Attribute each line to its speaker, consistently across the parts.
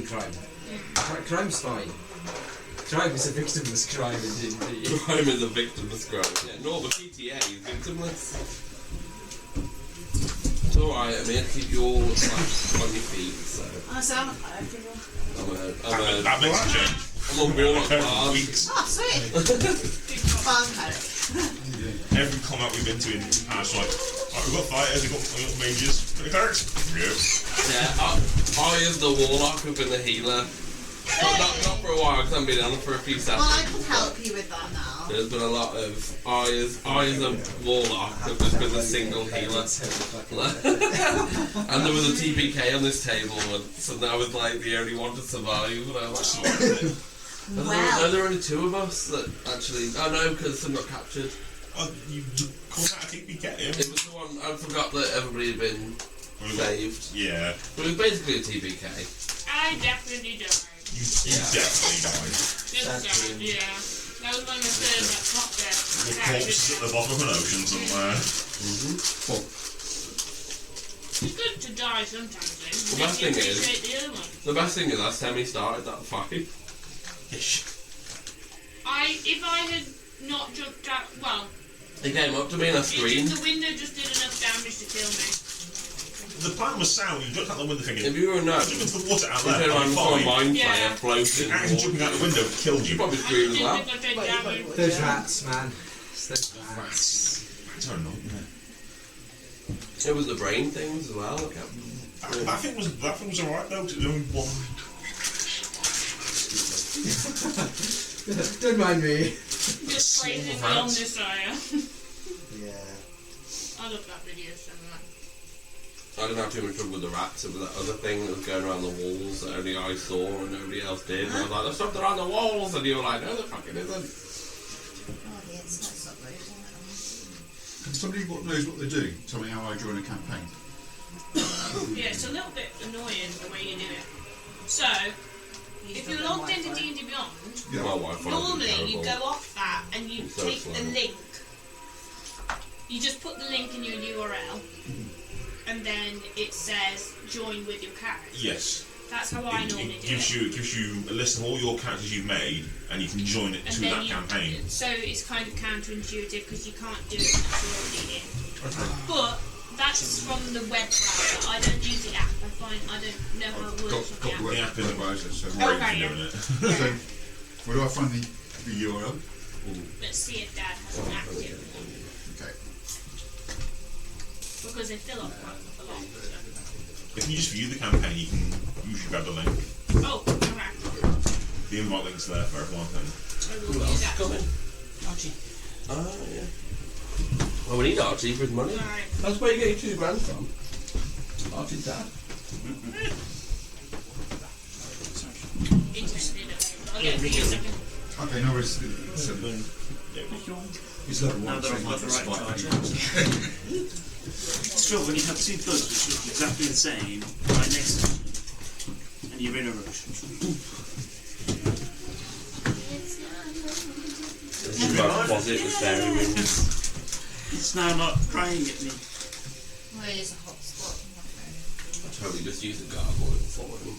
Speaker 1: crime. Crime's fine. Crime is a victimless crime in D&D.
Speaker 2: Crime is a victimless crime. Yeah, no, but GTA is victimless. It's alright, I'm here to keep you all on your feet, so...
Speaker 3: I sound like people.
Speaker 4: That makes a change.
Speaker 2: I'm on warlock bars.
Speaker 3: Oh, sweet!
Speaker 4: Every combat we've been to in Ash, like, we've got fighters, we've got mages, clerics.
Speaker 2: Yeah, I as the warlock have been the healer. Not for a while, because I've been on for a few sessions.
Speaker 3: Well, I can help you with that now.
Speaker 2: There's been a lot of I as a warlock have just been a single healer. And there was a TPK on this table once, and I was like the only one to survive. And I was like, no, there were only two of us that actually. Oh no, because some got captured.
Speaker 4: Oh, you called that a TPK? Yeah?
Speaker 2: It was the one I forgot that everybody had been saved.
Speaker 4: Yeah.
Speaker 2: But it was basically a TPK.
Speaker 5: I definitely died.
Speaker 4: You definitely died.
Speaker 5: Yeah. That was one of the third that top there.
Speaker 4: The corpse at the bottom of an ocean somewhere.
Speaker 5: It's good to die sometimes, though.
Speaker 2: The best thing is, I semi-started that fight.
Speaker 5: If I had not jumped out, well...
Speaker 2: He came up to me and I screamed.
Speaker 5: The window just did enough damage to kill me.
Speaker 4: The plan was sound, you jumped out the window thinking...
Speaker 2: If you were a nut,
Speaker 4: jump into the water out
Speaker 2: you
Speaker 4: there,
Speaker 2: turned around and saw a mind
Speaker 5: Yeah.
Speaker 2: flayer floating.
Speaker 4: actually jumping out the window killed you.
Speaker 2: You probably screamed as well.
Speaker 1: Those rats, man. Those rats.
Speaker 4: Rats are not,
Speaker 2: It was the brain things as well.
Speaker 4: That thing was alright though, because it was only one.
Speaker 1: Don't mind me.
Speaker 5: Just crazy on this area.
Speaker 1: Yeah.
Speaker 5: I love that video so much.
Speaker 2: I didn't have too much trouble with the rats. It was that other thing that was going around the walls that only I saw and nobody else did. And I was like, there's something around the walls, and you were like, no, there fucking isn't.
Speaker 3: Oh, the internet's not very good.
Speaker 6: Can somebody knows what they're doing tell me how I join a campaign?
Speaker 5: Yeah, it's a little bit annoying the way you do it. So, if you're logged into D&D Beyond, normally you go off that and you take the link. You just put the link in your URL, and then it says join with your character.
Speaker 4: Yes.
Speaker 5: That's how I normally do it.
Speaker 4: It gives you a list of all your characters you've made, and you can join it to that campaign.
Speaker 5: So it's kind of counterintuitive because you can't do it unless you're already in.
Speaker 4: Okay.
Speaker 5: But that's from the web browser. I don't use the app. I don't know how it works on the app.
Speaker 4: The app is a browser, so
Speaker 5: Okay,
Speaker 4: we're doing it.
Speaker 6: So, where do I find the URL?
Speaker 5: Let's see if Dad has an active one.
Speaker 6: Okay.
Speaker 5: Because they fill up quite a lot.
Speaker 4: If you just view the campaign, you can usually grab the link.
Speaker 5: Oh, alright.
Speaker 4: The invite link's there for everyone.
Speaker 5: I will use that.
Speaker 2: Archie. Yeah. Well, we need Archie for his money.
Speaker 5: Alright.
Speaker 2: That's where you get your £2 from. Archie's dad.
Speaker 5: Interested. I'll get it for you in a second.
Speaker 6: Okay, no worries. It's level 1,
Speaker 7: Now
Speaker 6: so
Speaker 7: that I've got the right charge. It's true, when you have two books which look exactly the same, right next to each other, and you're in a rush.
Speaker 2: This is my closet with fairy rings.
Speaker 7: It's now not crying at me.
Speaker 3: Well, it is a hot spot.
Speaker 2: I totally just used a gargoyle for him.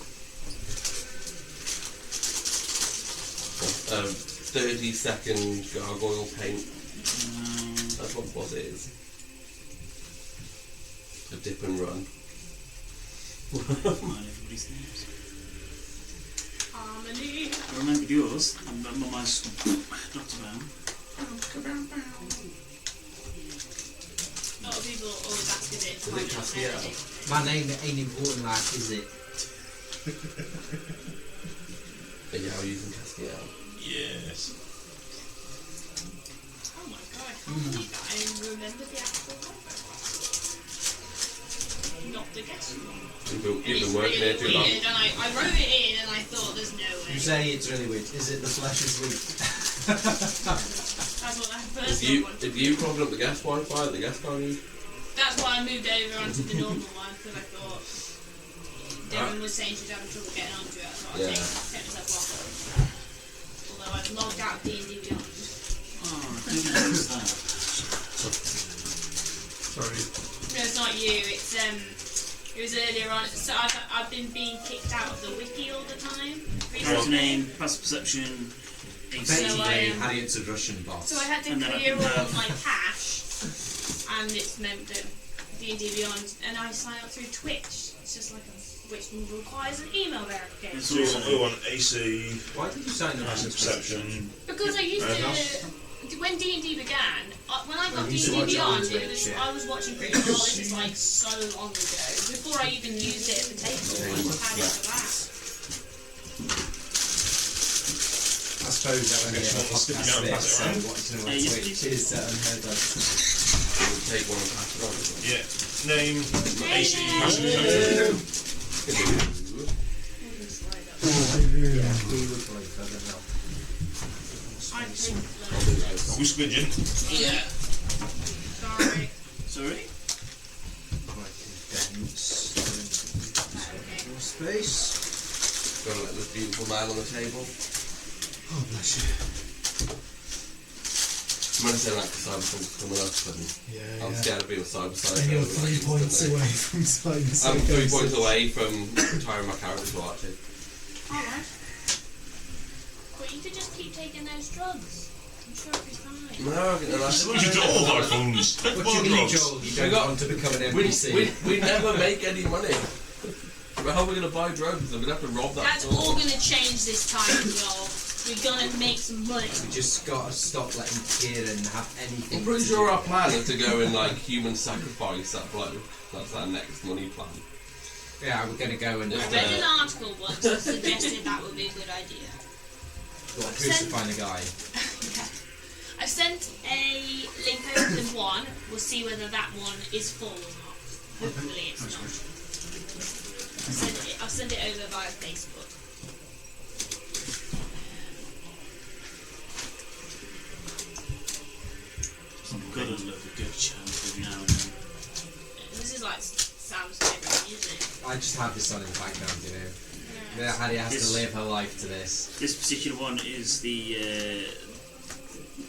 Speaker 2: 30-second gargoyle paint. That's what boss is. A dip and run.
Speaker 7: Mine, everybody's names.
Speaker 5: Harmony.
Speaker 7: I remembered yours, and my mind's knocked around.
Speaker 5: A lot of people always ask if it's
Speaker 2: Is it Castiel?
Speaker 1: My name ain't important, lad, is it?
Speaker 2: Are you using Castiel?
Speaker 4: Yes.
Speaker 5: Oh my god, I can't believe that I remember the actual number. Not the guess one.
Speaker 2: You've been
Speaker 5: It's
Speaker 2: working here
Speaker 5: really
Speaker 2: too long.
Speaker 5: weird, and I wrote it in and I thought there's no way.
Speaker 1: You say it's really weird. Is it the flesh is weak?
Speaker 5: That's what I first wanted.
Speaker 2: If you problem up the guest Wi-Fi, the guest can't use.
Speaker 5: That's why I moved over onto the normal one, because I thought Devon was saying she's having trouble getting onto it, so I
Speaker 2: Yeah.
Speaker 5: kept myself off. Although I've logged out of D&D Beyond.
Speaker 7: Oh, I didn't notice that.
Speaker 6: Sorry.
Speaker 5: No, it's not you, it's It was earlier on. So I've been being kicked out of the wiki all the time.
Speaker 7: Character name, passive perception,
Speaker 1: Basically, Harriet's a Russian boss.
Speaker 5: So I had to clear all of my cache, and it's meant that D&D Beyond, and I sign up through Twitch. It's just like which requires an email verification.
Speaker 4: So we want AC.
Speaker 1: Why did you sign up as a
Speaker 4: Perception.
Speaker 5: Because I used to. When D&D began, when I got D&D Beyond, I was watching Critical Role. This is like so long ago. Before I even used it at the table, I just had it for that.
Speaker 1: I suppose that when
Speaker 4: Yes,
Speaker 1: you
Speaker 4: well, stick it
Speaker 1: have
Speaker 4: down and pass it around.
Speaker 1: watching it on
Speaker 7: yes,
Speaker 1: Twitch
Speaker 7: please.
Speaker 1: is unheard of.
Speaker 2: We'll take one and pass it on.
Speaker 4: Yeah. Name. AC.
Speaker 5: Name.
Speaker 4: Passive perception.
Speaker 1: Yeah, we would play further now.
Speaker 5: I think.
Speaker 4: Who's squidging?
Speaker 2: Yeah.
Speaker 5: Sorry.
Speaker 7: Sorry?
Speaker 1: Space.
Speaker 2: Gotta let this beautiful man on the table.
Speaker 1: Oh, bless you.
Speaker 2: I'm gonna say like cyberpunk's coming up and
Speaker 1: Yeah,
Speaker 2: I'm scared of being a cyber
Speaker 1: And you're 3 points away from cyber
Speaker 2: I'm 3 points away from retiring my character to Archie.
Speaker 5: Alright. But you could just keep taking those drugs. I'm sure it'll be fine.
Speaker 2: No, that's
Speaker 4: We should do all of our phones.
Speaker 1: What do you mean, Joel? You don't want to become an NPC?
Speaker 2: we never make any money. How are we gonna buy drugs? I'm gonna have to rob that
Speaker 5: That's
Speaker 2: store.
Speaker 5: all gonna change this time, y'all. We're gonna make some money.
Speaker 1: We just gotta stop letting Kieran have anything.
Speaker 2: I'm pretty
Speaker 1: to
Speaker 2: sure
Speaker 1: do.
Speaker 2: our plan is to go and like human sacrifice that bloke. That's our next money plan.
Speaker 1: Yeah, we're gonna go and
Speaker 5: I read an article once that suggested that would be a good idea.
Speaker 1: crucify the guy.
Speaker 5: I've sent a link over to one. We'll see whether that one is full or not. Hopefully it's not. I'll send it over via Facebook.
Speaker 7: I'm gonna love a good chant every now and then.
Speaker 5: This is like Sam's favourite music.
Speaker 1: I just have this on in the background, you know. Yeah, Harry has
Speaker 7: This-
Speaker 1: to live her life to this.
Speaker 7: This particular one is the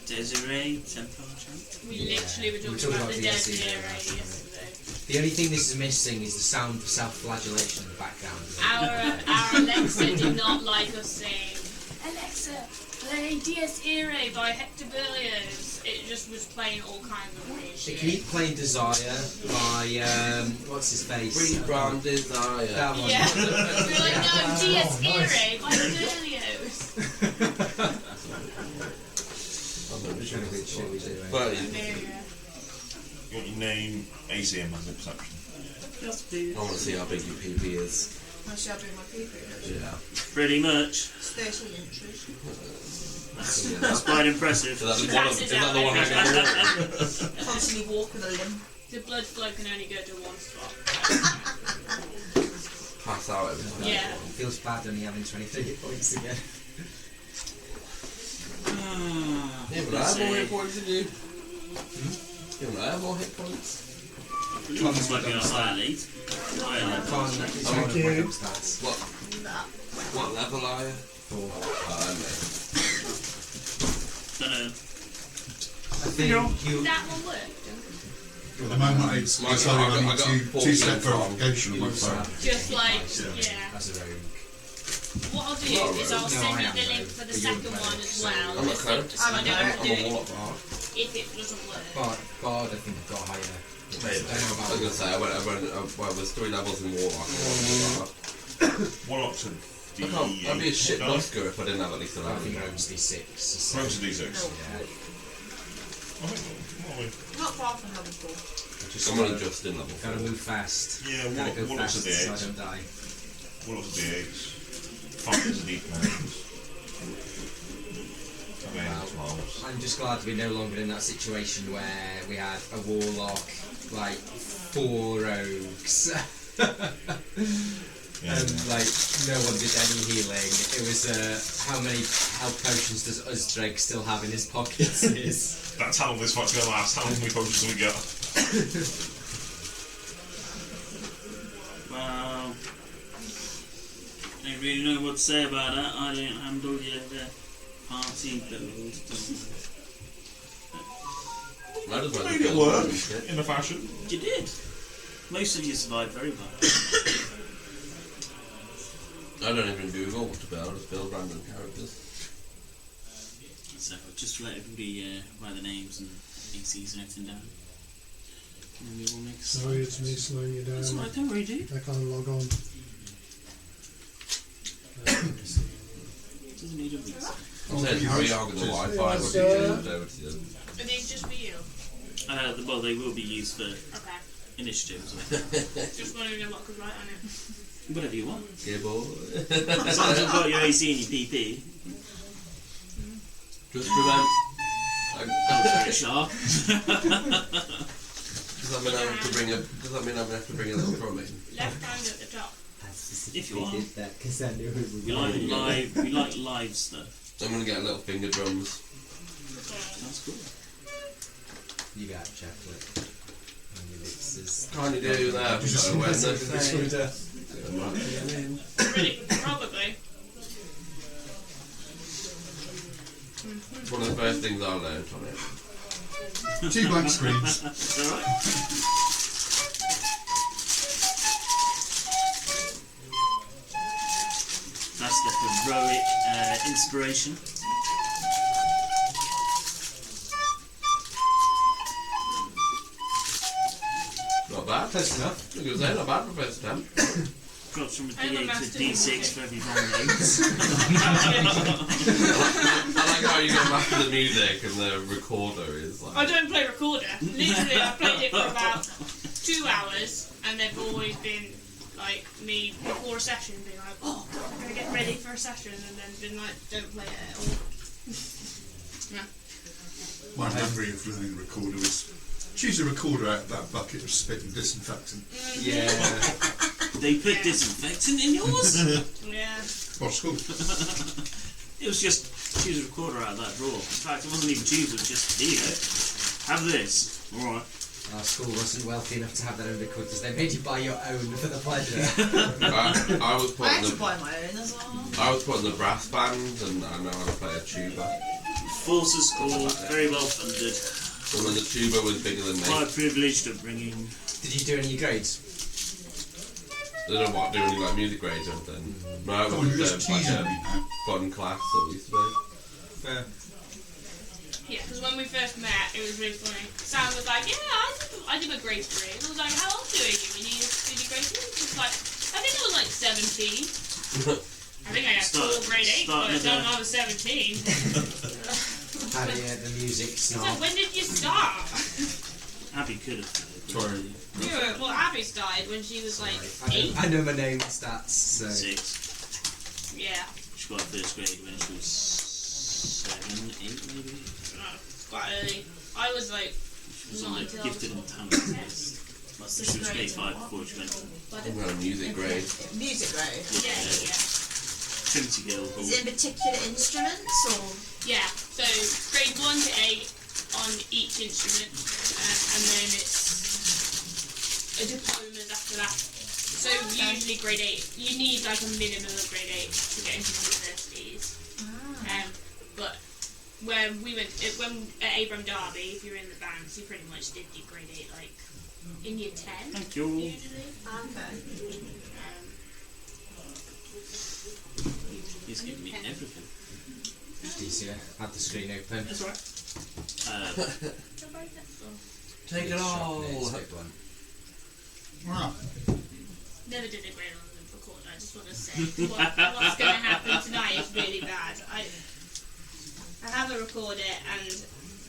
Speaker 7: Desiree Temple chant.
Speaker 5: We
Speaker 1: Yeah.
Speaker 5: literally were
Speaker 1: We were
Speaker 5: talking
Speaker 1: talking
Speaker 5: about the
Speaker 1: about
Speaker 5: Desiree
Speaker 1: DSE
Speaker 5: yesterday.
Speaker 1: The only thing this is missing is the sound of self-flagellation in the background.
Speaker 5: Our Alexa did not like us saying, Alexa, play Dies Irae by Hector Berlioz. It just was playing all kinds of weird
Speaker 1: It
Speaker 5: shit.
Speaker 1: can keep playing Desire by, what's his face?
Speaker 2: Green Brown Desire.
Speaker 1: That one.
Speaker 5: Yeah. We're like, no, Dies
Speaker 1: Oh, nice.
Speaker 5: Irae by Berlioz.
Speaker 1: I'm trying to think what we do.
Speaker 2: But
Speaker 5: Yeah.
Speaker 4: You want your name, AC, and passive perception.
Speaker 7: Yes, please.
Speaker 2: I want to see how big your PP is.
Speaker 3: I shall do my paper.
Speaker 2: Yeah.
Speaker 7: Pretty much.
Speaker 3: It's 30 inches.
Speaker 7: That's quite impressive.
Speaker 2: So that's
Speaker 5: She
Speaker 2: one of,
Speaker 5: passes
Speaker 2: is that
Speaker 5: out
Speaker 2: the one
Speaker 5: every
Speaker 2: hanging
Speaker 5: time.
Speaker 2: over?
Speaker 3: Constantly walk with a limp.
Speaker 5: The blood flow can only go to one spot.
Speaker 2: Pass out every time.
Speaker 5: Yeah.
Speaker 1: It feels bad only having 23 points again.
Speaker 2: Yeah, but I have more hit points than you. Yeah, but I have more hit points.
Speaker 7: It's like you're slightly.
Speaker 1: Con,
Speaker 2: Thank
Speaker 1: you. Stats.
Speaker 2: What level are you?
Speaker 1: 4.
Speaker 7: Dunno.
Speaker 1: I think you.
Speaker 5: That one worked.
Speaker 6: At the moment, it's
Speaker 2: Mike,
Speaker 6: only
Speaker 2: I got
Speaker 6: running
Speaker 2: 14
Speaker 6: two-step
Speaker 2: from
Speaker 6: verification.
Speaker 1: You
Speaker 6: So
Speaker 5: Just like,
Speaker 6: Yeah.
Speaker 5: yeah.
Speaker 1: As a rogue.
Speaker 5: What I'll do is I'll
Speaker 1: No,
Speaker 5: send
Speaker 1: I
Speaker 5: you
Speaker 1: am
Speaker 5: the link
Speaker 1: rogue,
Speaker 5: for the
Speaker 1: but you're
Speaker 5: second
Speaker 1: rogue,
Speaker 5: one as
Speaker 1: so-
Speaker 5: well.
Speaker 2: I'm not
Speaker 5: Just
Speaker 2: rogue.
Speaker 5: so I don't have to do
Speaker 2: I'm a
Speaker 5: it
Speaker 2: warlock bard.
Speaker 5: if it doesn't work.
Speaker 1: Bard, I think I've got higher.
Speaker 2: Maybe.
Speaker 1: I don't know
Speaker 2: I was
Speaker 1: about
Speaker 2: gonna say, I was 3 levels in Warlock.
Speaker 4: Warlock's a D8.
Speaker 2: I'd be a shit
Speaker 4: No?
Speaker 2: busker if I didn't have at least a
Speaker 1: I
Speaker 2: level.
Speaker 1: think Rogue's D6. So,
Speaker 4: Rogue's a D6.
Speaker 1: yeah.
Speaker 4: I think, what are we?
Speaker 3: Not far from level 4.
Speaker 1: Just
Speaker 2: I'm only just in level 4.
Speaker 1: gotta move fast.
Speaker 4: Yeah,
Speaker 1: Gotta go
Speaker 4: Warlock's a
Speaker 1: fast so I
Speaker 4: D8.
Speaker 1: don't die.
Speaker 4: Warlock's a D8. Fighter's a D10. Okay, that's 12.
Speaker 1: I'm just glad to be no longer in that situation where we had a warlock, like 4 rogues,
Speaker 4: Yeah.
Speaker 1: and like no one did any healing. It was how many health potions does Uzdreg still have in his pockets? Is
Speaker 4: That's how long this fight's gonna last. How many potions do we get?
Speaker 7: Wow. I don't really know what to say about that. I don't handle your party build.
Speaker 2: I just
Speaker 4: We
Speaker 2: like
Speaker 4: made
Speaker 2: to
Speaker 4: it
Speaker 2: kill
Speaker 4: work
Speaker 2: them and shit.
Speaker 4: in a fashion.
Speaker 7: You did. Most of you survived very well.
Speaker 2: I don't even Google what to build, I just build random characters.
Speaker 7: So just to let everybody write the names and ACs and everything down. And then we will make a
Speaker 8: Sorry, it's me slowing you down.
Speaker 7: That's alright, don't worry, dude.
Speaker 8: I can't log on.
Speaker 7: Doesn't need a reason.
Speaker 2: I'm saying Harry Arg and the Wi-Fi, what do you change over to them?
Speaker 5: Are these just for you?
Speaker 7: Well, they will be used for
Speaker 5: Okay.
Speaker 7: initiatives.
Speaker 5: Just wondering what I could write on it.
Speaker 7: Whatever you want.
Speaker 2: Yeah, boy.
Speaker 7: As long as you've got your AC and your PP.
Speaker 2: Just remember.
Speaker 7: Very sharp.
Speaker 2: Does that mean I have to bring a? Does that mean I'm gonna have to bring a little trolley?
Speaker 5: Left hand at the top.
Speaker 7: If you want.
Speaker 1: did that because I knew it would
Speaker 7: We like live. We like live stuff.
Speaker 2: I'm gonna get a little finger drums.
Speaker 7: That's cool.
Speaker 1: You got chocolate. And your mixes.
Speaker 2: Can't you do that? So when
Speaker 5: Really, probably.
Speaker 2: it's one of the first things I learned on it.
Speaker 6: 2 blank screens.
Speaker 7: It's alright. That's the heroic inspiration.
Speaker 2: Not bad.
Speaker 1: Close enough.
Speaker 2: I was gonna say, not bad for first attempt.
Speaker 7: Drops from a
Speaker 5: I'm a
Speaker 7: D8
Speaker 5: master
Speaker 7: to D6 for every wrong notes.
Speaker 2: I like how you go back to the music and the recorder is like.
Speaker 5: I don't play recorder. Literally, I played it for about 2 hours, and they've always been like me before a session, being like, "Oh, I'm gonna get ready for a session," and then been like, "Don't play it at all."
Speaker 6: My memory of learning the recorder was choose a recorder out of that bucket of spit and disinfectant.
Speaker 1: Yeah.
Speaker 7: They put disinfectant in yours?
Speaker 5: Yeah.
Speaker 6: Or school.
Speaker 7: It was just choose a recorder out of that drawer. In fact, it wasn't even choose, it was just, here you go. Have this. Alright.
Speaker 1: Our school wasn't wealthy enough to have their own recorders. They made you buy your own for the pleasure.
Speaker 2: I was
Speaker 3: I
Speaker 2: putting
Speaker 3: had to
Speaker 2: the
Speaker 3: buy my own as well.
Speaker 2: I was putting the brass band and I know how to play a tuba.
Speaker 7: Forces school, very well funded.
Speaker 2: Well, then the tuba was bigger than me.
Speaker 7: Quite privileged upbringing.
Speaker 1: Did you do any grades?
Speaker 2: I don't know what, do any like music grades or anything. No, it
Speaker 6: Come on, you're
Speaker 2: was
Speaker 6: just
Speaker 2: like
Speaker 6: teasing
Speaker 2: a
Speaker 6: me now.
Speaker 2: fun class that we used to do.
Speaker 1: Fair.
Speaker 5: Yeah, because when we first met, it was really funny. Sam was like, "Yeah, I did my grade 3." And I was like, "How old were you when you did your grade 3?" He was like, "I think I was like 17." I think I had full grade 8, but I don't know I was 17.
Speaker 1: How do you get the music
Speaker 5: So
Speaker 1: snob?
Speaker 5: when did you start?
Speaker 7: Abby could have.
Speaker 6: Sorry.
Speaker 5: Yeah, well, Abby started when she was like 8.
Speaker 1: I know my name stats, so.
Speaker 7: 6.
Speaker 5: Yeah,
Speaker 7: She got first grade when she was 7, 8 maybe.
Speaker 5: quite early. I was like,
Speaker 7: She was
Speaker 5: Not
Speaker 7: on the
Speaker 5: until
Speaker 7: gifted and talented list.
Speaker 3: What's
Speaker 7: She
Speaker 3: this
Speaker 7: was grade
Speaker 3: grade?
Speaker 7: 5 before she went to
Speaker 2: I'm going to music grade.
Speaker 3: Music grade.
Speaker 5: yeah.
Speaker 7: Trinity Girl.
Speaker 3: Is it in particular instruments or?
Speaker 5: Yeah, so grade 1 to 8 on each instrument, and then it's a diplomas after that. So usually grade 8, you need like a minimum of grade 8 to get into universities. But when we went, when at Abram Derby, if you're in the bands, you pretty much did your grade 8 like in year 10
Speaker 7: Thank you.
Speaker 5: usually.
Speaker 3: Okay.
Speaker 7: He's giving me everything.
Speaker 1: Just easier. Have the screen open.
Speaker 7: That's alright.
Speaker 2: Take it all.
Speaker 6: Wow.
Speaker 5: Never did a grade on the record. I just want to say what's going to happen tonight is really bad. I have a recorder, and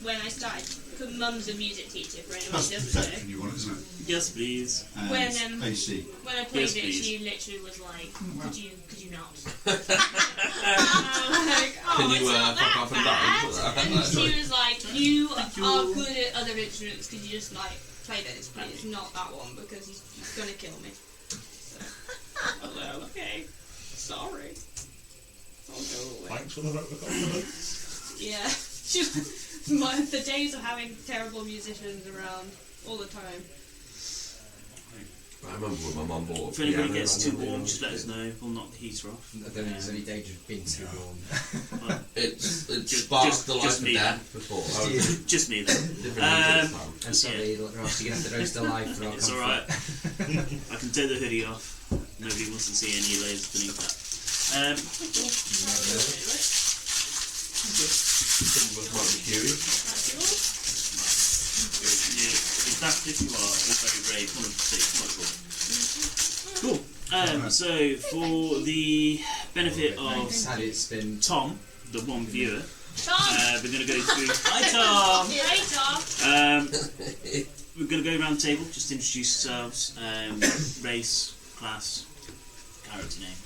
Speaker 5: when I started, because Mum's a music teacher for anyone
Speaker 6: That's
Speaker 5: who
Speaker 6: the
Speaker 5: doesn't
Speaker 6: protection
Speaker 5: know.
Speaker 6: you want, isn't it?
Speaker 7: Yes, please.
Speaker 6: And
Speaker 5: When,
Speaker 6: AC.
Speaker 5: When I played
Speaker 7: Yes,
Speaker 5: it,
Speaker 7: please.
Speaker 5: she literally was like, "Could you not?"
Speaker 2: Can you fuck off and die?
Speaker 5: And she was like, "You are good at other instruments. Could you just like play this, please? Not that one because he's gonna kill me." So, I was like, "Okay, sorry. I'll go away."
Speaker 4: Thanks for the vote of confidence.
Speaker 5: Yeah, the days of having terrible musicians around all the time.
Speaker 2: I remember when my mum bought.
Speaker 7: If anybody gets too warm, just let us know. We'll knock the heater off.
Speaker 1: I don't think there's any danger of being too warm.
Speaker 7: Well,
Speaker 2: It's
Speaker 7: Just-
Speaker 2: sparked the life
Speaker 7: just
Speaker 2: of
Speaker 7: me
Speaker 2: death before.
Speaker 7: just me then.
Speaker 1: And sorry, Ross, you're going to have to roast alive for our
Speaker 7: It's
Speaker 1: comfort.
Speaker 7: alright. I can take the hoodie off. Nobody wants to see any layers beneath that.
Speaker 2: Some of us might be curious.
Speaker 7: Yeah, if that's if you are, all very brave, one of the six, quite cool. Cool. So, for the benefit of
Speaker 1: Had it been
Speaker 7: Tom, the one viewer,
Speaker 5: Tom!
Speaker 7: we're going to go through. Hi, Tom!
Speaker 5: Hey, Tom!
Speaker 7: We're going to go around the table, just introduce yourselves, race, class, character name.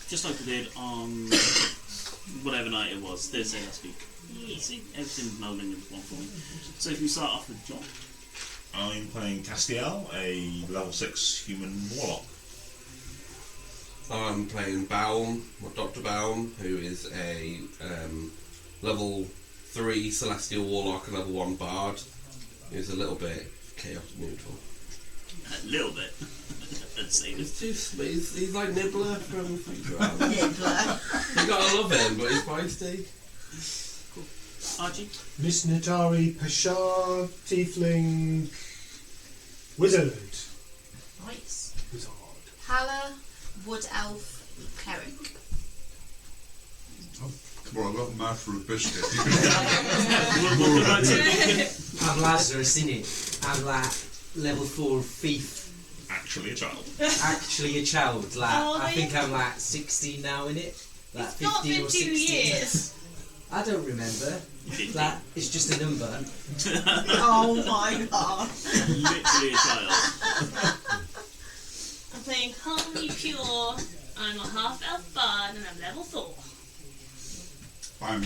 Speaker 7: Just like we did on whatever night it was, Thursday last week. See, everything's melding into one for me. So if we start off with John.
Speaker 4: I'm playing Castiel, a level 6 human warlock.
Speaker 2: I'm playing Baum, or Dr. Baum, who is a level 3 Celestial Warlock and level 1 Bard. He's a little bit chaotic neutral.
Speaker 7: A little bit. I'd say
Speaker 2: He's too he's like Nibbler from Futurama.
Speaker 3: Nibbler.
Speaker 2: You gotta love him, but he's feisty.
Speaker 7: Archie.
Speaker 8: Miss Natari Pashar Tiefling Wizard.
Speaker 3: Nice.
Speaker 8: Wizard.
Speaker 3: Pala, Wood Elf, Cleric.
Speaker 6: Well, I've got a mouth for a biscuit.
Speaker 7: We'll go to
Speaker 1: I'm Lazarus, innit? I'm like level 4 thief.
Speaker 4: Actually a child.
Speaker 1: Actually a child. Like
Speaker 5: Oh,
Speaker 1: I think
Speaker 5: yeah.
Speaker 1: I'm like 16 now, innit? Like
Speaker 5: It's
Speaker 1: 15
Speaker 5: not been
Speaker 1: or
Speaker 5: 2
Speaker 1: 16.
Speaker 5: years.
Speaker 1: I don't remember. Like it's just a number.
Speaker 3: Oh my god.
Speaker 7: literally a child.
Speaker 5: I'm playing Holy Pure. I'm a half-elf bard and I'm level 4.
Speaker 6: I'm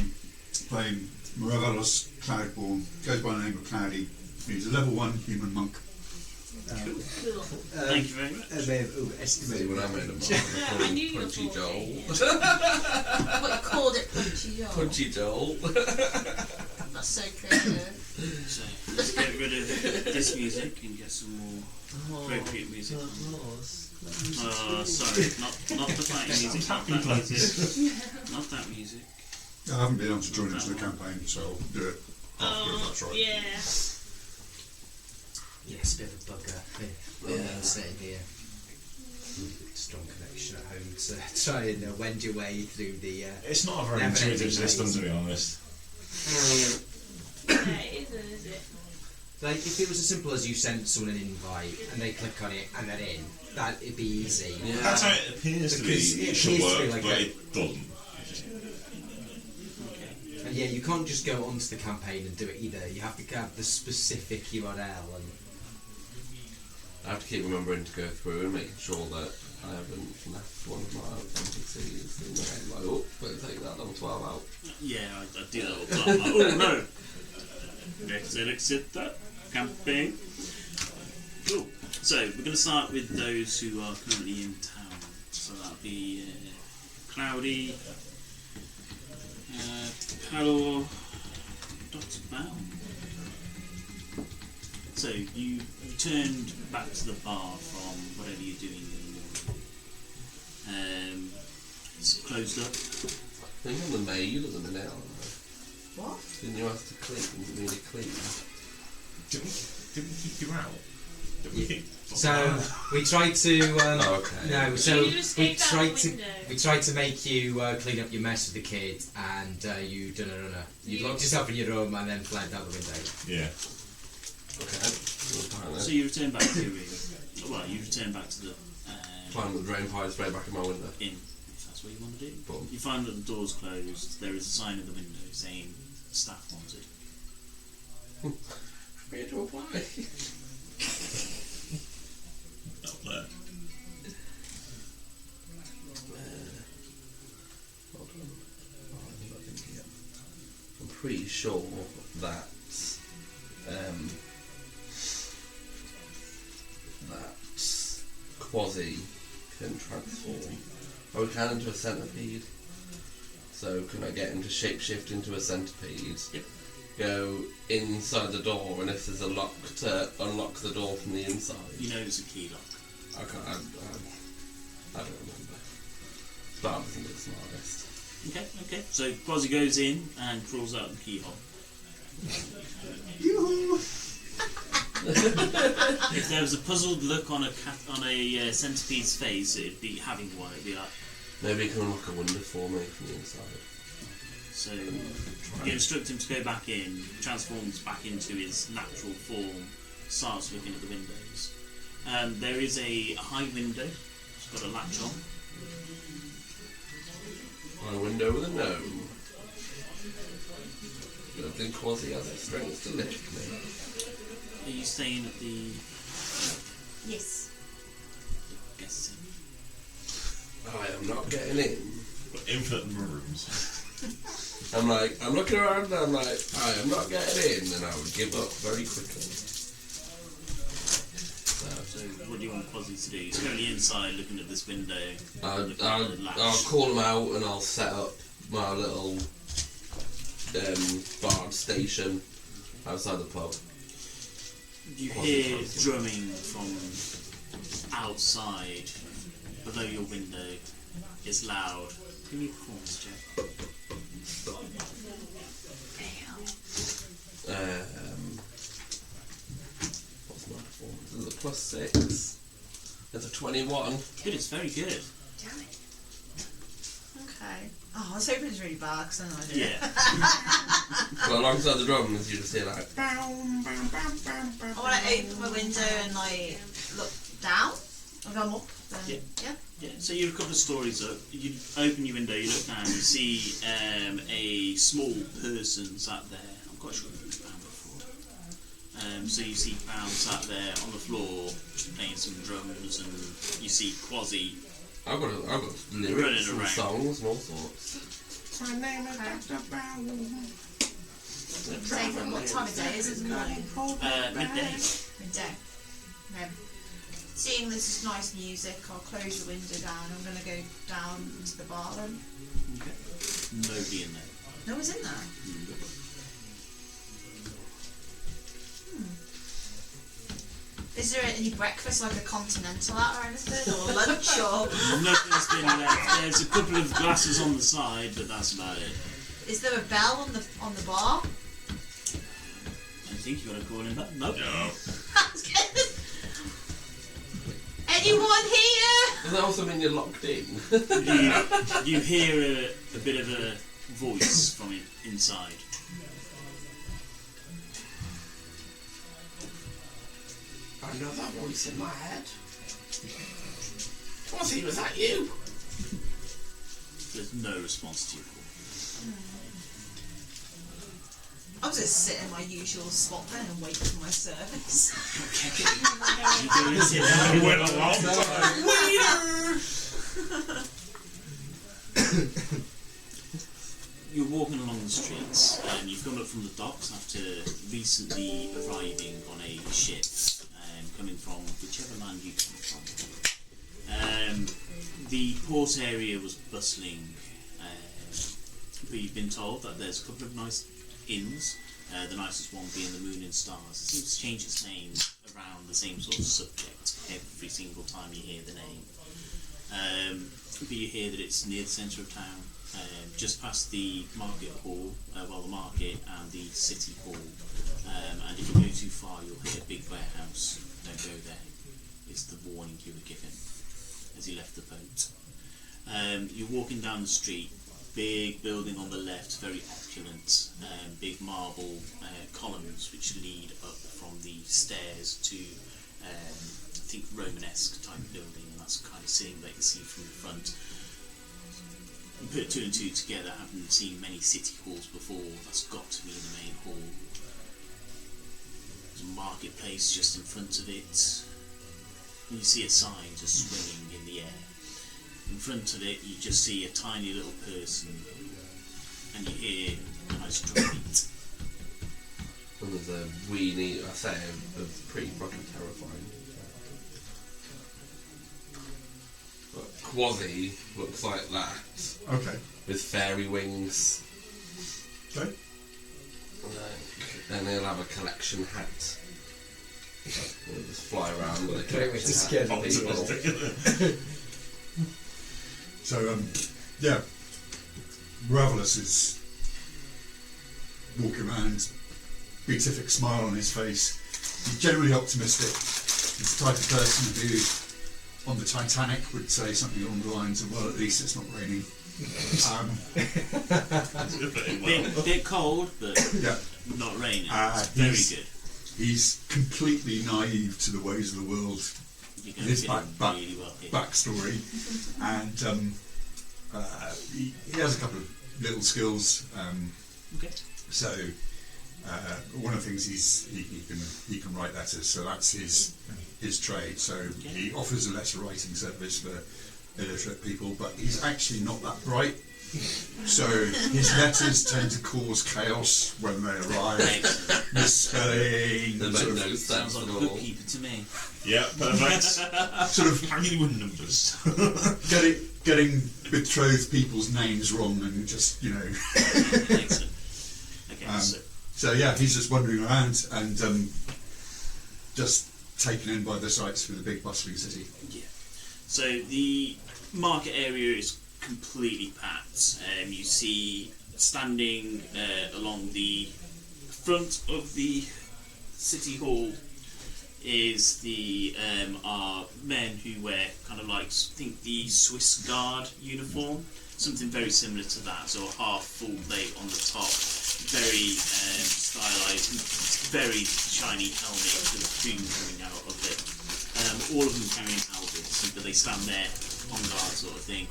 Speaker 6: playing Miravelous Cloudborn, goes by the name of Cloudy. He's a level 1 human monk.
Speaker 5: Cool.
Speaker 7: Thank you very much.
Speaker 1: I may have
Speaker 2: See,
Speaker 1: overestimated.
Speaker 2: when I made him, I
Speaker 5: Yeah, I
Speaker 2: called
Speaker 5: knew
Speaker 2: him
Speaker 5: you were
Speaker 2: Punchy Joel.
Speaker 3: What you called it, Punchy Joel.
Speaker 2: Punchy Joel.
Speaker 3: That's so creative.
Speaker 7: So let's get rid of this music and get some more appropriate music. Sorry, not the fighting music, not that music. Not that music.
Speaker 6: I haven't been able to join into the campaign, so I'll do it after if that's right.
Speaker 5: Yeah.
Speaker 1: Yes, a bit of a bugger. Yeah, sitting here. Strong connection at home to try and wend your way through the.
Speaker 4: It's not a very
Speaker 1: Never
Speaker 4: intuitive
Speaker 1: ending
Speaker 4: system,
Speaker 1: maze.
Speaker 4: to be honest.
Speaker 5: Yeah, it is it?
Speaker 1: Like if it was as simple as you sent someone an invite and they click on it and they're in, that'd be easy.
Speaker 2: Yeah.
Speaker 4: That's how it appears to be.
Speaker 1: Because it
Speaker 4: It should
Speaker 1: appears to be
Speaker 4: work,
Speaker 1: like
Speaker 4: but
Speaker 1: that.
Speaker 4: it doesn't.
Speaker 1: And yeah, you can't just go onto the campaign and do it either. You have to have the specific URL and.
Speaker 2: I have to keep remembering to go through and making sure that I haven't left one of my NPCs in there. Like, oh, better take that level 12 out.
Speaker 7: Yeah, I do that all the time. Like, oh no! Exit that campaign. Cool. So we're going to start with those who are currently in town. So that'll be Cloudy, Palor, Dr. Bound. So you turned back to the bar from whatever you're doing in the morning. It's closed up.
Speaker 2: I think I'm the maid at the minute, aren't I?
Speaker 3: What?
Speaker 2: Didn't you have to clean? Didn't you clean?
Speaker 4: Didn't we keep you out? Did we
Speaker 1: Yeah.
Speaker 4: keep
Speaker 1: So we tried to.
Speaker 2: Oh, okay.
Speaker 1: No, so
Speaker 5: You
Speaker 1: we
Speaker 5: escaped out
Speaker 1: tried
Speaker 5: the
Speaker 1: to.
Speaker 5: window.
Speaker 1: We tried to make you clean up your mess with the kid, and you done a runner. You locked yourself in your room and then fled out the window.
Speaker 4: Yeah.
Speaker 2: Okay.
Speaker 7: So you return back to you return back to the
Speaker 2: Climb the drain pipe straight back in my window.
Speaker 7: inn, if that's what you want to do.
Speaker 2: Boom.
Speaker 7: You find that the door's closed. There is a sign in the window saying "staff wanted."
Speaker 2: Prepare to apply.
Speaker 4: Not there.
Speaker 2: Hold on. Oh, I'm looking here. I'm pretty sure that that Quasi can transform. Oh, we can into a centipede. So can I get him to shapeshift into a centipede?
Speaker 7: Yep.
Speaker 2: Go inside the door, and if there's a lock, to unlock the door from the inside.
Speaker 7: You know it's a key lock.
Speaker 2: I don't remember. But I wasn't the smartest.
Speaker 7: Okay. So Quasi goes in and crawls out the keyhole.
Speaker 6: Yoo-hoo!
Speaker 7: If there was a puzzled look on a centipede's face, it'd be having one. It'd be like.
Speaker 2: Maybe he can unlock a window for me from the inside.
Speaker 7: So you instruct him to go back in, transforms back into his natural form, starts looking at the windows. There is a high window, it's got a latch on.
Speaker 2: A window with a gnome. Good thing Quasi has the strength to lift me.
Speaker 7: Are you staying at the...
Speaker 3: Yes.
Speaker 7: guessing?
Speaker 2: I am not getting in.
Speaker 4: Got infinite number of rooms.
Speaker 2: I'm looking around and I'm like, I am not getting in, and I would give up very quickly.
Speaker 7: So what do you want Quasi to do? He's currently inside looking at this window.
Speaker 2: I'll call him out and I'll set up my little bard station outside the pub.
Speaker 7: You hear drumming from outside below your window. It's loud. Give me a performance check.
Speaker 2: What's my performance? Is it +6? It's a 21.
Speaker 7: Good, it's very good.
Speaker 3: Damn it. Okay. Oh, I was hoping it was really bad because I know I did.
Speaker 7: Yeah.
Speaker 2: Well, alongside the drums, you just hear like.
Speaker 3: I want to open my window and like look down. If I'm up, then
Speaker 7: Yeah, so you're a couple of stories up. You open your window, you look down, you see a small person sat there. I'm quite sure you've found before. So you see Brown sat there on the floor playing some drums, and you see Quasi.
Speaker 2: I've got lyrics and songs and all sorts.
Speaker 3: say what time of day is it? Morning.
Speaker 7: Midday.
Speaker 3: Midday. Okay. Seeing this nice music, I'll close the window down. I'm going to go down into the bar then.
Speaker 7: Okay. Nobody in there.
Speaker 3: No one's in there. Is there any breakfast, like a continental out or anything, or lunch, or?
Speaker 7: Nothing's been left. There's a couple of glasses on the side, but that's about it.
Speaker 3: Is there a bell on the bar?
Speaker 7: I think you want to call him back. Nope.
Speaker 4: No.
Speaker 3: Anyone here?
Speaker 2: Does that also mean you're locked in?
Speaker 7: You hear a bit of a voice from inside.
Speaker 2: Another voice in my head. Quasi, was that you?
Speaker 7: There's no response to your call.
Speaker 3: I'll just sit in my usual spot then and wait for my service.
Speaker 4: You went a long time.
Speaker 7: You're walking along the streets, and you've come up from the docks after recently arriving on a ship, coming from whichever land you come from. The port area was bustling, but you've been told that there's a couple of nice inns, the nicest one being the Moon and Stars. It seems to change its name around the same sort of subject every single time you hear the name. But you hear that it's near the centre of town, just past the market hall, the market and the city hall. And if you go too far, you'll hit a big warehouse. Don't go there. It's the warning you were given as you left the boat. You're walking down the street. Big building on the left, very opulent, big marble columns which lead up from the stairs to, I think, Romanesque type building, and that's the kind of scene that you see from the front. You put two and two together, having seen many city halls before, that's got to be the main hall. There's a marketplace just in front of it, and you see a sign just swinging in the air. In front of it, you just see a tiny little person, and you hear a nice drum beat.
Speaker 2: And there's a weenie, I say, it's pretty fucking terrifying. But Quasi looks like that,
Speaker 6: Okay.
Speaker 2: with fairy wings,
Speaker 6: Okay.
Speaker 2: and he'll have a collection hat. They'll just fly around with
Speaker 1: Great way to scare the people.
Speaker 6: So, yeah, Ravelous is walking around, beatific smile on his face. He's generally optimistic. He's the type of person who, on the Titanic, would say something along the lines of, well, at least it's not raining.
Speaker 7: Bit cold, but
Speaker 6: Yeah.
Speaker 7: not raining. It's very good.
Speaker 6: He's completely naive to the ways of the world.
Speaker 7: You're going
Speaker 6: His
Speaker 7: to fit in really well here.
Speaker 6: backstory, and he has a couple of little skills.
Speaker 7: Okay.
Speaker 6: So one of the things he can write letters, so that's his trade. So he offers a letter writing service for illiterate people, but he's actually not that bright. So his letters tend to cause chaos when they arrive, misspelling,
Speaker 2: They make
Speaker 6: sort of,
Speaker 2: no sense
Speaker 7: Sounds like
Speaker 2: at
Speaker 7: a
Speaker 2: all.
Speaker 7: bookkeeper to me.
Speaker 4: Yeah, perfect.
Speaker 6: sort of
Speaker 4: Hanging with numbers.
Speaker 6: getting betrothed people's names wrong, and just
Speaker 7: Excellent. Okay,
Speaker 6: So yeah, he's just wandering around and just taken in by the sights of the big bustling city.
Speaker 7: So the market area is completely packed. You see standing along the front of the city hall is are men who wear kind of like, think the Swiss Guard uniform, something very similar to that. So a half full plate on the top, very stylized, very shiny helmet with a plume coming out of it. All of them carrying halberds, but they stand there on guard, sort of thing.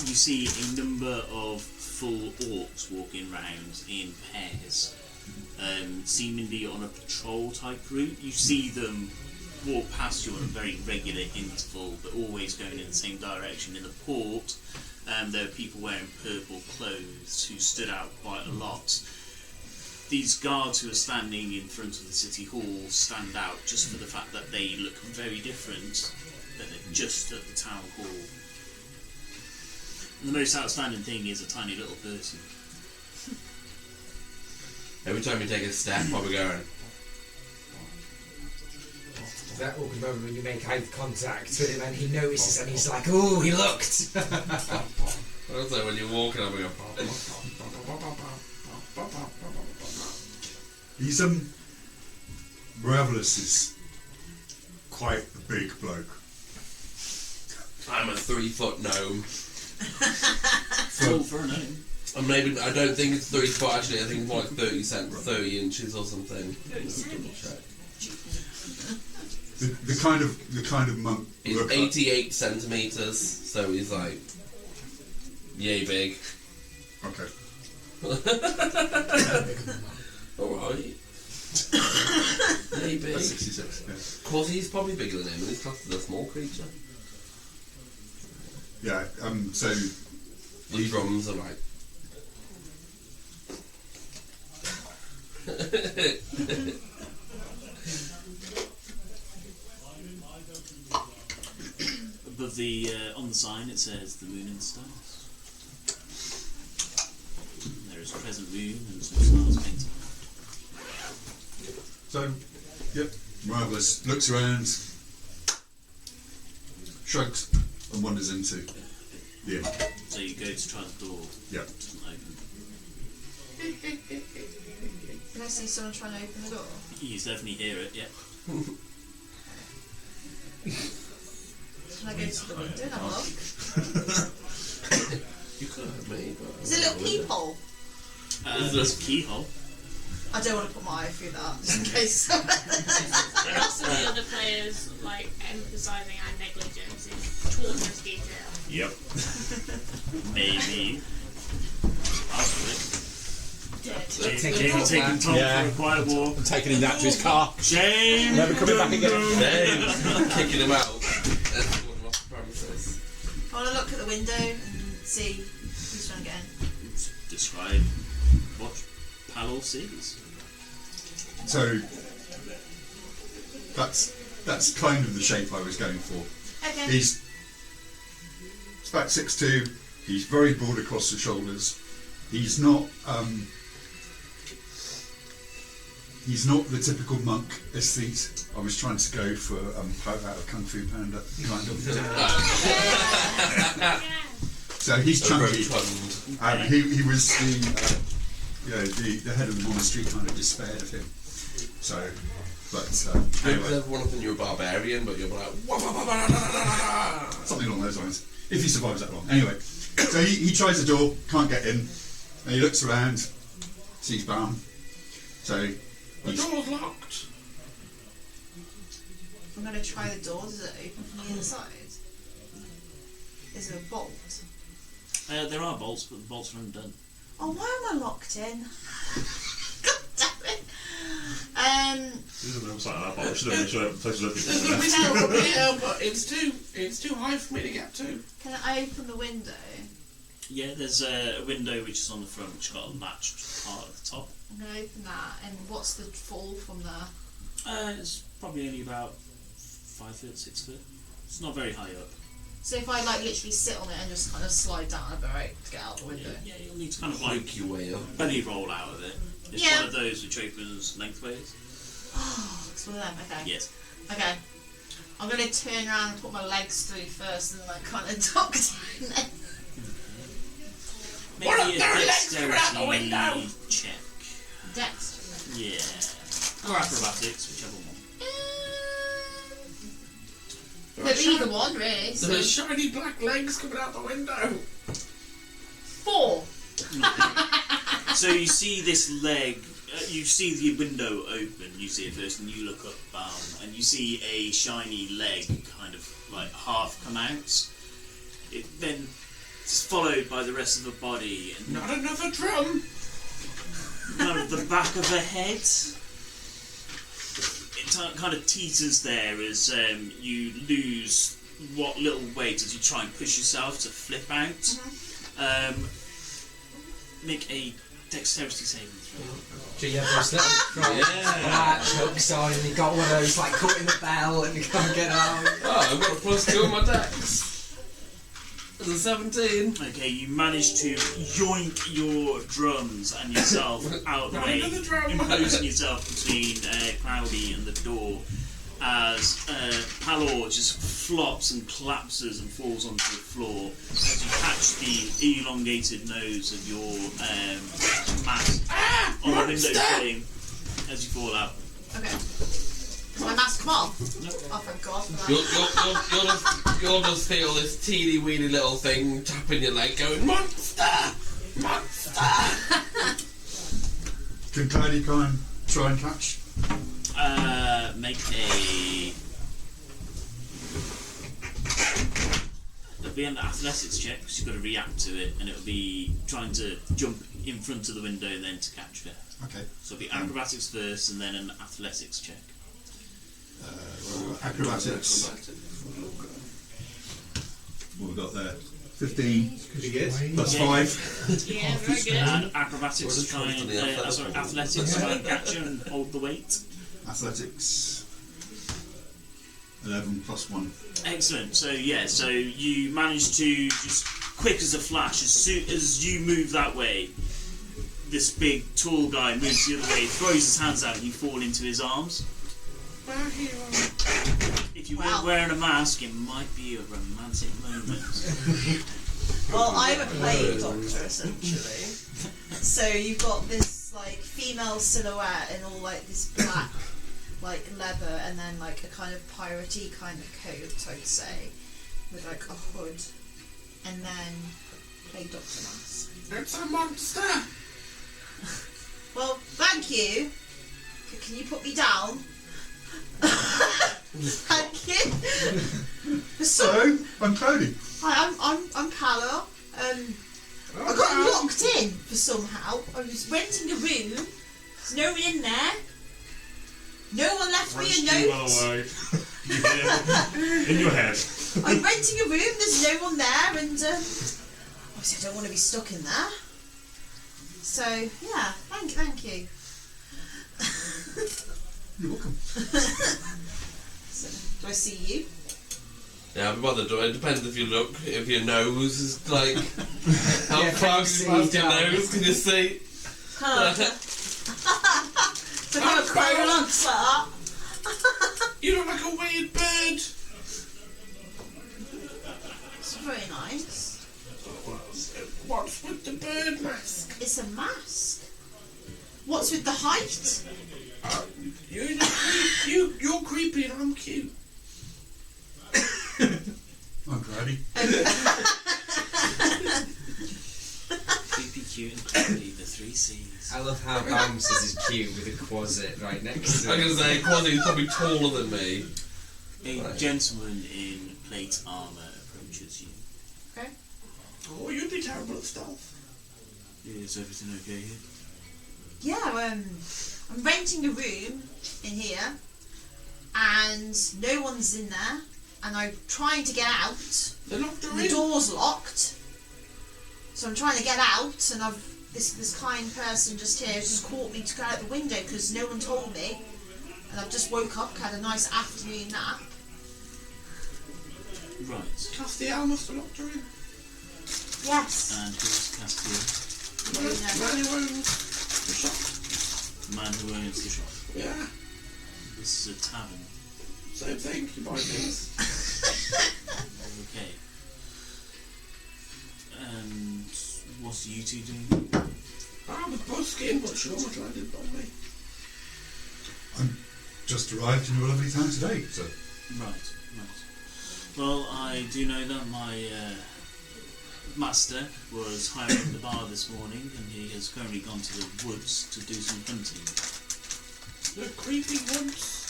Speaker 7: You see a number of full orcs walking around in pairs, seemingly on a patrol type route. You see them walk past you on a very regular interval, but always going in the same direction. In the port, there are people wearing purple clothes who stood out quite a lot. These guards who are standing in front of the city hall stand out just for the fact that they look very different, that they're just at the town hall. And the most outstanding thing is a tiny little person.
Speaker 2: Every time you take a step, where we going?
Speaker 1: That awkward moment when you make eye contact with him and he notices and he's like, "Ooh, he looked."
Speaker 2: Also, when you're walking, I'm going.
Speaker 6: He's Ravelous is quite a big bloke.
Speaker 2: I'm a 3-foot gnome.
Speaker 7: Full for a gnome.
Speaker 2: And maybe I don't think it's 3 foot actually. I think it's more like 30 inches or something.
Speaker 6: The kind of monk.
Speaker 2: He's
Speaker 6: look
Speaker 2: 88 centimeters, so he's like yay big.
Speaker 6: Okay.
Speaker 2: Alright. Yay big.
Speaker 6: That's 66. Yeah.
Speaker 2: Of course, he's probably bigger than him, and he's classed as a small creature.
Speaker 6: Yeah. So
Speaker 2: These drums are like.
Speaker 7: Above the on the sign it says the moon and stars. And there is a crescent moon and some stars painted.
Speaker 6: So, yep. Ravelous looks around, shrugs, and wanders into the inn.
Speaker 7: So you go to try the door.
Speaker 6: Yep.
Speaker 7: It doesn't open.
Speaker 3: Can I see someone trying to open the door?
Speaker 7: You definitely hear it. Yeah.
Speaker 3: Can I go to the window and have a look?
Speaker 2: You could have me, but.
Speaker 3: Is it a little peephole?
Speaker 7: There's a keyhole.
Speaker 3: I don't want to put my eye through that, just in case.
Speaker 5: There are some of the other players like emphasising our negligence in torturous detail.
Speaker 4: Yep.
Speaker 7: Maybe. After it.
Speaker 5: Dead.
Speaker 7: Maybe taking Tom for a quiet walk.
Speaker 9: I'm taking him down to his car.
Speaker 7: Shame.
Speaker 9: Never coming back again.
Speaker 2: Kicking him out. That's one of the premises.
Speaker 3: I want to look at the window and see who's trying to get in.
Speaker 7: Describe what Palor sees.
Speaker 6: So that's kind of the shape I was going for.
Speaker 3: Okay.
Speaker 6: He's about 6'2". He's very broad across the shoulders. He's not He's not the typical monk aesthete. I was trying to go for out of Kung Fu Panda kind of. So he's chunky. He was the head of the monastery kind of despaired of him. So, but anyway,
Speaker 2: one of them you're a barbarian, but you're like
Speaker 6: something along those lines. If he survives that long. Anyway, so he tries the door, can't get in, and he looks around, sees Baum. So
Speaker 2: the door's locked.
Speaker 3: I'm going to try the door. Does it open from the inside? Is there a bolt?
Speaker 7: There are bolts, but the bolts are undone.
Speaker 3: Oh, why am I locked in? God damn it.
Speaker 4: This isn't something like that, but I should have made sure that place was open.
Speaker 2: There's no reason over here, but it's too high for me to get to.
Speaker 3: Can I open the window?
Speaker 7: Yeah, there's a window which is on the front, which got a latched part at the top.
Speaker 3: I'm going to open that, and what's the fall from there?
Speaker 7: It's probably only about 5 foot, 6 foot. It's not very high up.
Speaker 3: So if I literally sit on it and just kind of slide down a bit, right, to get out the window?
Speaker 7: Yeah, you'll need to kind of like
Speaker 2: your way up.
Speaker 7: belly roll out of it. It's one of those which opens lengthways.
Speaker 3: Oh, it's one of them, okay.
Speaker 7: Yes.
Speaker 3: Okay. I'm going to turn around and put my legs through first and then kind of duck down there.
Speaker 7: Maybe a dexterity check.
Speaker 3: Dex?
Speaker 7: Yeah. Or acrobatics, whichever one.
Speaker 3: But either one, really. So.
Speaker 2: There's shiny black legs coming out the window.
Speaker 3: 4.
Speaker 7: So you see this leg, you see the window open, you see it first, and you look up, and you see a shiny leg kind of like half come out. It then is followed by the rest of the body. And
Speaker 2: not another drum!
Speaker 7: Kind of the back of the head. It kind of teeters there as you lose what little weight as you try and push yourself to flip out. Make a dexterity saving throw.
Speaker 1: Do you have those little hooks on and you got one of those like cutting the bell and you can't get out?
Speaker 2: Oh, I've got a +2 on my dex. There's a 17.
Speaker 7: Okay, you manage to yoink your drums and yourself out of the way, imposing yourself between Cloudy and the door as Palor just flops and collapses and falls onto the floor as you catch the elongated nose of your mask on the window frame as you fall out.
Speaker 3: Okay. Does my mask come off?
Speaker 7: Nope.
Speaker 3: Oh, thank God for that.
Speaker 2: You'll just feel this teeny weeny little thing tapping your leg going, monster! Monster!
Speaker 6: Can Cloudy try and catch?
Speaker 7: Make a... It'll be an athletics check because you've got to react to it, and it'll be trying to jump in front of the window then to catch it.
Speaker 6: Okay.
Speaker 7: So it'll be acrobatics first and then an athletics check.
Speaker 6: Acrobatics. What have we got there? 15 plus 5.
Speaker 5: Yeah, very good.
Speaker 7: And acrobatics to try and athletics to try and catch you and hold the weight.
Speaker 6: Athletics. 11 plus 1.
Speaker 7: Excellent. So yeah, so you manage to just quick as a flash. As soon as you move that way, this big tall guy moves the other way, throws his hands out, and you fall into his arms. If you weren't wearing a mask, it might be a romantic moment.
Speaker 3: Well, I'm a plague doctor essentially. So you've got this like female silhouette in all like this black like leather and then like a kind of piratey kind of coat, I'd say, with like a hood, and then plague doctor mask.
Speaker 2: It's a monster!
Speaker 3: Well, thank you. Can you put me down? Thank you.
Speaker 6: So, I'm Cloudy.
Speaker 3: Hi, I'm Palo. I got locked in for somehow. I was renting a room. There's no one in there. No one left me a note.
Speaker 4: In your head.
Speaker 3: I'm renting a room. There's no one there, and obviously I don't want to be stuck in there. So yeah, thank you.
Speaker 6: You're welcome.
Speaker 3: So, do I see you?
Speaker 2: Yeah, but by the door, it depends if you look, if your nose is like, how
Speaker 1: Yeah,
Speaker 2: far
Speaker 1: can you
Speaker 2: past
Speaker 1: see
Speaker 2: your
Speaker 1: down?
Speaker 2: nose can you see?
Speaker 3: So kind of It looks like that.
Speaker 2: You look like a weird bird.
Speaker 3: It's very nice.
Speaker 2: What's with the bird mask?
Speaker 3: It's a mask. What's with the height?
Speaker 2: You're creepy and I'm cute.
Speaker 6: I'm ready.
Speaker 7: Creepy, cute, and creepy, the 3 C's.
Speaker 1: I love how Baum says he's cute with a quasit right next to
Speaker 2: I'm
Speaker 1: him.
Speaker 2: gonna say Quasi is probably taller than me.
Speaker 7: A
Speaker 2: Right.
Speaker 7: gentleman in plate armour approaches you.
Speaker 3: Okay.
Speaker 2: Oh, you'd be terrible at stealth.
Speaker 7: Is everything okay here?
Speaker 3: Yeah, I'm renting a room in here, and no one's in there, and I'm trying to get out.
Speaker 2: They're locked her
Speaker 3: The
Speaker 2: in.
Speaker 3: door's locked, so I'm trying to get out, and this kind person just here has just caught me to go out the window because no one told me, and I've just woke up, had a nice afternoon nap.
Speaker 7: Right.
Speaker 2: Castiel must have locked her in.
Speaker 3: Yes.
Speaker 7: And who's Castiel?
Speaker 2: The man who owns the shop.
Speaker 7: The man who owns the shop.
Speaker 2: Yeah,
Speaker 7: This is a tavern.
Speaker 2: same thing. You buy things.
Speaker 7: Okay. And what are you two doing?
Speaker 2: I was busking, but she almost landed on me.
Speaker 6: I'm just arrived in your lovely town today, so
Speaker 7: Right. Well, I do know that my master was hiring at the bar this morning, and he has currently gone to the woods to do some hunting.
Speaker 2: The creepy woods.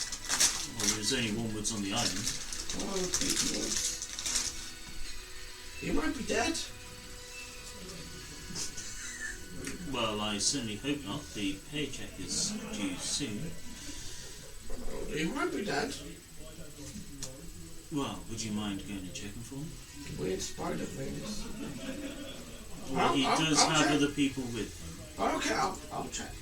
Speaker 7: Well, there's only one woods on the island.
Speaker 2: Oh, the creepy woods. He might be dead.
Speaker 7: Well, I certainly hope not. The paycheck is due soon.
Speaker 2: He might be dead.
Speaker 7: Well, would you mind going and checking for him?
Speaker 2: Weird spider things.
Speaker 7: Well, he does
Speaker 2: I'll
Speaker 7: have
Speaker 2: check.
Speaker 7: other people with him.
Speaker 2: Okay, I'll check.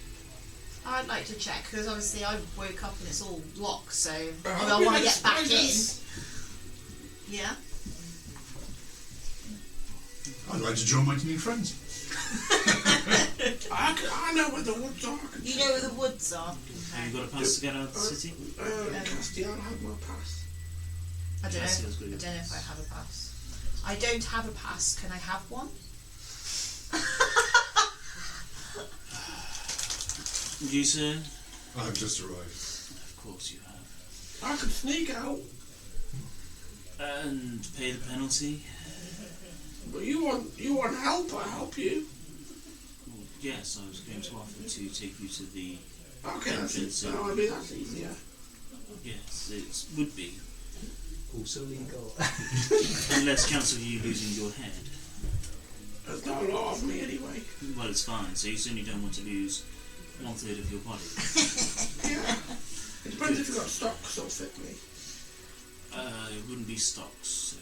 Speaker 3: I'd like to check because obviously I woke up and it's all locked, so
Speaker 2: I'll
Speaker 3: I
Speaker 2: be
Speaker 3: want to
Speaker 2: like
Speaker 3: get back in.
Speaker 2: spiders.
Speaker 3: Yeah.
Speaker 6: I'd like to join my new friends.
Speaker 2: I know where the woods are.
Speaker 3: You know where the woods are.
Speaker 7: Have you got a pass to get out of the city?
Speaker 2: Castiel had my pass.
Speaker 3: I don't
Speaker 7: Yes,
Speaker 3: know.
Speaker 7: yes,
Speaker 3: I
Speaker 7: we do.
Speaker 3: don't know if I have a pass. I don't have a pass. Can I have one?
Speaker 7: You, sir?
Speaker 6: I've just arrived.
Speaker 7: Of course you have.
Speaker 2: I could sneak out,
Speaker 7: And pay the penalty?
Speaker 2: but you want help? I'll help you.
Speaker 7: Well, yes, I was going to offer to take you to the...
Speaker 2: Okay, that's
Speaker 7: Entrance.
Speaker 2: it. No, maybe that's easier.
Speaker 7: Yes, it would be.
Speaker 9: Also legal.
Speaker 7: Unless chance of you losing your head.
Speaker 2: There's not a lot of me anyway.
Speaker 7: Well, it's fine, so you certainly don't want to lose 1/3 of your body.
Speaker 2: Yeah. It depends if you've got stocks that'll fit me.
Speaker 7: It wouldn't be stocks.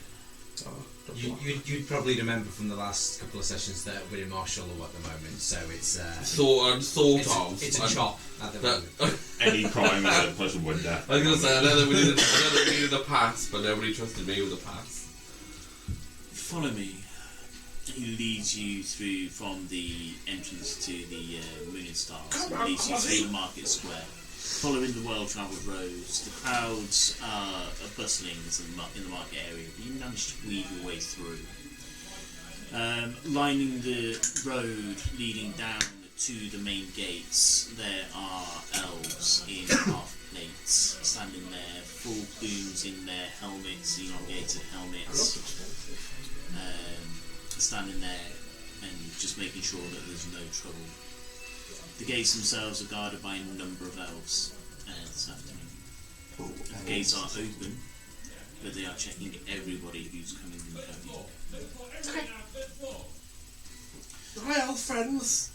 Speaker 7: So.
Speaker 1: You'd probably remember from the last couple of sessions that we're in martial law at the moment, so it's
Speaker 2: Sort of.
Speaker 1: it's a chop at the moment.
Speaker 4: Any crime that a person would die.
Speaker 2: I was gonna say I know that we needed a pass, but nobody trusted me with a pass.
Speaker 7: Follow me. He leads you through from the entrance to the Moon and Stars.
Speaker 2: Come
Speaker 7: He
Speaker 2: on,
Speaker 7: leads you
Speaker 2: Cosy.
Speaker 7: through the market square. Following the well-travelled roads, the crowds are bustling in the market area, but you manage to weave your way through. Lining the road leading down to the main gates, there are elves in half plates standing there, full plumes in their helmets, elongated helmets, standing there and just making sure that there's no trouble. The gates themselves are guarded by a number of elves this afternoon. The gates are open, but they are checking everybody who's coming and going.
Speaker 3: Okay.
Speaker 2: Hi, old friends.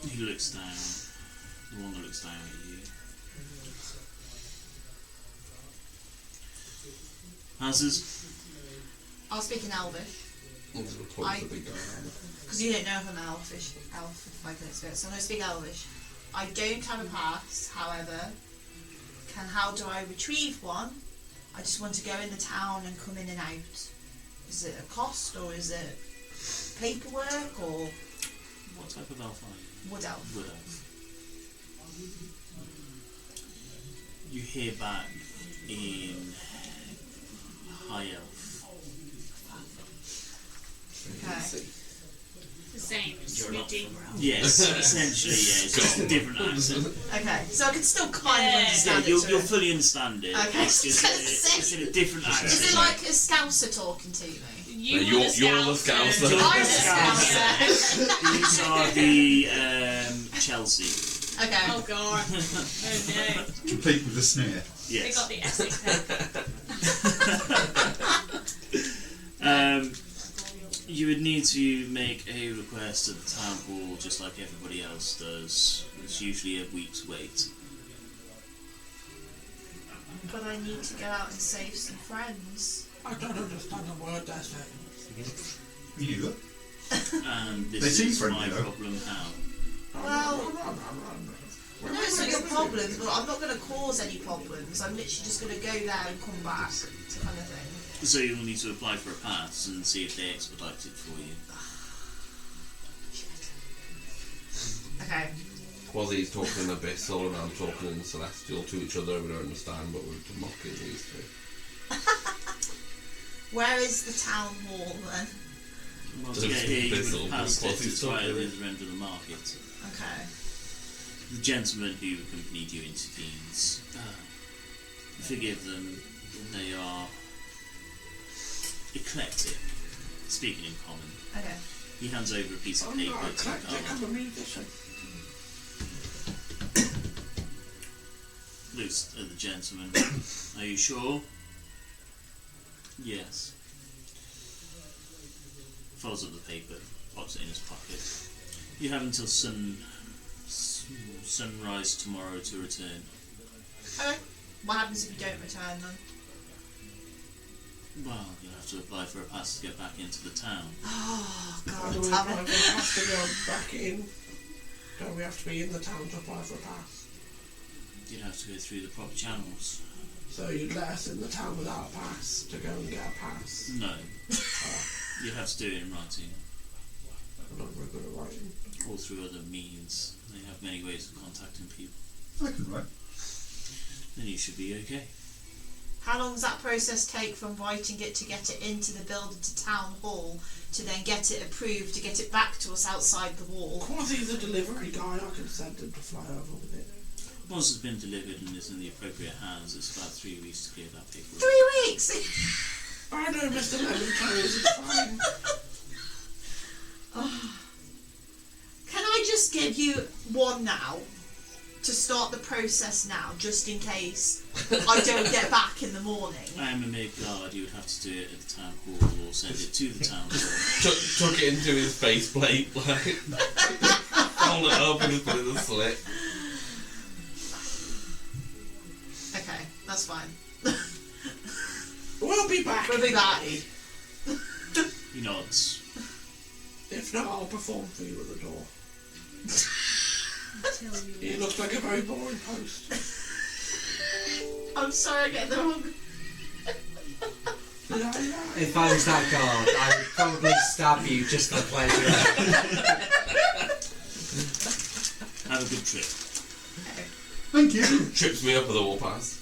Speaker 7: He looks down. The one that looks down at you. Answers?
Speaker 3: I'll speak in Elvish. Because you don't know if I'm elf if I can explain it. So I'm going to speak Elvish. I don't have a pass, however. How do I retrieve one? I just want to go in the town and come in and out. Is it a cost or is it paperwork or
Speaker 7: What type of elf are you?
Speaker 3: wood elf?
Speaker 7: Wood elf. You hear back in High Elf.
Speaker 3: Okay.
Speaker 5: The same. Snitty.
Speaker 7: Yes, essentially, yeah. It's just a different accent.
Speaker 3: Okay, so I can still kind of
Speaker 7: Yeah,
Speaker 3: understand it.
Speaker 7: you'll
Speaker 3: so-
Speaker 7: fully understand it.
Speaker 3: Okay,
Speaker 7: It's just it's in a different accent.
Speaker 3: Is it like a Scouser talking to me?
Speaker 5: You're the
Speaker 2: Scouser.
Speaker 3: I'm the Scouser.
Speaker 7: These are the Chelsea.
Speaker 3: Okay.
Speaker 5: Oh god. Oh no.
Speaker 6: Complete with a sneer.
Speaker 5: They
Speaker 7: Yes.
Speaker 5: got the Essex head.
Speaker 7: You would need to make a request to the town hall just like everybody else does. It's usually a week's wait.
Speaker 3: But I need to get out and save some friends.
Speaker 10: I don't understand a word they're saying.
Speaker 6: Me neither.
Speaker 7: And
Speaker 6: They
Speaker 7: this
Speaker 6: seem
Speaker 7: is
Speaker 6: friendly,
Speaker 7: my
Speaker 6: though.
Speaker 7: problem how.
Speaker 3: Well, I know it's not your problem, but I'm not going to cause any problems. I'm literally just going to go there and come back, kind of thing.
Speaker 7: So you'll need to apply for a pass and see if they expedite it for you.
Speaker 3: Okay.
Speaker 2: Quasi's talking in Abyssal and I'm talking in Celestial to each other. We don't understand, but we're mocking these two.
Speaker 3: Where is the town hall then?
Speaker 7: Well,
Speaker 2: To
Speaker 7: to
Speaker 2: the
Speaker 7: get here, you
Speaker 2: Abyssal,
Speaker 7: would pass
Speaker 2: Quasi's
Speaker 7: it. It's right at
Speaker 2: talking.
Speaker 7: the other end of the market.
Speaker 3: Okay.
Speaker 7: The gentleman who accompanied you into Dean's, forgive them, they are eclectic, speaking in common.
Speaker 3: Okay.
Speaker 7: He hands over a piece of
Speaker 10: I'm
Speaker 7: paper
Speaker 10: not
Speaker 7: to
Speaker 10: eclectic, I'm a musician.
Speaker 7: Looks at the gentleman. Are you sure? Yes. Folds up the paper, pops it in his pocket. You have until sunrise tomorrow to return.
Speaker 3: Okay. What happens if you don't return then?
Speaker 7: Well, you'll have to apply for a pass to get back into the town.
Speaker 3: Oh,
Speaker 10: How do
Speaker 3: God,
Speaker 10: we
Speaker 3: damn
Speaker 10: apply for a
Speaker 3: it.
Speaker 10: pass to go back in? Don't we have to be in the town to apply for a pass?
Speaker 7: You'd have to go through the proper channels.
Speaker 10: So you'd let us in the town without a pass to go and get a pass?
Speaker 7: No. You'd have to do it in writing,
Speaker 10: I'm not very good at writing.
Speaker 7: or through other means. They have many ways of contacting people.
Speaker 6: I can write.
Speaker 7: Then you should be okay.
Speaker 3: How long does that process take from writing it to get it into the building to town hall to then get it approved to get it back to us outside the wall?
Speaker 10: Quasi's a delivery guy, I can send him to fly over with it.
Speaker 7: Once it's been delivered and is in the appropriate hands, it's about 3 weeks to clear that paperwork.
Speaker 3: 3 weeks!
Speaker 10: I know Mr. Lemon Toes, it's fine.
Speaker 3: Can I just give you one now to start the process now, just in case I don't get back in the morning?
Speaker 7: I am a mid guard, you would have to do it at the town hall or send it to the town hall.
Speaker 2: Took it into his faceplate, like rolled it up and just put it in the slit.
Speaker 3: Okay, that's fine.
Speaker 10: We'll be back.
Speaker 3: We'll be back.
Speaker 7: He nods.
Speaker 10: If not, I'll perform for you at the door. He looks like a very boring post.
Speaker 3: I'm sorry I get the wrong.
Speaker 1: If I was that guard, I would probably stab you just for pleasure.
Speaker 7: Have a good trip.
Speaker 6: Thank you.
Speaker 2: Trips me up with a warpass.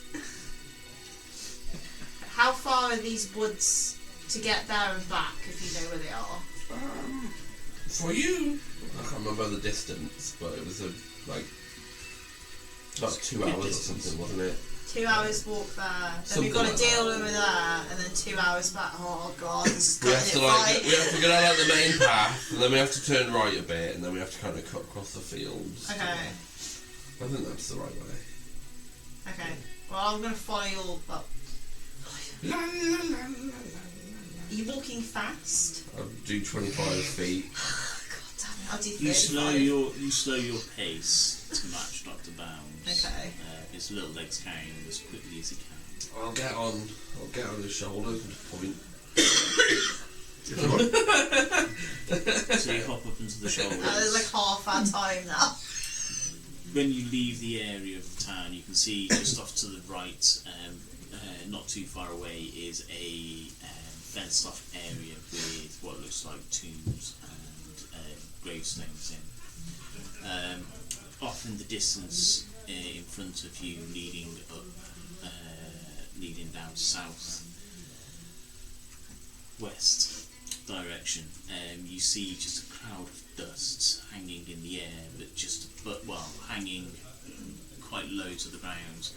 Speaker 3: How far are these woods to get there and back, if you know where they are?
Speaker 10: For you,
Speaker 2: I can't remember the distance, but it was about 2 hours or something, wasn't it?
Speaker 3: 2 hours walk there, then
Speaker 2: Something
Speaker 3: we've got to
Speaker 2: like
Speaker 3: deal
Speaker 2: that.
Speaker 3: with there, and then 2 hours back. Oh God, this is
Speaker 2: We have
Speaker 3: cutting
Speaker 2: to
Speaker 3: it fine.
Speaker 2: we have to go down like the main path, and then we have to turn right a bit, and then we have to kind of cut across the fields.
Speaker 3: Okay,
Speaker 2: I think that's the right way.
Speaker 3: okay. Well, I'm going to follow your. Well,
Speaker 10: la la la la la la.
Speaker 3: are you walking fast?
Speaker 2: I'll do 25 feet.
Speaker 3: God damn it, I'll do 35.
Speaker 7: You slow your pace to match Dr. Bounds.
Speaker 3: Okay.
Speaker 7: His little legs carrying him as quickly as he can.
Speaker 2: I'll get on his shoulders and just point.
Speaker 7: So you hop up into the shoulders.
Speaker 3: There's like half our time now.
Speaker 7: When you leave the area of the town, you can see just off to the right, not too far away, is a fenced off area with what looks like tombs and gravestones in. Off in the distance, in front of you, leading up, leading down south west direction. You see just a cloud of dust hanging in the air, but hanging quite low to the ground.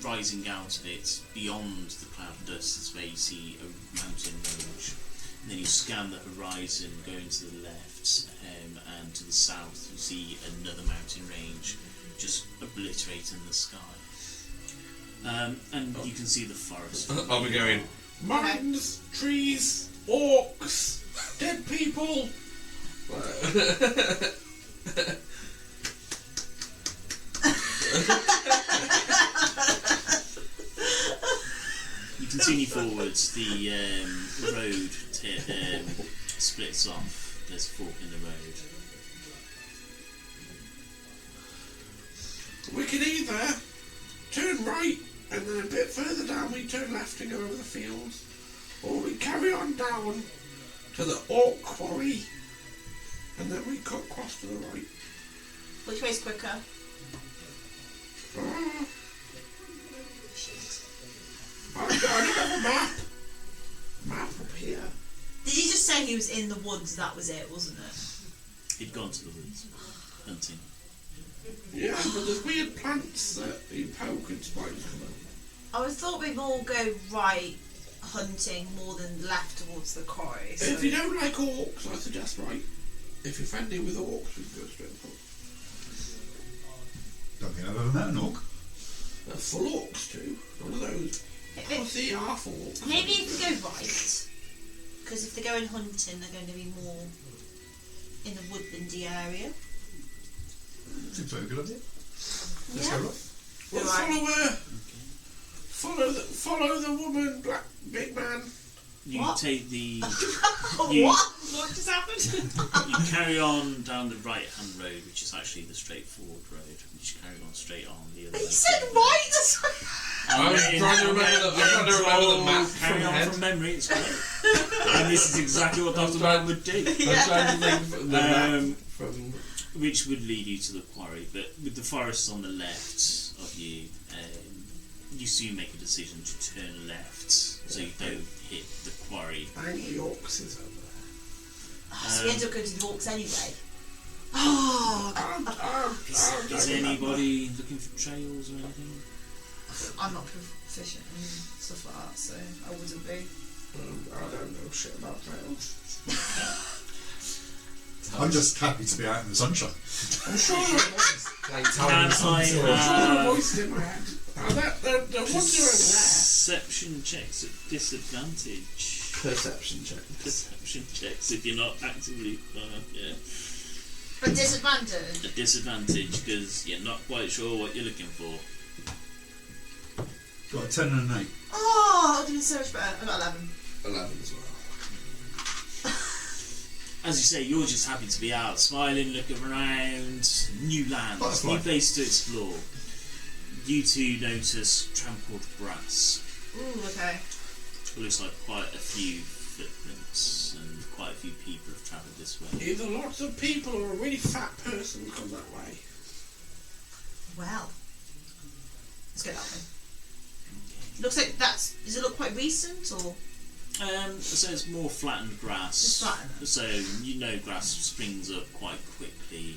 Speaker 7: Rising out of it, beyond the cloud of dust, is where you see a mountain range. And then you scan the horizon, going to the left, and to the south you see another mountain range, just obliterating the sky. And you can see the forest.
Speaker 2: I'll be going, mines, trees, orcs, dead people.
Speaker 7: You continue forwards, the road splits off, there's a fork in the road.
Speaker 10: We can either turn right and then a bit further down we turn left and go over the fields, or we carry on down to the orc quarry and then we cut across to the right.
Speaker 3: Which way's quicker?
Speaker 10: I don't have a map. Map up here.
Speaker 3: Did he just say he was in the woods? That was it, wasn't it?
Speaker 7: He'd gone to the woods, hunting.
Speaker 10: Yeah, but there's weird plants that you poke and spiders come out.
Speaker 3: I would thought we'd all go right hunting more than left towards the quarry. So.
Speaker 10: If you don't like orcs, I suggest right. If you're friendly with orcs, we can go straight for it.
Speaker 6: Don't think I've ever met an orc.
Speaker 10: They're full orcs too. One of those. Pussy half orcs.
Speaker 3: Maybe if we go right, because if they're going hunting, they're going to be more in the woodlandy area.
Speaker 6: Seems like a good idea. Let's
Speaker 3: Yeah.
Speaker 6: go right.
Speaker 10: Well, follow her. Follow the woman, black big man.
Speaker 7: You
Speaker 3: What?
Speaker 7: take the...
Speaker 3: What just happened?
Speaker 7: You carry on down the right-hand road, which is actually the straightforward road. You just carry on straight on the other
Speaker 3: He
Speaker 7: side.
Speaker 3: said right. That's
Speaker 2: I'm trying to remember the map
Speaker 7: Carry
Speaker 2: from
Speaker 7: on
Speaker 2: head.
Speaker 7: from memory, it's great. And this is exactly what Dr. Brown would do.
Speaker 2: I'm trying to think the map from...
Speaker 7: Which would lead you to the quarry, but with the forest on the left of you, you soon make a decision to turn left so you don't hit the quarry.
Speaker 10: Angry orcs is over there.
Speaker 3: So we end up going to the orcs anyway. Oh,
Speaker 7: Is anybody looking for trails or anything?
Speaker 3: I'm not proficient in stuff like that, so I wouldn't be.
Speaker 10: I don't know shit about trails.
Speaker 6: I'm just happy to be out in the sunshine.
Speaker 10: I'm sure there's
Speaker 1: Like
Speaker 7: Can
Speaker 1: telling
Speaker 7: I
Speaker 10: a
Speaker 7: have
Speaker 10: voice in my head. The woods are over
Speaker 7: perception checks at disadvantage?
Speaker 2: Perception check.
Speaker 7: Perception checks if you're not actively... yeah.
Speaker 3: A disadvantage?
Speaker 7: A disadvantage because you're not quite sure what you're looking for.
Speaker 6: Got a 10 and an 8.
Speaker 3: Oh, I'm doing so much better. I got 11.
Speaker 2: 11 as well.
Speaker 7: As you say, you're just happy to be out, smiling, looking around, new land,
Speaker 6: That's
Speaker 7: new
Speaker 6: fine.
Speaker 7: place to explore. You two notice trampled grass.
Speaker 3: Ooh, okay.
Speaker 7: It looks like quite a few footprints and quite a few people have travelled this way.
Speaker 10: Either lots of people or a really fat person come that way.
Speaker 3: Well, let's go that way. Looks like that's. Does it look quite recent or?
Speaker 7: So it's more flattened grass.
Speaker 3: It's flattened.
Speaker 7: So you know grass springs up quite quickly.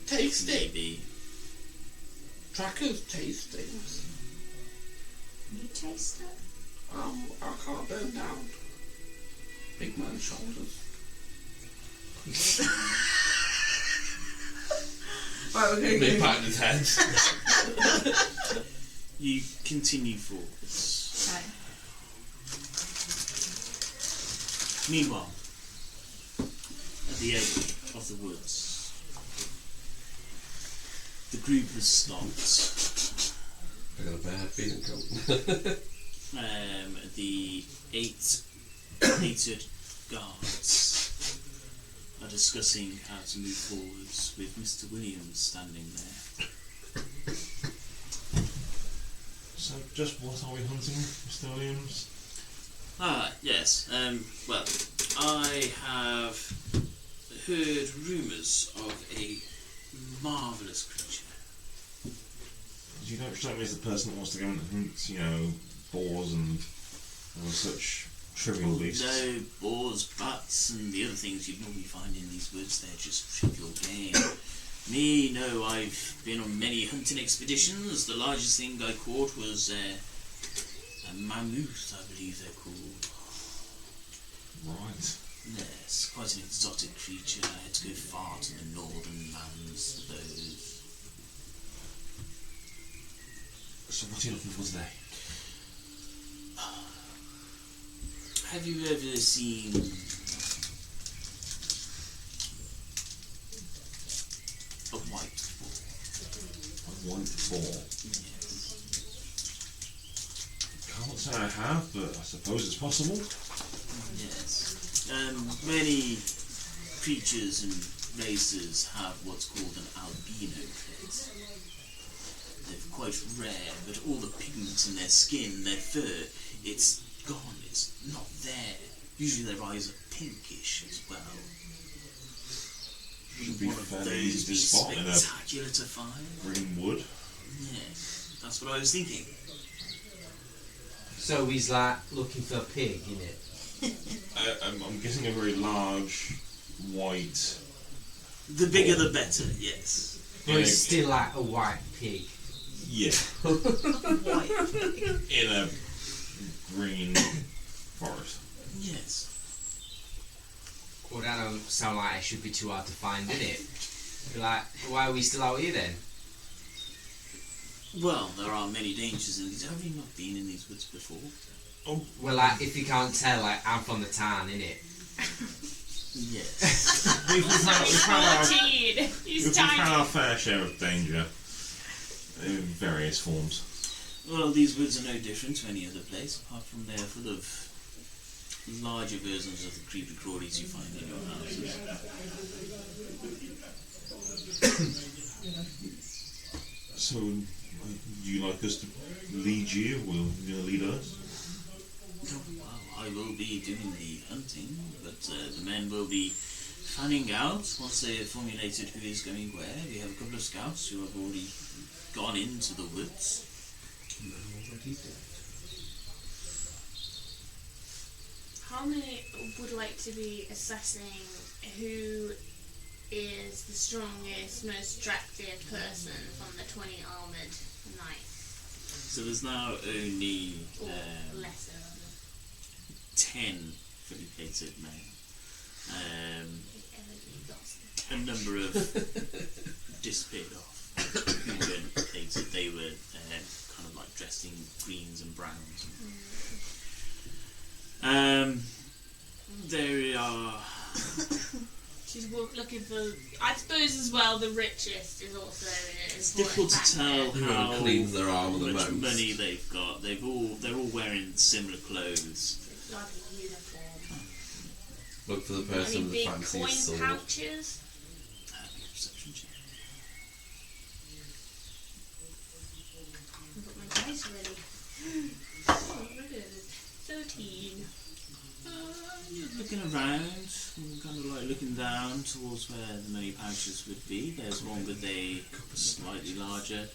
Speaker 10: Taste it.
Speaker 7: Maybe.
Speaker 10: Trackers taste things.
Speaker 3: You taste it?
Speaker 10: I can't burn down. Big man's shoulders. Right, we're going
Speaker 2: Big
Speaker 10: to
Speaker 2: pat in his head.
Speaker 7: You continue forwards.
Speaker 3: Okay.
Speaker 7: Meanwhile, at the edge of the woods, the group has stopped.
Speaker 2: I got a bad feeling coming.
Speaker 7: The 8 hated guards are discussing how to move forwards with Mr. Williams standing there.
Speaker 4: So, just what are we hunting, Mr. Williams?
Speaker 7: Yes. Well, I have heard rumours of a marvellous creature
Speaker 4: You don't strike me as the person that wants to go and hunt, you know, boars and all such trivial beasts.
Speaker 7: No, boars, bats, and the other things you'd normally find in these woods, they're just trivial game. Me, no, I've been on many hunting expeditions. The largest thing I caught was a mammoth, I believe they're called.
Speaker 4: Right.
Speaker 7: Yes, quite an exotic creature. I had to go far to the northern lands for those.
Speaker 4: So what are you looking for today?
Speaker 7: Have you ever seen a white boar?
Speaker 4: A white boar?
Speaker 7: Yes.
Speaker 4: Can't say I have, but I suppose it's possible.
Speaker 7: Yes. Many creatures and races have what's called an albino trait. They're quite rare, but all the pigments in their skin, their fur, it's gone, it's not there. Usually their eyes are pinkish as well.
Speaker 4: Should be
Speaker 7: One of
Speaker 4: fairly
Speaker 7: those
Speaker 4: easy to
Speaker 7: be
Speaker 4: spot in a
Speaker 7: spectacular to find.
Speaker 4: green wood.
Speaker 7: Yes, that's what I was thinking.
Speaker 1: So he's like looking for a pig, innit?
Speaker 4: I'm guessing a very large, white...
Speaker 7: The bigger the better, yes.
Speaker 1: But he's still like a white pig.
Speaker 4: Yeah.
Speaker 3: White.
Speaker 4: In a green forest.
Speaker 7: Yes.
Speaker 1: Well, that don't sound like it should be too hard to find, innit? Like, why are we still out here then?
Speaker 7: Well, there are many dangers in these. Have you not been in these woods before?
Speaker 1: Well, like, if you can't tell, like, I'm from the town, innit?
Speaker 7: Yes.
Speaker 4: We've had
Speaker 5: 14. He's
Speaker 4: had
Speaker 5: tiny.
Speaker 4: our fair share of danger in various forms.
Speaker 7: Well, these woods are no different to any other place, apart from they're full of larger versions of the creepy crawlies you find in your houses.
Speaker 4: So, would you like us to lead you? Will you going to lead us?
Speaker 7: Well, I will be doing the hunting, but the men will be fanning out once they have formulated who is going where. We have a couple of scouts who have already gone into the woods.
Speaker 5: How many would like to be assessing who is the strongest, most attractive person from the 20 armoured knights?
Speaker 7: So there's now only
Speaker 5: Or lesser.
Speaker 7: 10 fully plated men.
Speaker 5: Lost.
Speaker 7: A number of disappeared off who weren't plated. They were kind of like dressed in greens and browns. There are.
Speaker 5: She's looking for. I suppose as well the richest is also in it.
Speaker 7: It's difficult to tell how
Speaker 2: Who cleans their armour the
Speaker 7: much
Speaker 2: most?
Speaker 7: money they've got. They're all wearing similar clothes.
Speaker 5: Like a uniform.
Speaker 2: Look for the
Speaker 5: Any
Speaker 2: person with the
Speaker 5: big
Speaker 2: fanciest
Speaker 5: coin
Speaker 2: sword.
Speaker 5: pouches?
Speaker 7: Perception check.
Speaker 5: I've got my dice ready. Oh, look at it. 13.
Speaker 7: You're looking around, and kind of like looking down towards where the money pouches would be. There's one with a slightly larger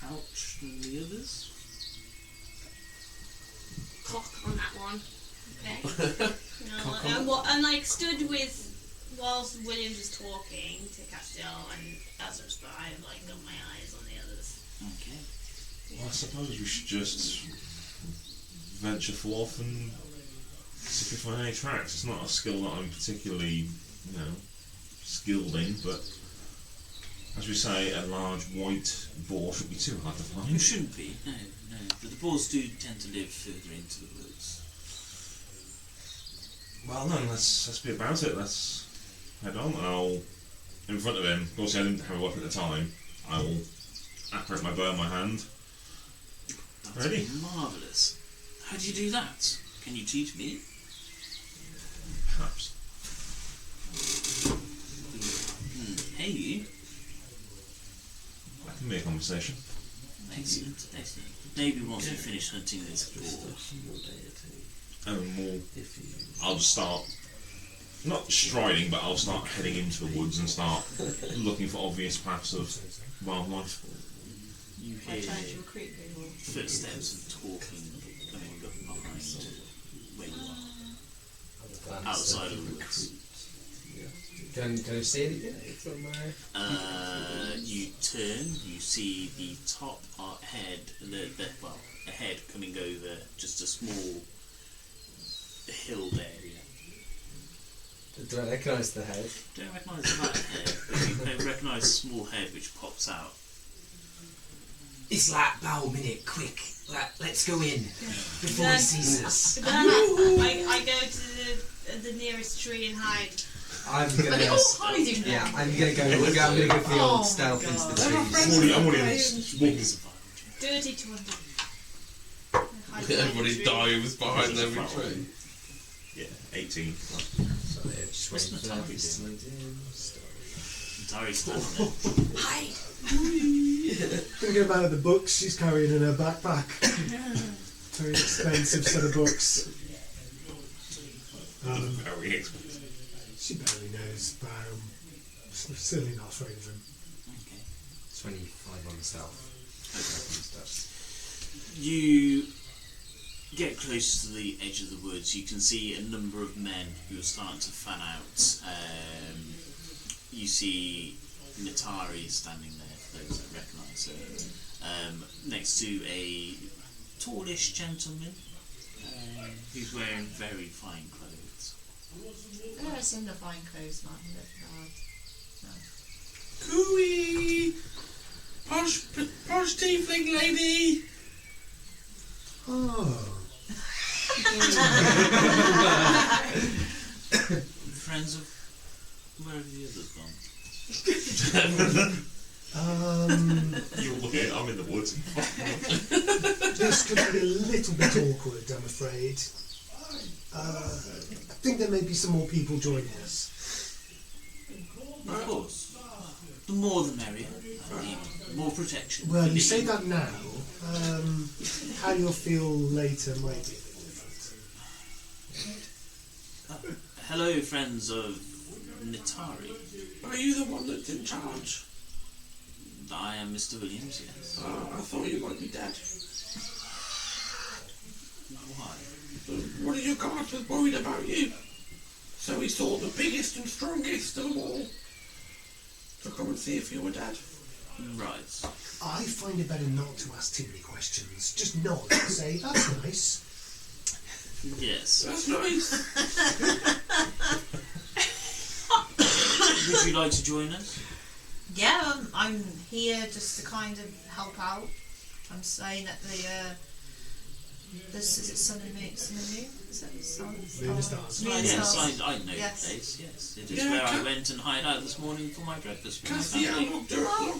Speaker 7: pouch than the others.
Speaker 5: Clock on that one. Okay. And like stood with whilst Williams was talking to Castile, and as a spy, I've like got my eyes on the others.
Speaker 7: Okay.
Speaker 4: Well, I suppose we should just venture forth and see if we find any tracks. It's not a skill that I'm particularly, skilled in, but as we say, a large white boar shouldn't be too hard to find.
Speaker 7: You shouldn't be, no. But the boars do tend to live further into the woods.
Speaker 4: Well, then, let's be about it. Let's head on. I'll, in front of him, of course I didn't have a weapon at the time, I will apparate my bow in my hand.
Speaker 7: That's
Speaker 4: Ready?
Speaker 7: marvellous. How do you do that? Can you teach me?
Speaker 4: Perhaps.
Speaker 7: Hey, you.
Speaker 4: That can be a conversation.
Speaker 7: Excellent. Maybe once we finish hunting this boar.
Speaker 4: I'll just start, not striding, but I'll start heading into the woods and start looking for obvious paths of wildlife.
Speaker 7: You
Speaker 3: By
Speaker 7: hear
Speaker 3: trying to recruit people.
Speaker 7: footsteps and talking coming up behind where you are, outside of the woods.
Speaker 1: Can I see anything from
Speaker 7: You turn, you see the top head, a head coming over just a small hilled area.
Speaker 1: Do I recognise the head?
Speaker 7: Don't recognise that head, but you recognise a small head which pops out.
Speaker 11: It's like bow minute, quick. Let's go in before he sees us.
Speaker 5: I go to the nearest tree and hide.
Speaker 1: I'm gonna.
Speaker 3: Are they all hiding now?
Speaker 1: Yeah, I'm gonna go for the old stealth into the trees.
Speaker 4: I'm already walking.
Speaker 5: Dirty 200.
Speaker 2: Everybody dives behind every tree.
Speaker 4: Yeah, 18.
Speaker 7: What's Natari doing? Natari's standing there.
Speaker 11: Hide!
Speaker 8: Thinking about the books she's carrying in her backpack. Very expensive set of books.
Speaker 4: Very expensive.
Speaker 8: She barely knows about him. Certainly not afraid of him.
Speaker 7: Okay.
Speaker 1: 25 on the stealth.
Speaker 7: You get close to the edge of the woods. You can see a number of men who are starting to fan out. You see Natari standing there, for those that recognise her, next to a tallish gentleman who's wearing very fine clothes.
Speaker 3: I've never seen the fine clothes, man. No.
Speaker 10: Cooey! Posh tiefling lady!
Speaker 8: Oh.
Speaker 7: Friends of... Where have the others gone?
Speaker 4: I'm in the woods.
Speaker 8: This could be a little bit awkward, I'm afraid. I think there may be some more people joining us.
Speaker 7: Of course. The more the merrier. I mean, more protection.
Speaker 8: Well, you say that now. How you'll feel later might be a bit different.
Speaker 7: Hello, friends of Natari.
Speaker 10: Are you the one that's in charge?
Speaker 7: I am Mr. Williams, yes.
Speaker 10: I thought you might be dead.
Speaker 7: Why?
Speaker 10: One of your guards was worried about you. So he saw the biggest and strongest of them all to come and see if you were dead.
Speaker 7: Right.
Speaker 8: I find it better not to ask too many questions. Just nod and say, that's nice.
Speaker 7: Yes.
Speaker 10: That's nice.
Speaker 7: Would you like to join us?
Speaker 3: Yeah, I'm here just to kind of help out. I'm staying at the is it Sun and Moon? Sun and Moon? Is that the Sun?
Speaker 8: Moon and Stars.
Speaker 3: Moon and
Speaker 7: Yes,
Speaker 3: Stars.
Speaker 7: I know the place, yes. It is
Speaker 10: Yeah,
Speaker 7: where I went and hid out this morning for my breakfast with my
Speaker 10: Cassia
Speaker 7: family.
Speaker 10: locked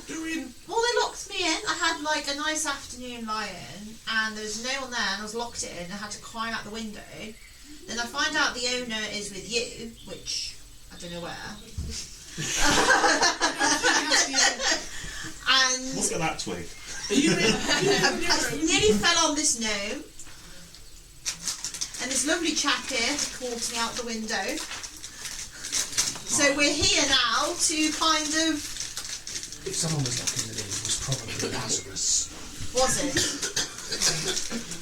Speaker 10: her in.
Speaker 3: Well, they locked me in. I had like a nice afternoon lie-in, and there was no one there, and I was locked in. I had to climb out the window. Then I find out the owner is with you, which I don't know where. And
Speaker 4: Look at that twig.
Speaker 3: I nearly fell on this gnome. And this lovely chap here called me out the window. So we're here now to kind of...
Speaker 8: If someone was locking them in, it was probably Lazarus.
Speaker 3: Was it?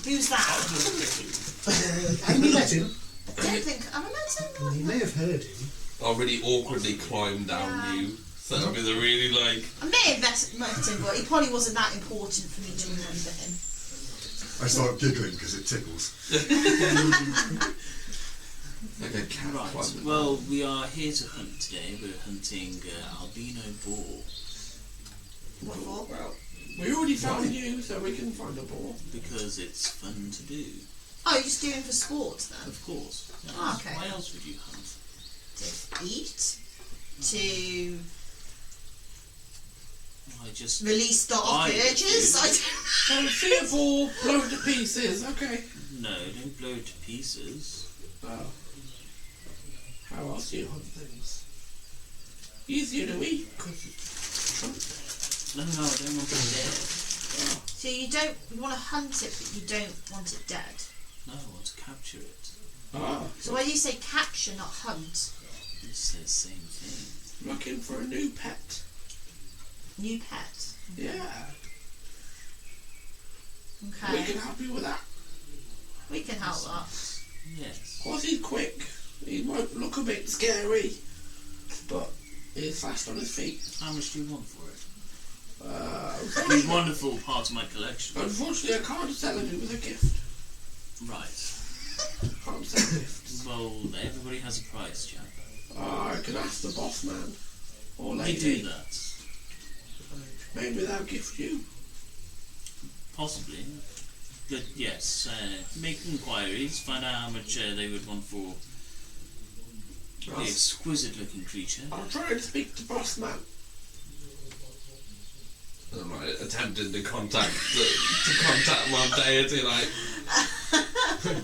Speaker 3: Who's that?
Speaker 8: Have you met him?
Speaker 3: I don't think... Have I met him?
Speaker 8: You may have heard him.
Speaker 2: I'll really awkwardly climb down you. So that'll be the really like.
Speaker 3: I may have met him, but he probably wasn't that important for me to remember him.
Speaker 6: I start giggling because it tickles.
Speaker 2: Like a cat
Speaker 7: Right,
Speaker 2: climbing.
Speaker 7: well, we are here to hunt today. We're hunting albino boar
Speaker 3: What for?
Speaker 10: Well, we already found you, so we can find a boar.
Speaker 7: because it's fun to do.
Speaker 3: Oh, you're just doing it for sport then?
Speaker 7: Of course. Yes.
Speaker 3: Oh, okay.
Speaker 7: Why else would you hunt?
Speaker 3: To eat? To
Speaker 7: I just
Speaker 3: release dark urges? I
Speaker 10: So see a boar blown to pieces, okay.
Speaker 7: no, don't blow it to pieces.
Speaker 10: Oh. How else do you hunt things? Easier to eat, because it's...
Speaker 7: No, I don't want it dead.
Speaker 3: So you want to hunt it, but you don't want it dead.
Speaker 7: No, I want to capture it.
Speaker 10: Ah,
Speaker 3: So why do you say capture, not hunt?
Speaker 7: It's the same thing.
Speaker 10: looking for a new pet.
Speaker 3: New pet.
Speaker 10: Yeah.
Speaker 3: Okay.
Speaker 10: We can help you with that.
Speaker 3: We can help that.
Speaker 7: Yes.
Speaker 10: Of course, he's quick. He might look a bit scary, but he's fast on his feet.
Speaker 7: How much do you want for it? He's
Speaker 10: Unfortunately,
Speaker 7: wonderful part of my collection.
Speaker 10: I can't sell him with a gift.
Speaker 7: Right.
Speaker 10: Can't sell gifts.
Speaker 7: Well, everybody has a price, Jack.
Speaker 10: I can ask the boss man or
Speaker 7: They
Speaker 10: lady.
Speaker 7: do that.
Speaker 10: Maybe they'll gift you.
Speaker 7: Possibly. But yes, make inquiries, find out how much they would want for the exquisite looking creature.
Speaker 10: I'll try and speak to boss man.
Speaker 2: I'm like attempting to contact my deity, like.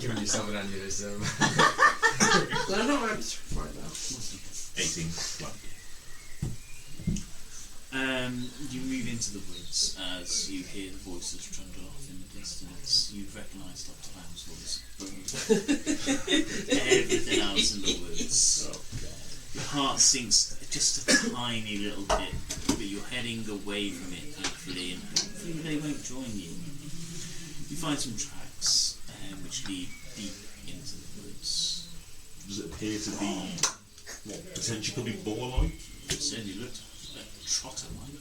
Speaker 1: Giving yourself an aneurysm.
Speaker 10: They're not answering right now.
Speaker 4: 18.
Speaker 7: You move into the woods as you hear the voices trundle off in the distance. You recognise Dr. Bam's voice, but everything else in the woods. Your heart sinks just a tiny little bit, but you're heading away from it, thankfully, and hopefully they won't join you. You find some tracks which lead deep into the woods.
Speaker 4: Does it appear to be what potentially could be boar-like?
Speaker 7: It certainly looked trotter-like.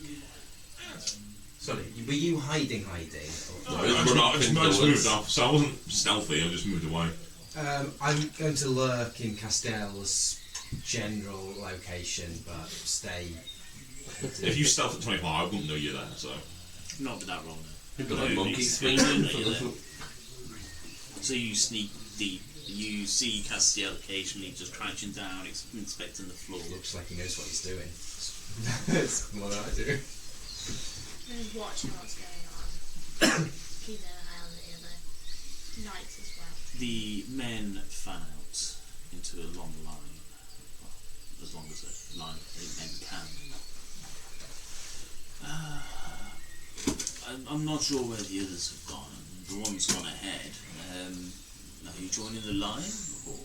Speaker 1: Sorry, were you hiding?
Speaker 4: I
Speaker 2: We're
Speaker 4: just moved off, so I wasn't stealthy, I just moved away.
Speaker 1: I'm going to lurk in Castell's general location, but stay.
Speaker 4: If you stealth at 25, I wouldn't know you're there, so.
Speaker 7: Not with that roll, no.
Speaker 2: You've got a monkey
Speaker 7: Explain
Speaker 2: swinging
Speaker 7: that
Speaker 2: for
Speaker 7: you're
Speaker 2: the.
Speaker 7: there. So you sneak deep. You see Castiel occasionally just crouching down, inspecting the floor.
Speaker 1: Looks like he knows what he's doing. It's more than I do.
Speaker 5: And watching what's going on. Keeping an eye on the other knights as well.
Speaker 7: The men fan out into a long line. Well, as long as a line of men can. I'm not sure where the others have gone. The one's gone ahead. Are you joining the line? Or?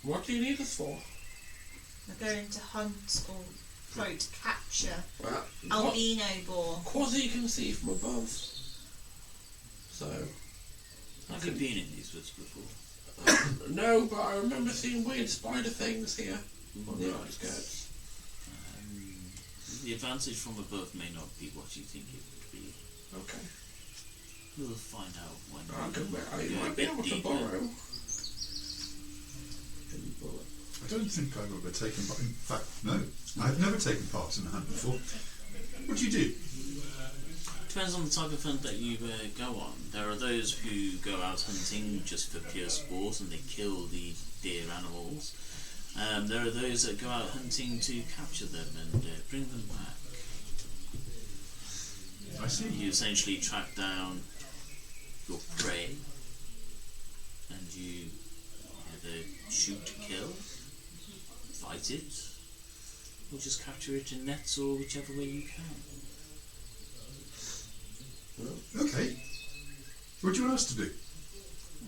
Speaker 10: What do you need us for?
Speaker 3: We're going to hunt or to capture
Speaker 10: Well,
Speaker 3: albino boar.
Speaker 10: Quasi can see from above. So.
Speaker 7: Have you been in these woods before?
Speaker 10: No, but I remember seeing weird spider things here on the outskirts.
Speaker 7: The advantage from above may not be what you think it would be.
Speaker 10: Okay.
Speaker 7: We'll find out when
Speaker 10: I
Speaker 7: go a
Speaker 10: might be
Speaker 7: bit
Speaker 10: able to
Speaker 7: deeper.
Speaker 10: borrow.
Speaker 6: I don't think I've ever taken part. In fact, no, I've never taken part in a hunt before. What do you do?
Speaker 7: Depends on the type of hunt that you go on. There are those who go out hunting just for pure sport and they kill the deer animals. There are those that go out hunting to capture them and bring them back.
Speaker 6: I see.
Speaker 7: You essentially track down your prey and you either shoot to kill, fight it, or just capture it in nets or whichever way you can.
Speaker 6: Okay. What do you want us to do?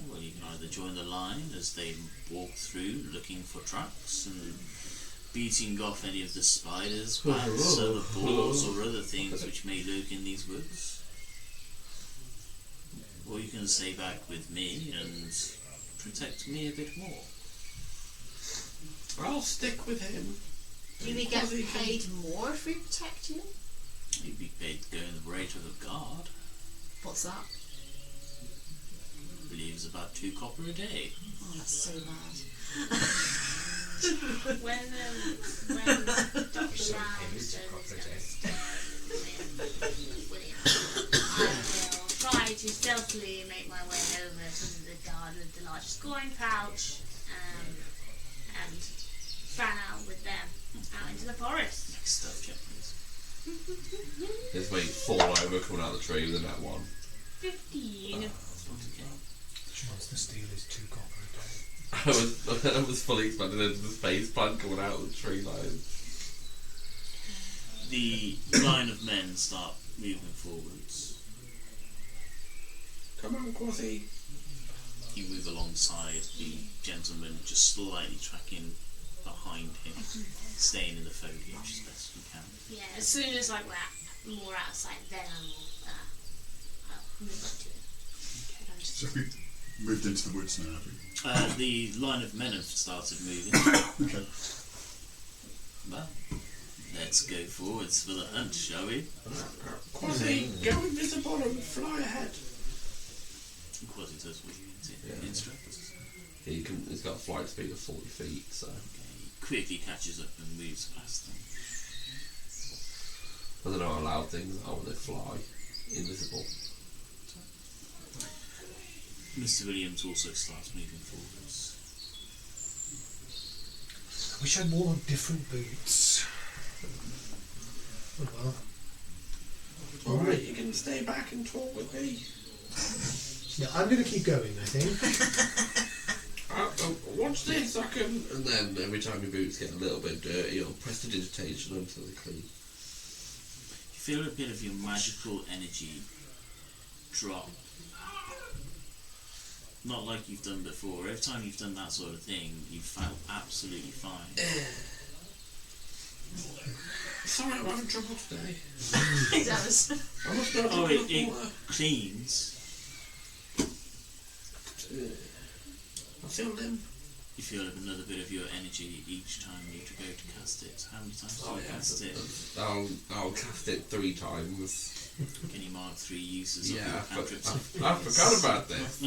Speaker 7: Well, you can either join the line as they walk through looking for traps and beating off any of the spiders, bats, other boars or other things which may lurk in these woods. Or you can stay back with me and protect me a bit more.
Speaker 10: I'll stick with him.
Speaker 3: Do we get paid more if we protect you?
Speaker 7: You'd be paid to go in the rate of a guard.
Speaker 3: What's that?
Speaker 7: I believe it's about 2 copper a day.
Speaker 3: Oh, that's so bad.
Speaker 5: When Dr. Lowndes William, I will try to stealthily make my way over to the guard with the largest coin pouch and fan out with them out into the forest.
Speaker 7: Next stuff, check please.
Speaker 2: There's me fall over coming out of the tree with that one.
Speaker 5: 15.
Speaker 7: That's not okay.
Speaker 8: She wants to steal his 2 copper a day.
Speaker 2: I was fully expecting there to be the face plant coming out of the tree line.
Speaker 7: The line of men start moving forwards.
Speaker 10: Come on, Quasi.
Speaker 7: You move alongside the gentleman, just slightly tracking behind him, staying in the foliage as best you can.
Speaker 5: Yeah, as soon as like we're more outside, then I
Speaker 6: So we moved into the woods now, have we?
Speaker 7: The line of men have started moving.
Speaker 6: Okay.
Speaker 7: Well, let's go forwards for the hunt, shall we?
Speaker 10: Quasi, go invisible and fly ahead.
Speaker 7: Quasi does what you
Speaker 2: Yeah.
Speaker 7: instruct.
Speaker 2: He's got a flight speed of 40 feet, so
Speaker 7: He quickly catches up and moves past them.
Speaker 2: I don't know how loud things are when they fly invisible.
Speaker 7: Mr. Williams also starts moving forwards.
Speaker 8: I wish I wore different boots. Oh well.
Speaker 10: Alright, you can stay back and talk with me.
Speaker 8: Yeah, I'm going to keep going, I think.
Speaker 10: Watch this, I can...
Speaker 2: And then every time your boots get a little bit dirty, you'll press the digitation until they're clean.
Speaker 7: You feel a bit of your magical energy drop. Not like you've done before. Every time you've done that sort of thing, you felt absolutely fine.
Speaker 10: Sorry, I'm having trouble today.
Speaker 3: He does.
Speaker 10: I must not
Speaker 7: Oh,
Speaker 10: drink
Speaker 7: it
Speaker 10: enough water.
Speaker 7: cleans.
Speaker 10: I feel limp.
Speaker 7: You feel another bit of your energy each time you go to cast it. How many times do you cast it?
Speaker 2: I'll cast it 3 times.
Speaker 7: Can you mark 3 uses
Speaker 2: Yeah,
Speaker 7: of your
Speaker 2: I
Speaker 7: cantrips?
Speaker 2: forgot about this.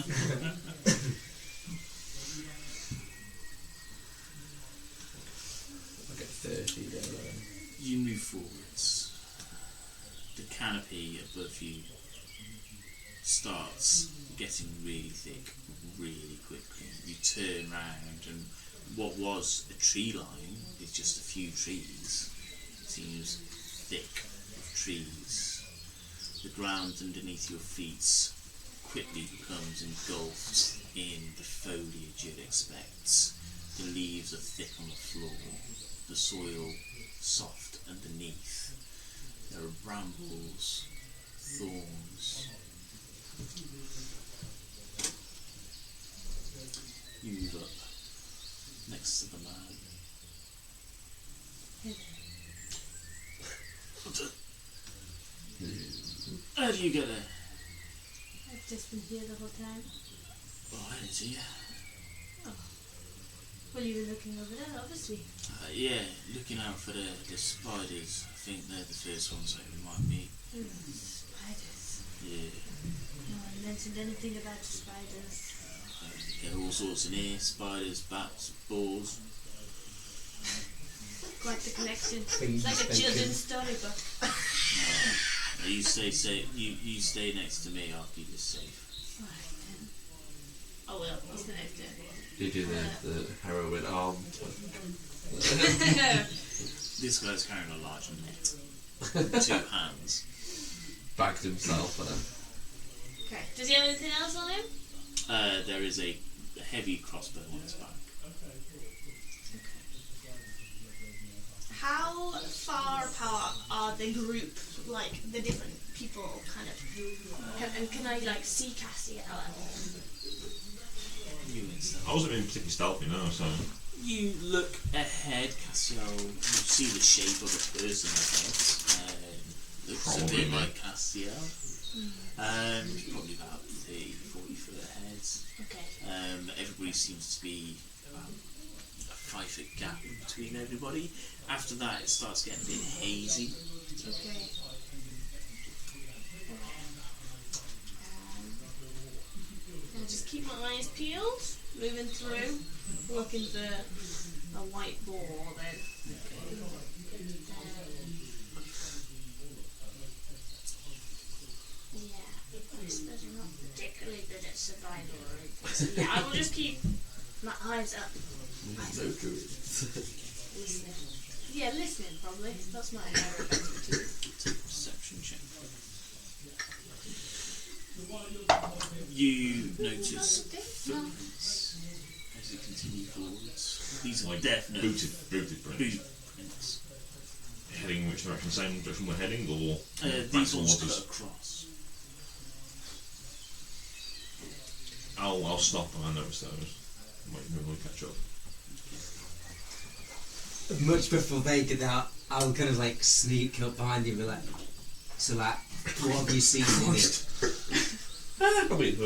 Speaker 2: I get 30 there.
Speaker 7: You move forwards. The canopy above you starts getting really thick really quickly. You turn round and what was a tree line with just a few trees seems thick with trees. The ground underneath your feet quickly becomes engulfed in the foliage you'd expect. The leaves are thick on the floor, the soil soft underneath. There are brambles, thorns. You move up next to the man. How do you get there?
Speaker 5: I've just been here the whole time.
Speaker 7: Oh, I didn't see you.
Speaker 5: Well, you were looking over there, obviously.
Speaker 7: Yeah, looking out for the spiders. I think they're the first ones that we might meet.
Speaker 5: Spiders.
Speaker 7: Yeah.
Speaker 5: No one mentioned anything about the spiders.
Speaker 7: Get all sorts in here. Spiders, bats, boars.
Speaker 5: Quite the collection.
Speaker 11: Bees,
Speaker 5: It's like a
Speaker 11: bacon.
Speaker 5: children's storybook.
Speaker 7: You stay safe. You stay next to me. I'll keep you safe.
Speaker 5: Alright then. I will. What's the next step?
Speaker 2: You do the heroin arm.
Speaker 7: This guy's carrying a large net. 2 hands.
Speaker 2: Bagged himself there.
Speaker 5: Okay. Does he have anything else on him?
Speaker 7: There is a heavy crossbow on his back.
Speaker 3: How far apart are the group, like the different people, kind of?
Speaker 5: And can I like see Cassiel at all?
Speaker 7: You instead.
Speaker 4: I wasn't being particularly stealthy, no, so.
Speaker 7: You look ahead, Cassiel. You see the shape of a person ahead. Looks a
Speaker 4: Probably
Speaker 7: bit
Speaker 4: me.
Speaker 7: like Cassiel. Probably about 30, 40 foot ahead.
Speaker 5: Okay.
Speaker 7: Everybody seems to be about a 5-foot gap in between everybody. After that, it starts getting a bit hazy.
Speaker 5: Okay. I'll just keep my eyes peeled, moving through, looking for a white ball then. Yeah, I suppose I'm not particularly good at survival or anything. So yeah, I will just keep my eyes up.
Speaker 2: No good.
Speaker 5: Listening. Yeah, listening probably. That's my area of expertise.
Speaker 7: Take a perception check. You notice footprints as you continue forwards. These are
Speaker 4: Like
Speaker 7: definite
Speaker 4: booted prints.
Speaker 7: boot prints.
Speaker 4: Heading which direction? Same direction we're heading, or
Speaker 7: These
Speaker 4: back
Speaker 7: ones
Speaker 4: towards us?
Speaker 7: cut across.
Speaker 4: I'll stop and I notice those. Wait for everyone to catch up.
Speaker 11: Much before they get out, I'll kind of like sneak up behind you and be like, so like, what have you seen in it?
Speaker 2: I mean,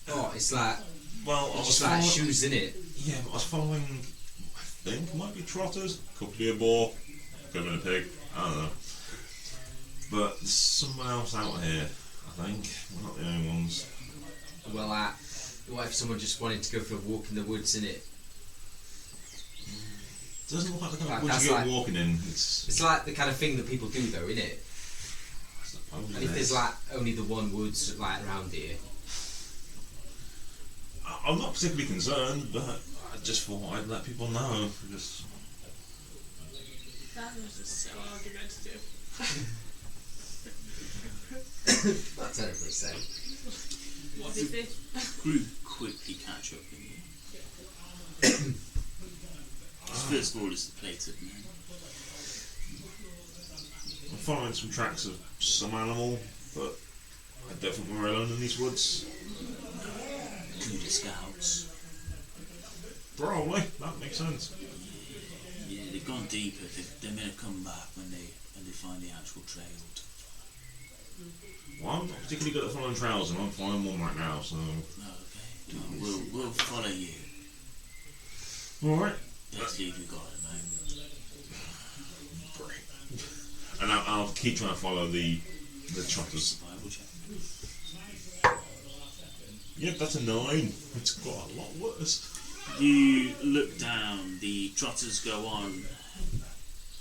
Speaker 1: Oh, it's like
Speaker 4: Well, I was
Speaker 1: just like
Speaker 4: following,
Speaker 1: shoes in it.
Speaker 4: yeah, I was following, I think it might be trotters, could be a boar, could have been a pig, I don't know. But there's someone else out here, I think. We're not the only ones.
Speaker 1: Well, what if someone just wanted to go for a walk in the woods in it?
Speaker 4: Doesn't look like the kind
Speaker 1: Like,
Speaker 4: of woods
Speaker 1: that's
Speaker 4: you get
Speaker 1: like-
Speaker 4: walking in. It's
Speaker 1: like the kind of thing that people do, though, isn't it?
Speaker 4: I suppose
Speaker 1: And
Speaker 4: it
Speaker 1: if there's
Speaker 4: is.
Speaker 1: like only the one woods like around here,
Speaker 4: I'm not particularly concerned, but I just thought I'd let people know. Just
Speaker 5: That was just so argumentative.
Speaker 1: that's everybody saying.
Speaker 5: What is it?
Speaker 7: Group quickly catch up with you. First of all, is the plate of men.
Speaker 4: I'm following some tracks of some animal, but I don't think we're alone in these woods.
Speaker 7: Good scouts.
Speaker 4: Probably, that makes sense.
Speaker 7: Yeah, they've gone deeper. They're going to come back when they find the actual trail.
Speaker 4: Well, I'm not particularly good at following trails, and I'm following one right now, so.
Speaker 7: Okay. We'll follow you.
Speaker 4: Alright.
Speaker 7: Best leave you got at the moment.
Speaker 4: And I'll keep trying to follow the trotters.
Speaker 7: Survival check.
Speaker 4: Yep, that's a 9. It's got a lot worse.
Speaker 7: You look down, the trotters go on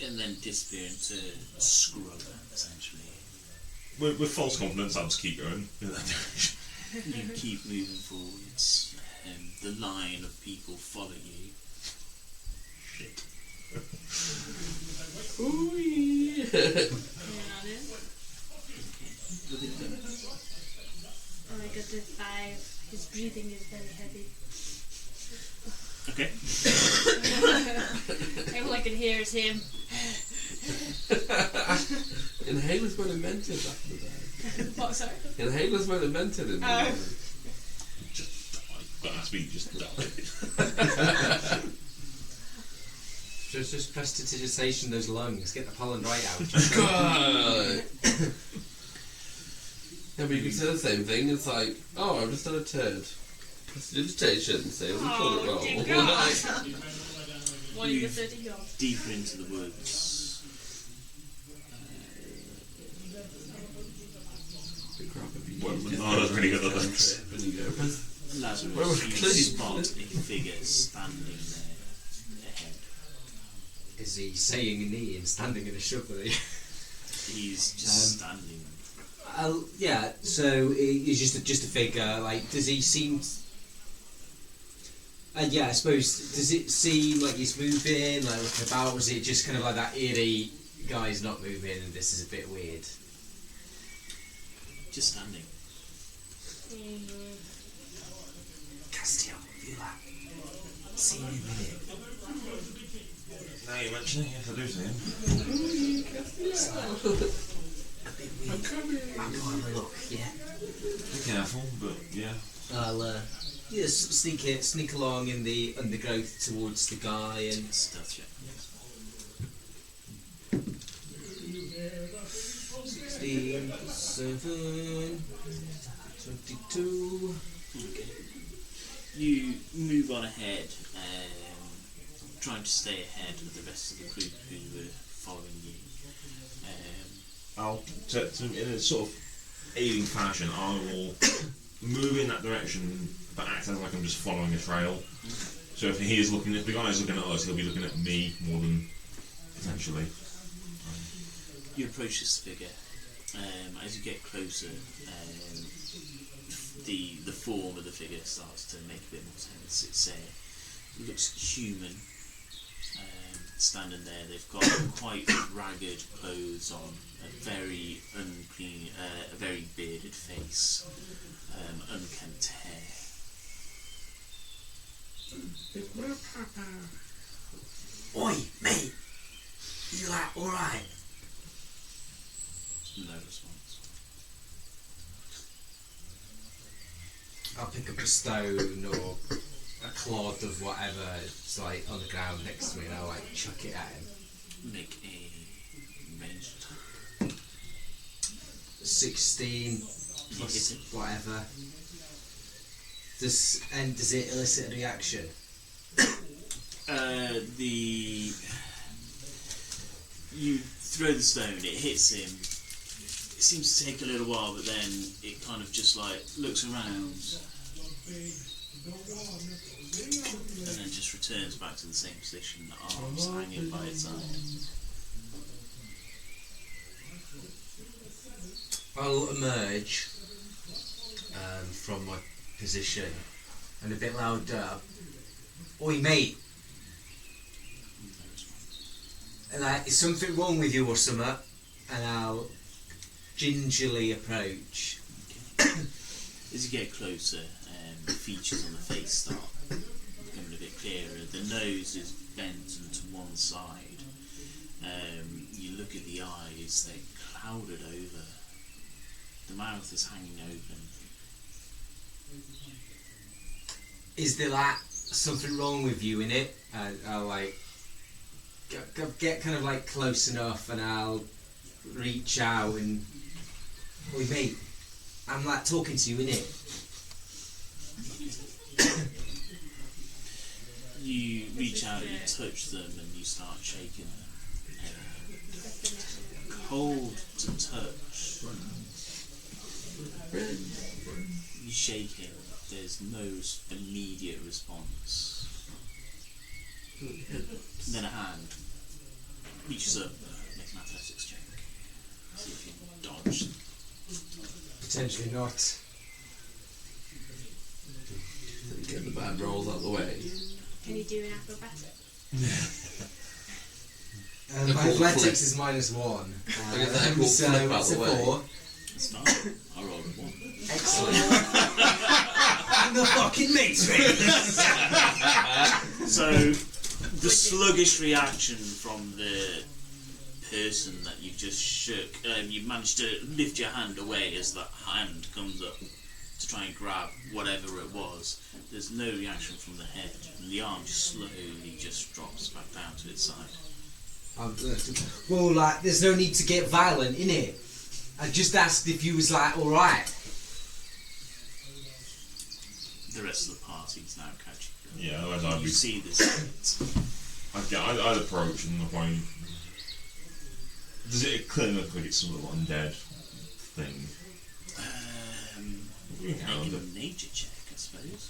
Speaker 7: and then disappear into scrub, essentially.
Speaker 4: With false confidence, I'll just keep going in that direction.
Speaker 7: You keep moving forwards, and the line of people follow you.
Speaker 4: Shit.
Speaker 2: ooh, yeah.
Speaker 5: Oh, I got a 5. His breathing is very heavy.
Speaker 7: Okay.
Speaker 5: All I can hear is him.
Speaker 2: Inhalers weren't invented back in the day.
Speaker 5: What, sorry?
Speaker 2: Inhalers weren't invented in the
Speaker 5: Oh.
Speaker 2: day.
Speaker 4: Just die. But that's me, just die.
Speaker 1: Just prestidigitation those lungs, get the pollen right out.
Speaker 2: God. Yeah, but you can say the same thing. It's like, oh, I've just done a turd. Prestidigitation, say it call it wrong.
Speaker 5: dear God. What are you
Speaker 7: You've-
Speaker 5: 30 yards?
Speaker 7: Deeper into the woods.
Speaker 4: Well, Bernardo's really good at that.
Speaker 7: Lazarus,
Speaker 2: Well,
Speaker 7: you
Speaker 2: clearly-
Speaker 7: spot a figure standing there ahead.
Speaker 1: Is he saying knee and standing in a shrubbery?
Speaker 7: He's just standing.
Speaker 1: Yeah, so he's just a figure. Like, does he seem? Yeah, I suppose. Does it seem like he's moving, like looking about? Or is it just kind of like that eerie guy's not moving and this is a bit weird?
Speaker 7: Just standing.
Speaker 11: Castiel, you like see him in a minute.
Speaker 4: Now you mention it, yes I do see him.
Speaker 11: It's like a bit weird. I'll go have a look, yeah.
Speaker 4: Be careful, but yeah.
Speaker 1: I'll sneak along in the undergrowth towards the guy and.
Speaker 7: Stealth check.
Speaker 1: 16, 7, 22.
Speaker 7: Okay. You move on ahead, trying to stay ahead of the rest of the group who were following you.
Speaker 4: I'll, in a sort of aiding fashion, I will move in that direction, but act as like I'm just following a trail. So if he is looking at, the guy is looking at us, he'll be looking at me more than potentially.
Speaker 7: You approach this figure. As you get closer, the form of the figure starts to make a bit more sense. It looks human, standing there. They've got quite ragged clothes on, a very unclean, a very bearded face, unkempt hair.
Speaker 10: It's my papa.
Speaker 11: Oi, mate! You like alright?
Speaker 7: No response.
Speaker 1: I'll pick up a stone or a clod of whatever it's like on the ground next to me and I'll like chuck it at him.
Speaker 7: Make a ranged attack.
Speaker 1: 16 plus whatever. Does it elicit a reaction?
Speaker 7: You throw the stone, it hits him. It seems to take a little while, but then it kind of just like looks around and then just returns back to the same position, the arms hanging by its side.
Speaker 1: I'll emerge from my position and a bit louder. Oi, mate. Like, is something wrong with you or something? And I'll gingerly approach.
Speaker 7: As you get closer, the features on the face start becoming a bit clearer. The nose is bent to one side. You look at the eyes, they're clouded over. The mouth is hanging open.
Speaker 1: Is there like something wrong with you in it? I'll like get kind of like close enough, and I'll reach out and, oi mate, I'm like talking to you innit?
Speaker 7: You reach out, you touch them, and you start shaking them. Cold to touch. You shake him. There's no immediate response. Then a hand reaches up, makes an athletics check. See if you can dodge.
Speaker 1: Potentially not.
Speaker 2: Get the bad rolls out of the way.
Speaker 5: Can you do an acrobatic?
Speaker 1: My athletics is -1. So it's a 4.
Speaker 7: It's fine. I rolled a 1.
Speaker 1: Excellent. I'm the fucking Matrix.
Speaker 7: So, the sluggish reaction from the person that you just shook, you managed to lift your hand away as that hand comes up to try and grab whatever it was. There's no reaction from the head, and the arm just slowly just drops back down to its side.
Speaker 1: Well, like, there's no need to get violent, innit? I just asked if you was like alright.
Speaker 7: The rest of the party's now catching.
Speaker 4: Yeah, otherwise I'd
Speaker 7: You
Speaker 4: be.
Speaker 7: see this.
Speaker 4: I'd approach and look like. Does it clearly look like it's some little undead thing?
Speaker 7: Make a nature check, I suppose.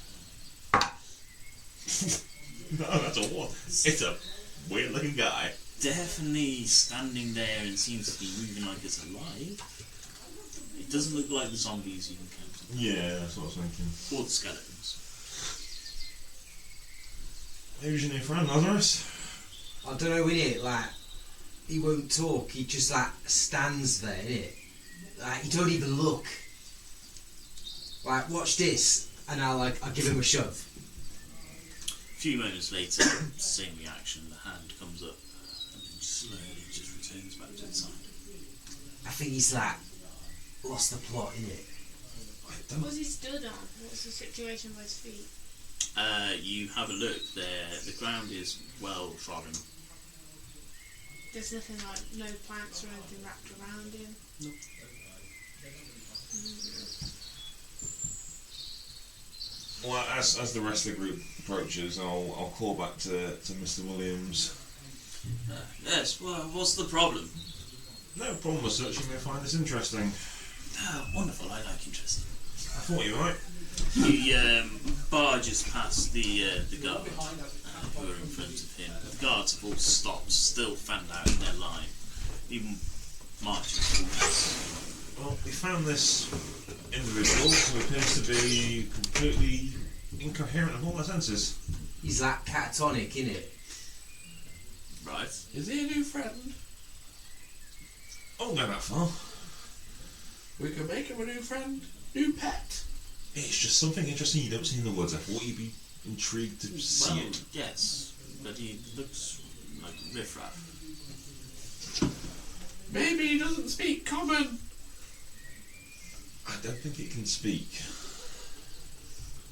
Speaker 4: No, that's a 1. It's a weird looking guy.
Speaker 7: Definitely standing there and seems to be moving like it's alive. It doesn't look like the zombies you encountered.
Speaker 4: Yeah, that's what I was thinking.
Speaker 7: Or the skeletons.
Speaker 4: Who's your new friend, Lazarus?
Speaker 1: I don't know, innit? Like, he won't talk, he just like stands there, innit? Like, he don't even look. Like, watch this, and I'll give him a shove.
Speaker 7: A few moments later, same reaction, the hand comes up and then slowly just returns back to its side.
Speaker 1: I think he's like lost the plot, innit?
Speaker 5: What was he stood on? What's the situation with his feet?
Speaker 7: You have a look there, the ground is well trodden.
Speaker 5: There's nothing like, no plants or anything wrapped around him?
Speaker 7: Nope.
Speaker 4: Well, as the rest of the group approaches, I'll call back to Mr. Williams.
Speaker 7: Yes, well, what's the problem?
Speaker 4: No problem as such, you may find this interesting.
Speaker 7: Wonderful, I like interesting.
Speaker 4: I thought you might.
Speaker 7: He barges past the guard who are in front of him. The guards have all stopped, still fanned out in their line, even marching towards.
Speaker 4: Well, we found this individual who appears to be completely incoherent of all their senses.
Speaker 1: He's like catatonic, innit?
Speaker 7: Right.
Speaker 2: Is he a new friend?
Speaker 4: I won't go that far.
Speaker 2: We could make him a new friend. New pet.
Speaker 4: It's just something interesting you don't see in the woods. I thought you'd be intrigued to see
Speaker 7: Well,
Speaker 4: it.
Speaker 7: yes, but he looks like a riffraff.
Speaker 2: Maybe he doesn't speak common.
Speaker 4: I don't think it can speak.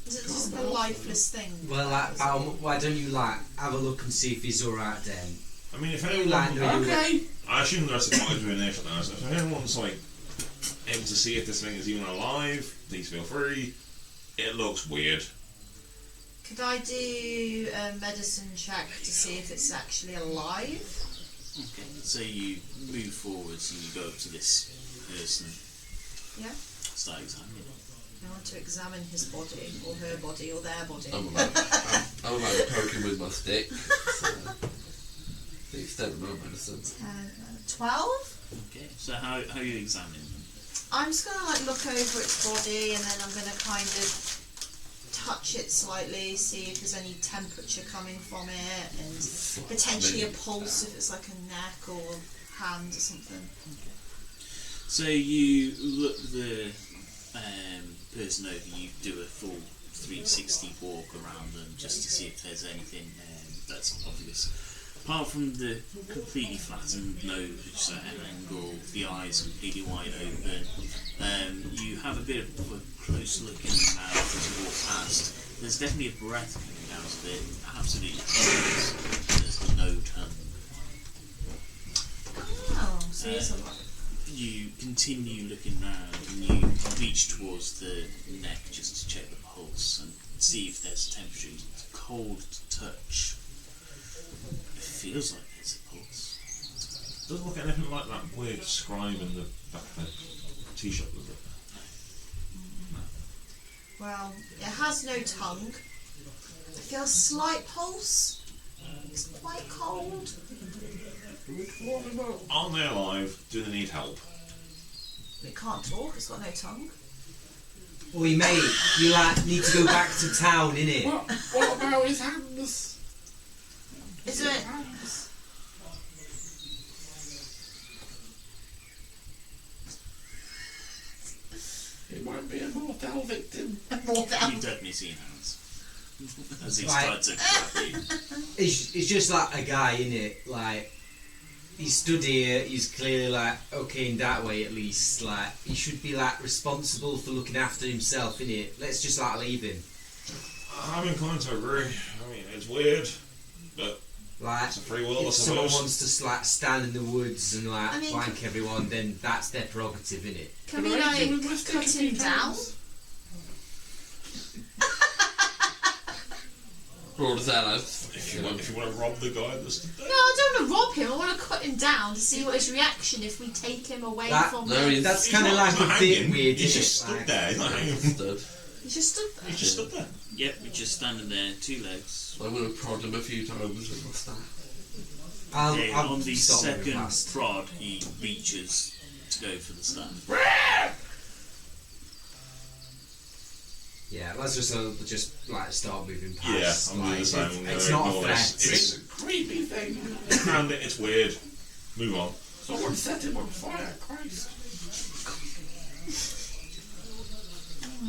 Speaker 3: Is it just a lifeless thing?
Speaker 1: Well, like, why don't you like have a look and see if he's alright then?
Speaker 4: I mean, if
Speaker 1: You
Speaker 4: anyone...
Speaker 1: like, no, you-
Speaker 2: Okay.
Speaker 4: I assume the rest of the party are doing earshot now, so if anyone's like able to see if this thing is even alive, please feel free. It looks weird.
Speaker 3: Could I do a medicine check to see if it's actually alive?
Speaker 7: Okay, so you move forwards and you go up to this person.
Speaker 3: Yeah.
Speaker 7: Start examining it.
Speaker 3: I want to examine his body, or her body, or their body.
Speaker 2: I'm about to poke him with my stick. So, the extent of my medicine.
Speaker 3: 12?
Speaker 7: Okay, so how are you examining them?
Speaker 3: I'm just going to like look over its body, and then I'm going to kind of touch it slightly, see if there's any temperature coming from it, and potentially a pulse if it's like a neck or hand or something.
Speaker 7: Okay. So you look the person over, you do a full 360 walk around them just to see if there's anything that's obvious. Apart from the completely flattened nose at an angle, the eyes completely wide open, you have a bit of a close look in the mouth as you walk past. There's definitely a breath coming out of it, absolutely obvious. There's no tongue.
Speaker 3: Oh, so it's a lot.
Speaker 7: You continue looking round and you reach towards the neck just to check the pulse and see if there's a temperature. It's cold to touch. It feels like there's a pulse.
Speaker 4: Doesn't look anything like that weird scribe in the back of the t-shirt, does it?
Speaker 3: Well, it has no tongue. I feel a slight pulse. It's quite cold.
Speaker 4: Are they alive? Do they need help?
Speaker 3: It can't talk, it's got no tongue.
Speaker 1: Oi mate, you like need to go back to town, innit?
Speaker 10: What about his hands?
Speaker 3: Is it?
Speaker 10: It might be a mortal victim.
Speaker 7: You've definitely seen hands. As he's
Speaker 1: Right.
Speaker 7: tried to grab you.
Speaker 1: It's just like a guy, innit? Like, he's stood here, he's clearly like, okay, in that way at least, like, he should be like responsible for looking after himself, innit? Let's just like leave him.
Speaker 4: I'm inclined to agree. I mean, it's weird, but
Speaker 1: Like,
Speaker 4: it's a free world, I
Speaker 1: if someone
Speaker 4: suppose.
Speaker 1: wants to like stand in the woods and like
Speaker 3: I mean,
Speaker 1: flank everyone, then that's their prerogative, innit?
Speaker 3: Can we like cut him down?
Speaker 2: Broad as that out.
Speaker 4: If you want to rob the guy that's
Speaker 3: No, I don't want to rob him. I want to cut him down to see what his reaction if we take him away from
Speaker 2: no,
Speaker 3: him.
Speaker 1: That's
Speaker 4: He's
Speaker 1: kind of
Speaker 4: not-
Speaker 1: like
Speaker 4: he's
Speaker 1: a
Speaker 4: not
Speaker 1: bit
Speaker 4: hanging.
Speaker 1: weird,
Speaker 4: He's
Speaker 1: innit?
Speaker 4: just stood
Speaker 1: Like,
Speaker 4: there. He's not hanging.
Speaker 2: Stood.
Speaker 3: He's just stood there.
Speaker 4: He's just stood there.
Speaker 7: Yep, you're just standing there, 2 legs.
Speaker 2: I'm going to prod him a few times with my staff.
Speaker 7: Okay,
Speaker 1: I'll
Speaker 7: on the
Speaker 1: stop moving
Speaker 7: second
Speaker 1: past.
Speaker 7: prod, he reaches to go for the staff.
Speaker 1: Yeah, let's just like start moving past.
Speaker 4: Yeah, I'm doing
Speaker 1: like,
Speaker 4: the same.
Speaker 1: It's not a
Speaker 4: Ignore
Speaker 1: threat.
Speaker 4: this.
Speaker 10: It's a creepy thing.
Speaker 4: It's found it. It's weird. Move on.
Speaker 10: Someone set him on fire, Christ.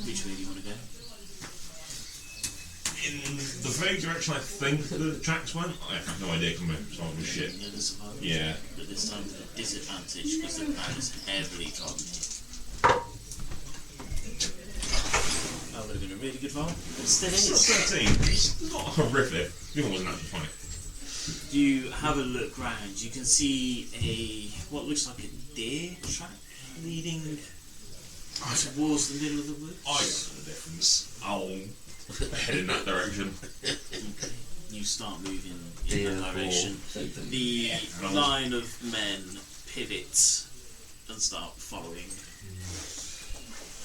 Speaker 7: Which way do you want to go?
Speaker 4: In the vague direction I think the tracks went, I have no idea. Can we start with shit?
Speaker 7: Near the survivors?
Speaker 4: Yeah.
Speaker 7: But this time with a disadvantage because the plan is heavily trodden here. That would have been a really good roll. Instead
Speaker 4: It's
Speaker 7: it
Speaker 4: not
Speaker 7: is.
Speaker 4: 13. It's not horrific. The other one wasn't actually funny.
Speaker 7: You have a look round. You can see what looks like a deer track leading towards the middle of the woods.
Speaker 4: I don't know the difference. I'll head in that direction.
Speaker 7: Okay. You start moving in
Speaker 2: Deer
Speaker 7: that direction.
Speaker 2: or something.
Speaker 7: The line of men pivots and start following.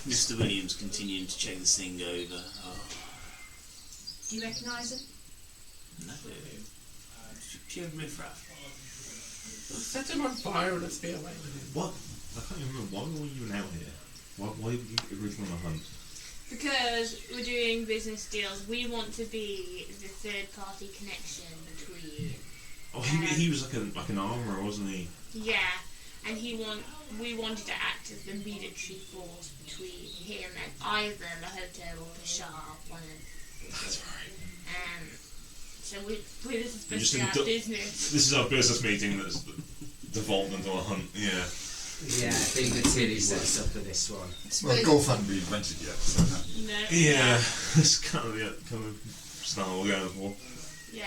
Speaker 7: Mr. Williams continuing to check this thing over. Oh,
Speaker 3: Do you recognise him?
Speaker 7: no. Pure riffraff.
Speaker 10: Set him on fire and let's be away with him.
Speaker 4: What? I can't even remember. Why were you even out here? Why were you originally on a hunt?
Speaker 5: Because we're doing business deals, we want to be the third party connection between.
Speaker 4: Oh, he was like an armourer, wasn't he?
Speaker 5: Yeah, and we wanted to act as the military force between him and either Lahoto or Bashar, one of.
Speaker 4: That's right.
Speaker 5: So this is
Speaker 4: You're
Speaker 5: supposed
Speaker 4: just
Speaker 5: to be
Speaker 4: in
Speaker 5: our
Speaker 4: du-
Speaker 5: business.
Speaker 4: This is our business meeting that's devolved into a hunt. Yeah.
Speaker 1: Yeah, I think the Tilly set us up for this one.
Speaker 6: Well, golf hadn't been invented yet, so no.
Speaker 5: No.
Speaker 4: Yeah. That's kind of the style we're going for.
Speaker 5: Yeah,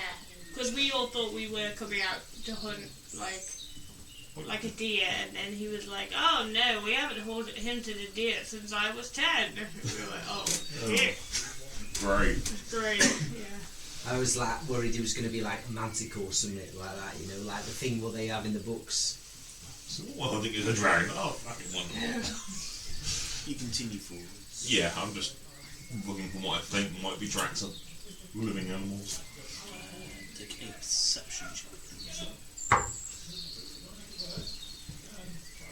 Speaker 5: because we all thought we were coming out to hunt like like a deer, and then he was like, "Oh no, we haven't hunted a deer since I was 10." We were like, "Oh shit."
Speaker 4: Great.
Speaker 5: Great, yeah.
Speaker 1: I was like worried he was going to be like manticore or something like that, you know, like the thing what they have in the books.
Speaker 4: So, well, I think it's a dragon. Oh, fucking one.
Speaker 7: You continue forwards.
Speaker 4: Yeah, I'm just looking for what I think might be tracks of living animals.
Speaker 7: Take a perception check.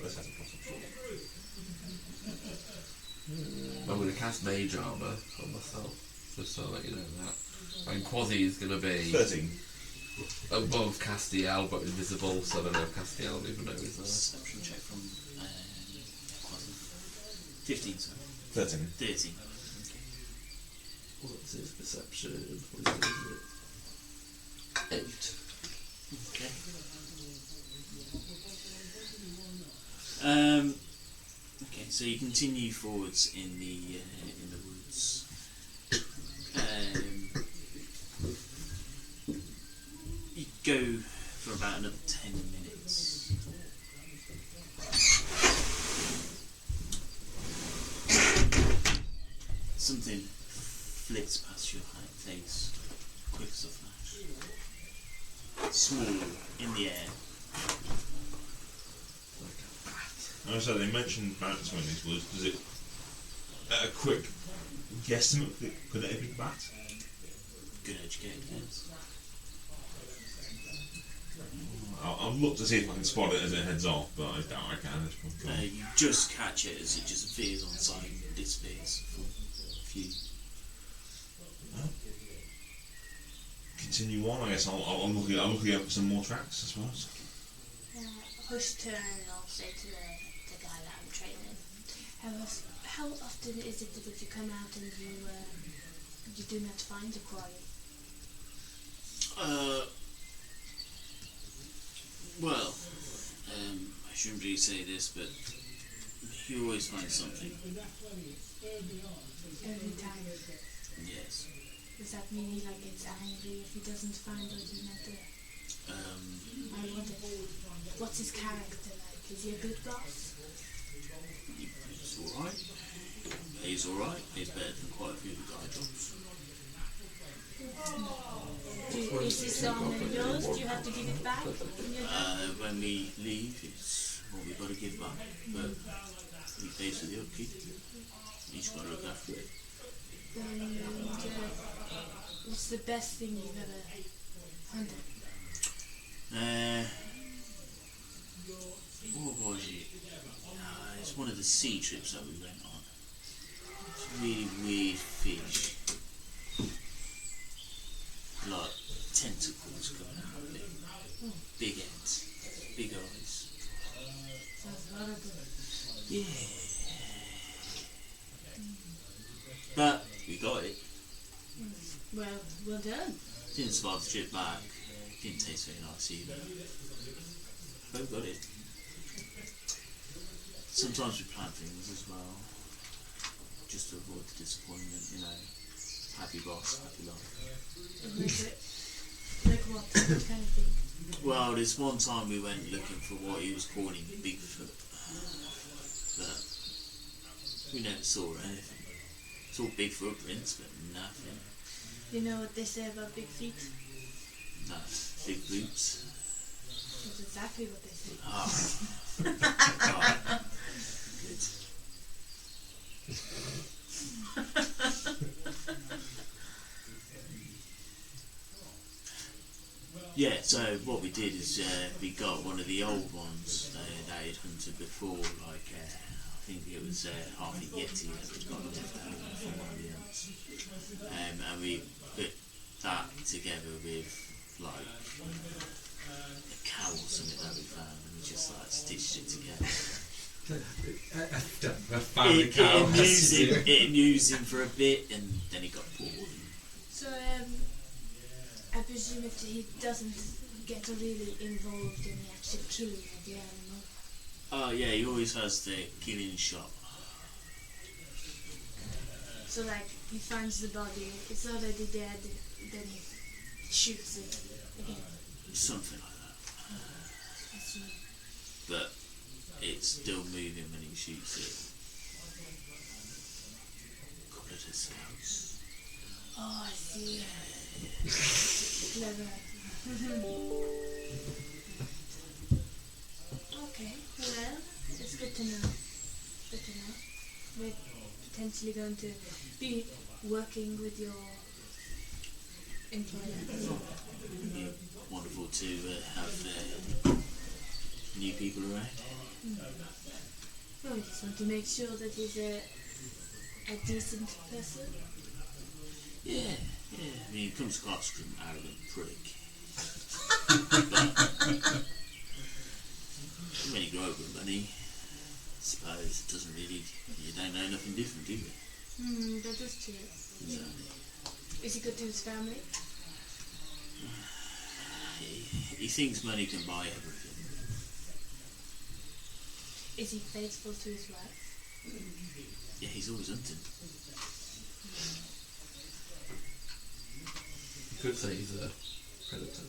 Speaker 4: This has a possible.
Speaker 2: I'm going to cast Mage Armour on myself, just so I'll let you know that. And Quasi is going to be
Speaker 4: 13.
Speaker 2: above Castiel, but invisible, so I don't know if Castiel even knows he's there.
Speaker 7: Perception check from Quasi. 15, sorry.
Speaker 4: 13.
Speaker 7: 13.
Speaker 2: What's his perception? What is it? 8.
Speaker 7: Okay. Okay, so you continue forwards in the woods. You go for about another 10 minutes. Something flits past your face, quick as a flash. Small, in the air.
Speaker 4: I said they mentioned bats when these woods. Does it, at a quick guesstimate, could it be a bat?
Speaker 7: Good educated guess.
Speaker 4: I'll look to see if I can spot it as it heads off, but I doubt I can at this point.
Speaker 7: You just catch it as it just appears on sight and disappears for a few.
Speaker 4: Continue on, I guess. I'll look at some more tracks, I suppose.
Speaker 12: Hush turn and I'll say to the guy that I'm training, how often is it that if you come out and you do not find a quarry?
Speaker 7: Well, I shouldn't really say this, but you always find something.
Speaker 12: Every time.
Speaker 7: Yes.
Speaker 12: Does that mean he like gets angry if he doesn't find what he meant to? I wonder, what's his character like? Is he a good boss?
Speaker 7: He's alright. He's alright. He's better than quite a few of the guide dogs.
Speaker 12: Is this on yours? Do you have to give it back?
Speaker 7: When we leave, it's what we've got to give back. But he pays for the upkeep. He's got to look after it.
Speaker 12: What's the best thing you've ever hunted?
Speaker 7: What was it? It's one of the sea trips that we went on. It's a really weird fish. Like tentacles coming out of it. Big heads. Big eyes.
Speaker 12: Sounds horrible.
Speaker 7: Yeah. But we got it.
Speaker 12: Well done.
Speaker 7: Didn't survive the trip back. Didn't taste very nice either. But we got it. Sometimes we plan things as well. Just to avoid the disappointment, you know. Happy boss, happy life.
Speaker 12: Like what? What kind of thing?
Speaker 7: Well, there's one time we went looking for what he was calling Bigfoot. But we never saw anything. Saw big footprints, but nothing.
Speaker 12: You know what they say about big feet?
Speaker 7: No, big boots.
Speaker 12: That's exactly what they say.
Speaker 7: Oh. Good. Yeah, so what we did is we got one of the old ones that he'd hunted before, like I think it was half a yeti that we got left over from one of the others. And we put that together with like a cow or something that we found, and we just like stitched it together. It amused him for a bit, and then he got bored.
Speaker 12: So I presume if he doesn't get really involved in the actual killing of the animal.
Speaker 7: Oh yeah, he always has the killing shot.
Speaker 12: So like he finds the body, it's already dead, then he shoots it again.
Speaker 7: Something like that.
Speaker 12: I see.
Speaker 7: but it's still moving when he shoots it. Got it his house.
Speaker 12: Oh, I see. Clever. Okay, well, it's good to know. Good to know. We're potentially going to be working with your employer.
Speaker 7: It'd be wonderful to have new people around.
Speaker 12: Oh, I just want to make sure that he's a decent person.
Speaker 7: Yeah. I mean, he comes across as an arrogant prick. But when you grow up with money, I suppose it doesn't really, you don't know nothing different, do you?
Speaker 12: That is true.
Speaker 7: Exactly.
Speaker 12: Is he good to his family?
Speaker 7: He thinks money can buy everything.
Speaker 12: Is he faithful to his wife?
Speaker 7: Yeah, he's always hunting.
Speaker 2: You could say he's a predator.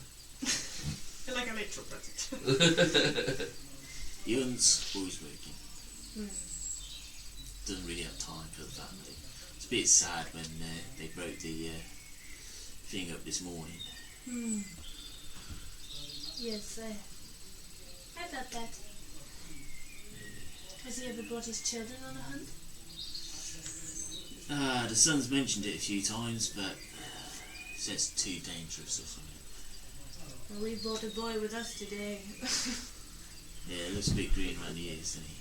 Speaker 5: Like a literal predator.
Speaker 7: He hunts, always working. Doesn't really have time for the family. It's a bit sad when they broke the thing up this morning.
Speaker 12: Yes, I felt that. Has he ever brought his children on a hunt?
Speaker 7: The son's mentioned it a few times, but says it's too dangerous or something.
Speaker 12: Well, we brought a boy with us today.
Speaker 7: Yeah, it looks a bit green around the ears, doesn't he?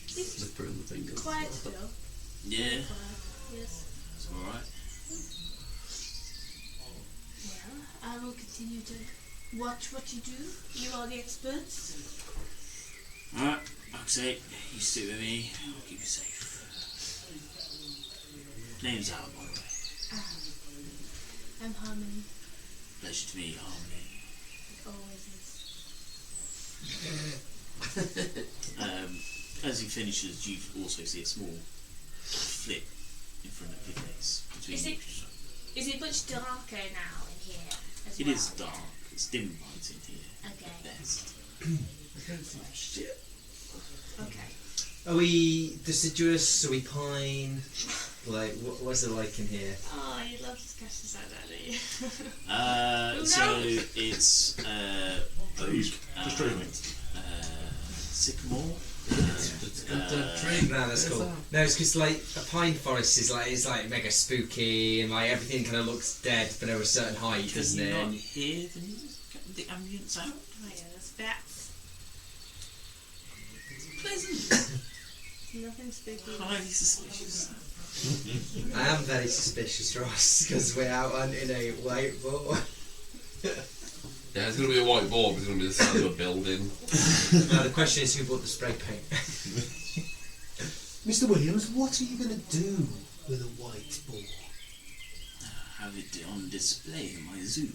Speaker 12: He's
Speaker 2: Slipper in the fingers.
Speaker 12: quiet though.
Speaker 7: Yeah,
Speaker 12: Quiet, yes.
Speaker 7: it's alright.
Speaker 12: Well, I will continue to watch what you do. You are the experts.
Speaker 7: Alright, like I say, you stick with me, I'll keep you safe. Name's Al, by the way.
Speaker 12: I'm Harmony.
Speaker 7: Pleasure to meet you, Harmony.
Speaker 12: It always is.
Speaker 7: As he finishes, you also see a small flip in front of your face.
Speaker 12: Is it much darker now in here as
Speaker 7: It
Speaker 12: well?
Speaker 7: is dark. It's dim light in here.
Speaker 12: Okay.
Speaker 7: At best.
Speaker 2: Shit.
Speaker 12: Okay.
Speaker 1: Are we deciduous? Are we pine? Like, what's it like in here?
Speaker 12: Oh, you love discussions like that, don't you?
Speaker 7: So it's oak
Speaker 4: Just dreaming.
Speaker 7: sycamore.
Speaker 1: No, that's cool. No, it's because like a pine forest is like mega spooky and like everything kind of looks dead, but over a certain height, doesn't
Speaker 7: Can you not
Speaker 1: it?
Speaker 7: hear the ambient sound?
Speaker 12: Oh yeah, that's bats.
Speaker 7: Pleasant.
Speaker 12: Nothing spooky.
Speaker 7: Highly suspicious.
Speaker 1: I am very suspicious, Ross, because we're out hunting a white boar.
Speaker 2: Yeah, it's going to be a white boar, but it's going to be the size of a building.
Speaker 1: Now the question is, who bought the spray paint?
Speaker 8: Mr. Williams, what are you going to do with a white boar?
Speaker 7: Have it on display in my zoo.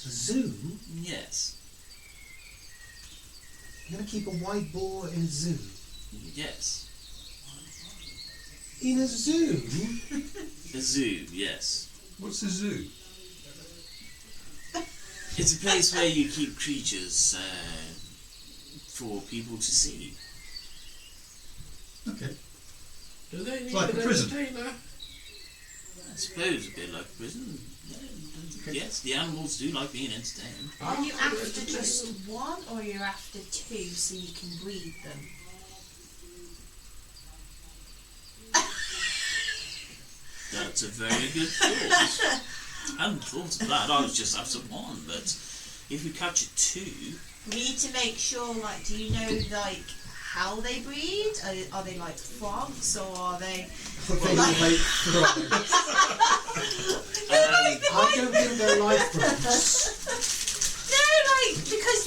Speaker 8: A zoo?
Speaker 7: Yes.
Speaker 8: You're going to keep a white boar in a zoo?
Speaker 7: Yes.
Speaker 8: In a zoo?
Speaker 7: A zoo, yes.
Speaker 6: What's a zoo?
Speaker 7: It's a place where you keep creatures for people to see.
Speaker 6: Okay.
Speaker 10: Do they need
Speaker 6: Like a prison.
Speaker 10: entertainer?
Speaker 7: I suppose a bit like a prison. Yeah. Yes, the animals do like being entertained.
Speaker 3: Are you after just one, or are you after two so you can breed them?
Speaker 7: That's a very good thought. I hadn't thought of that. I was just after one, but if we capture two,
Speaker 3: We need to make sure, like, do you know, like, how they breed? Are they like frogs, or are they...
Speaker 8: I don't think they're like frogs.
Speaker 3: No, like, because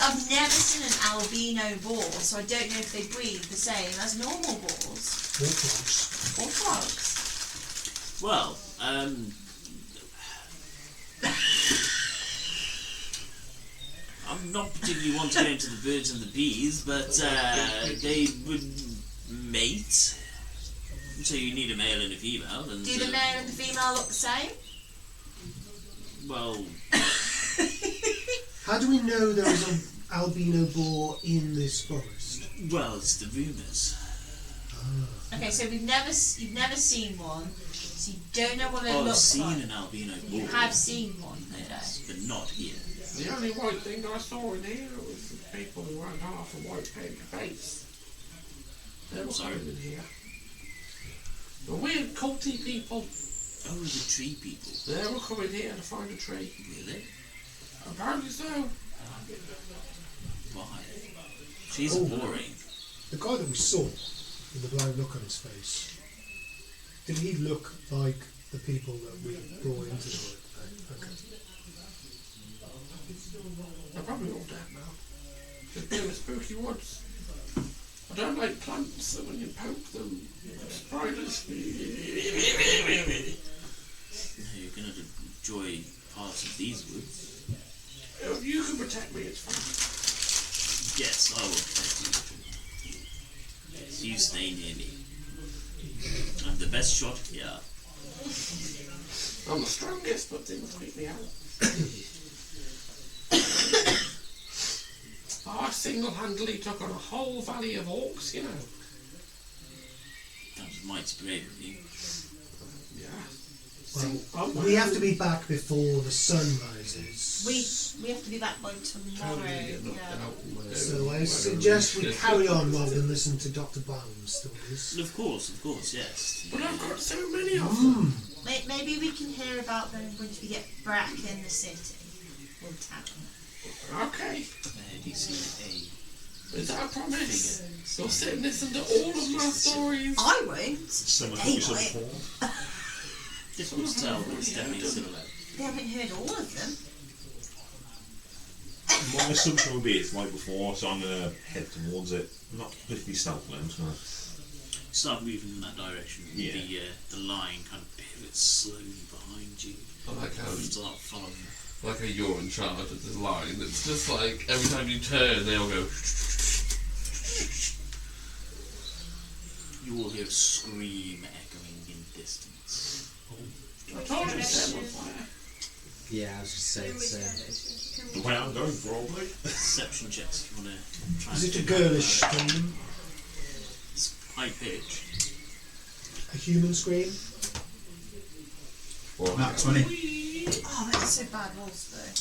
Speaker 3: I've never seen an albino boar, so I don't know if they breed the same as normal boars.
Speaker 8: Or frogs.
Speaker 3: Or frogs.
Speaker 7: well, I'm not particularly want to go into the birds and the bees, but they would mate. So you need a male and a female. And
Speaker 3: Do the male and the female look the same?
Speaker 7: well,
Speaker 8: How do we know there is an albino boar in this forest?
Speaker 7: Well, it's the rumours.
Speaker 3: Okay, so you've never seen one, so you don't know what it
Speaker 7: I've
Speaker 3: looks
Speaker 7: seen
Speaker 3: like.
Speaker 7: an albino boar.
Speaker 3: You have seen one,
Speaker 7: yes, but not here.
Speaker 10: The only white thing I saw in here was the people who had half a white paper face. They were coming in here. The weird culty people.
Speaker 7: Oh, the tree people.
Speaker 10: They were coming here to find a tree.
Speaker 7: Really?
Speaker 10: Apparently so.
Speaker 7: Why? She's boring.
Speaker 8: The guy that we saw, with the blank look on his face, did he look like the people that we brought into the wood? Okay.
Speaker 10: They're probably all dead now. They're in the spooky woods. I don't like plants, so when you poke them, spiders.
Speaker 7: You're going to enjoy parts of these woods.
Speaker 10: If you can protect me, it's fine.
Speaker 7: Yes, I will protect you. Yes, you stay near me. I'm the best shot here.
Speaker 10: I'm the strongest, but things creep me out. I single-handedly took on a whole valley of orcs, you know.
Speaker 7: That was mighty brave of you.
Speaker 10: Yeah.
Speaker 8: Well, we have to be back before the sun rises.
Speaker 3: We have to be back by tomorrow. Yeah.
Speaker 8: So I suggest we carry on rather than listen to Dr. Baum's stories.
Speaker 7: Of course, yes.
Speaker 10: But I've got so many of them.
Speaker 3: Maybe we can hear about them once we get back in the city or town.
Speaker 10: Okay.
Speaker 7: Have you seen
Speaker 10: Is that a promise? You'll sit and listen to all of my stories.
Speaker 3: I won't.
Speaker 4: Someone
Speaker 3: They
Speaker 4: took
Speaker 3: might.
Speaker 7: Difficult to tell, but it's definitely similar.
Speaker 3: They haven't heard all of them.
Speaker 4: My assumption would be it's right before, so I'm going to head towards it. Not particularly stealthily, I'm just going to...
Speaker 7: Start moving in that direction.
Speaker 4: Yeah.
Speaker 7: The line kind of pivots slowly behind you.
Speaker 2: I like how
Speaker 7: Start following.
Speaker 2: like how you're in charge of this line. It's just like every time you turn, they all go.
Speaker 7: You will hear a scream echoing in distance.
Speaker 10: I told you to set on fire.
Speaker 1: Yeah, I was just saying the same.
Speaker 4: The way I'm going, probably.
Speaker 7: Perception checks if you want to try.
Speaker 8: Is
Speaker 7: and
Speaker 8: it a
Speaker 7: figure out
Speaker 8: girlish
Speaker 7: where-
Speaker 8: scream?
Speaker 7: It's high pitch.
Speaker 8: A human scream?
Speaker 6: Nat 20.
Speaker 3: Oh, that's so bad rolls though.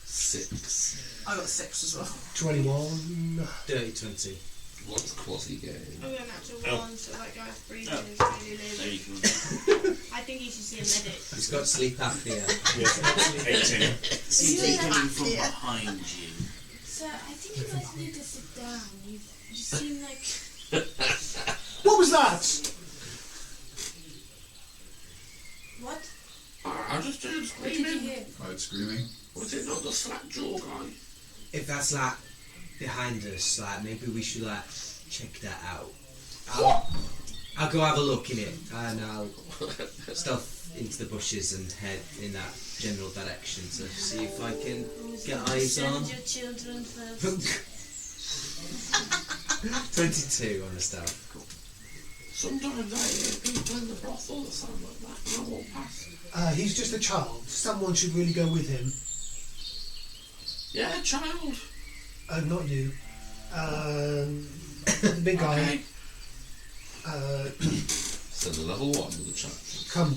Speaker 2: 6.
Speaker 3: I got 6 as well.
Speaker 8: 21.
Speaker 1: Dirty 20.
Speaker 2: What's quasi game?
Speaker 12: I'm going out to one, so that guy's breathing
Speaker 7: Oh.
Speaker 12: is really
Speaker 7: There
Speaker 12: low.
Speaker 7: you go.
Speaker 12: I think you should see a medic.
Speaker 1: He's got sleep apnea.
Speaker 4: Yeah, 18.
Speaker 7: See
Speaker 3: Yeah.
Speaker 7: it coming from
Speaker 3: Yeah.
Speaker 7: behind you.
Speaker 12: So I think you guys need to sit down. You seem like...
Speaker 8: What was that?
Speaker 12: What?
Speaker 10: I just heard
Speaker 12: What did you
Speaker 10: screaming.
Speaker 12: hear?
Speaker 6: I heard screaming.
Speaker 10: Was it not the slack jaw guy?
Speaker 1: If that's like behind us, like maybe we should like check that out. I'll go have a look in it and I'll stealth into the bushes and head in that general direction to see if I can get eyes on.
Speaker 12: Send your children first.
Speaker 1: 22 on the stealth.
Speaker 10: Sometimes I hear people in the brothel that sound like that and I walk past.
Speaker 8: He's just a child. Someone should really go with him.
Speaker 10: Yeah, child.
Speaker 8: Not you. The big guy.
Speaker 10: Okay.
Speaker 2: So the level 1 with the chat.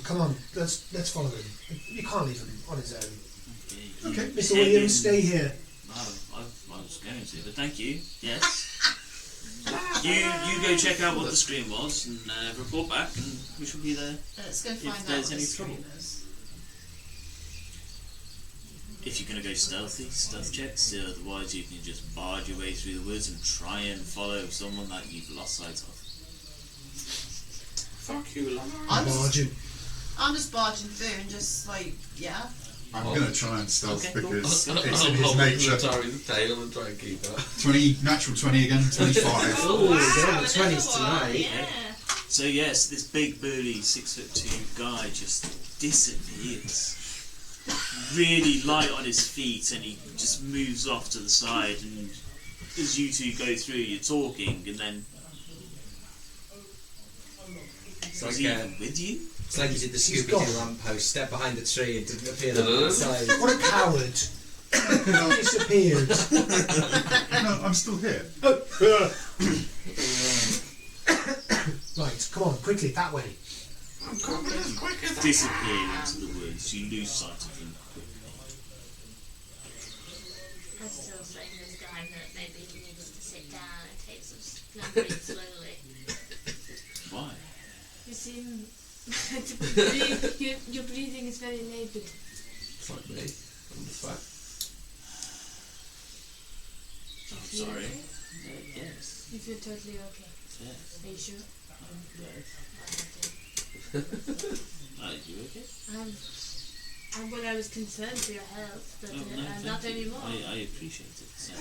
Speaker 8: Come on. Let's follow him. You can't leave him on his own.
Speaker 7: Okay.
Speaker 8: Mr. Williams, stay here.
Speaker 7: I was going to, but thank you. Yes. You go check out what the screen was and report back, and we shall be there
Speaker 3: Let's go
Speaker 7: if
Speaker 3: find out
Speaker 7: there's
Speaker 3: what
Speaker 7: any
Speaker 3: the
Speaker 7: trouble.
Speaker 3: scream is.
Speaker 7: If you're going to go stealthy, stealth checks. Otherwise, you can just barge your way through the woods and try and follow someone that you've lost sight of.
Speaker 10: Fuck you, lad.
Speaker 3: I'm just barging through and just like, yeah.
Speaker 6: I'm going to try and stealth
Speaker 7: Okay, cool.
Speaker 6: because
Speaker 2: I'll
Speaker 6: it's in his
Speaker 2: hold
Speaker 6: nature.
Speaker 2: the Atari's tail and try and keep up.
Speaker 6: 20, natural 20 again, 25.
Speaker 1: Oh, we're on the 20s
Speaker 12: another one,
Speaker 1: tonight.
Speaker 12: Yeah.
Speaker 7: So yes, this big burly 6'2" guy just disappears. Really light on his feet, and he just moves off to the side. And as you two go through, you're talking, and then
Speaker 1: It's
Speaker 7: was
Speaker 1: like,
Speaker 7: he even with you?
Speaker 1: it's like you did the
Speaker 8: He's
Speaker 1: Scooby-Doo
Speaker 8: gone.
Speaker 1: lamppost, step behind the tree and didn't appear on the side.
Speaker 8: What a coward. Disappeared.
Speaker 6: No, I'm still here.
Speaker 8: Right, come on, quickly, that way.
Speaker 10: I'm coming as quick as I
Speaker 7: Disappear into the woods. You lose sight of them quickly.
Speaker 12: I'm still saying this guy that maybe he needs to sit down and take some slumbering slowly.
Speaker 7: Why?
Speaker 12: You seem your breathing is very laboured.
Speaker 2: It's like me. I'm just fat.
Speaker 7: I'm sorry. Yes.
Speaker 12: You feel totally okay.
Speaker 7: Yes.
Speaker 12: Are you sure?
Speaker 7: Are you okay?
Speaker 12: Well, I was concerned for your health, but not
Speaker 7: thank you.
Speaker 12: anymore.
Speaker 7: I appreciate it. So,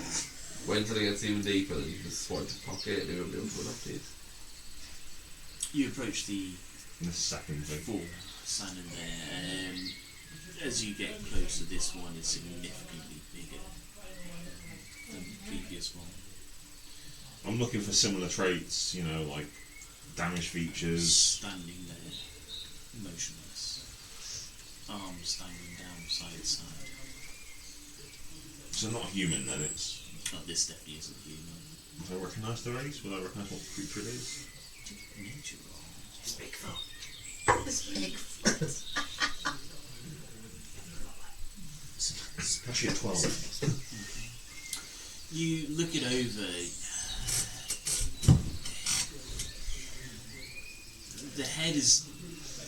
Speaker 2: When until it gets even deeper, then you just swipe to pocket and it won't be able to run after you.
Speaker 7: you approach the
Speaker 4: The second thing.
Speaker 7: full standing there. As you get closer, this one is significantly bigger than the previous one.
Speaker 4: I'm looking for similar traits, you know, like damage features.
Speaker 7: Standing there, motionless, arms dangling down side to side.
Speaker 4: So not human then, it's...
Speaker 7: This definitely isn't human.
Speaker 4: Would I recognise the race? Would I recognise what the creature it is?
Speaker 7: Nature roll.
Speaker 11: It's Bigfoot.
Speaker 3: This Bigfoot.
Speaker 4: It's actually a 12.
Speaker 7: You look it over. The head is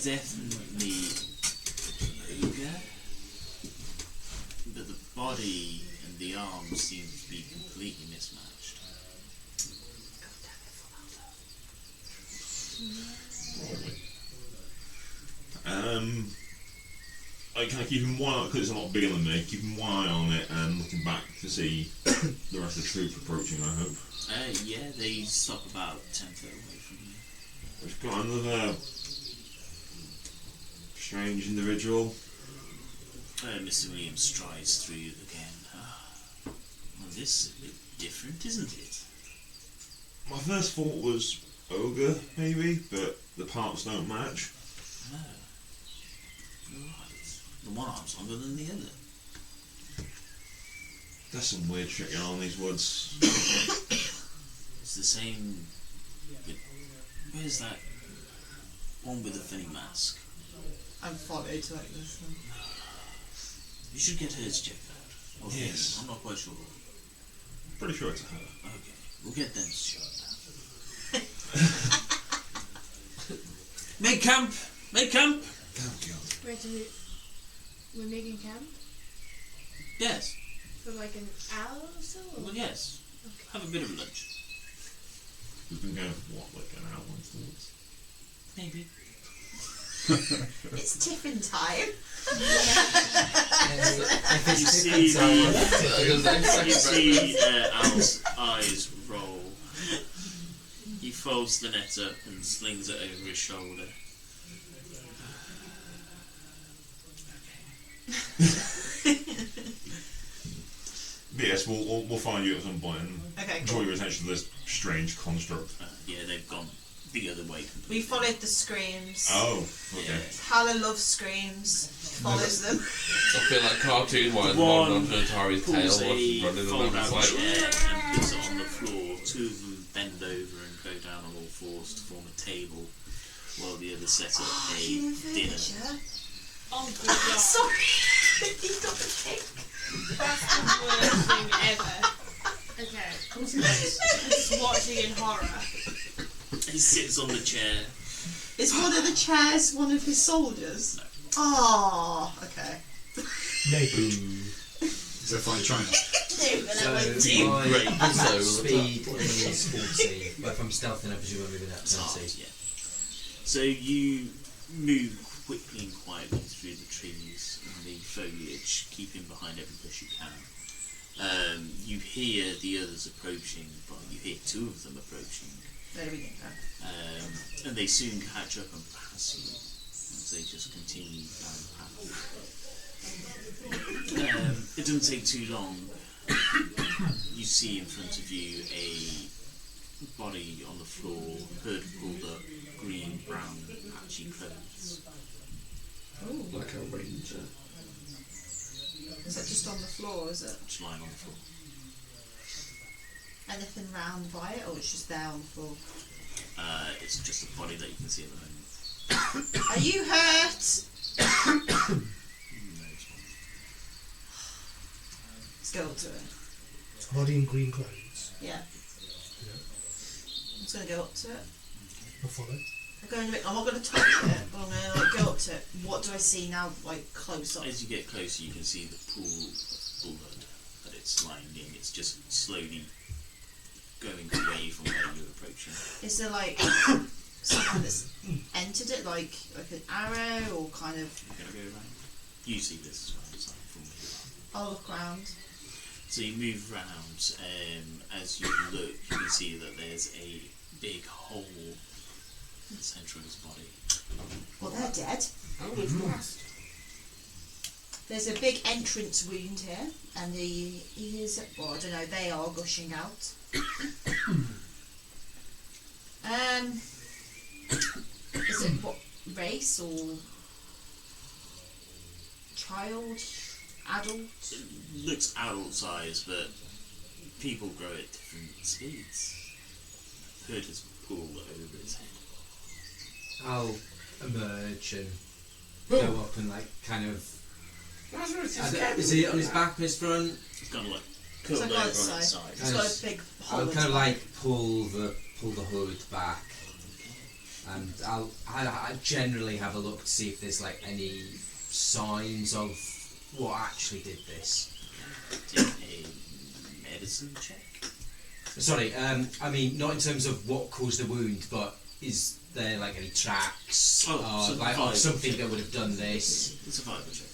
Speaker 7: definitely ogre, but the body and the arms seem to be completely mismatched.
Speaker 4: I kind of keeping one eye, because it's a lot bigger than me, keeping one eye on it and looking back to see the rest of the troop approaching, I hope.
Speaker 7: Yeah, they stop about 10 foot away from you.
Speaker 4: We've got another strange individual.
Speaker 7: Mr. Williams strides through again. Well, this is a bit different, isn't it?
Speaker 4: My first thought was ogre, maybe, but the parts don't match.
Speaker 7: No. You're right. The one arm's longer than the other.
Speaker 4: There's some weird shit going on in these woods.
Speaker 7: It's the same. Where's that one with the funny mask?
Speaker 3: I'm followed like this.
Speaker 7: You should get hers checked out. Okay,
Speaker 4: Yes.
Speaker 7: I'm not quite sure.
Speaker 4: Pretty sure it's a her.
Speaker 7: Okay, we'll get them checked out. Make camp! Make camp!
Speaker 4: Oh god.
Speaker 12: We're making camp
Speaker 7: Yes.
Speaker 12: for like an hour or so?
Speaker 7: Well, yes.
Speaker 12: Okay.
Speaker 7: Have a bit of lunch.
Speaker 4: We've been going for what, like an hour into the woods?
Speaker 7: Maybe.
Speaker 3: It's tiffin time.
Speaker 7: You see Al's eyes roll. He folds the net up and slings it over his shoulder.
Speaker 4: But yes, we'll find you at some point and
Speaker 3: Okay,
Speaker 4: draw
Speaker 3: cool.
Speaker 4: your attention to this strange construct.
Speaker 7: Yeah, they've gone the other way completely.
Speaker 3: We followed the screams.
Speaker 4: Oh, okay.
Speaker 3: Hala loves screams. Follows them.
Speaker 2: I feel like cartoon wise,
Speaker 7: One
Speaker 2: holding onto Atari's tail,
Speaker 7: pulls a
Speaker 2: running
Speaker 7: fold
Speaker 2: around
Speaker 7: out
Speaker 2: like,
Speaker 7: chair and puts it on the floor. Two of them bend over and go down on all fours to form a table, while the other set up a
Speaker 3: Human
Speaker 7: dinner.
Speaker 3: furniture.
Speaker 12: Oh good god.
Speaker 3: Sorry. He got the cake.
Speaker 12: That's the worst thing ever. Okay. Just watching in horror.
Speaker 7: He sits on the chair.
Speaker 3: Is one of the chairs one of his soldiers?
Speaker 7: No.
Speaker 3: Oh, okay.
Speaker 8: Naked.
Speaker 6: So if I try and
Speaker 1: So my
Speaker 2: Great. So,
Speaker 1: speed is 40. But if I'm stealthing, I presume I'm moving at
Speaker 7: It's hard,
Speaker 1: 20.
Speaker 7: yeah. So you move quickly and quietly through the trees and the foliage, keeping behind every bush you can. You hear the others approaching, well, you hear two of them approaching,
Speaker 3: There we go.
Speaker 7: and they soon catch up and pass you as they just continue down the path. It doesn't take too long. You see in front of you a body on the floor, hood pulled up, green, brown, patchy clothes.
Speaker 2: like a ranger.
Speaker 3: Is that just on the floor, is it?
Speaker 7: Just lying on the floor.
Speaker 3: Anything round by it, or it's just there on the floor?
Speaker 7: It's just a body that you can see at the moment.
Speaker 3: Are you hurt?
Speaker 7: No response.
Speaker 3: Let's go up to it.
Speaker 8: It's a body in green clothes.
Speaker 3: Yeah.
Speaker 8: Yeah.
Speaker 3: I'm just gonna go up to it.
Speaker 8: I'll follow.
Speaker 3: I'm not gonna touch it, but I'm gonna like, go up to it. What do I see now, like close up?
Speaker 7: As you get closer, you can see the pool of blood that it's lying in. It's just slowly going away from where you're approaching.
Speaker 3: Is there like something that's entered it, like an arrow, or kind of?
Speaker 7: You're gonna go around. You see this as well, it's like from where you are.
Speaker 3: I'll look around.
Speaker 7: So you move around, as you look, you can see that there's a big hole in the centre of his body.
Speaker 3: Well, they're dead.
Speaker 10: I was blessed.
Speaker 3: There's a big entrance wound here, and the ears, well, I don't know, they are gushing out. Is it what race or child, adult?
Speaker 7: It looks adult size, but people grow at different speeds. Hood is pulled over his head.
Speaker 1: I'll emerge and go up and like kind of.
Speaker 10: Lazarus
Speaker 1: Is he on his back, his front?
Speaker 7: It's kind of like
Speaker 3: It's
Speaker 7: curled
Speaker 3: like
Speaker 7: over
Speaker 3: on
Speaker 7: on
Speaker 3: its
Speaker 7: its
Speaker 3: side.
Speaker 7: side.
Speaker 3: It's got a big hole.
Speaker 1: I'll
Speaker 3: in
Speaker 1: kind of
Speaker 3: its
Speaker 1: like pull the hood back, and I generally have a look to see if there's like any signs of what actually did this.
Speaker 7: Take a medicine check.
Speaker 1: Sorry, I mean not in terms of what caused the wound, but is there like any tracks
Speaker 7: Oh,
Speaker 1: or
Speaker 7: so
Speaker 1: like
Speaker 7: survival
Speaker 1: something
Speaker 7: check.
Speaker 1: that would have done this?
Speaker 7: It's a survival check.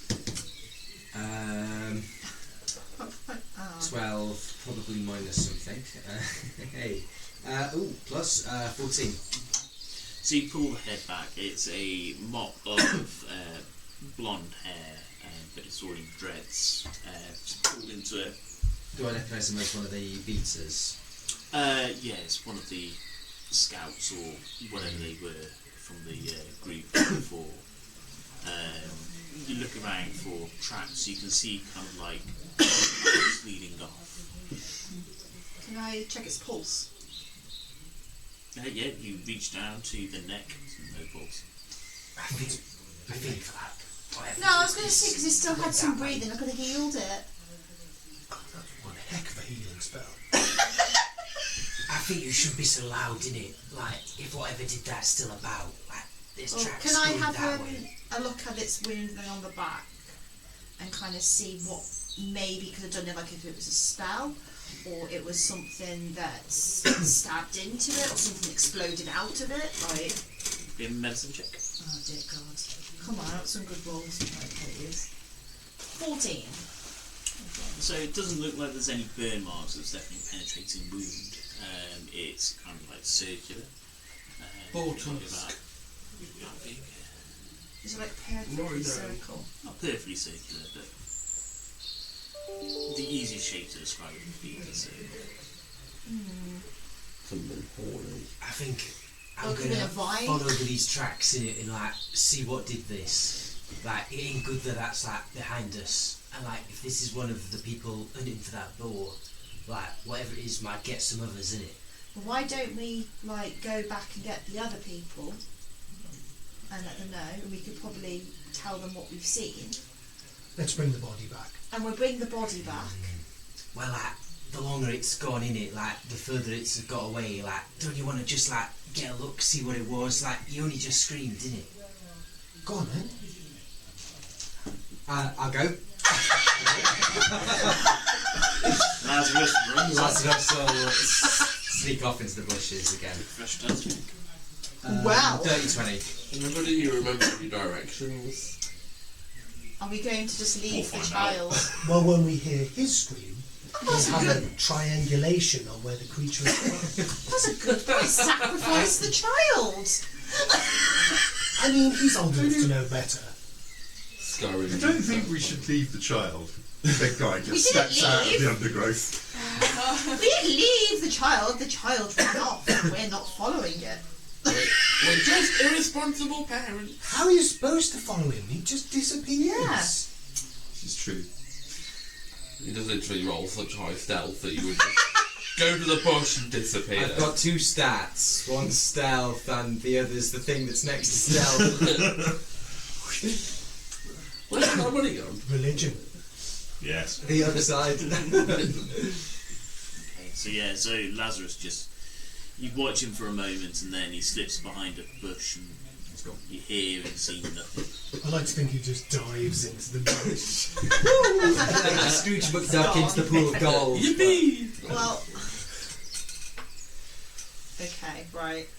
Speaker 1: 12, probably minus something. Hey, plus 14.
Speaker 7: So you pull the head back. It's a mop of blonde hair, but it's all in dreads. It's pulled into it.
Speaker 1: Do I recognise him as one of the beaters?
Speaker 7: Yeah, it's one of the scouts or whatever they were from the group before. You look around for tracks. You can see kind of like leading off.
Speaker 3: Can I check its pulse?
Speaker 7: Yeah, you reach down to the neck. No pulse.
Speaker 11: I think for that. Whatever
Speaker 3: No, I was going to say because it still had some breathing. I could have healed it.
Speaker 8: One heck of a healing spell.
Speaker 11: I think you shouldn't be so loud in it. Like, if whatever did that's still about, like, this
Speaker 3: Well,
Speaker 11: track's
Speaker 3: can I
Speaker 11: going
Speaker 3: have
Speaker 11: that way.
Speaker 3: a look at its wound then on the back and kind of see what maybe could have done it, like if it was a spell or it was something that stabbed into it or something exploded out of it, like...
Speaker 7: Give him a medicine check.
Speaker 3: Oh dear God. Come on, that's some good rolls. Okay, it is. 14.
Speaker 7: So it doesn't look like there's any burn marks. It's definitely a penetrating wound. It's kind of like circular.
Speaker 10: Ball
Speaker 7: Probably
Speaker 10: tusk.
Speaker 7: about how big?
Speaker 3: Is it like perfectly circle?
Speaker 7: Not perfectly circular, but the easiest shape to describe it would be the circle.
Speaker 2: Something horny.
Speaker 11: I think I'm
Speaker 3: Or could it
Speaker 11: gonna
Speaker 3: a vine?
Speaker 11: follow these tracks in it and like see what did this. Like it ain't good that that's like behind us, and like if this is one of the people hunting for that boar, like whatever it is might get some others in it.
Speaker 3: Well, why don't we like go back and get the other people and let them know, and we could probably tell them what we've seen,
Speaker 8: Let's bring the body back.
Speaker 3: and we'll bring the body back.
Speaker 11: Well, like the longer it's gone in it, like the further it's got away. Like, don't you want to just like get a look, see what it was? Like you only just screamed, didn't it?
Speaker 8: Go on then.
Speaker 1: I'll go.
Speaker 7: Lazarus runs up.
Speaker 1: Lazarus will sneak off into the bushes again.
Speaker 7: Fresh dust.
Speaker 3: Wow.
Speaker 1: Dirty 20.
Speaker 2: Everybody, you remember your directions.
Speaker 3: Are we going to just leave the
Speaker 7: We'll find
Speaker 3: child?
Speaker 8: Well, when we hear his scream, we'll have a triangulation on where the creature is from.
Speaker 3: That's a good point. Sacrifice the child.
Speaker 8: I mean, he's old enough to know better.
Speaker 2: Scurrying.
Speaker 6: I don't think we should leave the child. The big guy
Speaker 3: We
Speaker 6: just
Speaker 3: didn't
Speaker 6: steps out of
Speaker 3: leave.
Speaker 6: the undergrowth.
Speaker 3: We didn't leave the child. The child ran off. We're not following it.
Speaker 10: We're just irresponsible parents.
Speaker 8: How are you supposed to follow him? He just disappears.
Speaker 3: Yeah.
Speaker 6: This is true.
Speaker 2: He does literally roll such high stealth that you would just go to the bush and disappear.
Speaker 1: I've got 2 stats. One stealth, and the other's the thing that's next to stealth.
Speaker 10: Where's my money gone?
Speaker 8: Religion.
Speaker 4: Yes.
Speaker 1: The other side.
Speaker 7: Okay, so Lazarus just... You watch him for a moment and then he slips behind a bush and you hear and see nothing.
Speaker 8: I like to think he just dives into the bush.
Speaker 1: Like Scrooge McDuck into the pool of gold.
Speaker 10: Yippee!
Speaker 3: Well, okay, right.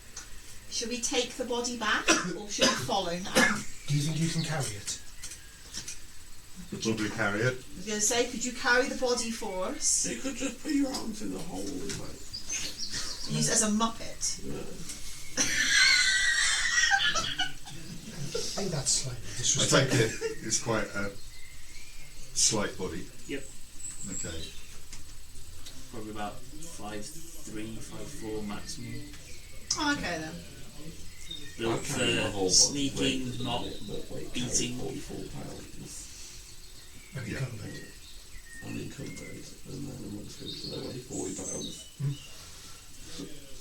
Speaker 3: Should we take the body back, or should we follow now?
Speaker 8: Do you think you can carry it?
Speaker 6: Could probably carry it.
Speaker 3: I was going to say, could you carry the body for us?
Speaker 10: You could just put your arms in the hole and like...
Speaker 3: Use it as a muppet.
Speaker 8: I think that's slightly
Speaker 6: I
Speaker 8: disrespectful.
Speaker 6: take it it's quite a slight body.
Speaker 7: Yep.
Speaker 6: Okay.
Speaker 7: Probably about 5'3", 5'4" maximum.
Speaker 3: Oh, okay then.
Speaker 7: Built
Speaker 2: I'll carry my whole
Speaker 7: for
Speaker 2: body
Speaker 7: sneaking,
Speaker 2: weight,
Speaker 7: not
Speaker 2: weight
Speaker 7: beating.
Speaker 2: 44 pounds.
Speaker 8: Unencumbered.
Speaker 2: Unencumbered, and then amongst them, so they weigh 40 pounds.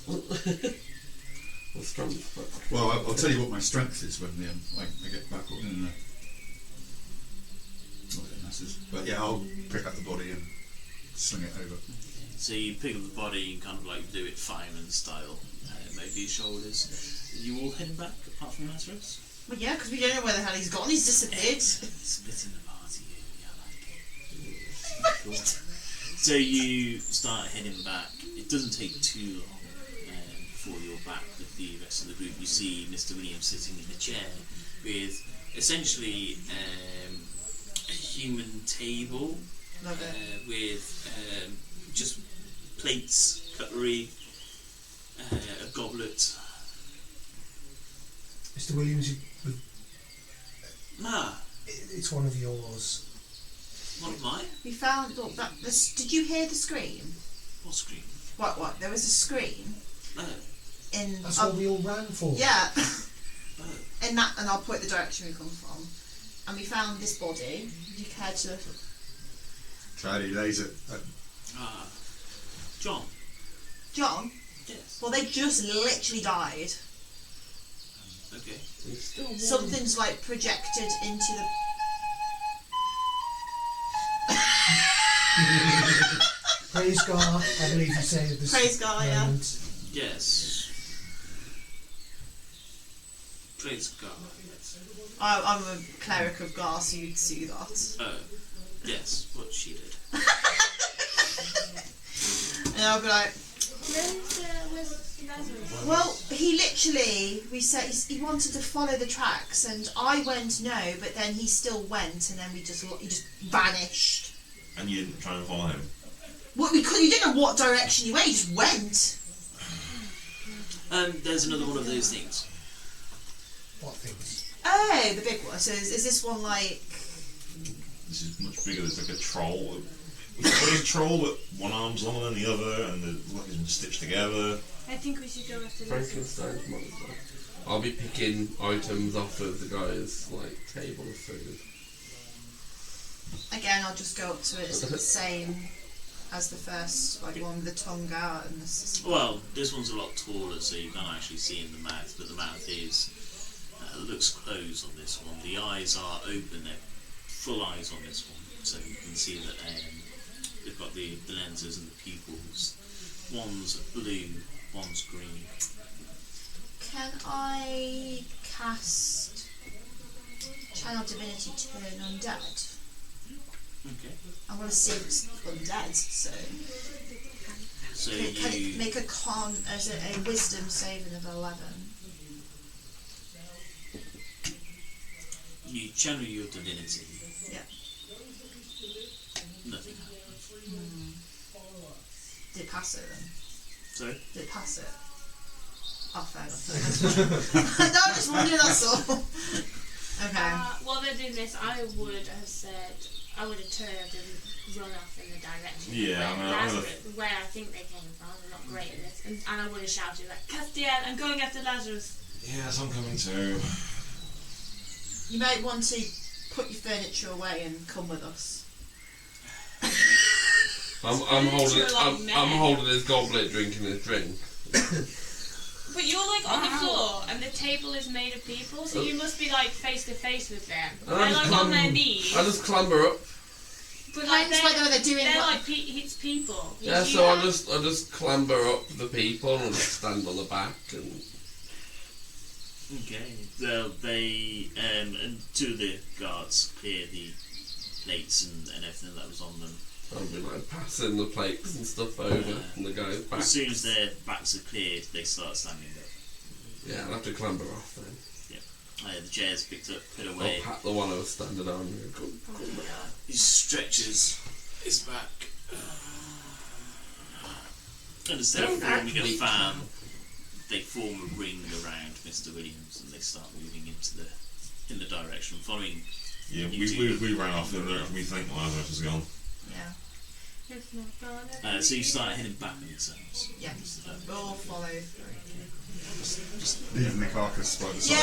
Speaker 2: The strength, but
Speaker 6: Well, I'll tell you what my strength is when I get back up. Not that it matters. But yeah, I'll pick up the body and sling it over.
Speaker 7: So you pick up the body and kind of like do it fireman style. Maybe his shoulders. Are you all heading back apart from Lazarus?
Speaker 3: Well, yeah, because we don't know where the hell he's gone. He's disappeared.
Speaker 7: Splitting the party here, yeah, I like it. Cool. So you start heading back. It doesn't take too long before you're back with the rest of the group. You see Mr. Williams sitting in a chair with essentially a human table
Speaker 3: Love it.
Speaker 7: with just plates, cutlery, a goblet.
Speaker 8: Mr. Williams, it's one of yours.
Speaker 7: One of mine?
Speaker 3: We found. Look, did you hear the scream?
Speaker 7: What screen?
Speaker 3: What? There was a scream
Speaker 7: No.
Speaker 3: in.
Speaker 8: That's what we all ran for.
Speaker 3: Yeah. In that, and I'll point the direction we come from. And we found this body. Would you care to?
Speaker 6: Charlie lays it.
Speaker 7: John.
Speaker 3: John?
Speaker 7: Yes.
Speaker 3: Well, they just literally died.
Speaker 7: Okay.
Speaker 3: Something's like projected into the.
Speaker 8: Praise God, I believe you say at this
Speaker 3: Praise God, yeah.
Speaker 8: moment.
Speaker 7: Yes. Praise God.
Speaker 3: I'm a cleric of Gar, so you'd see that.
Speaker 7: Oh. Yes, what she did.
Speaker 3: And I'll be like,
Speaker 12: Where's Lazarus?
Speaker 3: well, he literally, we said he wanted to follow the tracks, and I went no, but then he still went, and then he just vanished.
Speaker 4: And you didn't try and follow him?
Speaker 3: What we could, you didn't know what direction he went. He just went.
Speaker 7: There's another one of those things.
Speaker 8: What things?
Speaker 3: Oh, the big one. So is this one like?
Speaker 4: This is much bigger. There's like a troll. What is a troll? But one arm's longer than the other, and the like it's been stitched together.
Speaker 12: I think we should go after Lazarus.
Speaker 2: Frankenstein's monster. I'll be picking items off of the guy's like table of food.
Speaker 3: Again, I'll just go up to it. Is it the same as the first, like one with the tongue out and the?
Speaker 7: Well, this one's a lot taller, so you can't actually see in the mouth, but the mouth is looks closed on this one. The eyes are open; they're full eyes on this one, so you can see that they've got the lenses and the pupils. One's blue, one's green.
Speaker 3: Can I cast Channel Divinity Turn Undead?
Speaker 7: Okay.
Speaker 3: I want to see if it's undead, so.
Speaker 7: So
Speaker 3: Can it
Speaker 7: you
Speaker 3: make a wisdom saving of 11?
Speaker 7: channel your divinity.
Speaker 3: Yeah.
Speaker 7: Nothing happens.
Speaker 3: Did it pass it then?
Speaker 7: Sorry?
Speaker 3: Did it pass it? Oh, fair enough. No, I'm just wondering, that's all. Okay.
Speaker 12: While they're doing this, I would have said, I would have turned and run off in the direction
Speaker 4: Yeah,
Speaker 12: where I think they came from. I'm not great at this. And I would have shouted, like, Castiel, I'm going after Lazarus.
Speaker 4: Yes, I'm coming too.
Speaker 3: You might want to put your furniture away and come with us.
Speaker 2: I'm holding his goblet, drinking his drink.
Speaker 5: But you're like on the floor, and the table is made of people, so you must be like face to face with them. They're like on their knees.
Speaker 2: I just clamber up.
Speaker 5: But like
Speaker 3: Whether they're doing
Speaker 5: they're
Speaker 3: what.
Speaker 5: like it's people. You
Speaker 2: Yeah,
Speaker 5: see
Speaker 2: so I
Speaker 5: that?
Speaker 2: just clamber up the people and stand on the back and.
Speaker 7: Okay. So they and two of the guards clear the plates and everything that was on them.
Speaker 2: I'll be like passing the plates and stuff over and the guy's back.
Speaker 7: As soon as their backs are cleared, they start standing up.
Speaker 2: Yeah, I'll have to clamber off then.
Speaker 7: The chair's picked up, put away.
Speaker 2: I'll pat the one I was standing on and go,
Speaker 7: He stretches his back. And instead of forming a fan, they form a ring around Mr. Williams and they start moving in the direction following.
Speaker 4: Yeah, we ran off and we think Lazarus is gone.
Speaker 3: Yeah.
Speaker 7: So you start heading back on yourselves.
Speaker 3: Yeah. We'll follow through.
Speaker 6: Just leaving the carcass by the side.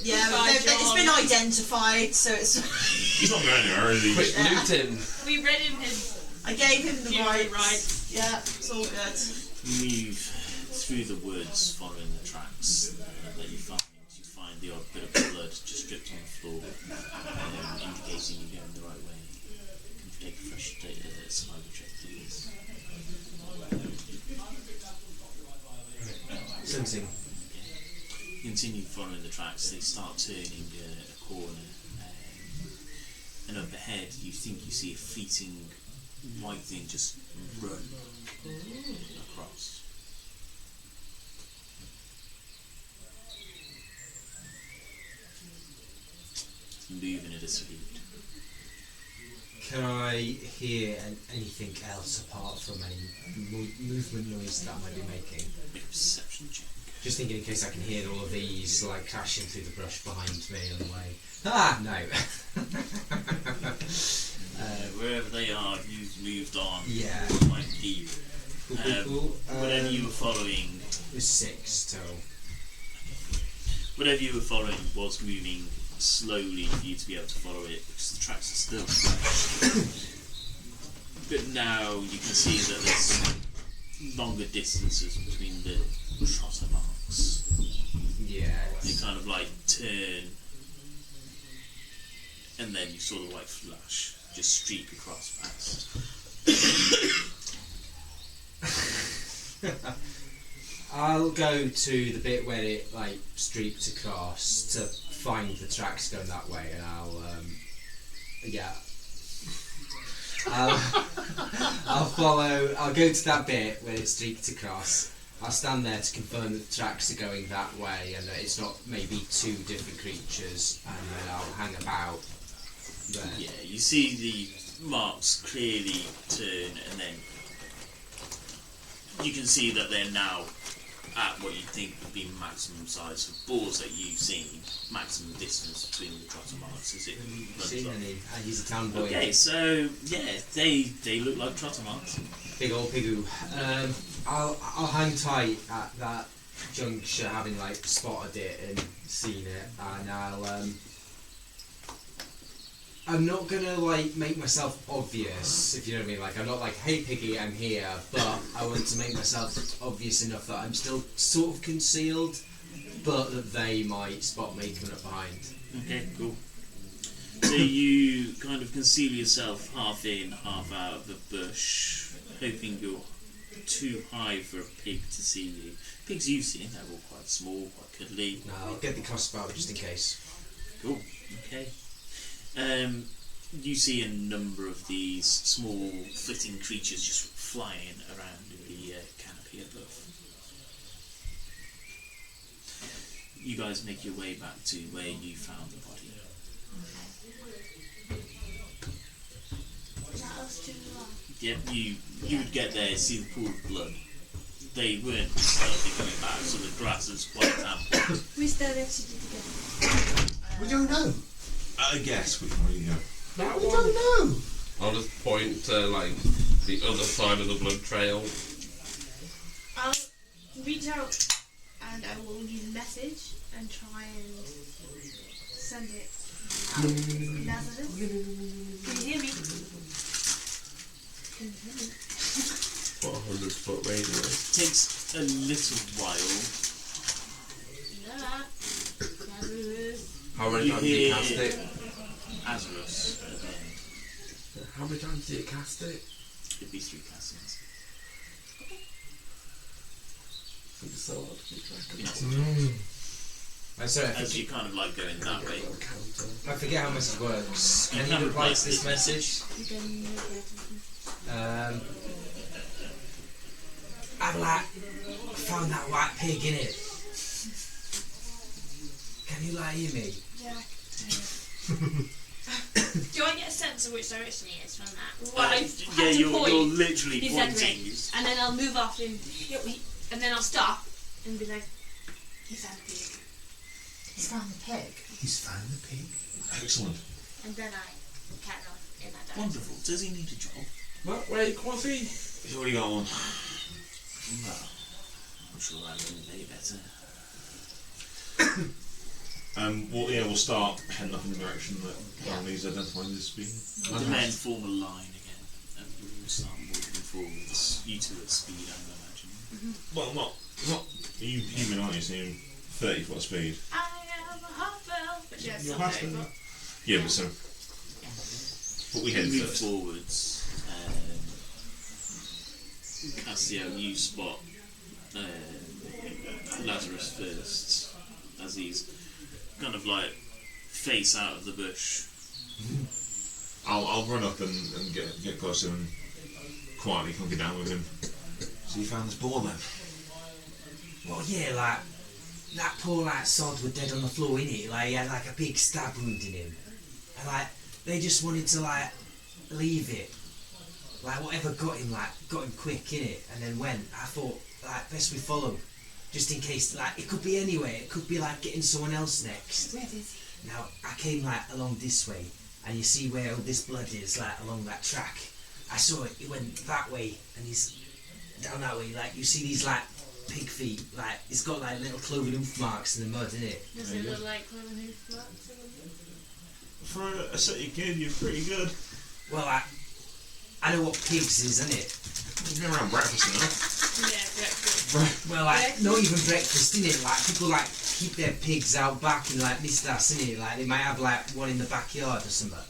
Speaker 3: It's been identified, so it's.
Speaker 4: He's not going anywhere, is he?
Speaker 2: Quick, loot him.
Speaker 5: We read him his.
Speaker 3: I gave him the
Speaker 5: Right.
Speaker 3: rights. Yeah, it's all good.
Speaker 7: Move through the woods, following the tracks that you find. You find the odd bit of blood just dripped on the floor, indicating you're going the right way. Can you take a fresh survival check, please?
Speaker 1: Something.
Speaker 7: You continue following the tracks. They start turning a corner, and up ahead, you think you see a fleeting white thing just run across. It's moving at a speed.
Speaker 1: Can I hear anything else apart from any movement noise that I might be making?
Speaker 7: Make a perception check.
Speaker 1: Just thinking in case I can hear all of these like crashing through the brush behind me on the way. Ah, no.
Speaker 7: Wherever they are, you've moved on.
Speaker 1: Yeah.
Speaker 7: Quite deep.
Speaker 1: Cool.
Speaker 7: Whatever you were following.
Speaker 1: It was 6 total.
Speaker 7: Whatever you were following was moving slowly for you to be able to follow it because the tracks are still fresh. But now you can see that there's longer distances between the trotter marks.
Speaker 1: Yeah.
Speaker 7: They kind of like turn, and then you saw the white flash just streak across past.
Speaker 1: I'll go to the bit where it like streaked across to find the tracks going that way, and I'll follow. I'll go to that bit where it streaked across. I'll stand there to confirm that the tracks are going that way and that it's not maybe 2 different creatures, and then I'll hang about there.
Speaker 7: Yeah, you see the marks clearly turn, and then you can see that they're now at what you think would be maximum size for balls that you've seen, maximum distance between the trotter marks as it runs
Speaker 1: Seen
Speaker 7: off.
Speaker 1: any? And he's a town boy.
Speaker 7: Okay, so yeah, they look like trotter marks.
Speaker 1: Big old pigoo. I'll hang tight at that juncture, having like spotted it and seen it, and I'm not gonna like make myself obvious, if you know what I mean. Like I'm not like, hey Piggy, I'm here, but I want to make myself obvious enough that I'm still sort of concealed, but that they might spot me coming up behind.
Speaker 7: Okay, cool. So you kind of conceal yourself half in, half out of the bush, hoping you're too high for a pig to see you. Pigs you've seen, they're all quite small, quite cuddly.
Speaker 1: No, I'll get the crossbow just in case.
Speaker 7: Cool, okay. You see a number of these small flitting creatures just flying around in the canopy above. You guys make your way back to where you found the body.
Speaker 12: Is that us too long?
Speaker 7: Yep, you would get there, see the pool of blood. They weren't stealthy coming back, so the grass is quite damp.
Speaker 12: We still exited together.
Speaker 8: We don't know.
Speaker 4: I guess which way you go.
Speaker 8: We don't know.
Speaker 2: I'll just point to like the other side of the blood trail.
Speaker 12: I'll reach out and I will use a message and try and send it out. Lazarus, can you hear me?
Speaker 2: What, 100-foot radius?
Speaker 7: Takes a little while.
Speaker 2: How many
Speaker 7: You
Speaker 2: times do you
Speaker 7: hear
Speaker 2: cast it?
Speaker 7: Azarus at the end.
Speaker 2: How many times do you cast it?
Speaker 7: It'd be 3 castings.
Speaker 2: I think it's so hard to keep track of.
Speaker 7: Yes.
Speaker 1: I'm sorry,
Speaker 7: As you kind of like going that way.
Speaker 1: I forget how message works. Can
Speaker 7: You
Speaker 1: you
Speaker 7: can
Speaker 1: reply
Speaker 7: replace
Speaker 1: to this message? I've like found that white pig in it. Can you like hear me?
Speaker 12: Yeah. Do I get a sense of which direction he is from that? Well, I
Speaker 7: Yeah,
Speaker 12: have to
Speaker 7: you're
Speaker 12: point.
Speaker 7: literally
Speaker 12: He said
Speaker 7: pointing.
Speaker 12: ring, and then I'll move off and then I'll stop and be like, he found a pig.
Speaker 3: He's found the pig.
Speaker 6: He's found the pig.
Speaker 4: Excellent.
Speaker 12: And then I carry on in that direction.
Speaker 7: Wonderful. Does he need a job?
Speaker 2: What way, Quasi?
Speaker 4: He's already got one.
Speaker 7: Well, I'm sure I can pay better.
Speaker 4: We'll start heading up in the direction that Carly's identified as being.
Speaker 7: The men form a line again, and we'll start moving forwards. You two at speed, I would imagine.
Speaker 4: Well, not you human, aren't you? Seeing 30-foot speed.
Speaker 12: I am a half elf, but yes,
Speaker 6: You're
Speaker 12: I'm
Speaker 6: half
Speaker 12: very
Speaker 6: elf.
Speaker 12: good.
Speaker 4: Yeah, but so. But we head
Speaker 7: move
Speaker 4: first.
Speaker 7: forwards. Cassio, you spot Lazarus first, as he's kind of like face out of the bush.
Speaker 4: I'll run up and get closer and quietly hunker down with him. So you found this ball then?
Speaker 11: Well, yeah, like, that poor, like, sod was dead on the floor, innit? Like, he had, like, a big stab wound in him. And, like, they just wanted to, like, leave it. Like, whatever got him quick, innit? And then went. I thought, like, best we follow. Just in case, like, it could be anywhere. It could be, like, getting someone else next.
Speaker 12: Where is he?
Speaker 11: Now, I came, like, along this way. And you see where all this blood is, like, along that track. I saw it. He went that way. And he's down that way. Like, you see these, like, pig feet, like it's got like little cloven hoof marks in the mud, innit?
Speaker 12: Does it look like cloven hoof marks?
Speaker 4: For a city kid, you're pretty good.
Speaker 11: Well, I know what pigs is, innit?
Speaker 4: You've been around breakfast now.
Speaker 12: Yeah, breakfast.
Speaker 11: Well, like not even breakfast, innit? Like people like keep their pigs out back in like this, innit? Like they might have like one in the backyard or something.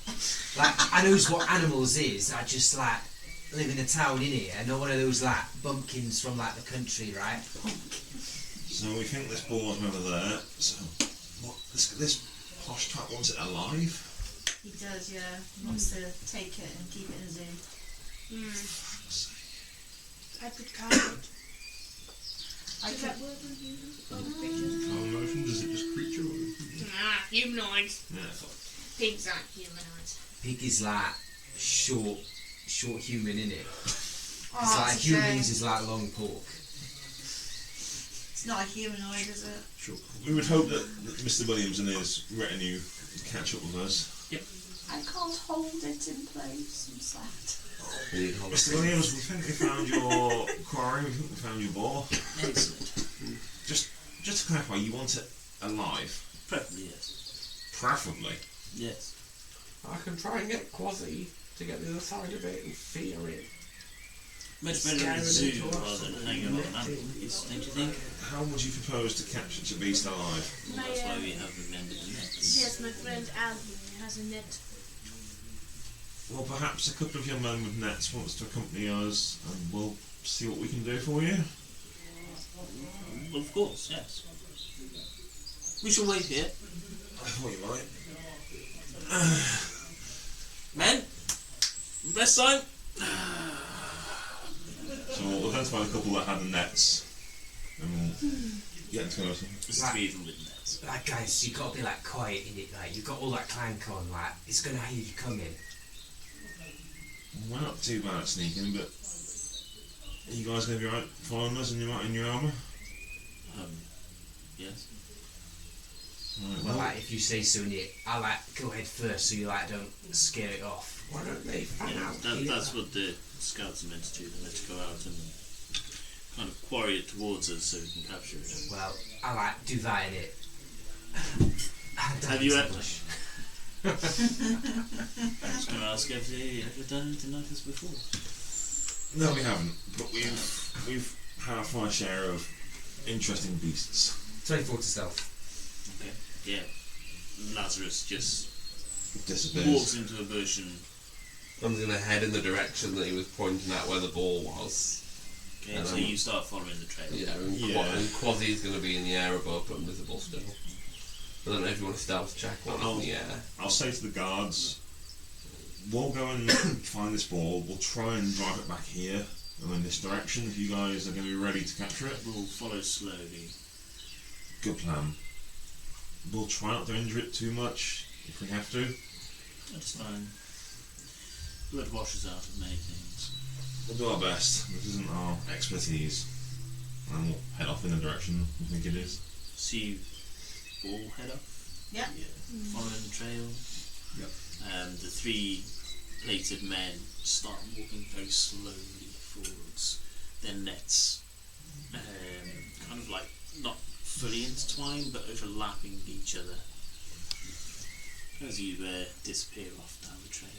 Speaker 11: Like I knows what animals is. I just like live in a town, innit? I know one of those like bumpkins from like the country, right?
Speaker 4: So we think this ball is over there. So what? This posh twat wants it alive.
Speaker 3: He does, yeah. He wants to take it and keep it in a zoo.
Speaker 12: I could carve it.
Speaker 3: I
Speaker 12: Does
Speaker 3: could,
Speaker 12: that work with you?
Speaker 4: How emotion? Does it just creature?
Speaker 12: Ah, humanoids.
Speaker 4: Yeah, I thought.
Speaker 12: Pigs aren't humanoids.
Speaker 11: Pig is like short human, innit?
Speaker 3: oh,
Speaker 11: It's like
Speaker 3: it's a shame.
Speaker 11: humans is like long pork.
Speaker 3: It's not a humanoid, is it?
Speaker 4: Sure. We would hope that Mr. Williams and his retinue catch up with us.
Speaker 3: I can't hold it in place. I'm sad.
Speaker 4: Mr. Williams, we think we found your quarry. We think we found your ball.
Speaker 7: Excellent.
Speaker 4: Just to clarify, you want it alive?
Speaker 7: Preferably, yes.
Speaker 4: Preferably.
Speaker 7: Yes.
Speaker 2: I can try and get Quasi to get the other side of it and fear it.
Speaker 7: Much better in a zoo rather than hanging on an animal piece, don't you think?
Speaker 4: How would you propose to capture the beast alive?
Speaker 7: Well, that's why we have remembered the nets.
Speaker 12: Yes, my friend Alvin has a net.
Speaker 4: Well, perhaps a couple of young men with nets wants to accompany us, and we'll see what we can do for you.
Speaker 7: Well, of course, yes. We shall wait here.
Speaker 4: I thought you might.
Speaker 7: Men, rest time.
Speaker 4: So we'll identify the couple that had the nets, and we'll get to know them.
Speaker 7: This is three of them with nets.
Speaker 11: Like guys, you gotta be like quiet in it. Like you got all that clank on. Like it's gonna hear you coming.
Speaker 4: We're not too bad at sneaking, but are you guys going to be right following us in your armour?
Speaker 7: Yes.
Speaker 4: Right,
Speaker 11: Well, like if you say so, Nick, I like go ahead first, so you like don't scare it off.
Speaker 2: Why don't they fan
Speaker 7: Yeah,
Speaker 2: out here?
Speaker 7: that's what the scouts are meant to do. They're meant to go out and kind of quarry it towards us so we can capture it.
Speaker 11: Well, I like do that in it.
Speaker 7: Have you ever? I was going to ask, have you ever done anything like this before?
Speaker 4: No, we haven't. But we've had our fair share of interesting beasts.
Speaker 1: 24 to stealth.
Speaker 7: Okay. Yeah. Lazarus just
Speaker 4: Disappears.
Speaker 7: walks into a bush and.
Speaker 2: I'm going to head in the direction that he was pointing at where the ball was.
Speaker 7: Okay,
Speaker 2: And
Speaker 7: so you start following the trail.
Speaker 2: Yeah, and, and Quasi's going to be in the air above, but invisible still. I don't know if you want to stealth check while he's in the air.
Speaker 4: I'll say to the guards, we'll go and find this ball, we'll try and drive it back here, or in this direction, if you guys are going to be ready to capture it.
Speaker 7: We'll follow slowly.
Speaker 4: Good plan. We'll try not to injure it too much, if we have to.
Speaker 7: That's fine. Blood washes out of many things.
Speaker 4: We'll do our best. This isn't our expertise. And we'll head off in the direction we think it is.
Speaker 7: So you all head off?
Speaker 3: Yeah.
Speaker 7: Following the trail?
Speaker 4: Yep.
Speaker 7: The three plated men start walking very slowly forwards. Their nets kind of like not fully intertwined but overlapping each other as you disappear off down the trail.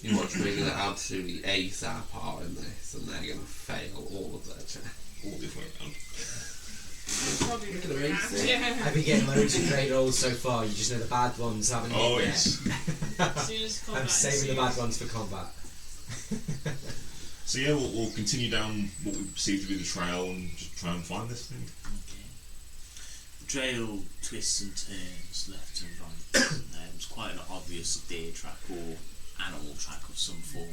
Speaker 2: You watch me going to absolutely ace our part in this, and they're going to fail all of their check.
Speaker 4: All the way around.
Speaker 5: Probably
Speaker 2: Look at
Speaker 5: gonna
Speaker 2: the
Speaker 5: be
Speaker 2: race
Speaker 5: around, yeah.
Speaker 1: I've been getting loads of trade rolls so far, you just know the bad ones haven't hit
Speaker 4: Oh,
Speaker 1: yet.
Speaker 4: yes.
Speaker 5: As soon as combat
Speaker 1: I'm saving the bad ones for combat.
Speaker 4: So yeah, we'll continue down what we perceive to be the trail and just try and find this thing.
Speaker 7: Okay. The trail twists and turns left and right. It's quite an obvious deer track or animal track of some form,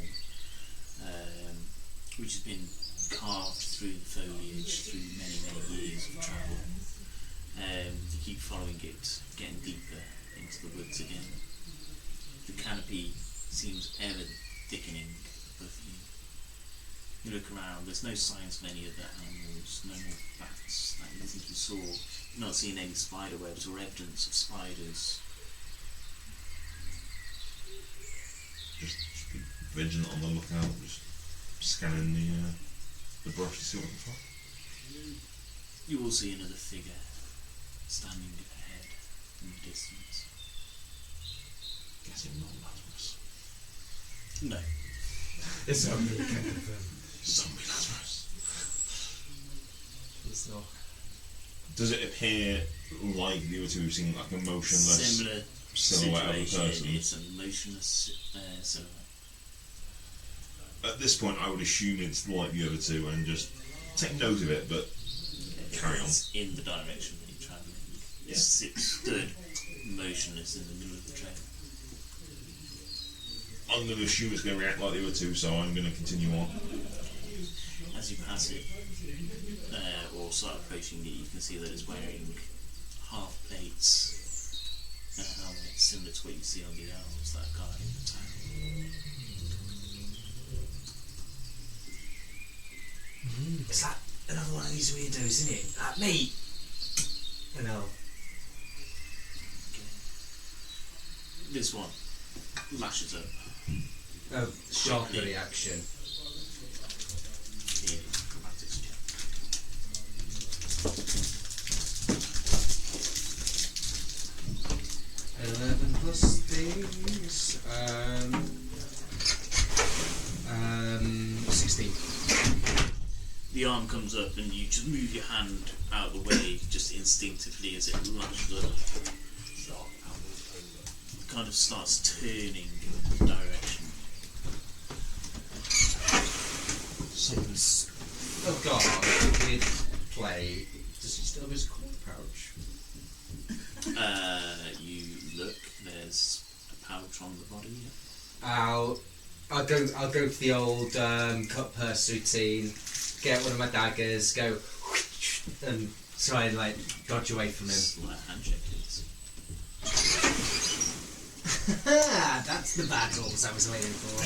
Speaker 7: which has been carved through the foliage through many years of travel. You keep following it, getting deeper into the woods again. The canopy seems ever thickening above you. You look around, there's no signs of any other animals, no more bats like you think you saw. You're not seeing any spider webs or evidence of spiders.
Speaker 4: Just be vigilant on the lookout, just scanning the brush to see what we can find.
Speaker 7: You will see another figure standing ahead in the distance.
Speaker 4: Guessing not Lazarus.
Speaker 7: No.
Speaker 1: It's not really kind of
Speaker 4: Zombie Lazarus.
Speaker 1: it's not.
Speaker 4: Does it appear like the other two we've seen, like a motionless
Speaker 7: Similar
Speaker 4: silhouette of a
Speaker 7: situation.
Speaker 4: person?
Speaker 7: It's a motionless silhouette.
Speaker 4: At this point, I would assume it's like the other two and just take note of it, but carry on.
Speaker 7: It's in the direction that you're travelling. It stood motionless in the middle of the trail.
Speaker 4: I'm going to assume it's going to react like the other two, so I'm going to continue on.
Speaker 7: As you pass it, or start approaching it, you can see that it's wearing half plates and a helmet similar to what you see on the elves that are guarding the town.
Speaker 1: It's like another one of these weirdos, isn't it? Like me. You know.
Speaker 7: This one lashes up.
Speaker 1: Oh, sharper reaction.
Speaker 7: Nearly acrobatics check.
Speaker 1: 11 plus things. 16.
Speaker 7: The arm comes up and you just move your hand out of the way just instinctively as it lashes up. It kind of starts turning in the direction.
Speaker 1: Someone's. Oh god, with play. Does he still have his coin pouch?
Speaker 7: You look, there's a pouch on the body.
Speaker 1: I'll go for the old cut purse routine. Get one of my daggers, go and try and like dodge away from him.
Speaker 7: Slight handshake, please.
Speaker 1: That's the battles I was waiting for.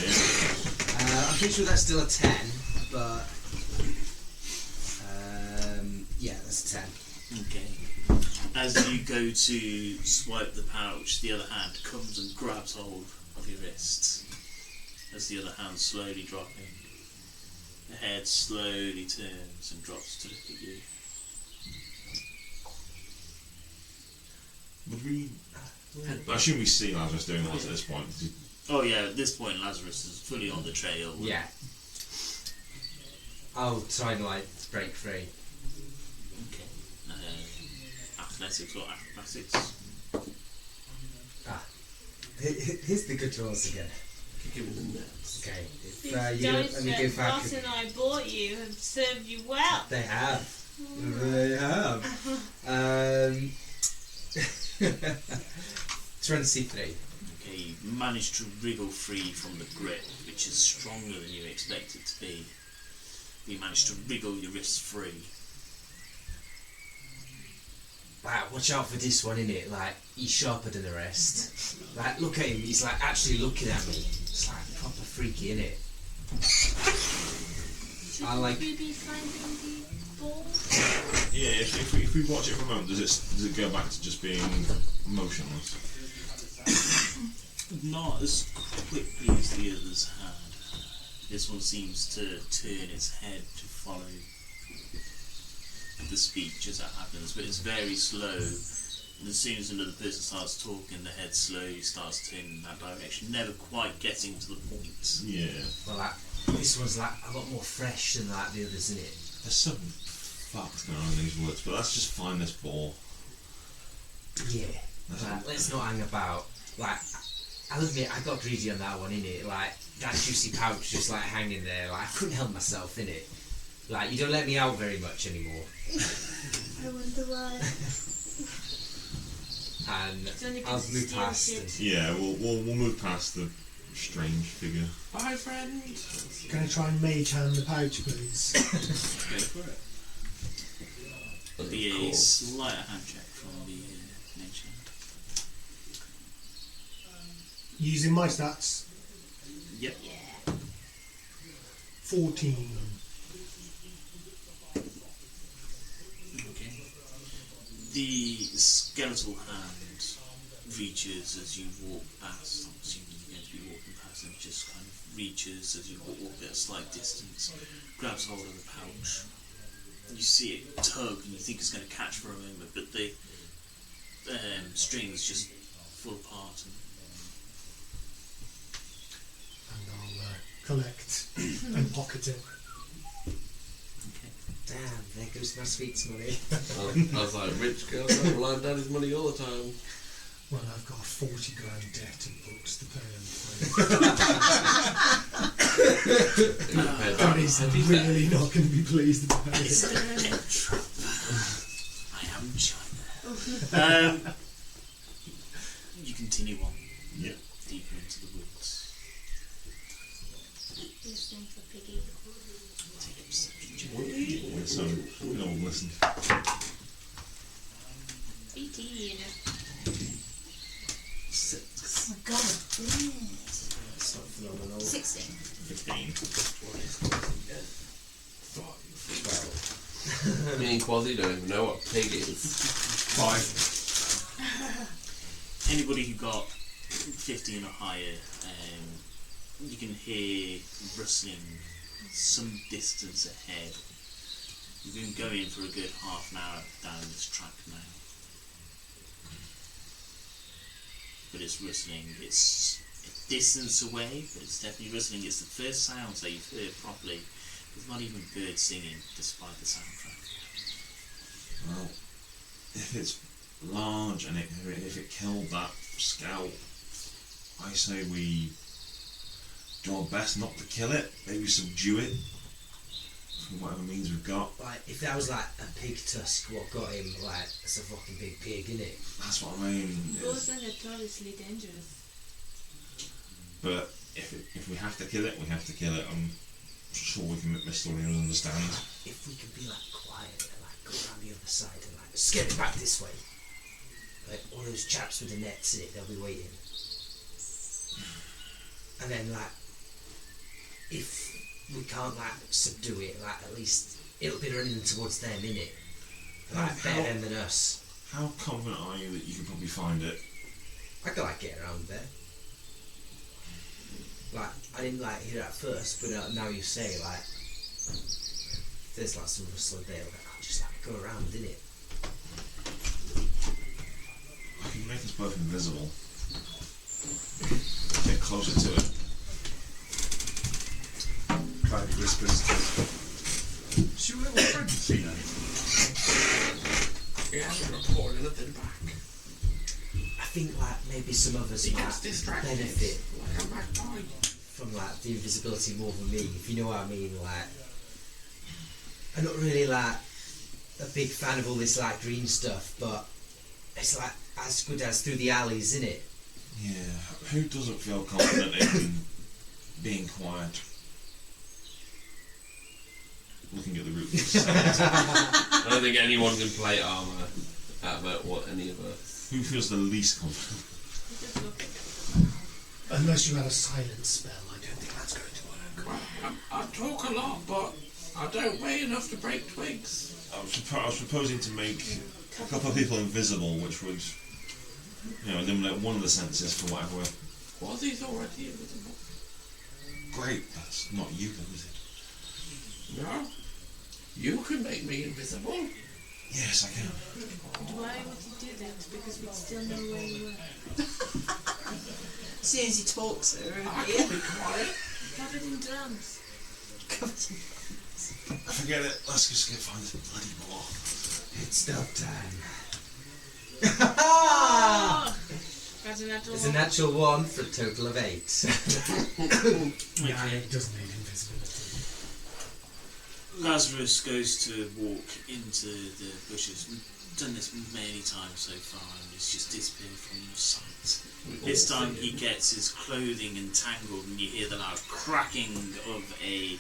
Speaker 1: I'm pretty sure that's still a 10, but yeah, that's a 10.
Speaker 7: Okay. As you go to swipe the pouch, the other hand comes and grabs hold of your wrist. As the other hand slowly dropping. The head slowly turns and drops to look at you.
Speaker 4: Would we... I assume we see Lazarus doing that at this point.
Speaker 7: Oh yeah, at this point Lazarus is fully on the trail.
Speaker 1: Yeah. I'll try and like break free.
Speaker 7: Okay. Athletics or acrobatics?
Speaker 1: Here's the good rolls again.
Speaker 2: Kick him in the nuts.
Speaker 1: Okay. If,
Speaker 5: These
Speaker 1: you
Speaker 5: dice
Speaker 1: let me go
Speaker 5: that
Speaker 1: back.
Speaker 5: Ross and I bought you have served you well.
Speaker 1: They have. They have. 23.
Speaker 7: Okay, you managed to wriggle free from the grip, which is stronger than you expect it to be. You managed to wriggle your wrists free.
Speaker 1: Like, watch out for this one, innit? Like, he's sharper than the rest. Like, look at him, he's like actually looking at me. It's like proper freaky, innit? I like.
Speaker 12: Should we be finding the ball?
Speaker 4: Yeah, if we watch it for a moment, does it go back to just being motionless?
Speaker 7: Not as quickly as the others had. This one seems to turn its head to follow the speech as it happens, but it's very slow. And as soon as another person starts talking, the head slowly starts turning in that direction, never quite getting to the point.
Speaker 4: Yeah.
Speaker 1: Well, like, this one's like a lot more fresh than like the others, innit?
Speaker 4: There's some fuck's going on in these woods, but let's just find this ball.
Speaker 1: Yeah. Like, let's not hang about. Like, I'll admit, I got greedy on that one, innit? Like, that juicy pouch just like hanging there. Like, I couldn't help myself, innit? Like, you don't let me out very much anymore.
Speaker 12: I wonder why.
Speaker 1: And
Speaker 5: It's only
Speaker 1: I'll
Speaker 5: because
Speaker 1: move
Speaker 5: steal
Speaker 1: past.
Speaker 5: shit.
Speaker 1: And,
Speaker 4: Yeah, we'll move past the strange figure.
Speaker 2: Bye, friend.
Speaker 8: Can I try and mage hand the pouch, please?
Speaker 7: Go for it.
Speaker 2: Of
Speaker 7: Be a
Speaker 2: course.
Speaker 7: slight hand check from the nature.
Speaker 8: Using my stats,
Speaker 7: Yep.
Speaker 8: 14.
Speaker 7: Okay. The skeletal hand reaches as you walk past. I'm assuming you're going to be walking past, and just kind of reaches as you walk at a slight distance, grabs hold of the pouch. You see it tug, and you think it's going to catch for a moment, but the strings just fall apart.
Speaker 8: And I'll collect and pocket it.
Speaker 1: damn, there goes my sweets money.
Speaker 2: I was like, rich girls don't rely on daddy's money all the time.
Speaker 8: Well, I've got a 40 grand debt and books to pay. Daddy's really not going to be pleased about it.
Speaker 7: It's a death trap. I am China. You continue on.
Speaker 4: Yep.
Speaker 7: Deeper into the woods.
Speaker 12: Listening for Piggy.
Speaker 7: Take a perception check.
Speaker 4: Yeah, so we all listen.
Speaker 5: 18.
Speaker 1: 6.
Speaker 3: Oh my god,
Speaker 1: It's not phenomenal.
Speaker 3: 16.
Speaker 4: 15.
Speaker 1: 12.
Speaker 2: Me and Quasi don't even know what pig is.
Speaker 6: 5.
Speaker 7: Anybody who got 15 or higher, you can hear rustling some distance ahead. You've been going for a good half an hour down this track now. But it's rustling. It's a distance away, but it's definitely rustling. It's the first sounds that you've heard properly. There's not even birds singing, despite the soundtrack.
Speaker 4: Well, if it's large and if it killed that scout, I say we do our best not to kill it. Maybe subdue it from whatever means we've got.
Speaker 1: Like, if that was like a pig tusk, what got him, like, it's a fucking big pig, innit?
Speaker 4: That's what I mean.
Speaker 5: Those are notoriously dangerous.
Speaker 4: But if we have to kill it, we have to kill it. I'm sure we can make this story and understand.
Speaker 1: If we could be like quiet and like go around the other side and like skip it back this way. Like all those chaps with the nets in it, they'll be waiting. And then like, if we can't like subdue it, like at least it'll be running towards them, innit? Like better them than us.
Speaker 4: How confident are you that you can probably find it?
Speaker 1: I could like get around there. Like I didn't like hear it at first, but now you say like, if there's like some rustling there, like, I'll just like go around, innit?
Speaker 4: I can make us both invisible. Get closer to it.
Speaker 6: Cloudy whispers to
Speaker 10: nothing back.
Speaker 11: I think like maybe some of us
Speaker 10: He
Speaker 11: might
Speaker 10: gets distracted.
Speaker 11: benefit
Speaker 10: Like a magpie.
Speaker 11: from like the invisibility more than me, if you know what I mean. Like, I'm not really like a big fan of all this like green stuff, but it's like as good as through the alleys, isn't it?
Speaker 4: Yeah, who doesn't feel confident in being quiet? Looking at the roof.
Speaker 2: I don't think anyone can play armour at what any of us.
Speaker 4: Who feels the least confident?
Speaker 8: Unless you had a silent spell, I don't think that's going to work.
Speaker 10: Well, I talk a lot, but I don't weigh enough to break twigs.
Speaker 4: I was proposing to make a couple of people invisible, which would, eliminate one of the senses for whatever.
Speaker 10: Was he already invisible?
Speaker 4: Great, that's not you, though, is it?
Speaker 10: No. You can make me invisible.
Speaker 4: Yes, I can.
Speaker 12: Why would you do that? Because we'd still know where you were.
Speaker 3: As soon as he talks,
Speaker 10: I can be quiet.
Speaker 12: Covered in drums.
Speaker 4: Forget it, let's just go find the bloody boar.
Speaker 11: It's stuff time.
Speaker 12: Oh! That's a natural
Speaker 11: It's a natural 1 for a total of 8.
Speaker 8: Yeah, it doesn't need invisibility.
Speaker 7: Lazarus goes to walk into the bushes. We've done this many times so far, and it's just disappeared from your sight. This time he gets his clothing entangled, and you hear the loud cracking of a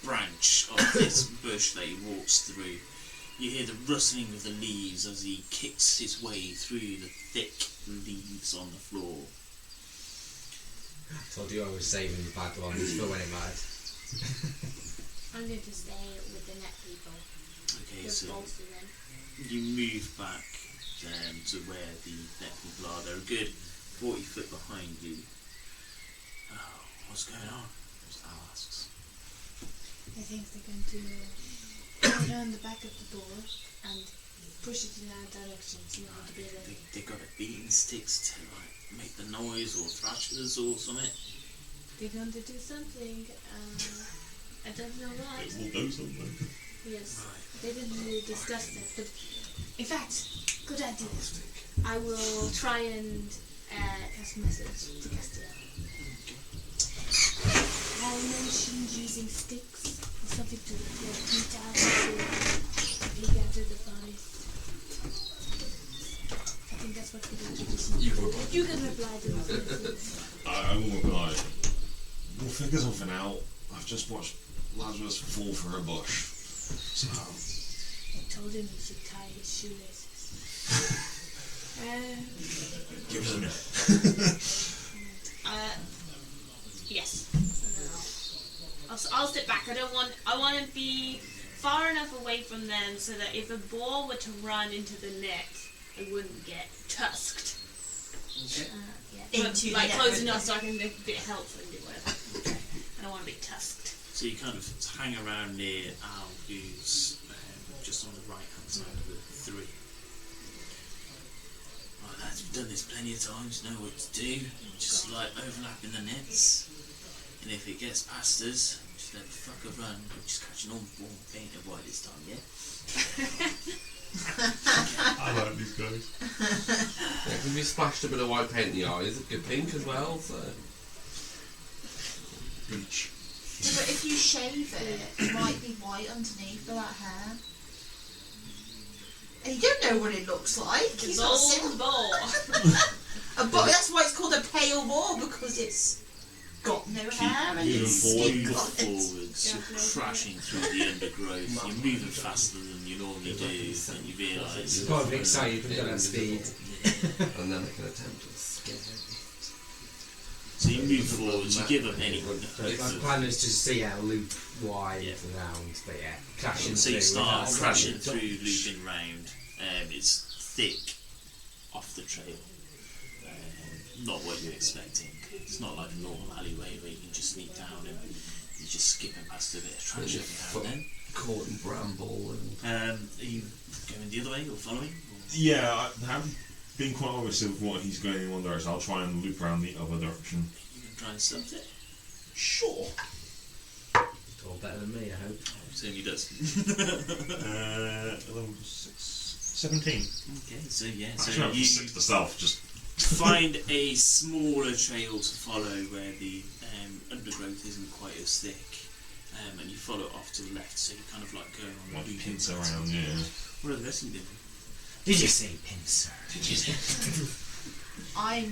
Speaker 7: branch of this bush that he walks through. You hear the rustling of the leaves as he kicks his way through the thick leaves on the floor.
Speaker 11: I told you I was saving the bad ones for when it matters.
Speaker 12: I'm going to stay with the net people.
Speaker 7: Okay,
Speaker 12: The
Speaker 7: so
Speaker 12: bolster then.
Speaker 7: you move back to where the net people are. They're a good 40 foot behind you. Oh, what's going on? Al asks.
Speaker 12: I think they're going to go around the back of the board and push it in our direction so we have to be ready.
Speaker 7: They got a beating sticks to like make the noise, or thrashers or something.
Speaker 12: They're going to do something. I don't know what.
Speaker 4: It will do something.
Speaker 12: Yes.
Speaker 7: Right.
Speaker 12: They didn't really discuss that, but in fact, good idea. I will try and cast message to Castiel. I mentioned using sticks or something to beat out the regather the forest. I think that's what we do. You can reply to this.
Speaker 4: I will reply. We'll figure something out. I've just watched Lazarus fall through a bush. So,
Speaker 12: I told him he should tie his shoelaces.
Speaker 4: give us a minute.
Speaker 5: Yes. I'll sit back. I want to be far enough away from them so that if a boar were to run into the net, I wouldn't get tusked.
Speaker 3: Into
Speaker 5: But,
Speaker 3: the
Speaker 5: like
Speaker 3: net,
Speaker 5: close
Speaker 3: wouldn't
Speaker 5: enough so I can be a bit helpful and do whatever. I don't want to be tusked.
Speaker 7: So you kind of hang around near Al, who's just on the right hand side of the three. Right, lads, we've done this plenty of times, know what to do. Just like overlapping the nets. And if it gets past us, just let the fucker run. We'll just catch an on-born painted white this time, yeah?
Speaker 4: I like these guys.
Speaker 2: Yeah, if we splashed a bit of white paint in the eyes, it could pink as well, so.
Speaker 6: Bleach.
Speaker 3: Yeah, but if you shave it might be white underneath for that hair. And you don't know what it looks like. He's got
Speaker 5: Bold boar.
Speaker 3: but that's why it's called a pale boar, because it's got no hair and
Speaker 4: moving
Speaker 3: it's
Speaker 4: forward.
Speaker 3: skin
Speaker 7: Move
Speaker 3: on it.
Speaker 7: forwards, you're crashing through the undergrowth. You're moving faster than you normally do, and you realise.
Speaker 11: Quite a bit excited from that speed.
Speaker 2: And then I can attempt to scare it.
Speaker 7: So you move forwards, you give up any.
Speaker 11: My plan is to see how loop wide around, but yeah, crashing
Speaker 7: So
Speaker 11: through.
Speaker 7: you start
Speaker 11: without-
Speaker 7: crashing through, looping round. It's thick off the trail. Not what you're expecting. It's not like a normal alleyway where you can just sneak down and you're just skipping past a bit of trash every now and then.
Speaker 2: Caught in bramble and.
Speaker 7: Are you going the other way or following?
Speaker 4: Yeah, I haven't been quite obvious of what he's going in one direction. I'll try and loop around the other direction.
Speaker 7: You can try and stop it.
Speaker 4: Sure.
Speaker 11: All better than me, I hope.
Speaker 7: Certainly does.
Speaker 4: 11 plus 6. 17.
Speaker 7: Okay, so yeah, so
Speaker 4: Actually, no,
Speaker 7: you
Speaker 4: 6 to stealth, just...
Speaker 7: find a smaller trail to follow where the undergrowth isn't quite as thick, and you follow it off to the left, so you kind of like go on
Speaker 4: like
Speaker 7: looping
Speaker 4: pins
Speaker 7: patterns.
Speaker 4: around, yeah.
Speaker 7: What are the rest of you doing?
Speaker 11: Did you say pincer?
Speaker 7: Did you say?
Speaker 3: I'm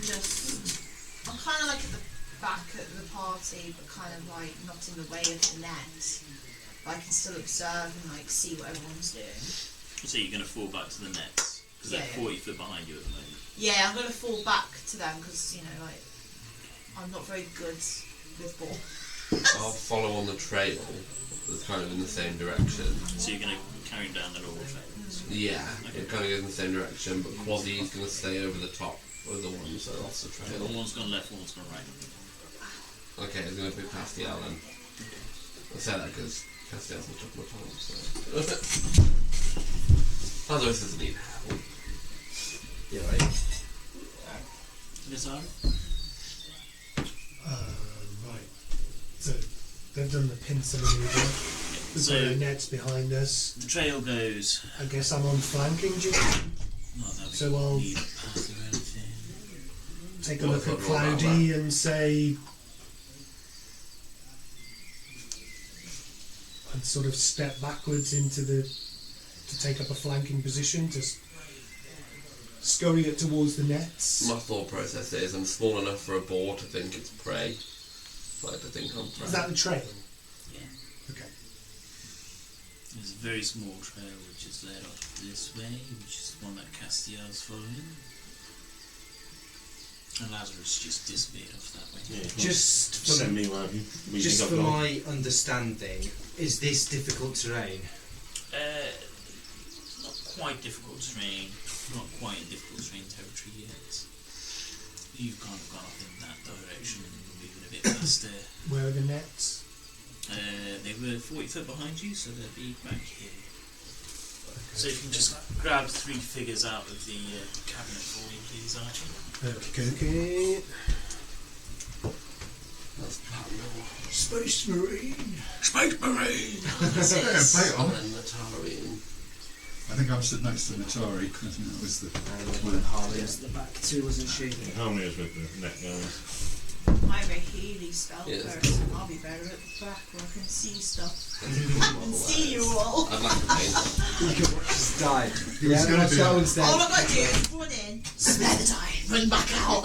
Speaker 3: kind of like at the back at the party, but kind of like not in the way of the net. But I can still observe and like see what everyone's doing.
Speaker 7: So you're going to fall back to the nets because
Speaker 3: Yeah,
Speaker 7: they're
Speaker 3: yeah.
Speaker 7: 40 foot behind you at the moment.
Speaker 3: Yeah, I'm gonna fall back to them because like I'm not very good with ball.
Speaker 2: I'll follow on the trail that's kind of in the same direction.
Speaker 7: So you're going to carry down the normal trail.
Speaker 2: Yeah, it kind of goes in the same direction, but Quasi's going to stay over the top of the ones that are off the trail.
Speaker 7: One's gone left, one's gone right.
Speaker 2: Okay, it's going to be Castiel then. I say that because Castiel's on top of my tongue, so... Otherwise doesn't need help.
Speaker 11: Yeah, right.
Speaker 7: Nizar?
Speaker 8: Right. So they've done the pincer maneuver. There's
Speaker 7: So-
Speaker 8: no nets behind us.
Speaker 7: The trail goes...
Speaker 8: I guess I'm on flanking duty.
Speaker 7: Not that we
Speaker 8: So I'll
Speaker 7: need pass or anything.
Speaker 8: take a
Speaker 2: Well,
Speaker 8: look at
Speaker 2: I've got all that
Speaker 8: Cloudy and say, and sort of step backwards into to take up a flanking position to scurry it towards the nets.
Speaker 2: My thought process is I'm small enough for a boar to think it's prey. Like to think I'm prey.
Speaker 8: Is that the trail?
Speaker 7: Yeah.
Speaker 8: Okay.
Speaker 7: There's a very small trail which is led off this way, which is the one that Castiel's following. And Lazarus just disappeared off that way.
Speaker 4: Yeah,
Speaker 11: Just for,
Speaker 4: send me wherever you
Speaker 11: just
Speaker 4: think
Speaker 11: for
Speaker 4: I've gone.
Speaker 11: my understanding, is this difficult terrain?
Speaker 7: Not quite difficult terrain, not quite in difficult terrain territory yet. You've kind of gone off in that direction and you're moving a bit faster.
Speaker 8: Where are the nets?
Speaker 7: They were 40 foot behind you, so they'll be back here. So you can just grab 3 figures out of the cabinet for me, please, Archie.
Speaker 8: Okay.
Speaker 2: That's Pablo.
Speaker 6: Space Marine.
Speaker 10: Space Marine!
Speaker 6: Yeah, play it on.
Speaker 2: And Natarian.
Speaker 6: I think I'm stood next to Natari. I think that was the.
Speaker 9: Harley's at the back too, wasn't she?
Speaker 4: Harmony is with the net guys.
Speaker 3: I'm a Healy spell
Speaker 2: Yeah,
Speaker 3: person. I'll be better at the back where I can see stuff. I can see you all.
Speaker 2: I'd like to paint that.
Speaker 11: You can watch us die.
Speaker 6: It was going to be.
Speaker 11: That one's dead.
Speaker 3: All I've got to do is run in, spare the time, run back out.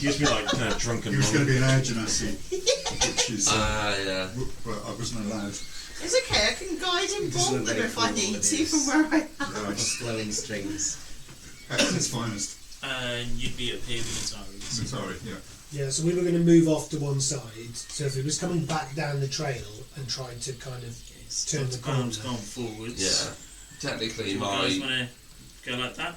Speaker 4: Gives me like drunken.
Speaker 6: He was going to be an air genasi, which is.
Speaker 2: Yeah.
Speaker 6: But I wasn't allowed.
Speaker 3: It's okay, I can guide and
Speaker 11: This is
Speaker 3: bolt
Speaker 11: a
Speaker 3: them
Speaker 11: very
Speaker 3: if I
Speaker 11: cool
Speaker 3: need
Speaker 11: one,
Speaker 3: to
Speaker 11: it is.
Speaker 3: from where I am.
Speaker 6: Yeah, I just,
Speaker 11: Flowing strings.
Speaker 6: at its finest.
Speaker 7: And you'd be up here with Natari.
Speaker 6: Natari, yeah.
Speaker 8: Yeah, so we were going to move off to one side. So if it was coming back down the trail and trying to kind of turn the corner.
Speaker 7: Arms gone forwards.
Speaker 2: Yeah. Technically,
Speaker 7: You guys
Speaker 2: my.
Speaker 7: want to go like that?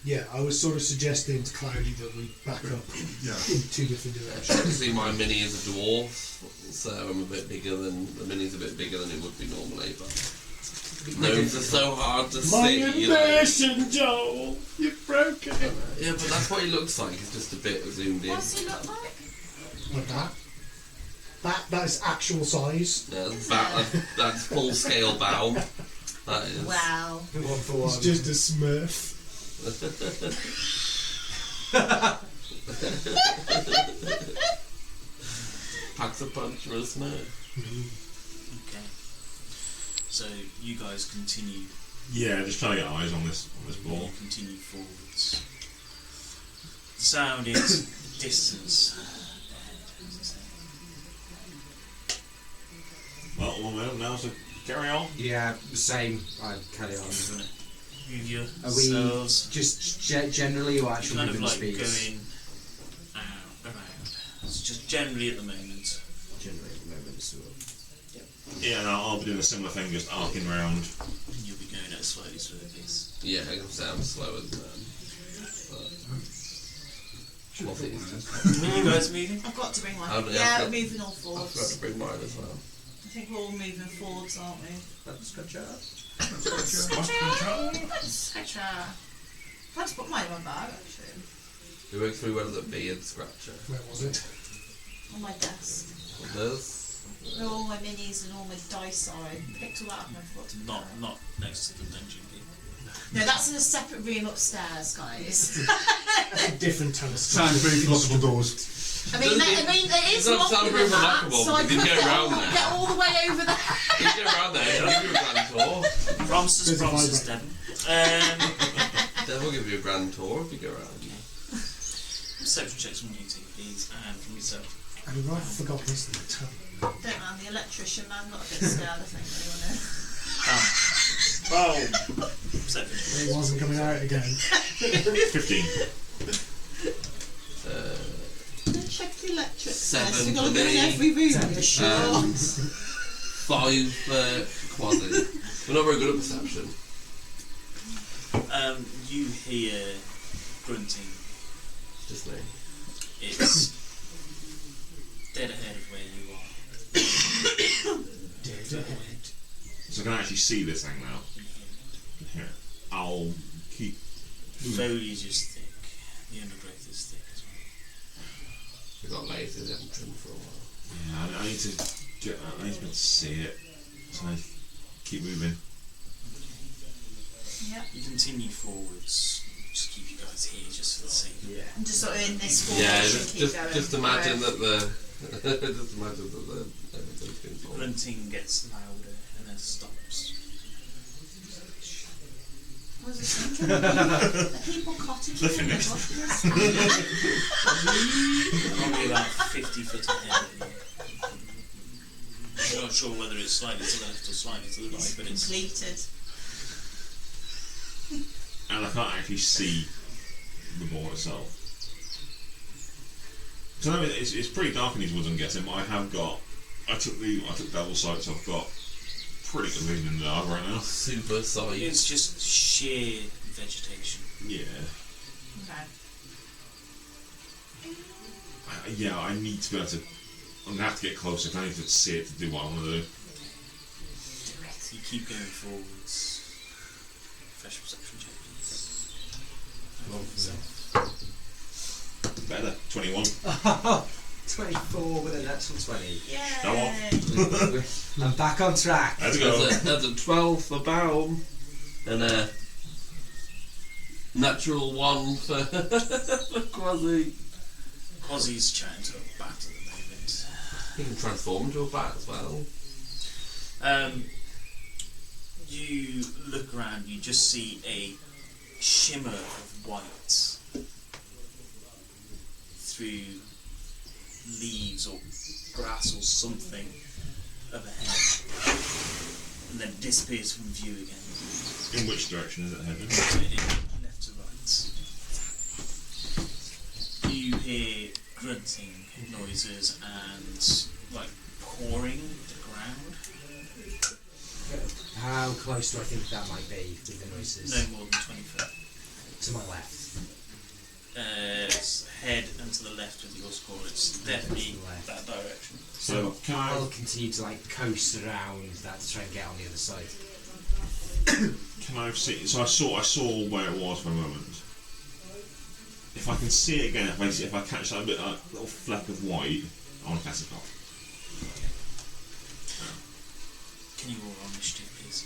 Speaker 8: Yeah, I was sort of suggesting to Cloudy that we back up
Speaker 6: Yeah.
Speaker 8: in 2 different directions.
Speaker 2: Technically, my mini is a dwarf, so I'm a bit bigger than. The mini's a bit bigger than it would be normally, but. Gnomes are so hard to see, you know.
Speaker 8: Joel! You've broken it!
Speaker 2: Yeah, but that's what he looks like. It's just a bit zoomed in.
Speaker 3: What's he look like?
Speaker 8: Like that. That is actual size.
Speaker 2: Yeah, that's full scale bow. That is.
Speaker 3: Wow.
Speaker 11: One for
Speaker 8: It's
Speaker 11: one.
Speaker 8: just a smurf.
Speaker 2: Packs a punch for a smurf.
Speaker 7: Okay. So you guys continue.
Speaker 4: Yeah, just trying to get eyes on this ball.
Speaker 7: You continue forwards. The sound is distance.
Speaker 4: Well, long way up now, so carry on.
Speaker 11: Yeah, same. I carry on.
Speaker 7: You're gonna move
Speaker 11: Are we
Speaker 7: yourselves.
Speaker 11: just generally or actually
Speaker 7: Kind of
Speaker 11: moving
Speaker 7: like
Speaker 11: speeds?
Speaker 7: going around. It's just generally at the moment.
Speaker 11: Generally at the moment, so.
Speaker 4: Yeah, and I'll be doing a similar thing, just arcing round.
Speaker 7: And you'll be going at a slightly slower pace.
Speaker 2: Yeah, I can say I'm slower than them. But what it is just.
Speaker 7: Are you guys moving?
Speaker 3: I've got to bring
Speaker 2: Oh,
Speaker 3: mine.
Speaker 2: yeah,
Speaker 3: Yeah,
Speaker 2: I've
Speaker 3: we're
Speaker 2: got-
Speaker 3: moving all
Speaker 2: I forgot to
Speaker 3: forwards.
Speaker 2: bring mine as well.
Speaker 3: I think we're all moving forwards, aren't we?
Speaker 11: That's good job.
Speaker 3: Scratcher. I've had to put mine in my bag, actually.
Speaker 2: It works very well as a beard scratcher.
Speaker 8: Where was it?
Speaker 3: On my desk.
Speaker 2: It does.
Speaker 3: Where all my minis and all my dice are. I picked all that up and I forgot to put
Speaker 7: Not
Speaker 3: that.
Speaker 7: not next to the dungeon people.
Speaker 3: No, that's in a separate room upstairs, guys.
Speaker 8: Different telescope.
Speaker 6: Soundproof lockable doors.
Speaker 3: I mean, it is longer than that, so I could get all the way over there.
Speaker 2: You can get around there, I'll give you a grand tour.
Speaker 7: Promises, Devon.
Speaker 2: Devon will give you a grand tour if you go around.
Speaker 7: Perception checks from you two, please, and from yourself.
Speaker 8: I rather forgot this than the tell.
Speaker 3: Don't mind the electrician man, got a bit scared, I think,
Speaker 7: Oh. Perception.
Speaker 8: It wasn't coming out again.
Speaker 4: 15.
Speaker 3: check the electric.
Speaker 2: 7
Speaker 3: You've got
Speaker 2: for
Speaker 3: to go in
Speaker 2: me.
Speaker 3: every room, you're sure.
Speaker 2: 5 for Quasi. We're not very good at perception.
Speaker 7: You hear grunting.
Speaker 2: Just me.
Speaker 7: It's dead ahead of where you are.
Speaker 8: Dead ahead.
Speaker 4: So I can actually see this thing now. Here. I'll keep.
Speaker 7: Foliage is thick. The undergrowth is thick as well.
Speaker 2: We've got lasers, they haven't trimmed for a while.
Speaker 4: Yeah, I need to get that. I need to be able to see it. So I keep moving.
Speaker 3: Yep.
Speaker 7: You continue forwards. Just keep you guys here just for the sake of it.
Speaker 3: And just sort of in this formation,
Speaker 2: Yeah,
Speaker 3: keep going.
Speaker 2: just imagine that just imagine that everything's been told.
Speaker 7: Grunting gets louder and then stops.
Speaker 3: What was I thinking? Are people cottaging in the bushes?
Speaker 7: Probably about 50 foot ahead of you. I'm not sure whether it's slightly to the left or slightly to the right, but it's
Speaker 3: Completed.
Speaker 4: And I can't actually see the ball itself. So I mean, it's pretty dark in these woods, I'm guessing, but I took double sight, so I've got pretty good vision in the dark right now.
Speaker 2: Super sight.
Speaker 7: It's just sheer vegetation.
Speaker 4: Yeah.
Speaker 3: Okay.
Speaker 4: Yeah, I need to be able to. I'm gonna have to get closer. 'Cause I need to see it to do what I want to do.
Speaker 7: You keep going forwards. Fresh perception check, please.
Speaker 4: Better. 21.
Speaker 1: 24 with a natural 20.
Speaker 3: Yay!
Speaker 1: I'm back on track.
Speaker 4: Let's go.
Speaker 2: That's a 12 for Baum, and a natural 1 for Quasi.
Speaker 7: Quasi's chatting to a bat at the moment.
Speaker 2: He can transform into a bat as well.
Speaker 7: You look around, you just see a shimmer of white through leaves or grass or something overhead, and then disappears from view again.
Speaker 4: In which direction is it heading?
Speaker 7: Left to right. You hear grunting noises and like pouring the ground.
Speaker 1: How close do I think that might be with the noises?
Speaker 7: No more than 20 foot.
Speaker 1: To my left.
Speaker 7: Head and to the left of your score. It's definitely that direction.
Speaker 4: So can
Speaker 1: I'll continue to like coast around that to try and get on the other side.
Speaker 4: Can I see? So I saw where it was for a moment. If I can see it again, if I catch that little fleck of white, I want to cast it off.
Speaker 7: Can you roll on initiative, please?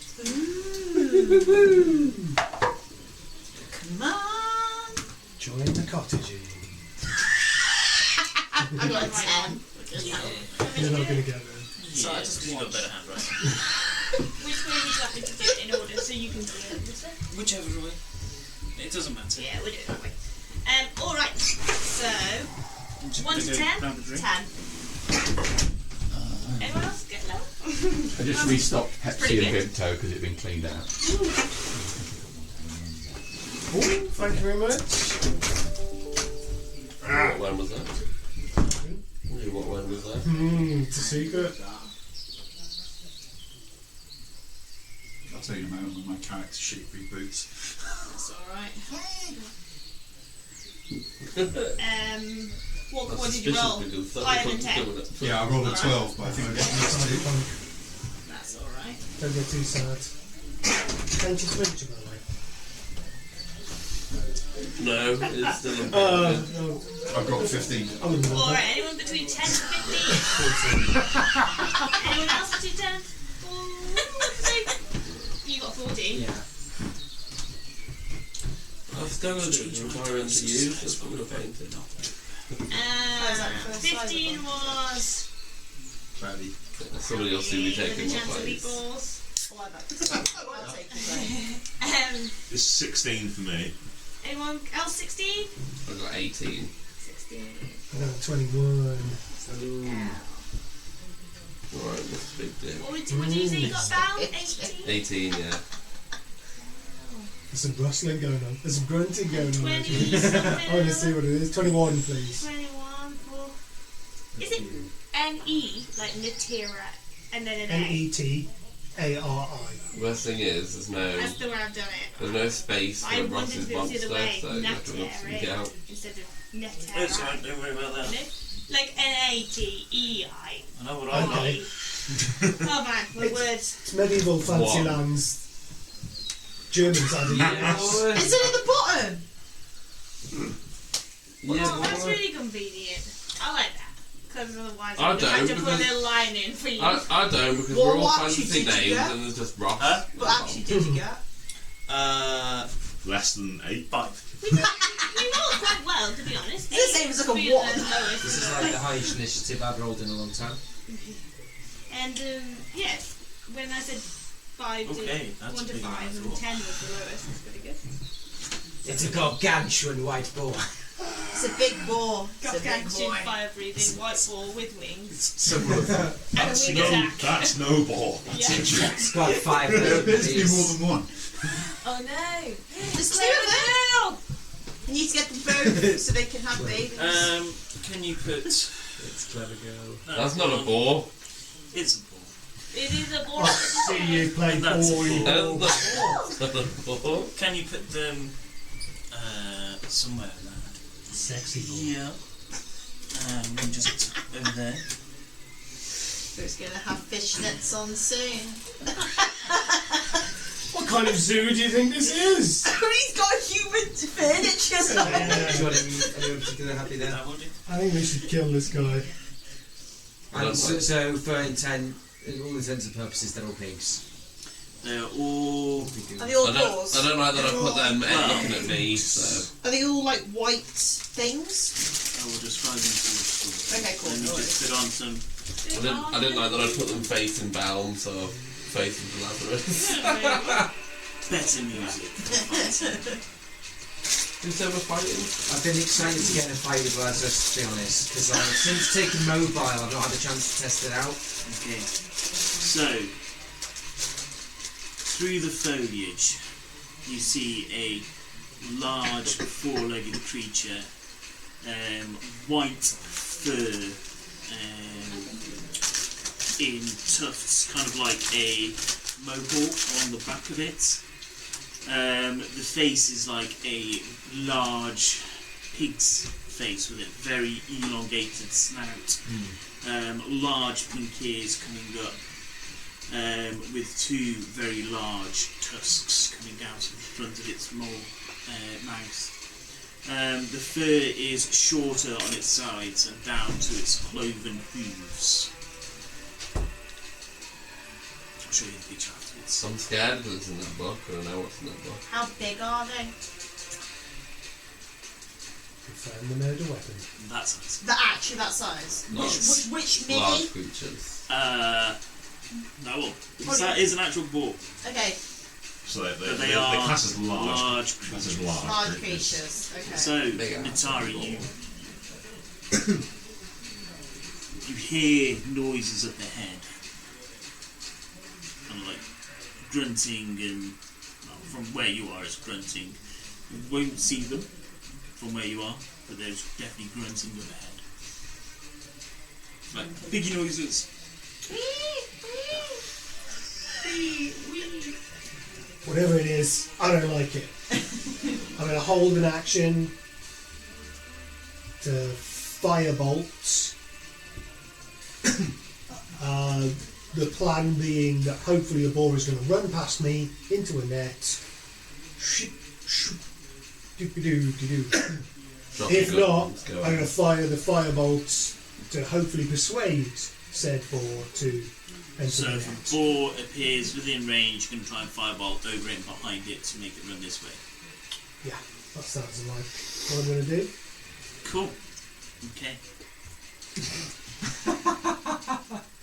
Speaker 3: Come on!
Speaker 8: Join the cottaging.
Speaker 3: I got a 10.
Speaker 8: You're not going to get there.
Speaker 7: So I just got better handwriting.
Speaker 5: Which way would you like me to do it in order so you can do it this way?
Speaker 7: Whichever way. It doesn't matter.
Speaker 5: Yeah, we'll do it that way. Alright, so 1 to 10? 10. Anyone else get low?
Speaker 13: I just restocked
Speaker 5: pretty
Speaker 13: Pepsi and
Speaker 5: good.
Speaker 13: Vimto because it'd been cleaned out.
Speaker 8: Oh, thank you very much.
Speaker 2: What one was that? What one was that?
Speaker 8: It's a secret.
Speaker 6: I'll tell you in a moment when my character sheet reboots.
Speaker 5: That's alright. What did you roll? Higher than 10?
Speaker 6: Yeah, I rolled a 12, but I think I got missed two.
Speaker 5: That's alright.
Speaker 8: Don't get too sad. Thank you so much, by the way.
Speaker 2: No, it's still a
Speaker 8: No.
Speaker 6: I've got 15.
Speaker 5: Alright, anyone between 10 and 15? Anyone else between 10 and 14? You got 14?
Speaker 1: Yeah.
Speaker 2: Don't want to do it. Environment to use. That's what I'm going to paint it.
Speaker 5: 15 was.
Speaker 6: Cloudy.
Speaker 2: Somebody else will be taking my
Speaker 5: chance of
Speaker 2: place.
Speaker 5: meatballs.
Speaker 3: I'll take it.
Speaker 4: It's 16 for me.
Speaker 5: Anyone else 16?
Speaker 2: I've got 18.
Speaker 5: 16.
Speaker 8: I got 21.
Speaker 2: Alright, what's the big deal?
Speaker 5: What did you say you got down? 18?
Speaker 2: 18, yeah.
Speaker 8: There's some rustling going on. There's some grunting going on.
Speaker 5: 20
Speaker 8: actually.
Speaker 5: something.
Speaker 8: I want to see what it is. 21, please.
Speaker 5: 21 for. Is it N-E? Like Natira and then an A?
Speaker 8: Netari.
Speaker 2: Worst thing is, there's
Speaker 5: That's the way I've done it.
Speaker 2: no space
Speaker 5: I
Speaker 2: for
Speaker 5: wanted
Speaker 2: Ross's
Speaker 5: to do it the
Speaker 2: monster,
Speaker 5: other way.
Speaker 2: so you have to look something
Speaker 5: Natera
Speaker 2: out.
Speaker 5: instead of Netera.
Speaker 7: It's alright, don't worry about that.
Speaker 5: Like N-A-T-E-I.
Speaker 7: I know what I
Speaker 8: Okay.
Speaker 7: like.
Speaker 5: Oh man, my words.
Speaker 8: It's medieval fancy
Speaker 2: One.
Speaker 8: lands. Germans added
Speaker 1: Yeah.
Speaker 8: it.
Speaker 3: Is it at the bottom?
Speaker 5: Oh, that's really convenient. I like that. Because otherwise
Speaker 2: I
Speaker 5: I would have had to
Speaker 2: don't,
Speaker 5: put a
Speaker 2: because-
Speaker 5: little line in for you.
Speaker 2: I don't, because
Speaker 3: Well,
Speaker 2: we're all
Speaker 3: what
Speaker 2: fancy
Speaker 3: actually did you
Speaker 2: names
Speaker 3: get?
Speaker 2: and there's just Ross.
Speaker 7: Huh?
Speaker 3: What actually did you get?
Speaker 4: Less than 8.
Speaker 7: 5.
Speaker 5: We rolled quite well, to be honest.
Speaker 3: This name is like a
Speaker 5: Being
Speaker 3: one.
Speaker 5: the lowest.
Speaker 1: This is like the highest initiative I've rolled in a long time.
Speaker 5: And yeah, when I said 5
Speaker 7: Okay,
Speaker 5: to
Speaker 7: that's
Speaker 5: 1 to
Speaker 7: bigger than I
Speaker 5: 5 and
Speaker 7: thought.
Speaker 5: 10 was the lowest, that's pretty good.
Speaker 1: It's a gargantuan white boar.
Speaker 3: It's a big boar. It's a big
Speaker 5: Gargantuan
Speaker 3: boy.
Speaker 5: fire breathing white ball with wings.
Speaker 6: Several of them.
Speaker 5: And a wing attack.
Speaker 4: That's no ball.
Speaker 5: Yeah.
Speaker 1: It's got 5
Speaker 6: There appears to be more than one.
Speaker 5: Oh no!
Speaker 3: There's 2 of them. You need to get them both so they can have babies.
Speaker 7: Can you put...
Speaker 1: It's clever girl.
Speaker 2: That's not a boar.
Speaker 7: It's a ball.
Speaker 5: It is a ball.
Speaker 8: I see you play
Speaker 7: That's
Speaker 8: ball.
Speaker 7: a
Speaker 8: you
Speaker 2: And
Speaker 8: ball.
Speaker 2: that's not a boar.
Speaker 7: Can you put them somewhere around?
Speaker 8: Sexy ball.
Speaker 7: Yeah. Maybe just over there.
Speaker 3: Who's going to have fishnets on soon?
Speaker 8: What kind of zoo do you think this is?
Speaker 3: He's got human furniture.
Speaker 1: Do you want anyone particularly happy there?
Speaker 7: That will do.
Speaker 8: I think we should kill this guy.
Speaker 1: And so for all intents and purposes, they're all pigs.
Speaker 7: They're all...
Speaker 3: Are they all
Speaker 2: I
Speaker 3: paws?
Speaker 2: don't like that I put them
Speaker 7: Well,
Speaker 2: looking at me, so...
Speaker 3: Are they all like white things?
Speaker 7: I will describe them to you.
Speaker 3: Okay, cool.
Speaker 7: Let me
Speaker 3: No
Speaker 7: just put on some...
Speaker 2: I didn't like that I put them facing Baum, so facing to Lazarus.
Speaker 7: Better music.
Speaker 2: Who's ever fighting?
Speaker 1: I've been excited to get in a fight with Lazarus, to be honest, because since taking mobile, I've not had a chance to test it out.
Speaker 7: Okay. So, through the foliage, you see a large four-legged creature, white fur, in tufts, kind of like a mohawk on the back of it. The face is like a large pig's face with a very elongated snout. Large pink ears coming up, with 2 very large tusks coming out of the front of its mouth. The fur is shorter on its sides and down to its cloven hooves. I'll show you the picture afterwards.
Speaker 2: I'm scared of what's in that book. I don't know what's in that book.
Speaker 3: How big are they?
Speaker 8: Found the murder weapon.
Speaker 7: That size.
Speaker 3: They're actually that size.
Speaker 2: Nice.
Speaker 3: Which
Speaker 2: Large
Speaker 3: mini?
Speaker 2: creatures.
Speaker 7: No, well, because that is an actual boar.
Speaker 3: Okay,
Speaker 7: But
Speaker 4: So they
Speaker 7: they are
Speaker 4: class as large.
Speaker 7: large
Speaker 4: Class as
Speaker 7: creatures.
Speaker 3: large creatures. Okay.
Speaker 7: So,
Speaker 2: Bigger.
Speaker 7: Natari, you hear noises up ahead, kind of like grunting, and well, from where you are, it's grunting. You won't see them from where you are, but there's definitely grunting up ahead. Like biggie noises.
Speaker 8: Whatever it is, I don't like it. I'm going to hold an action to firebolt. The plan being that hopefully a boar is going to run past me into a net. If not, I'm going to fire the firebolts to hopefully persuade said boar to enter
Speaker 7: So
Speaker 8: the
Speaker 7: if
Speaker 8: net.
Speaker 7: a boar appears within range, you can try and firebolt over it and behind it to make it run this way.
Speaker 8: Yeah. That sounds like what I'm going to do.
Speaker 7: Cool. Okay.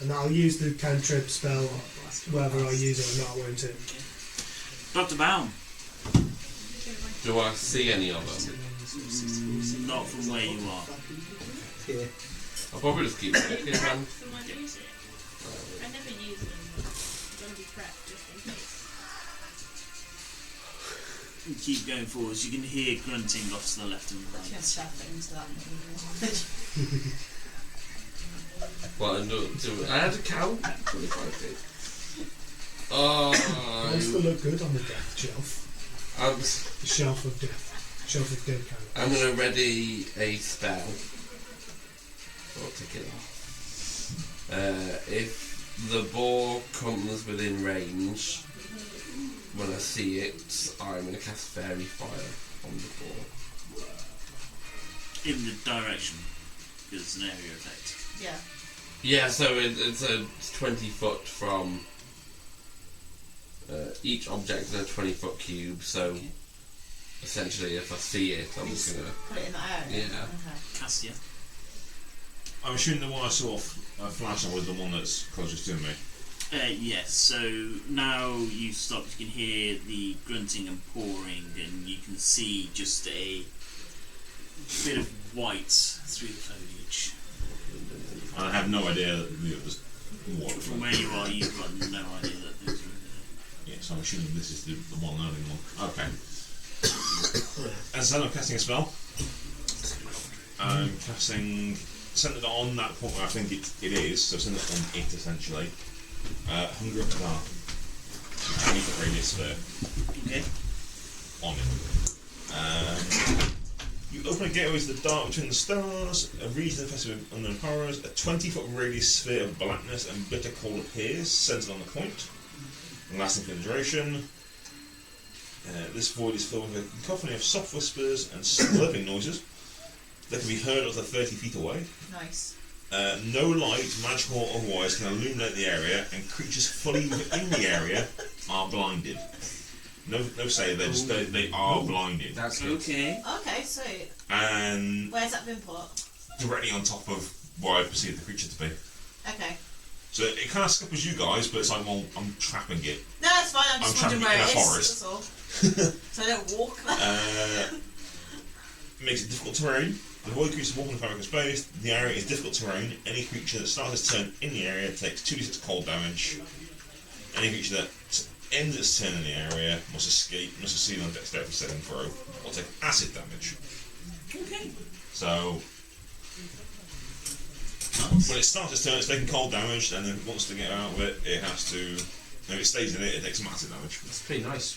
Speaker 8: And I'll use the cantrip spell whether I use it or not, won't it?
Speaker 7: Dr. Baum.
Speaker 2: Do I see any of them?
Speaker 7: Not from where you are.
Speaker 1: Yeah.
Speaker 2: I'll probably just keep looking, man.
Speaker 5: From when I use it. I never use them. I'm going to be prepped just in case.
Speaker 7: You keep going forwards. You can hear grunting off to the left and
Speaker 3: You can
Speaker 7: right.
Speaker 3: stuff it into that.
Speaker 2: Well, I had to count 25 feet. Oh,
Speaker 8: Wants to look good on the death shelf. The shelf of death. Shelf of dead characters.
Speaker 2: I'm going to ready a spell. I'll take it off. If the boar comes within range, when I see it, I'm going to cast Fairy Fire on the boar.
Speaker 7: In the direction. Because it's an area effect.
Speaker 3: Yeah.
Speaker 2: Yeah, so it's 20 foot from each object in a 20-foot cube, so essentially if I see it, I'm just going to...
Speaker 3: Put it in that area?
Speaker 2: Yeah.
Speaker 3: Okay.
Speaker 7: Cassia.
Speaker 4: I'm assuming the one I saw flashing was the one that's closest to me.
Speaker 7: Yes, so now you've stopped, you can hear the grunting and pouring, and you can see just a bit of white through the foliage.
Speaker 4: And I have no idea that there's what.
Speaker 7: From where you are, you've got no idea that things are in
Speaker 4: Yeah, so I'm assuming this is the one learning one. Okay. As I said, I'm casting a spell. I'm casting centered on that point where I think it is, so centered on it essentially. Hunger of the Dark. 20-foot radius sphere.
Speaker 7: Okay.
Speaker 4: On it. You open a gateway to the dark between the stars, a region infested with unknown horrors, a 20-foot radius sphere of blackness and bitter cold appears, centered on the point, and lasting for the duration. This void is filled with a cacophony of soft whispers and slurping noises that can be heard up to 30 feet away.
Speaker 3: Nice.
Speaker 4: No light, magical or otherwise, can illuminate the area, and creatures fully within the area are blinded. No say, they are blinded.
Speaker 1: That's good.
Speaker 7: Okay.
Speaker 3: Okay, sweet.
Speaker 4: And
Speaker 3: Where's that been put?
Speaker 4: directly on top of what I perceive the creature to be.
Speaker 3: Okay.
Speaker 4: So it kind of scuppers you guys, but it's like, well, I'm trapping it.
Speaker 3: No, that's fine. I'm just
Speaker 4: trapping
Speaker 3: wondering
Speaker 4: it
Speaker 3: where
Speaker 4: in
Speaker 3: it
Speaker 4: a
Speaker 3: is.
Speaker 4: forest.
Speaker 3: That's all. So I don't walk there.
Speaker 4: Makes it difficult terrain. The void creatures walk in the fabric of space. The area is difficult terrain. Any creature that starts its turn in the area takes 2d6 cold damage. Any creature that ends its turn in the area must succeed on a dexterity saving throw or take acid damage.
Speaker 7: Okay.
Speaker 4: So
Speaker 7: Nice.
Speaker 4: when it starts its turn, it's taking cold damage, and then if it wants to get out of it, it has to. If it stays in it, it takes massive damage.
Speaker 1: That's pretty nice.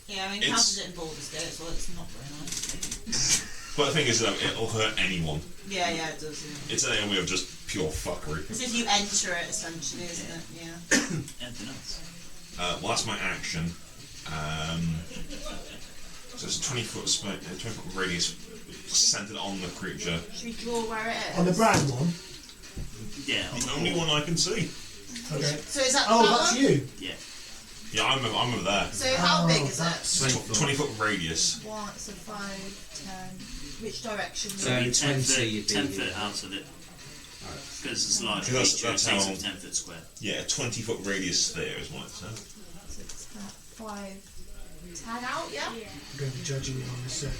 Speaker 3: Yeah, I mean,
Speaker 4: It's-
Speaker 3: counted it in Baldur's Gate, so it's not very nice.
Speaker 4: But the thing is, it'll hurt anyone.
Speaker 3: Yeah, it does. Yeah.
Speaker 4: It's an AoE of just pure fuckery.
Speaker 3: It's if you enter it, essentially, isn't it? Yeah.
Speaker 7: Anything else?
Speaker 4: Well, that's my action. So it's a 20-foot radius centered on the creature.
Speaker 3: Should we draw where it is?
Speaker 8: On the brown one?
Speaker 7: Yeah.
Speaker 4: The only one I can see.
Speaker 8: Okay.
Speaker 3: So is that
Speaker 8: Oh,
Speaker 3: that
Speaker 8: that's
Speaker 3: one?
Speaker 8: you.
Speaker 7: Yeah.
Speaker 4: Yeah, I'm over there.
Speaker 3: So how big is
Speaker 8: that's
Speaker 3: it?
Speaker 4: 20-foot radius.
Speaker 3: One, so 5, 10. Which direction?
Speaker 7: So it'd be 10
Speaker 1: 20
Speaker 7: foot,
Speaker 1: you'd be
Speaker 7: 10
Speaker 1: in.
Speaker 7: foot out of it. Because it's a large
Speaker 4: That's-
Speaker 7: creature, it
Speaker 4: that's
Speaker 7: takes
Speaker 4: how-
Speaker 7: up 10 foot square.
Speaker 4: Yeah, a 20-foot radius sphere is what it says.
Speaker 3: So it's that 5. Tag out, yeah?
Speaker 8: I'm going to be judging you on the circle.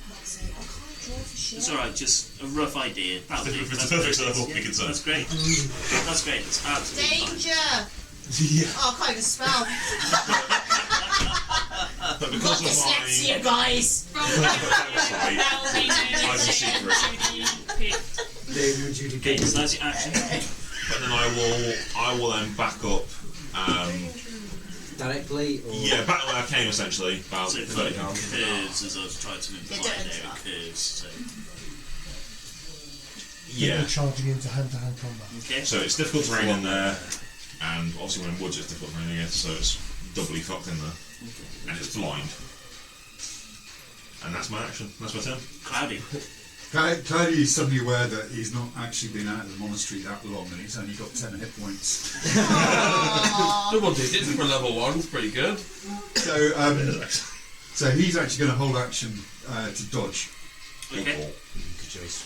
Speaker 3: Fuck's sake, I can't draw for shit.
Speaker 7: It's alright, just a rough idea. That'll do.
Speaker 4: If it's
Speaker 7: That's
Speaker 4: a perfect
Speaker 7: perfect.
Speaker 4: circle, we can say.
Speaker 7: That's great. That's great. That's absolutely fine.
Speaker 3: Danger!
Speaker 4: Yeah.
Speaker 3: Oh, I can't even spell.
Speaker 4: But
Speaker 3: Got
Speaker 4: because of
Speaker 3: dyslexia,
Speaker 4: my...
Speaker 3: guys!
Speaker 4: I can see through it.
Speaker 7: Okay, so that's your action.
Speaker 4: But then I will then back up.
Speaker 1: Directly or
Speaker 4: Back where I came essentially. About
Speaker 7: So it
Speaker 4: 30
Speaker 7: like curves as I was trying to imply
Speaker 3: Yeah,
Speaker 7: there.
Speaker 3: don't
Speaker 7: It
Speaker 3: stop.
Speaker 7: curves. So.
Speaker 4: Yeah.
Speaker 8: Charging into hand-to-hand combat.
Speaker 7: Okay.
Speaker 4: So it's difficult terrain in there, and obviously when in woods it's difficult terrain again, so it's doubly fucked in there. And it's blind. And that's my action. That's my turn.
Speaker 7: Cloudy.
Speaker 6: Cloudy is suddenly aware that he's not actually been out of the monastery that long and he's only got 10 hit points.
Speaker 2: Double digits for level 1 is pretty good.
Speaker 6: So So he's actually going to hold action to dodge.
Speaker 7: Okay.
Speaker 1: Good choice.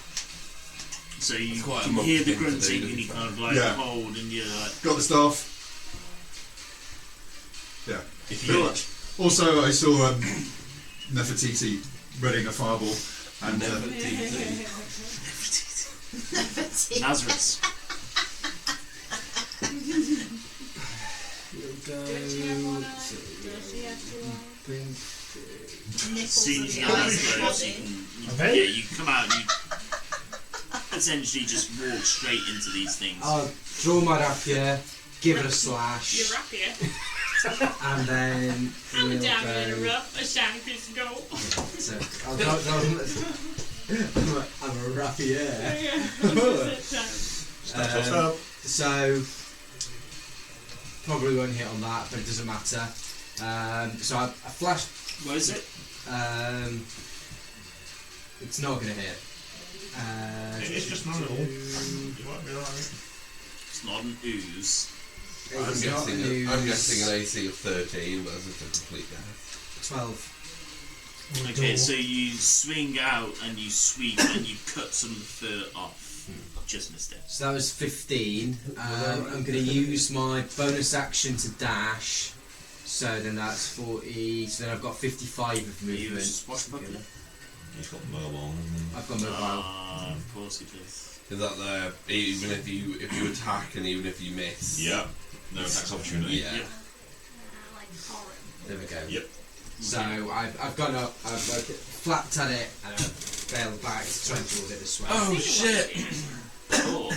Speaker 7: So you
Speaker 2: quite a
Speaker 7: can
Speaker 2: monkey
Speaker 7: hear the
Speaker 2: thing to
Speaker 7: grunting
Speaker 2: do,
Speaker 7: and you
Speaker 2: isn't
Speaker 7: kind of like
Speaker 6: Yeah.
Speaker 7: hold and you're like...
Speaker 6: Got the staff. Yeah.
Speaker 7: If
Speaker 6: Pretty
Speaker 7: you
Speaker 6: much. Also, I saw Nefertiti readying a fireball. And
Speaker 7: Nazareth.
Speaker 5: Does she have one eye? Does she have two eyes?
Speaker 3: Nipples
Speaker 7: Soon
Speaker 3: and
Speaker 7: as
Speaker 3: the
Speaker 7: you get
Speaker 3: eyes
Speaker 7: those,
Speaker 3: and the
Speaker 7: you
Speaker 3: body.
Speaker 7: can, yeah, you come out and you essentially just walk straight into these things.
Speaker 1: I'll draw my rapier, give it a slash,
Speaker 5: Your rapier.
Speaker 1: and then
Speaker 5: I'm a
Speaker 1: we'll
Speaker 5: diamond in a
Speaker 1: go.
Speaker 5: rough, a shiny piece of gold.
Speaker 1: So I'll I'm a rapier. So probably won't hit on that, but it doesn't matter. So I flashed.
Speaker 7: What is it?
Speaker 1: It's not going to hit.
Speaker 4: It's just not at all. You might be alright.
Speaker 7: It's not an ooze.
Speaker 2: I'm
Speaker 1: It's not
Speaker 2: guessing,
Speaker 1: news.
Speaker 2: I'm guessing an AC of 13, but that's a complete guess.
Speaker 1: 12.
Speaker 7: Okay, so you swing out and you sweep and you cut some of the fur off. Just missed it.
Speaker 1: So that was 15. I'm going to use my bonus action to dash. So then that's 40. So then I've got 55 of
Speaker 7: You
Speaker 1: movement.
Speaker 7: swashbuckler?
Speaker 4: He's got mobile, hasn't he?
Speaker 1: I've got mobile.
Speaker 7: Of course he does.
Speaker 2: Is that there, even if you attack and even if you miss?
Speaker 4: Yep. No attacks opportunity.
Speaker 2: Yeah.
Speaker 7: Yep.
Speaker 1: There we go.
Speaker 4: Yep.
Speaker 1: So I've gone up, I've flapped at it, and I've failed back to try and draw it this way.
Speaker 2: Oh shit!
Speaker 7: Oh.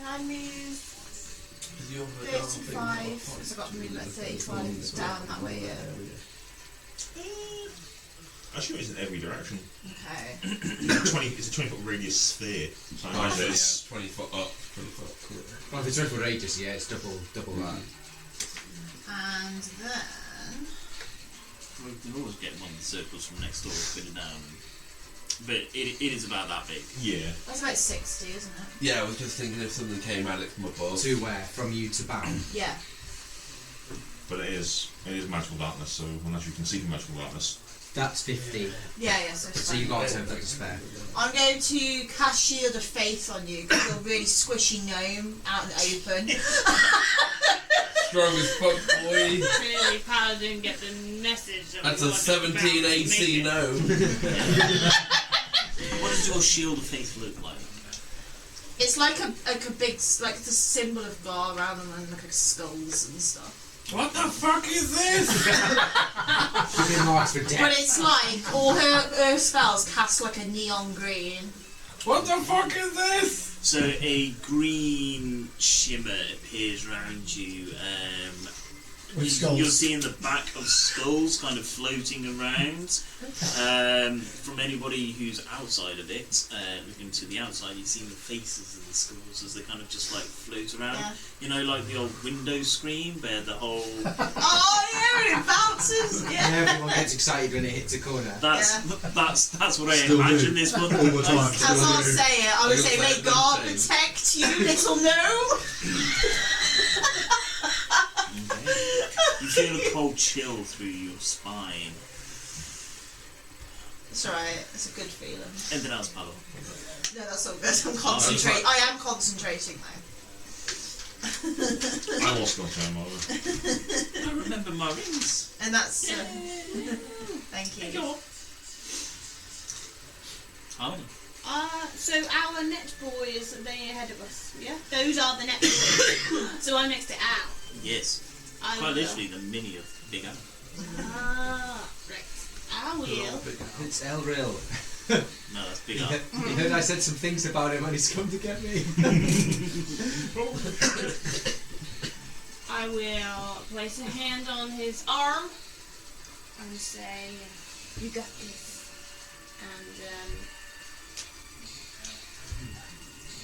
Speaker 3: I move 35, so I've got to move like 35 down that way, yeah.
Speaker 4: Actually, it's in every direction.
Speaker 3: Okay.
Speaker 4: It's a 20-foot radius sphere. So I imagine it's
Speaker 2: 20 foot up, 20 foot.
Speaker 1: Well, if it's triple radius, yeah, it's double that.
Speaker 3: And then...
Speaker 7: We can always get one of the circles from next door, spin it down. But it is about that big.
Speaker 4: Yeah.
Speaker 3: That's about 60, isn't it?
Speaker 2: Yeah, I was just thinking if something came at it from above.
Speaker 1: To where? From you to bound?
Speaker 3: Yeah.
Speaker 4: But it is magical darkness, so unless you can see from magical darkness.
Speaker 1: That's 50.
Speaker 3: Yeah, so it's
Speaker 1: So
Speaker 3: fine.
Speaker 1: you got 10 foot to spare.
Speaker 3: I'm going to cast Shield of Faith on you because you're a really squishy gnome out in the open.
Speaker 2: Strong as fuck, boy.
Speaker 5: Clearly, Paladin get the message. That
Speaker 2: That's
Speaker 5: we
Speaker 2: a
Speaker 5: want
Speaker 2: 17
Speaker 5: to
Speaker 2: AC
Speaker 5: make it.
Speaker 2: no.
Speaker 7: What does your shield of faith look like?
Speaker 3: It's like a big, like the symbol of Gar rather than like skulls and stuff.
Speaker 2: What the fuck is this?
Speaker 1: Give me marks for death.
Speaker 3: But it's like all her spells cast like a neon green.
Speaker 2: What the fuck is this?
Speaker 7: So a green shimmer appears around you.
Speaker 8: With skulls.
Speaker 7: You're seeing the back of skulls kind of floating around. From anybody who's outside of it, looking to the outside, you see the faces of the skulls as they kind of just like float around.
Speaker 3: Yeah.
Speaker 7: You know, like the old window screen where the whole.
Speaker 3: Oh yeah, and it bounces. Yeah.
Speaker 1: Everyone gets excited when it hits a corner.
Speaker 7: That's what I
Speaker 6: Still
Speaker 7: imagine
Speaker 6: do.
Speaker 7: this one.
Speaker 6: All the time.
Speaker 3: As I'll say it, I would say, may God
Speaker 2: Same.
Speaker 3: protect you, little gnome.
Speaker 7: You feel a cold chill through your spine.
Speaker 3: It's alright, it's a good feeling.
Speaker 7: Anything else, Paolo?
Speaker 3: No, that's all good. I'm concentrating. I am concentrating now.
Speaker 4: I was going to turn over.
Speaker 7: I remember my rings.
Speaker 3: And that's. Thank you.
Speaker 7: Oh.
Speaker 5: So our net boys, are they ahead of us? Yeah? Those are the net boys. So I'm next to Al.
Speaker 7: Yes.
Speaker 5: I
Speaker 7: Quite
Speaker 5: will.
Speaker 7: literally the mini of Big Al.
Speaker 5: Ah, right. I will.
Speaker 1: It's Elril.
Speaker 7: No, that's Big Al.
Speaker 1: You heard I said some things about him and he's come to get me.
Speaker 5: I will place a hand on his arm and say, "You got this." And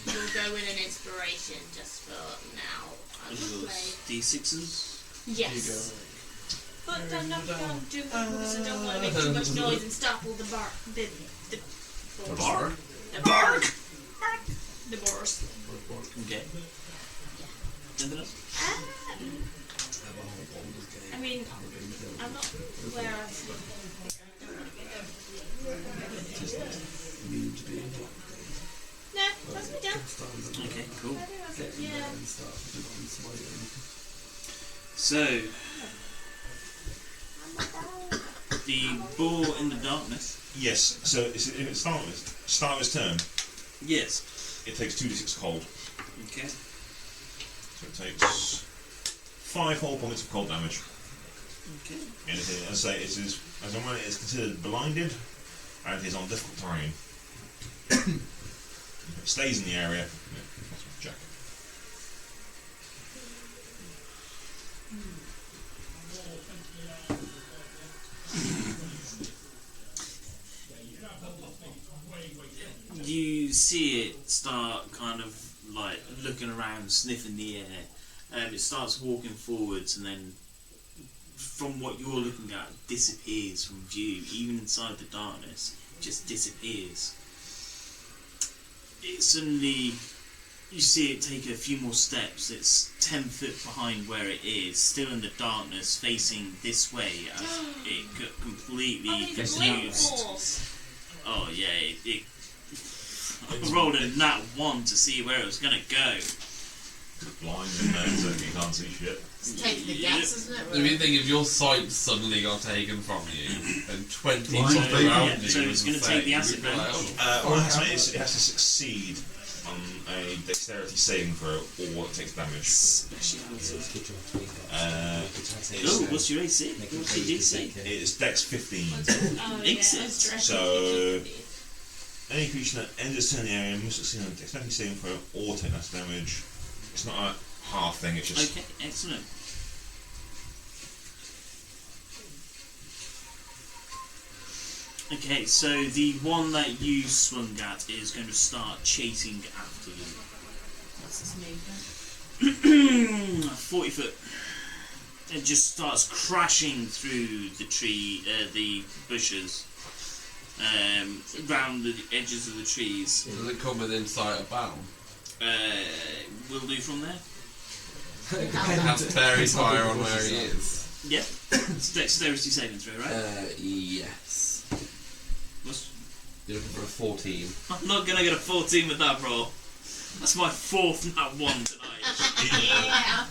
Speaker 5: we'll go with an inspiration just for now. I will play.
Speaker 7: D6s?
Speaker 5: Yes. But I'm not going to do it because I don't want to make too much noise and stop all the bark. The
Speaker 2: Bar?
Speaker 5: The bark. The bars.
Speaker 7: Okay. Anything else?
Speaker 5: I mean, I'm not where I think No, that's me done.
Speaker 7: Okay, cool.
Speaker 5: Yeah.
Speaker 7: So, the boar in the darkness.
Speaker 4: Yes, so if it's start of its turn,
Speaker 7: Yes.
Speaker 4: it takes 2d6 cold.
Speaker 7: Okay.
Speaker 4: So it takes 5 whole points of cold damage.
Speaker 7: Okay.
Speaker 4: And as I say, it is, as a man, it is considered blinded, and it is on difficult terrain. If it stays in the area, that's my check.
Speaker 7: You see it start kind of like looking around, sniffing the air. It starts walking forwards, and then from what you're looking at, disappears from view. Even inside the darkness, just disappears. It suddenly, you see it take a few more steps. It's 10 foot behind where it is, still in the darkness, facing this way as it got completely confused. Oh yeah, it rolled a nat 1 to see where it was going to go.
Speaker 4: It's blind in there, so you can't see shit.
Speaker 3: It's taking the guess, isn't it?
Speaker 2: If you think if your sight suddenly got taken from you and 20
Speaker 6: Blind
Speaker 2: people
Speaker 6: people.
Speaker 2: around
Speaker 7: Yeah,
Speaker 2: you,
Speaker 7: so it's going to take the acid
Speaker 2: you'd be like,
Speaker 7: damage.
Speaker 2: oh,
Speaker 4: Well, it has to succeed on a dexterity saving throw, or it takes damage.
Speaker 7: Speciality.
Speaker 4: Uh,
Speaker 7: Oh, what's your AC? What's your DC?
Speaker 4: It's dex 15.
Speaker 5: Oh,
Speaker 7: Excellent.
Speaker 4: So, any creature that ends its turn in the area must succeed on a dexterity saving throw or take less damage. It's not a half thing, it's just...
Speaker 7: Okay, excellent. Okay, so the one that you swung at is going to start chasing after you.
Speaker 3: What's this movement?
Speaker 7: 40 foot. It just starts crashing through the the bushes, round the edges of the trees.
Speaker 2: does it come within sight of Baum?
Speaker 7: Will do from there.
Speaker 2: Has fairy fire on where he is?
Speaker 7: Yep. It's dexterity saving throw, right?
Speaker 2: Yes.
Speaker 7: What's-
Speaker 2: You're looking for a 14.
Speaker 7: I'm not gonna get a 14 with that roll. That's my 4th nat 1 tonight.
Speaker 5: Yeah.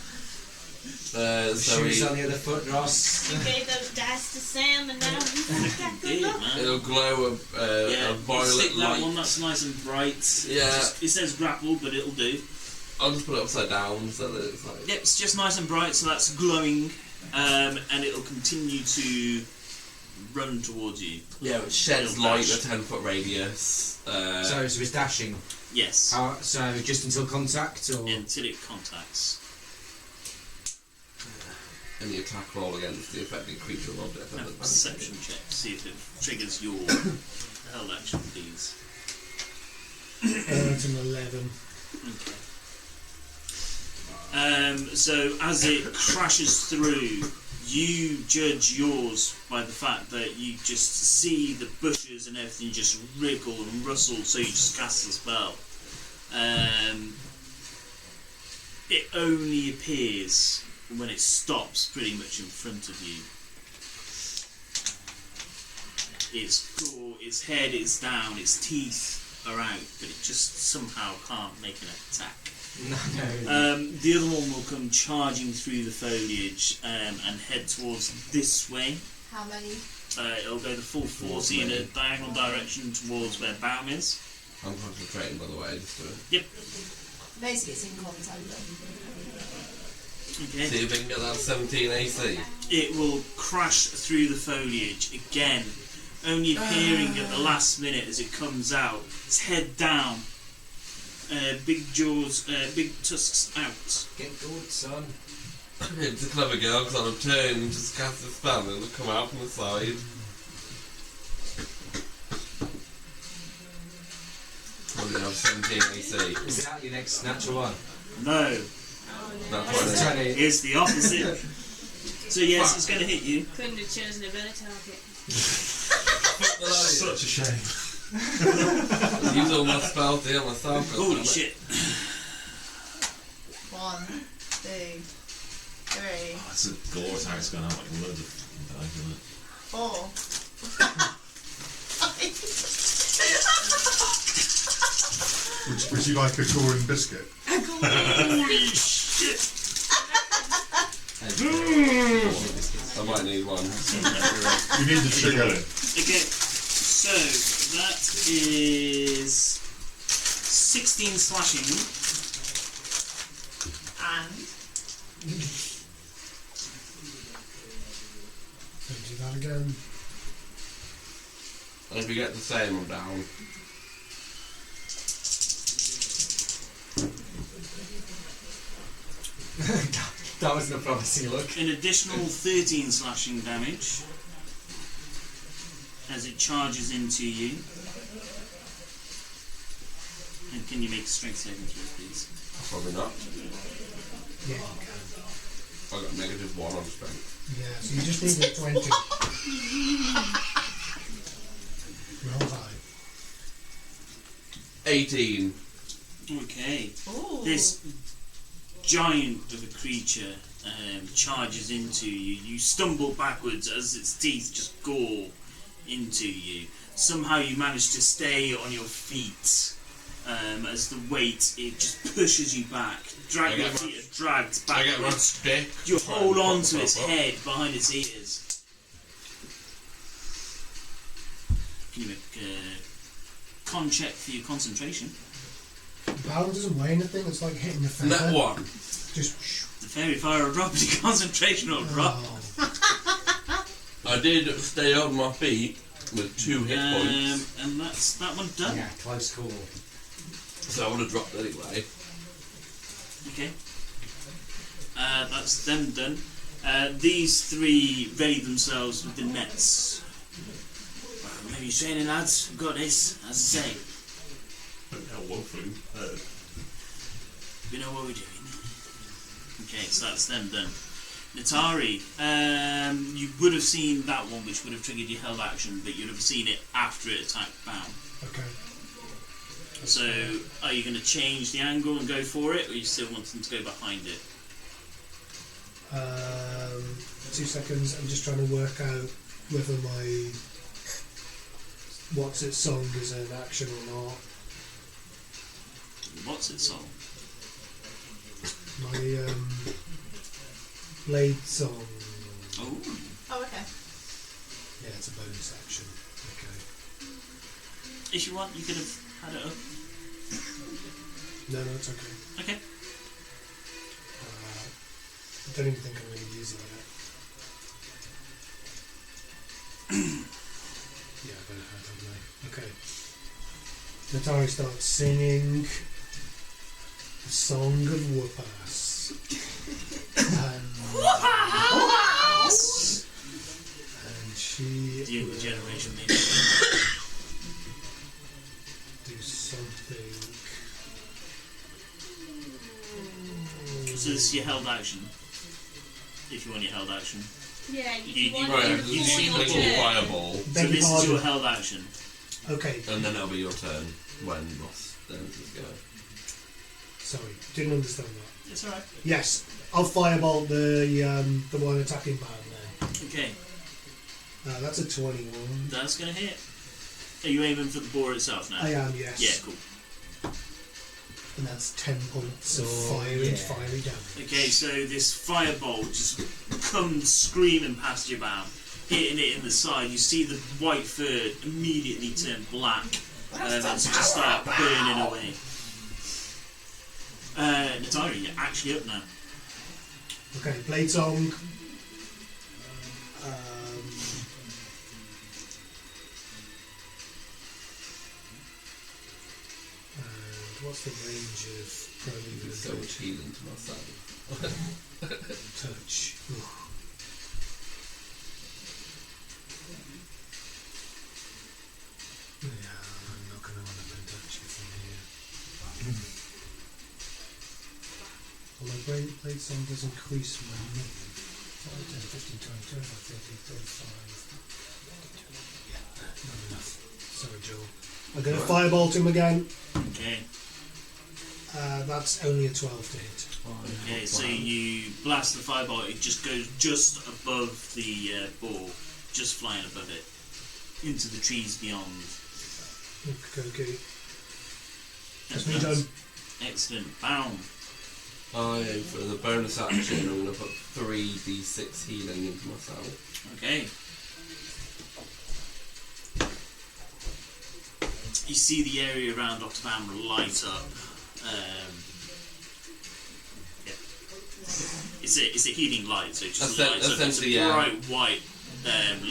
Speaker 2: So
Speaker 1: Shoes
Speaker 2: he,
Speaker 1: on the other foot, Ross.
Speaker 5: You gave those dice to Sam and now you got good
Speaker 7: Indeed,
Speaker 5: luck.
Speaker 7: man.
Speaker 2: it'll glow
Speaker 7: Yeah,
Speaker 2: a violet
Speaker 7: stick that
Speaker 2: light.
Speaker 7: one, that's nice and bright.
Speaker 2: Yeah.
Speaker 7: It says grapple, but it'll do.
Speaker 2: I'll just put it upside down so that it's like...
Speaker 7: Yep, it's just nice and bright, so that's glowing, and it'll continue to run towards you.
Speaker 2: Yeah, it sheds
Speaker 7: It'll
Speaker 2: light
Speaker 7: dash.
Speaker 2: a 10-foot radius.
Speaker 1: So it's dashing.
Speaker 7: Yes,
Speaker 1: So just until contact, or
Speaker 7: until it contacts.
Speaker 2: any attack roll against the affected creature or object.
Speaker 7: Have a perception check to see if it triggers your held action, please.
Speaker 8: It's an 11.
Speaker 7: Okay. So as it crashes through, you judge yours by the fact that you just see the bushes and everything just wriggle and rustle, so you just cast the spell. It only appears when it stops pretty much in front of you. Its head is down, its teeth are out, but it just somehow can't make an attack.
Speaker 1: no.
Speaker 7: The other one will come charging through the foliage and head towards this way.
Speaker 3: How many?
Speaker 7: It'll go the full 40 in a diagonal direction towards where Baum is.
Speaker 2: I'm concentrating, by the way, just to
Speaker 3: Basically, it's in contact then.
Speaker 7: Okay.
Speaker 2: see if we can get that 17 AC.
Speaker 7: It will crash through the foliage again, only appearing at the last minute as it comes out. Its head down, big jaws, big tusks out.
Speaker 1: Get good, son.
Speaker 2: It's a clever girl because I'll turn and just cast a spell and it'll come out from the side. Probably have 17 AC.
Speaker 1: Is that your next natural one?
Speaker 7: No,
Speaker 2: That's what it is.
Speaker 7: it's the opposite. So yes, it's going to hit you.
Speaker 5: Couldn't have chosen a better target.
Speaker 4: Such a shame.
Speaker 2: Use all my spells to heal myself.
Speaker 7: Holy shit.
Speaker 3: 1. 3,
Speaker 4: That's a gore attack's going out like loads of dice, isn't it?
Speaker 3: 4.
Speaker 6: Would you like a Gorin biscuit?
Speaker 7: Holy shit!
Speaker 2: I might need one.
Speaker 6: You need the sugar.
Speaker 7: Okay, so that is 16 slashing.
Speaker 3: And
Speaker 8: Don't do that again.
Speaker 2: And if you get the same, I'm down.
Speaker 1: That wasn't a promising look.
Speaker 7: An additional 13 slashing damage as it charges into you. And can you make a strength saving throw, please?
Speaker 2: Probably not.
Speaker 8: Yeah, you can.
Speaker 2: I got -1 on strength.
Speaker 8: Yeah, so you just need a 20. Roll high.
Speaker 2: 18.
Speaker 7: Okay.
Speaker 3: ooh.
Speaker 7: This giant of a creature charges into you. You stumble backwards as its teeth just gore into you. Somehow you manage to stay on your feet as the weight, it just pushes you back. Your feet are dragged
Speaker 2: I get my
Speaker 7: backwards.
Speaker 2: stick.
Speaker 7: You hold on to its head behind its ears. Can you make a con check for your concentration?
Speaker 8: The power doesn't weigh anything, it's like hitting a feather.
Speaker 2: Net 1.
Speaker 8: Just
Speaker 7: The fairy fire will drop, your concentration will drop.
Speaker 8: oh.
Speaker 2: I did stay on my feet with 2 hit points.
Speaker 7: And that's that one done.
Speaker 1: Yeah, close call.
Speaker 2: So I would have dropped anyway.
Speaker 7: Okay. That's them done. These 3 ready themselves with the nets. Well, maybe you're training, lads. We've got this, as I say. We know what we're doing. Okay, so that's them done. Natari, you would have seen that one, which would have triggered your held action, but you'd have seen it after it attacked Baum.
Speaker 8: Okay.
Speaker 7: So, are you going to change the angle and go for it, or are you still wanting to go behind it?
Speaker 8: 2 seconds, I'm just trying to work out whether my What's It song is an action or not.
Speaker 7: What's it song?
Speaker 8: My Blade song.
Speaker 7: Oh.
Speaker 3: Oh, okay.
Speaker 8: Yeah, it's a bonus action. Okay.
Speaker 7: If you want, you could have had it up.
Speaker 8: No, it's okay.
Speaker 7: Okay.
Speaker 8: I don't even think I'm going to use it yet. Yeah, I better have, haven't I? Okay. Natari starts singing the Song of Whoopass. And she
Speaker 7: The younger generation, maybe.
Speaker 8: do something.
Speaker 7: So this is your held action. If you want your held action.
Speaker 12: Yeah,
Speaker 7: You
Speaker 12: want
Speaker 2: Right,
Speaker 12: it
Speaker 2: you
Speaker 12: before
Speaker 2: see
Speaker 12: your
Speaker 2: the
Speaker 12: turn.
Speaker 2: fireball,
Speaker 7: So
Speaker 8: Beg your
Speaker 7: this is
Speaker 8: pardon.
Speaker 7: your held action.
Speaker 8: Okay,
Speaker 2: and then it'll be your turn when Ross dances go.
Speaker 8: sorry, didn't understand that.
Speaker 7: It's alright.
Speaker 8: Yes, I'll firebolt the one attacking Baum then.
Speaker 7: Okay,
Speaker 8: That's a 21.
Speaker 7: that's going to hit. Are you aiming for the boar itself now?
Speaker 8: I am, yes.
Speaker 7: Yeah, cool.
Speaker 8: And that's 10 points of
Speaker 1: Oh,
Speaker 8: fiery
Speaker 1: yeah.
Speaker 8: damage.
Speaker 7: Okay, so this firebolt just comes screaming past your Baum, hitting it in the side. You see the white fur immediately turn black and just start burning away. Natari, you're actually up now.
Speaker 8: Okay, Blade Song. And what's the range of Prelude
Speaker 2: So much healing to myself.
Speaker 8: touch? Ooh. Yeah, I'm not going to want to touch you from here. Although Blade Song does increase my movement. 5, 10, 15, 20, 25, 30, 35. Yeah, not enough. Sorry, Joel. I'm going to firebolt him again.
Speaker 7: Okay.
Speaker 8: That's only a 12 to hit.
Speaker 7: Okay, so you blast the fireball, it just goes just above the ball, just flying above it, into the trees beyond.
Speaker 8: Okay. That's me done.
Speaker 7: Excellent. Bound.
Speaker 2: For the bonus action, I'm going to put 3d6 healing into myself.
Speaker 7: Okay. You see the area around Dr. Bam light up. It's a healing light, so it just lights up. It's a bright white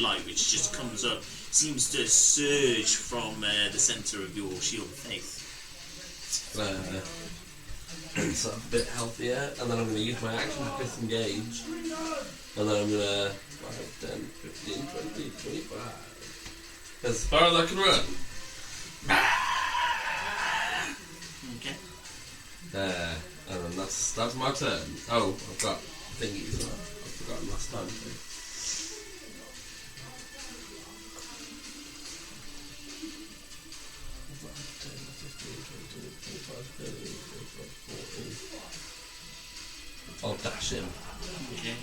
Speaker 7: light which just comes up, seems to surge from the centre of your shield of faith.
Speaker 2: It's a bit healthier, and then I'm going to use my action to disengage, and then I'm going to 5, 10, 15, 20, 25. As far as I can run.
Speaker 7: Okay.
Speaker 2: And then that's my turn. Oh, I've got thingies. I've forgotten last time. I'll dash him.
Speaker 7: Okay.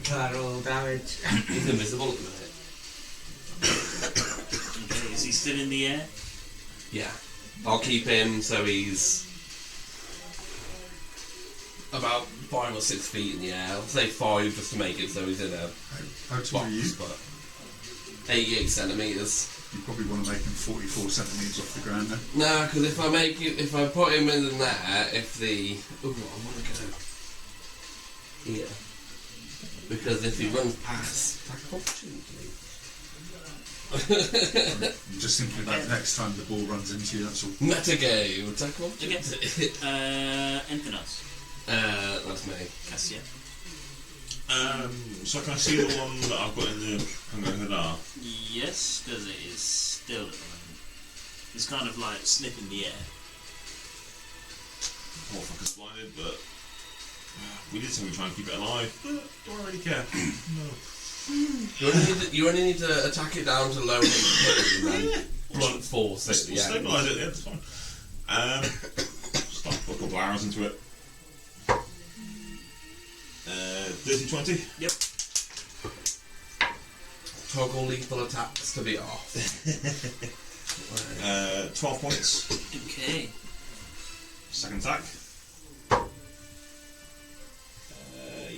Speaker 1: Collateral damage.
Speaker 2: He's invisible at the minute.
Speaker 7: Okay, is he still in the air?
Speaker 2: Yeah. I'll keep him so he's about 5 or 6 feet in the air. I'll say 5 just to make it so he's in a
Speaker 6: How tall are you?
Speaker 2: 88 centimetres.
Speaker 6: You probably want to make him 44 centimetres off the ground then.
Speaker 2: No, because if I put him in there, if the... Ooh, I want to go here. Because if he runs past, attack of opportunity.
Speaker 6: I'm just thinking about next time the ball runs into you, that's all.
Speaker 2: Metagame, attack of opportunity.
Speaker 7: Anything else?
Speaker 2: That's me.
Speaker 7: Cassia.
Speaker 4: So can I see the one that I've got in the Hadar?
Speaker 7: Yes, because it is still at the moment. It's kind of like sniffing the air.
Speaker 4: Oh, fucking blinded, but we did say we try and keep it alive. But do I really care? No.
Speaker 2: You only need to attack it down to low and then blunt force it.
Speaker 4: We'll stabilise it, yeah, that's fine. Start put a couple of arrows into it. 30-20?
Speaker 7: Yep.
Speaker 2: Toggle lethal attacks to be off.
Speaker 4: 12 points.
Speaker 7: Okay.
Speaker 4: Second attack.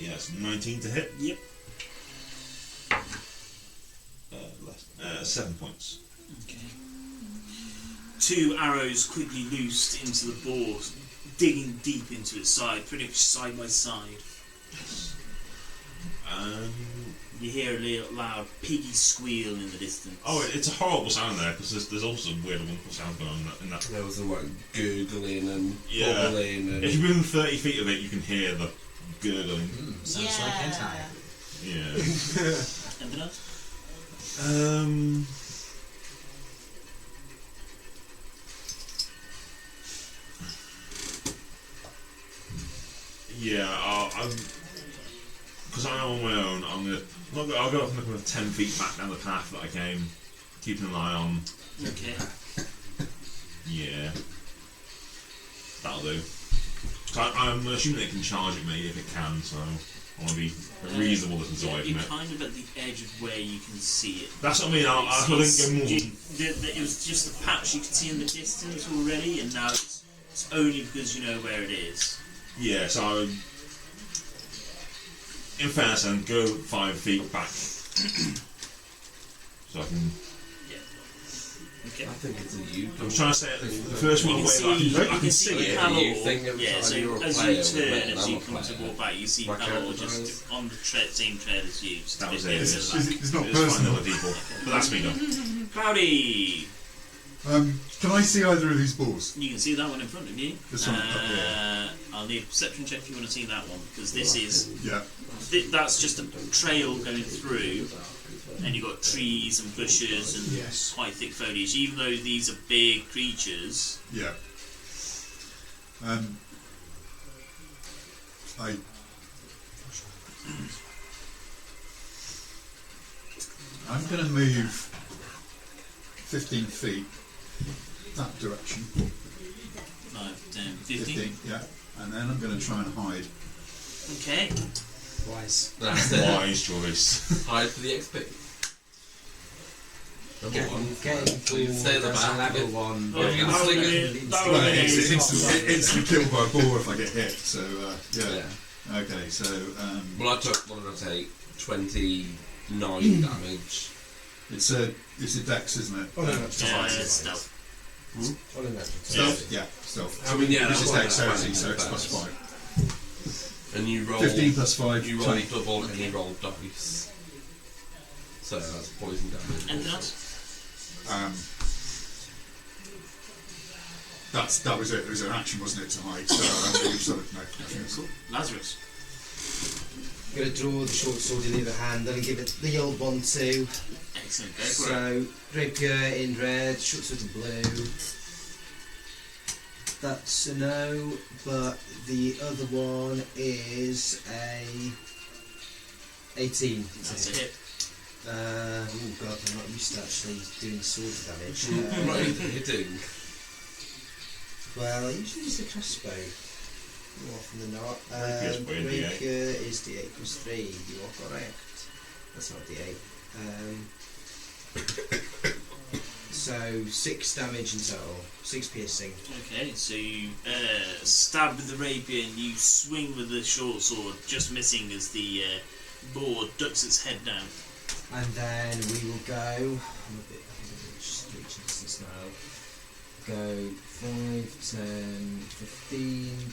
Speaker 4: Yes, 19 to hit.
Speaker 7: Yep.
Speaker 4: 7 points.
Speaker 7: Okay. 2 arrows quickly loosed into the bore, digging deep into its side, pretty much side by side. You hear a little loud piggy squeal in the distance.
Speaker 4: Oh, it's a horrible sound there because there's also some weird wonderful sound going on in that.
Speaker 2: There was some like gurgling and
Speaker 4: yeah.
Speaker 2: bubbling. And
Speaker 4: if you're within 30 feet of it, you can hear the gurgling.
Speaker 1: Sounds like hentai.
Speaker 4: Yeah.
Speaker 7: Anything else?
Speaker 4: Yeah, because I'm on my own. I'll go up and look 10 feet back down the path that I came, keeping an eye on.
Speaker 7: Okay.
Speaker 4: Yeah, that'll do. I'm assuming it can charge at me if it can, so I want to be a reasonable distance away from
Speaker 7: You're
Speaker 4: it.
Speaker 7: kind of at the edge of where you can see it.
Speaker 4: That's what I mean. I think more.
Speaker 7: It was just a patch you could see in the distance already, and now it's only because you know where it is.
Speaker 4: Yeah, so I would, in fairness, then go 5 feet back. So I can.
Speaker 7: Yeah. Okay.
Speaker 2: I think it's a you.
Speaker 4: I'm trying to say it the first one away that I can see it.
Speaker 7: Yeah, so as you turn, as you come to walk back, you see Palor just on the same trail as you.
Speaker 4: That was it.
Speaker 6: It's not
Speaker 4: It's
Speaker 6: personal.
Speaker 4: other people, but that's me done.
Speaker 7: Cloudy!
Speaker 6: Can I see either of these balls?
Speaker 7: You can see that one in front of you.
Speaker 6: This one up here.
Speaker 7: I'll need a perception check if you want to see that one, because this is...
Speaker 6: Yeah.
Speaker 7: That's just a trail going through, and you've got trees and bushes and quite thick foliage. Even though these are big creatures...
Speaker 6: Yeah. I'm going to move 15 feet that direction.
Speaker 7: 5, 10, 15?
Speaker 6: 15, yeah. and then I'm going to try and hide.
Speaker 7: Okay.
Speaker 11: Wise.
Speaker 2: That's it.
Speaker 4: Wise choice.
Speaker 2: Hide for the XP. Number one.
Speaker 1: Getting
Speaker 2: So you stay at the
Speaker 1: that's a
Speaker 2: back.
Speaker 1: level 1.
Speaker 7: Oh,
Speaker 2: You're gonna sling it.
Speaker 7: that
Speaker 6: Well,
Speaker 7: would be
Speaker 6: it's
Speaker 7: nice.
Speaker 6: instantly killed by a boar if I get hit. So yeah.
Speaker 2: Yeah.
Speaker 6: Okay. So
Speaker 2: Well, I took, what did I take? 29 damage.
Speaker 6: it's a dex, isn't it?
Speaker 11: Oh no, that's
Speaker 7: Yeah, it's stealth.
Speaker 11: Oh no, that's
Speaker 6: Stealth. Yeah, stealth.
Speaker 2: I mean, yeah,
Speaker 6: This is
Speaker 2: that's
Speaker 6: dexterity, so
Speaker 2: fine.
Speaker 6: it's plus 5.
Speaker 2: And you roll
Speaker 6: 15 plus 5.
Speaker 2: You roll double and you roll dice. So that's poison damage.
Speaker 7: Anything else?
Speaker 6: That was it. It was an action, wasn't it, to hide? So sort of nothing else.
Speaker 7: Cool. Lazarus.
Speaker 11: I'm going to draw the short sword in the other hand and give it the old one too.
Speaker 7: Excellent. Go for it.
Speaker 11: So, rapier in red, short sword in blue. That's a no, but the other one is a 18.
Speaker 7: That's a hit.
Speaker 11: Oh god, I'm not used to actually doing sword damage.
Speaker 2: What are you hitting?
Speaker 11: Well, I usually use the crossbow. More often than not.
Speaker 4: Rapier's by a D8.
Speaker 11: Rapier is D8 plus 3. You are correct. That's not D8. So 6 damage in total. 6 piercing.
Speaker 7: Okay, so you stab with the rapier and you swing with the short sword, just missing as the boar ducks its head down.
Speaker 11: And then we will go. I'm a bit reaching distance now. Go 5, 10, 15,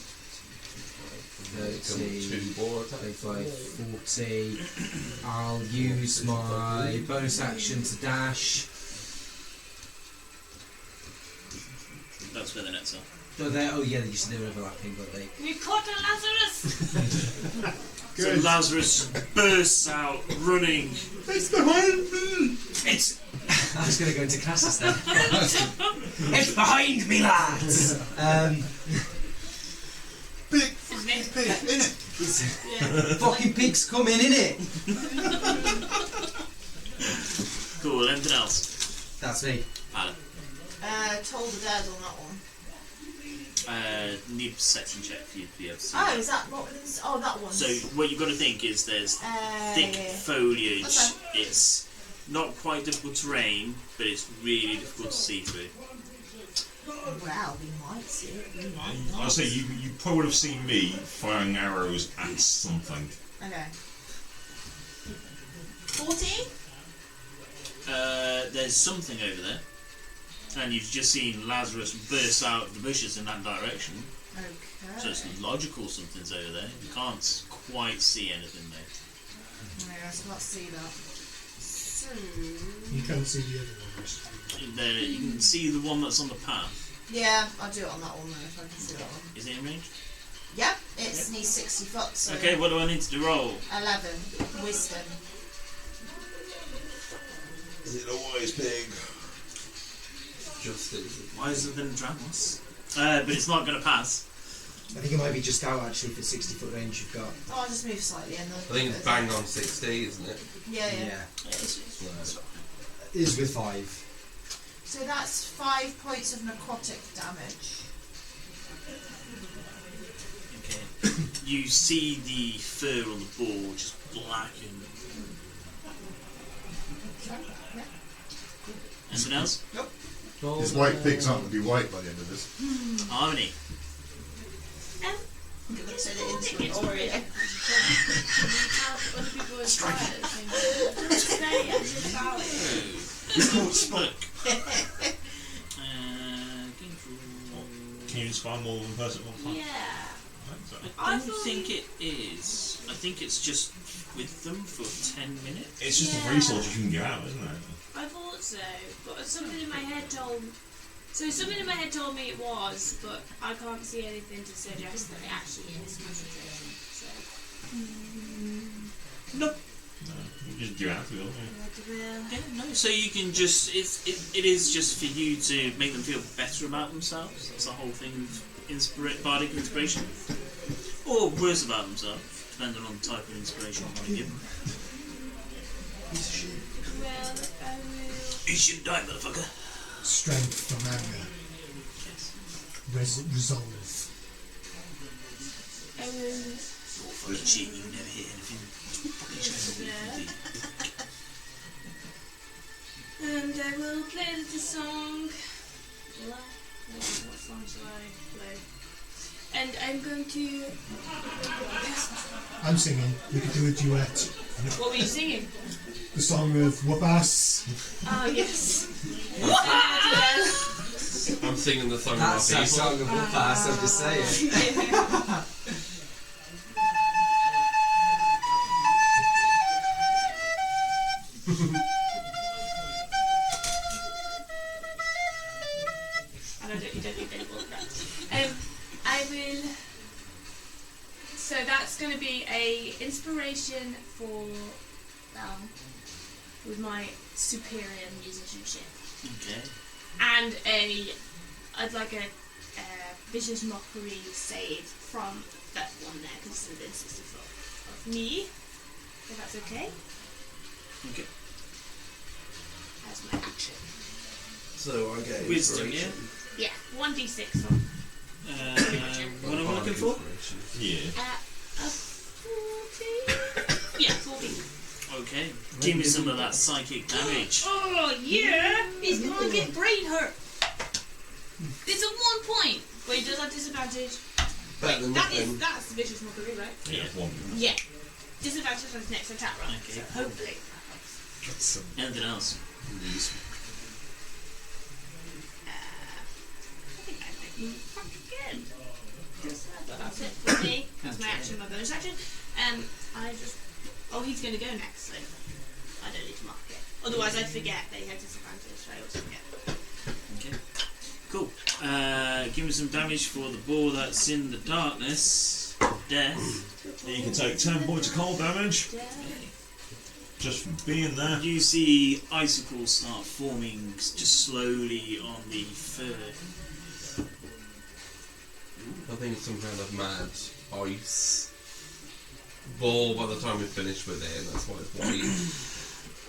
Speaker 11: 30, 35, 40. I'll use my bonus action to dash.
Speaker 7: That's where the nets are.
Speaker 11: Oh, yeah, you said they were overlapping, but they.
Speaker 5: We caught a Lazarus!
Speaker 7: So Lazarus bursts out running.
Speaker 6: It's behind me!
Speaker 11: It's. I was going to go into classes then. It's behind me, lads!
Speaker 6: Big
Speaker 5: Isn't it?
Speaker 6: pig, innit?
Speaker 11: Fucking pigs coming, innit?
Speaker 7: Cool, anything else?
Speaker 11: That's me.
Speaker 7: Alan.
Speaker 3: Toll the Dead on that one.
Speaker 7: Need a perception check for you to be able to see.
Speaker 3: Oh, is that what it is? Oh, that one.
Speaker 7: So what you've got to think is there's thick foliage.
Speaker 3: Okay.
Speaker 7: It's not quite difficult terrain, but it's really difficult to see through.
Speaker 3: Well, we might see it. We might not.
Speaker 4: I'll say you probably would have seen me firing arrows at something.
Speaker 3: Okay. 14?
Speaker 7: There's something over there, and you've just seen Lazarus burst out of the bushes in that direction.
Speaker 3: Okay.
Speaker 7: So it's logical something's over there. You can't quite see anything though.
Speaker 3: Yeah, I can't see that. So...
Speaker 8: You can't see the other ones.
Speaker 7: There, you can see the one that's on the path.
Speaker 3: Yeah, I'll do it on that one then if I can see that one.
Speaker 7: Is it in range?
Speaker 3: Yep, it's needs 60 foot, so...
Speaker 7: Okay, what do I need to do roll?
Speaker 3: 11. Wisdom.
Speaker 4: Is it a wise pig?
Speaker 7: Wiser than Dramos. But it's not going to pass.
Speaker 11: I think it might be just out actually for 60 foot range you've got.
Speaker 3: Oh, I'll just move slightly in the...
Speaker 2: I think it's bang on 60, isn't it?
Speaker 3: Yeah.
Speaker 7: It's
Speaker 11: It is with 5.
Speaker 3: So that's 5 points of necrotic damage.
Speaker 7: okay. You see the fur on the boar just blacken. Anything else?
Speaker 6: These white pigs aren't going to be white by the end of this.
Speaker 7: Harmony.
Speaker 3: I'm going to turn it into an Oreo.
Speaker 4: Can you inspire more than one person at one time?
Speaker 5: Yeah.
Speaker 7: I don't think it is. I think it's just with them for 10 minutes.
Speaker 4: It's just
Speaker 5: Yeah.
Speaker 4: a resource you can get out, isn't it?
Speaker 5: I thought so, but something in my head told. So something in my head told me it was, but I can't see anything to suggest that it actually is. So.
Speaker 7: Nope.
Speaker 4: No, you just get out of it,
Speaker 7: Yeah, no. So you can just it is just for you to make them feel better about themselves. That's the whole thing of bardic inspiration, or worse about themselves, depending on the type of inspiration you want to give them.
Speaker 5: Well, I will.
Speaker 7: You should die, motherfucker.
Speaker 8: Strength from anger.
Speaker 7: Yes.
Speaker 8: Resolve.
Speaker 12: will.
Speaker 7: Fucking shit, you never hit anything. Fucking shit.
Speaker 12: And I will play the song. What song shall I play? And I'm going to.
Speaker 8: I'm singing. We could do a duet.
Speaker 5: What were you singing?
Speaker 8: The song of Whoop-Ass.
Speaker 5: Oh, yes.
Speaker 2: I'm singing the song
Speaker 1: That's
Speaker 2: of our
Speaker 1: that
Speaker 2: people.
Speaker 1: song of the past, I'm just saying.
Speaker 5: You don't need any more of that. I will. So that's going to be a inspiration for with my superior musicianship,
Speaker 7: Okay.
Speaker 5: and I'd like a vicious mockery save from that one there because it's within 60 foot of me. If that's okay.
Speaker 7: Okay.
Speaker 5: That's my action.
Speaker 2: So I get
Speaker 7: Wisdom,
Speaker 2: inspiration.
Speaker 5: Yeah, 1d6 on.
Speaker 7: What am I looking for?
Speaker 4: Yeah.
Speaker 5: A 40. Yeah, 40.
Speaker 7: Okay. Give me some of that psychic damage.
Speaker 5: Oh yeah, he's gonna get brain hurt. It's at 1 point. But he does have disadvantage.
Speaker 2: Better than nothing.
Speaker 5: That's the vicious mockery, right?
Speaker 4: Yeah, one.
Speaker 5: Yeah. Disadvantage on his next attack, right?
Speaker 7: Okay.
Speaker 5: So hopefully.
Speaker 7: Anything else?
Speaker 5: I think I might move back again. But that's it for me. That's my action, my bonus action. I just. Oh, he's going to go next, so I don't need to mark it. Otherwise, I'd forget that he had disadvantage, so I always forget.
Speaker 7: Okay. Cool. Give me some damage for the ball that's in the darkness. Death.
Speaker 4: You can take 10 points of cold damage just from being there.
Speaker 7: You see icicles start forming just slowly on the fur.
Speaker 2: I think it's some kind of mad ice ball by the time we finish with it, and that's why it's white.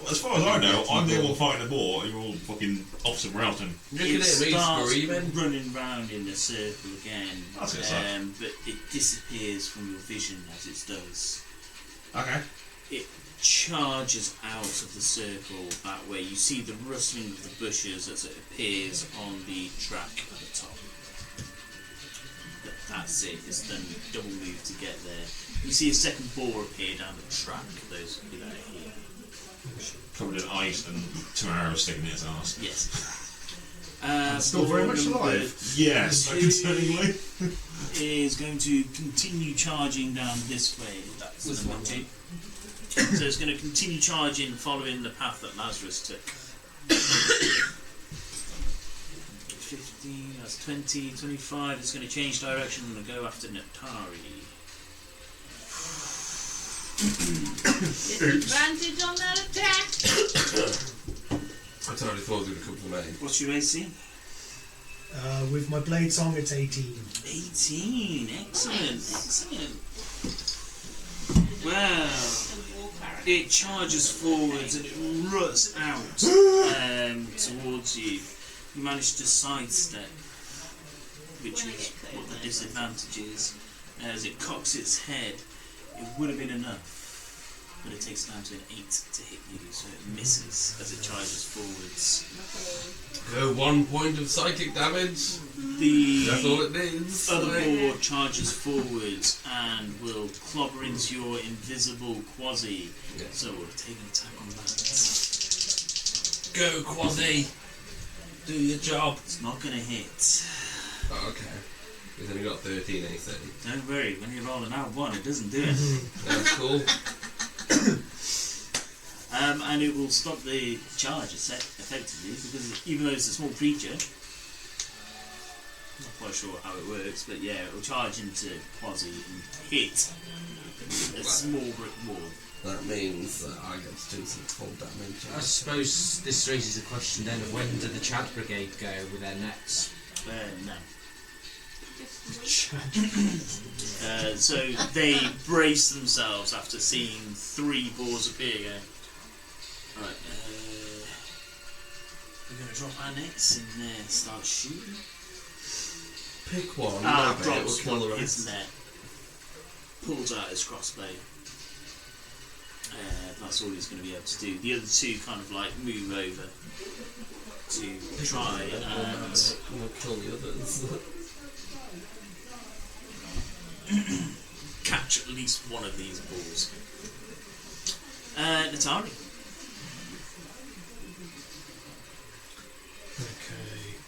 Speaker 4: Well, as far as I know, I'm the one fighting the ball, and you're all fucking off somewhere else. And
Speaker 2: Look at it, he's
Speaker 7: starts
Speaker 2: screaming.
Speaker 7: running round in a circle again,
Speaker 4: That's good stuff.
Speaker 7: but it disappears from your vision as it does.
Speaker 4: okay.
Speaker 7: It charges out of the circle that way. You see the rustling of the bushes as it appears on the track at the top. But that's it. It's done double move to get there. You see a second ball appear down the track. Those of you that are here.
Speaker 4: Covered in ice and 2 arrows sticking in its arse.
Speaker 7: Yes.
Speaker 6: Still very much
Speaker 7: ball
Speaker 6: alive.
Speaker 7: number
Speaker 4: Yes,
Speaker 7: two
Speaker 4: concerningly.
Speaker 7: is going to continue charging down this way. That's the number 2. So it's going to continue charging, following the path that Lazarus took. 15, that's 20, 25. It's going to change direction and go after Natari.
Speaker 5: Disadvantage on that attack.
Speaker 2: I totally thought it was going to come to me.
Speaker 7: What's your AC?
Speaker 8: With my blade song, it's 18.
Speaker 7: 18. Excellent. Excellent. Well, it charges forwards and it ruts out towards you. You manage to sidestep, which is what the disadvantage is. As it cocks its head, it would have been enough, but it takes down to an 8 to hit you, so it misses as it charges forwards.
Speaker 2: Go 1 point of psychic damage. That's all it needs.
Speaker 7: Other ball charges forwards and will clobber into your invisible quasi.
Speaker 2: Yeah.
Speaker 7: So we'll take an attack on that.
Speaker 2: Go, Quasi. Do your job.
Speaker 7: It's not going to hit.
Speaker 2: Oh, okay. He's only got 13 AC.
Speaker 7: Don't worry, when you're rolling out 1, it doesn't do it.
Speaker 2: That's cool.
Speaker 7: And it will stop the charge effectively, because even though it's a small creature, I'm not quite sure how it works, but yeah, it will charge into Quasi and hit a small brick wall.
Speaker 2: That means that I get to do some full damage.
Speaker 1: I suppose this raises a question then of when do the Chad Brigade go with their nets?
Speaker 7: No. So they brace themselves after seeing 3 balls appear. Right, we're going to drop our nets and start shooting.
Speaker 2: Pick one.
Speaker 7: Ah,
Speaker 2: maybe it will
Speaker 7: drops
Speaker 2: kill the
Speaker 7: one his
Speaker 2: rest.
Speaker 7: net. pulls out his crossbow. That's all he's going to be able to do. The other two kind of like move over to try and
Speaker 2: kill the others.
Speaker 7: catch at least one of these balls. Natari.
Speaker 8: Okay.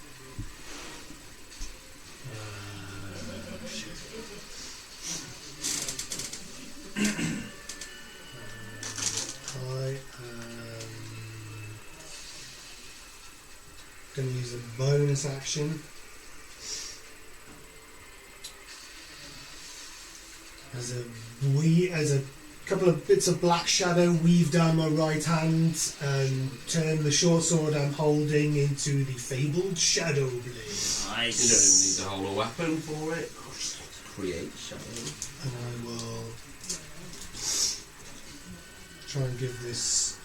Speaker 8: I am going to use a bonus action as a couple of bits of black shadow weave down my right hand and turn the short sword I'm holding into the fabled shadow blade.
Speaker 7: Nice.
Speaker 2: You don't need to hold a weapon for it. Create shadow.
Speaker 8: And I will try and give this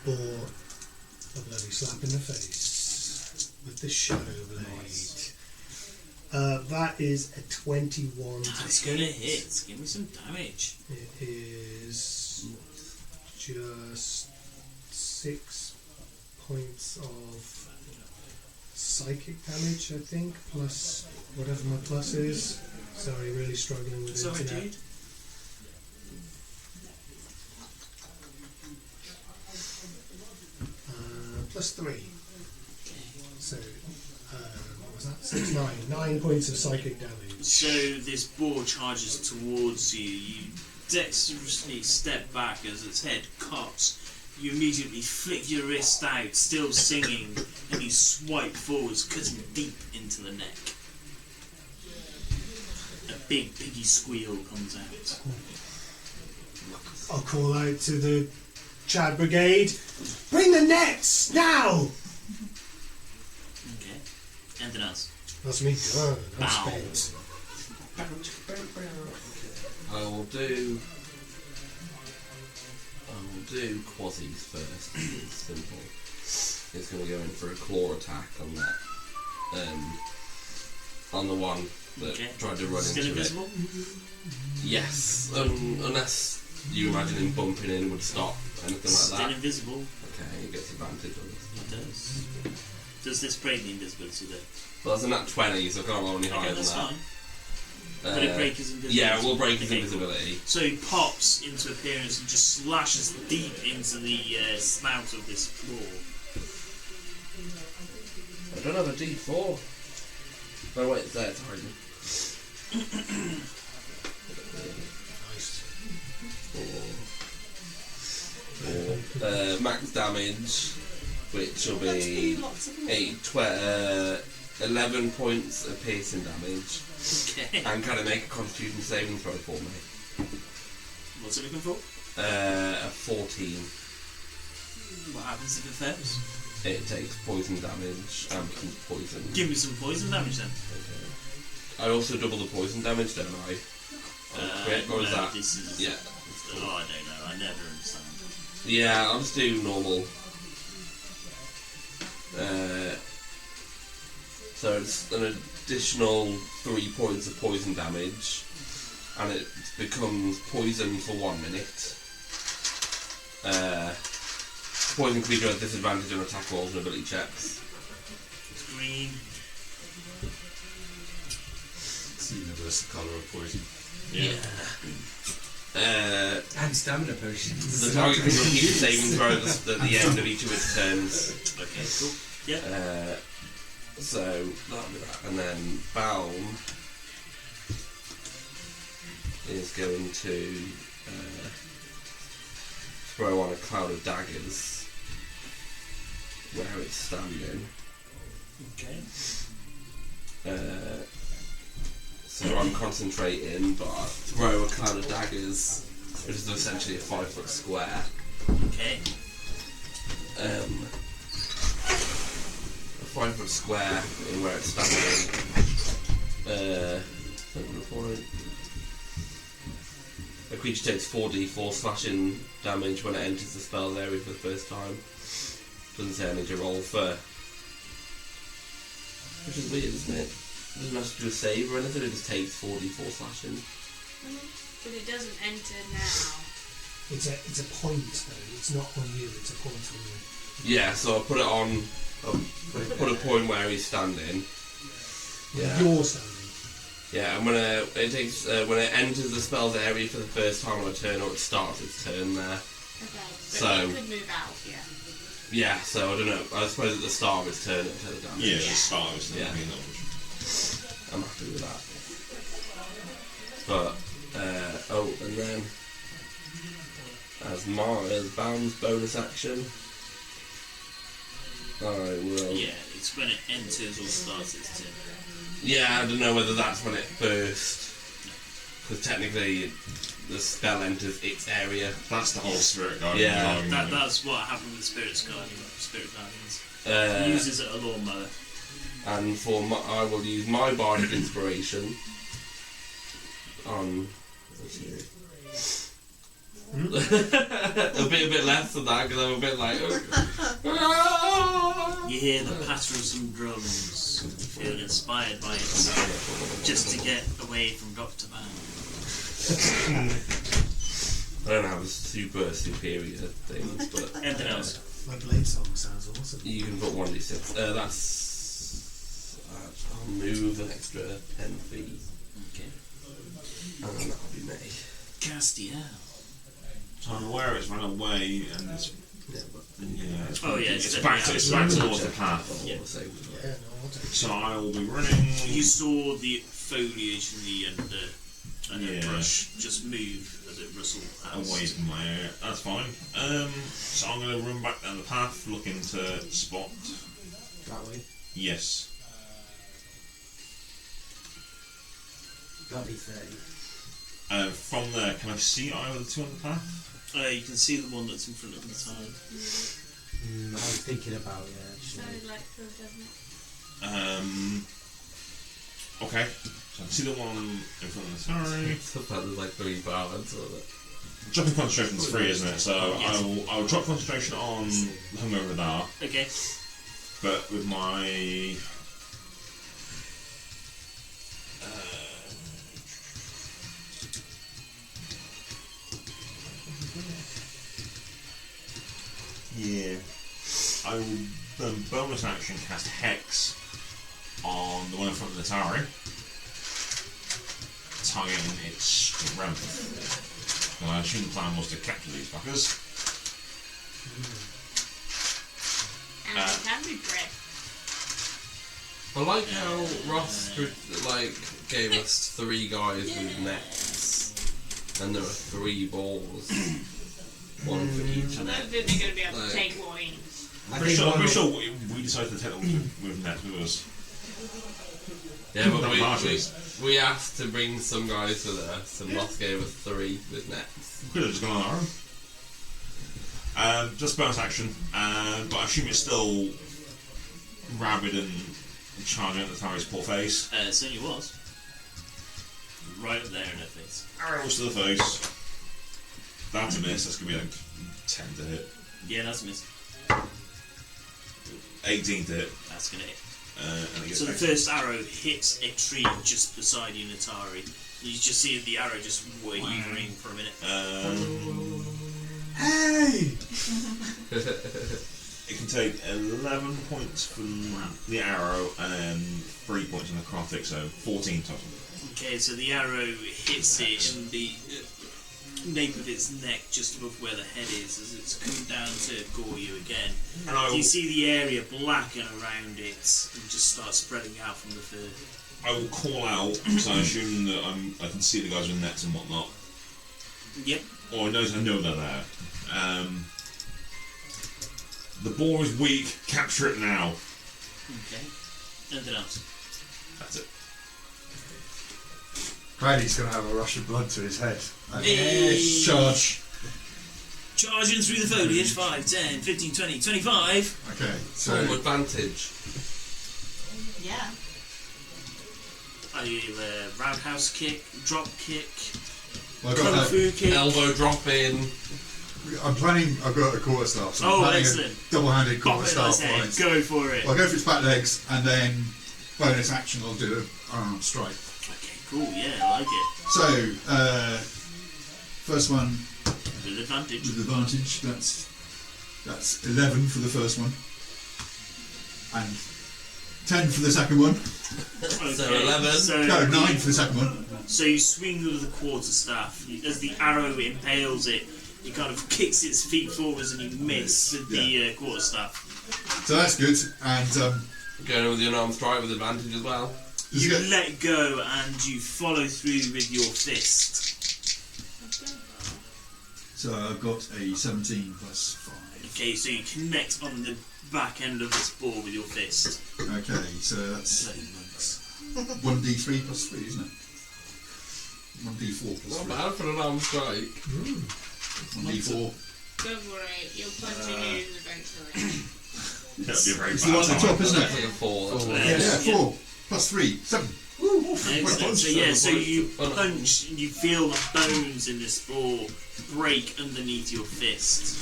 Speaker 8: boar a bloody slap in the face with the shadow blade.
Speaker 2: Nice.
Speaker 8: That is a 21.
Speaker 7: That's gonna hit. Give me some damage.
Speaker 8: It is just 6 points of psychic damage, I think, plus whatever my plus is. Sorry, really struggling with
Speaker 7: Sorry,
Speaker 8: internet.
Speaker 7: dude.
Speaker 8: Plus 3. So, what was that? 6, 9. 9 points of psychic damage.
Speaker 7: So this boar charges towards you. You dexterously step back as its head cocks. You immediately flick your wrist out, still singing, and you swipe forwards, cutting deep into the neck. A big piggy squeal comes out.
Speaker 8: I'll call out to the Chad Brigade. Bring the nets now!
Speaker 7: Okay. Anything else?
Speaker 8: That's me done. I'm
Speaker 7: Bow.
Speaker 8: spent.
Speaker 2: I will do Quasi's first. It's simple. It's going to go in for a claw attack on that. On the one that tried to run
Speaker 7: Still
Speaker 2: into
Speaker 7: invisible?
Speaker 2: it. Yes, unless you imagine him bumping in would stop, anything like
Speaker 7: Still
Speaker 2: that.
Speaker 7: invisible.
Speaker 2: Okay, he gets advantage on this.
Speaker 7: It does. Does this break the invisibility though?
Speaker 2: Well, that's a nat 20, so I can't roll any higher
Speaker 7: Okay,
Speaker 2: than
Speaker 7: that's
Speaker 2: that.
Speaker 7: fine. But it breaks his invisibility.
Speaker 2: Yeah, we'll break his
Speaker 7: Okay,
Speaker 2: invisibility.
Speaker 7: cool. So he pops into appearance and just slashes deep into the snout of this claw.
Speaker 2: I don't have a D4. Oh wait, it's there, it's hiding. Max damage, which will be 11 points of piercing damage.
Speaker 7: Okay.
Speaker 2: And can I make a Constitution saving throw for me?
Speaker 7: What's it looking for?
Speaker 2: A 14.
Speaker 7: What happens if it fails?
Speaker 2: It takes poison damage and becomes poison.
Speaker 7: Give me some poison damage then.
Speaker 2: Okay. I also double the poison damage, don't I? Or is
Speaker 7: no,
Speaker 2: that?
Speaker 7: This is,
Speaker 2: yeah.
Speaker 7: Oh, I don't know. I never understand.
Speaker 2: Yeah, I'll just do normal. So it's an additional 3 points of poison damage, and it becomes poison for 1 minute. Poison creature has disadvantage on attack rolls and ability checks.
Speaker 7: It's green.
Speaker 6: It's the universal colour of poison.
Speaker 7: Yeah.
Speaker 1: And stamina potions.
Speaker 2: The target can repeat saving throws at the end of each of its turns.
Speaker 7: Okay, cool. Yeah.
Speaker 2: So that'll be that, and then Balm is going to throw on a cloud of daggers where it's standing.
Speaker 7: Okay.
Speaker 2: So I'm concentrating, but I throw a cloud of daggers, which is essentially a 5-foot square.
Speaker 7: Okay.
Speaker 2: A 5-foot square in where it's standing. A creature takes 4d4 slashing damage when it enters the spell area for the first time. Doesn't say I need to roll for. Which is weird, isn't it? Doesn't have to do a save or anything, it just takes 4d4 slashing.
Speaker 5: But it doesn't enter now.
Speaker 8: It's a point though. It's not on you. It's a point on you.
Speaker 2: Yeah, so I put it on. Put a point where he's standing. Yeah.
Speaker 8: You're standing.
Speaker 2: Yeah, and when it enters the spell's area for the first time on a turn, or it starts its turn there.
Speaker 5: Okay.
Speaker 2: So
Speaker 5: it could move out. Yeah.
Speaker 2: Yeah, so I don't know. I suppose at the start of his turn it'll tell the damage.
Speaker 4: Yeah, the start of his turn.
Speaker 2: Yeah. I'm happy with that. But and then as Bound's bonus action, I will.
Speaker 7: Yeah, it's when it enters or starts its turn.
Speaker 2: Yeah, I don't know whether that's when it burst, because technically the spell enters its area.
Speaker 4: That's the whole Spirit Guardian.
Speaker 2: Yeah,
Speaker 7: that's what happened with Spirit Guardians. Uses it a lawnmower.
Speaker 2: And I will use my bardic inspiration on. It'll be a bit less than that because I'm a bit like.
Speaker 7: You hear the patter of some drums, you feel inspired by it, just to get away from Dr. Bang.
Speaker 2: I don't have super superior things, but
Speaker 7: anything else?
Speaker 8: My blade song sounds awesome.
Speaker 2: You can put 1d6. That's I'll move an extra 10 feet.
Speaker 7: Okay.
Speaker 2: And then that'll be me.
Speaker 7: Castiel.
Speaker 4: So I'm aware it's run away and it's. It's back towards the path.
Speaker 7: Yeah.
Speaker 4: So I will be running.
Speaker 7: You saw the foliage and the brush just move as it rustled past.
Speaker 4: Away from my area. That's fine. So I'm going to run back down the path, looking to spot.
Speaker 11: That way?
Speaker 4: Yes.
Speaker 11: That'll be 30.
Speaker 4: From there, can I see either of the two on the path?
Speaker 7: You can see the one that's in front of the tide.
Speaker 11: I was thinking about it, actually.
Speaker 5: Sounded like Phil, doesn't it?
Speaker 4: Okay. So I can see the one in front of the tide.
Speaker 2: There's like 3 balance or that.
Speaker 4: Dropping concentration is free, isn't it? So
Speaker 7: yes.
Speaker 4: I'll drop concentration on Hungover Radar.
Speaker 7: Okay.
Speaker 4: But with my I will bonus action cast Hex on the one in front of the tower, targeting its strength. And I assume the plan was to capture these fuckers.
Speaker 5: And it can be bread.
Speaker 2: I like how Ross gave us 3 guys with nets, and there are 3 balls, 1 for each.
Speaker 5: I don't think they're going to be able to take one each.
Speaker 4: I'm pretty sure we decided to take them with nets with us.
Speaker 2: Yeah, but we asked to bring some guys with us, and Ross gave us 3 with nets.
Speaker 4: We could have just gone on our own. Just bonus action, but I assume it's still rabid and charging at the tower's poor face.
Speaker 7: It certainly was. Right up there in her face.
Speaker 4: Arrows to the face. That's a miss. That's going to be like 10 to hit.
Speaker 7: Yeah, that's a miss.
Speaker 4: 18 to hit.
Speaker 7: That's going to hit.
Speaker 4: And
Speaker 7: So the first arrow hits a tree just beside you, Natari. You just see the arrow just wavering for a minute.
Speaker 8: Hey!
Speaker 4: It can take 11 points from the arrow and 3 points from the necrotic, so 14 total.
Speaker 7: Okay, so the arrow hits it in the nape of its neck, just above where the head is, as it's come down to gore you again.
Speaker 4: And
Speaker 7: you see the area blacken around it and just start spreading out from the fur.
Speaker 4: I will call out, because I assume that I can see the guys with nets and whatnot.
Speaker 7: Yep.
Speaker 4: Or I know they're there. The boar is weak. Capture it now.
Speaker 7: Okay. Anything else?
Speaker 4: That's it.
Speaker 6: Granny's going to have a rush of blood to his head.
Speaker 7: Hey.
Speaker 6: Charge.
Speaker 7: Charging through the foliage. 5, 10, 15, 20, 25.
Speaker 6: Okay, so
Speaker 2: Full advantage.
Speaker 3: Yeah.
Speaker 7: Are you roundhouse kick, drop kick,
Speaker 6: well,
Speaker 7: kung fu kick?
Speaker 2: Elbow drop in.
Speaker 6: I'm planning. I've got a quarterstaff, so I'm planning
Speaker 7: excellent.
Speaker 6: a double-handed
Speaker 7: Pop it on
Speaker 6: quarterstaff.
Speaker 7: his head.
Speaker 6: Right.
Speaker 7: Go for it.
Speaker 6: I'll go for its back legs, and then bonus action. I'll do an unarmed strike.
Speaker 7: Okay, Cool, yeah, I like it.
Speaker 6: So, first one
Speaker 7: With advantage.
Speaker 6: with advantage. That's 11 for the first one, and 10 for the second one.
Speaker 7: Okay,
Speaker 2: So 11.
Speaker 7: So,
Speaker 6: No, 9 for the second one.
Speaker 7: so you swing with the quarterstaff. As the arrow impales it, you kind of kicks its feet forwards and you miss with the quarterstaff.
Speaker 6: So that's good. And
Speaker 2: Going with the unarmed strike with advantage as well.
Speaker 6: does it
Speaker 7: You
Speaker 6: get-
Speaker 7: let go and you follow through with your fist.
Speaker 6: so I've got a 17 plus 5.
Speaker 7: Okay, so you connect on the back end of this ball with your fist.
Speaker 6: Okay, so that's
Speaker 7: Bloody monks.
Speaker 6: 1d3 plus 3, isn't it? 1d4 plus
Speaker 2: Not
Speaker 6: 3.
Speaker 2: bad for an armed strike.
Speaker 6: 1d4.
Speaker 5: Don't worry, you'll punch your nose eventually.
Speaker 4: That'd be a very
Speaker 6: It's the one at the top, isn't
Speaker 2: That's
Speaker 6: it?
Speaker 2: like a 4. That's
Speaker 7: Four.
Speaker 2: right.
Speaker 6: Yeah, 4 plus 3, 7.
Speaker 7: Excellent. So yeah, so you
Speaker 2: Oh, no.
Speaker 7: punch and you feel the bones in this ball break underneath your fist.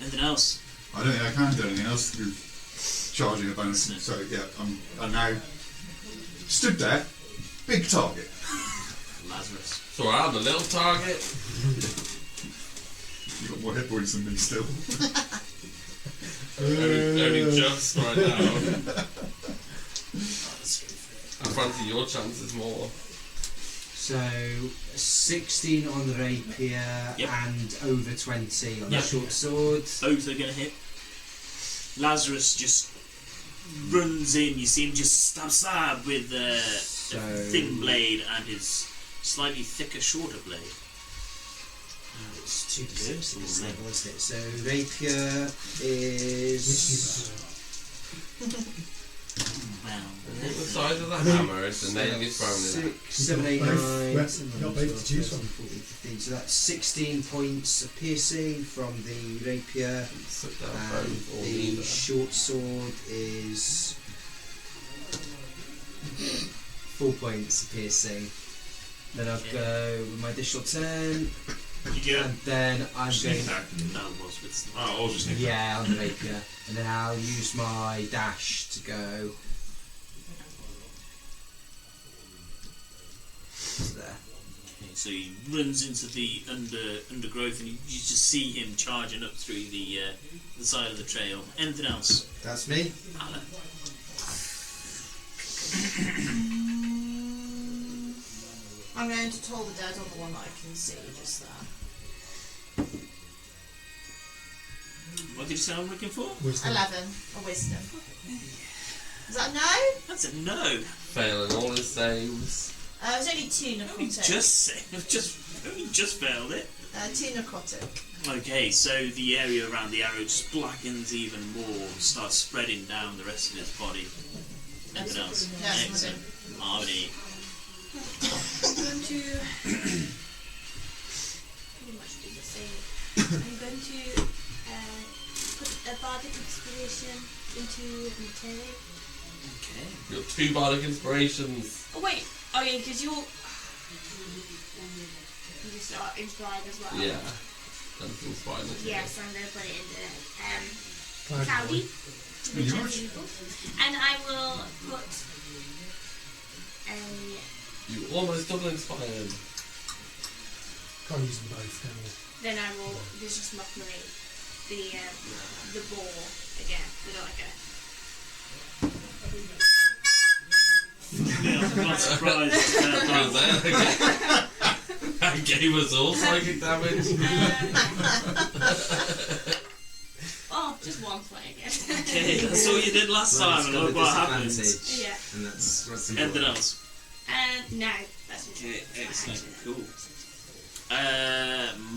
Speaker 7: Anything else?
Speaker 6: I don't think I can do anything else through charging a bonus. So yeah, I'm now stood there, big target.
Speaker 7: Lazarus.
Speaker 2: So I'm the little target.
Speaker 6: You've got more hit points than me still.
Speaker 2: Only just right now. I fancy your chances more.
Speaker 11: So 16 on the rapier
Speaker 7: Yep.
Speaker 11: and over 20 on
Speaker 7: Yep.
Speaker 11: the short sword.
Speaker 7: Both are going to hit. Lazarus just runs in. You see him just stab with a thin blade and his slightly thicker, shorter blade.
Speaker 11: It's 2d6 at this level, isn't it? So rapier is
Speaker 7: Wow.
Speaker 2: The size of the hammer is the name he's thrown in.
Speaker 11: 6, 7, 8, 9,
Speaker 8: You've got both to choose from.
Speaker 11: 14, 15. So that's 16 points of piercing from the rapier,
Speaker 2: Sit down
Speaker 11: and
Speaker 2: both or
Speaker 11: the
Speaker 2: neither.
Speaker 11: short sword is 4 points of piercing. Then I'll go with my additional turn,
Speaker 4: You get
Speaker 11: and then I'm
Speaker 4: sneak
Speaker 11: going.
Speaker 4: attack.
Speaker 7: That was with
Speaker 4: Oh, I was just thinking.
Speaker 11: Yeah, on the rapier, and then I'll use my dash to go to there.
Speaker 7: Okay, so he runs into the undergrowth and you just see him charging up through the side of the trail. Anything else?
Speaker 11: That's me.
Speaker 7: Alan.
Speaker 3: I'm going to toll the dead on the one that I can see, just there.
Speaker 7: What did you say I'm looking for?
Speaker 8: Wisdom.
Speaker 3: 11, a wisdom. Is that a no?
Speaker 7: That's a no.
Speaker 2: Failing all his saves.
Speaker 3: It was only 2
Speaker 7: Only
Speaker 3: necrotic.
Speaker 7: just failed it.
Speaker 3: 2 necrotic.
Speaker 7: Okay, so the area around the arrow just blackens even more and starts spreading down the rest of his body. Anything else?
Speaker 3: Yes,
Speaker 7: Excellent. Harmony.
Speaker 12: I'm going to pretty much do the same. I'm going to put a bardic inspiration into Materi.
Speaker 7: Okay.
Speaker 2: You've got 2 bardic inspirations.
Speaker 12: Oh wait, oh yeah, because you just are inspired as well.
Speaker 2: Yeah. That's inspired.
Speaker 12: Yes, I'm going to put it into
Speaker 8: Cloudy
Speaker 12: Cloudy,
Speaker 8: boy.
Speaker 12: to be
Speaker 6: Yours?
Speaker 12: gentle people. And I will put a
Speaker 2: You almost double inspired.
Speaker 8: Can't use them both, can you?
Speaker 12: then I will vicious mockery the ball again with like a
Speaker 7: Yeah, I'm not surprised.
Speaker 2: What was that? That gave us all psychic damage.
Speaker 12: oh, just one play again.
Speaker 7: Okay, that's all you did last
Speaker 1: Well,
Speaker 7: time,
Speaker 1: it's
Speaker 7: and
Speaker 1: got
Speaker 7: look
Speaker 1: a
Speaker 7: what happened.
Speaker 1: disadvantage,
Speaker 12: Yeah.
Speaker 1: and that's what's
Speaker 7: Anything
Speaker 1: important.
Speaker 7: else?
Speaker 12: No, that's what
Speaker 7: Okay, excellent,
Speaker 12: actually.
Speaker 7: cool.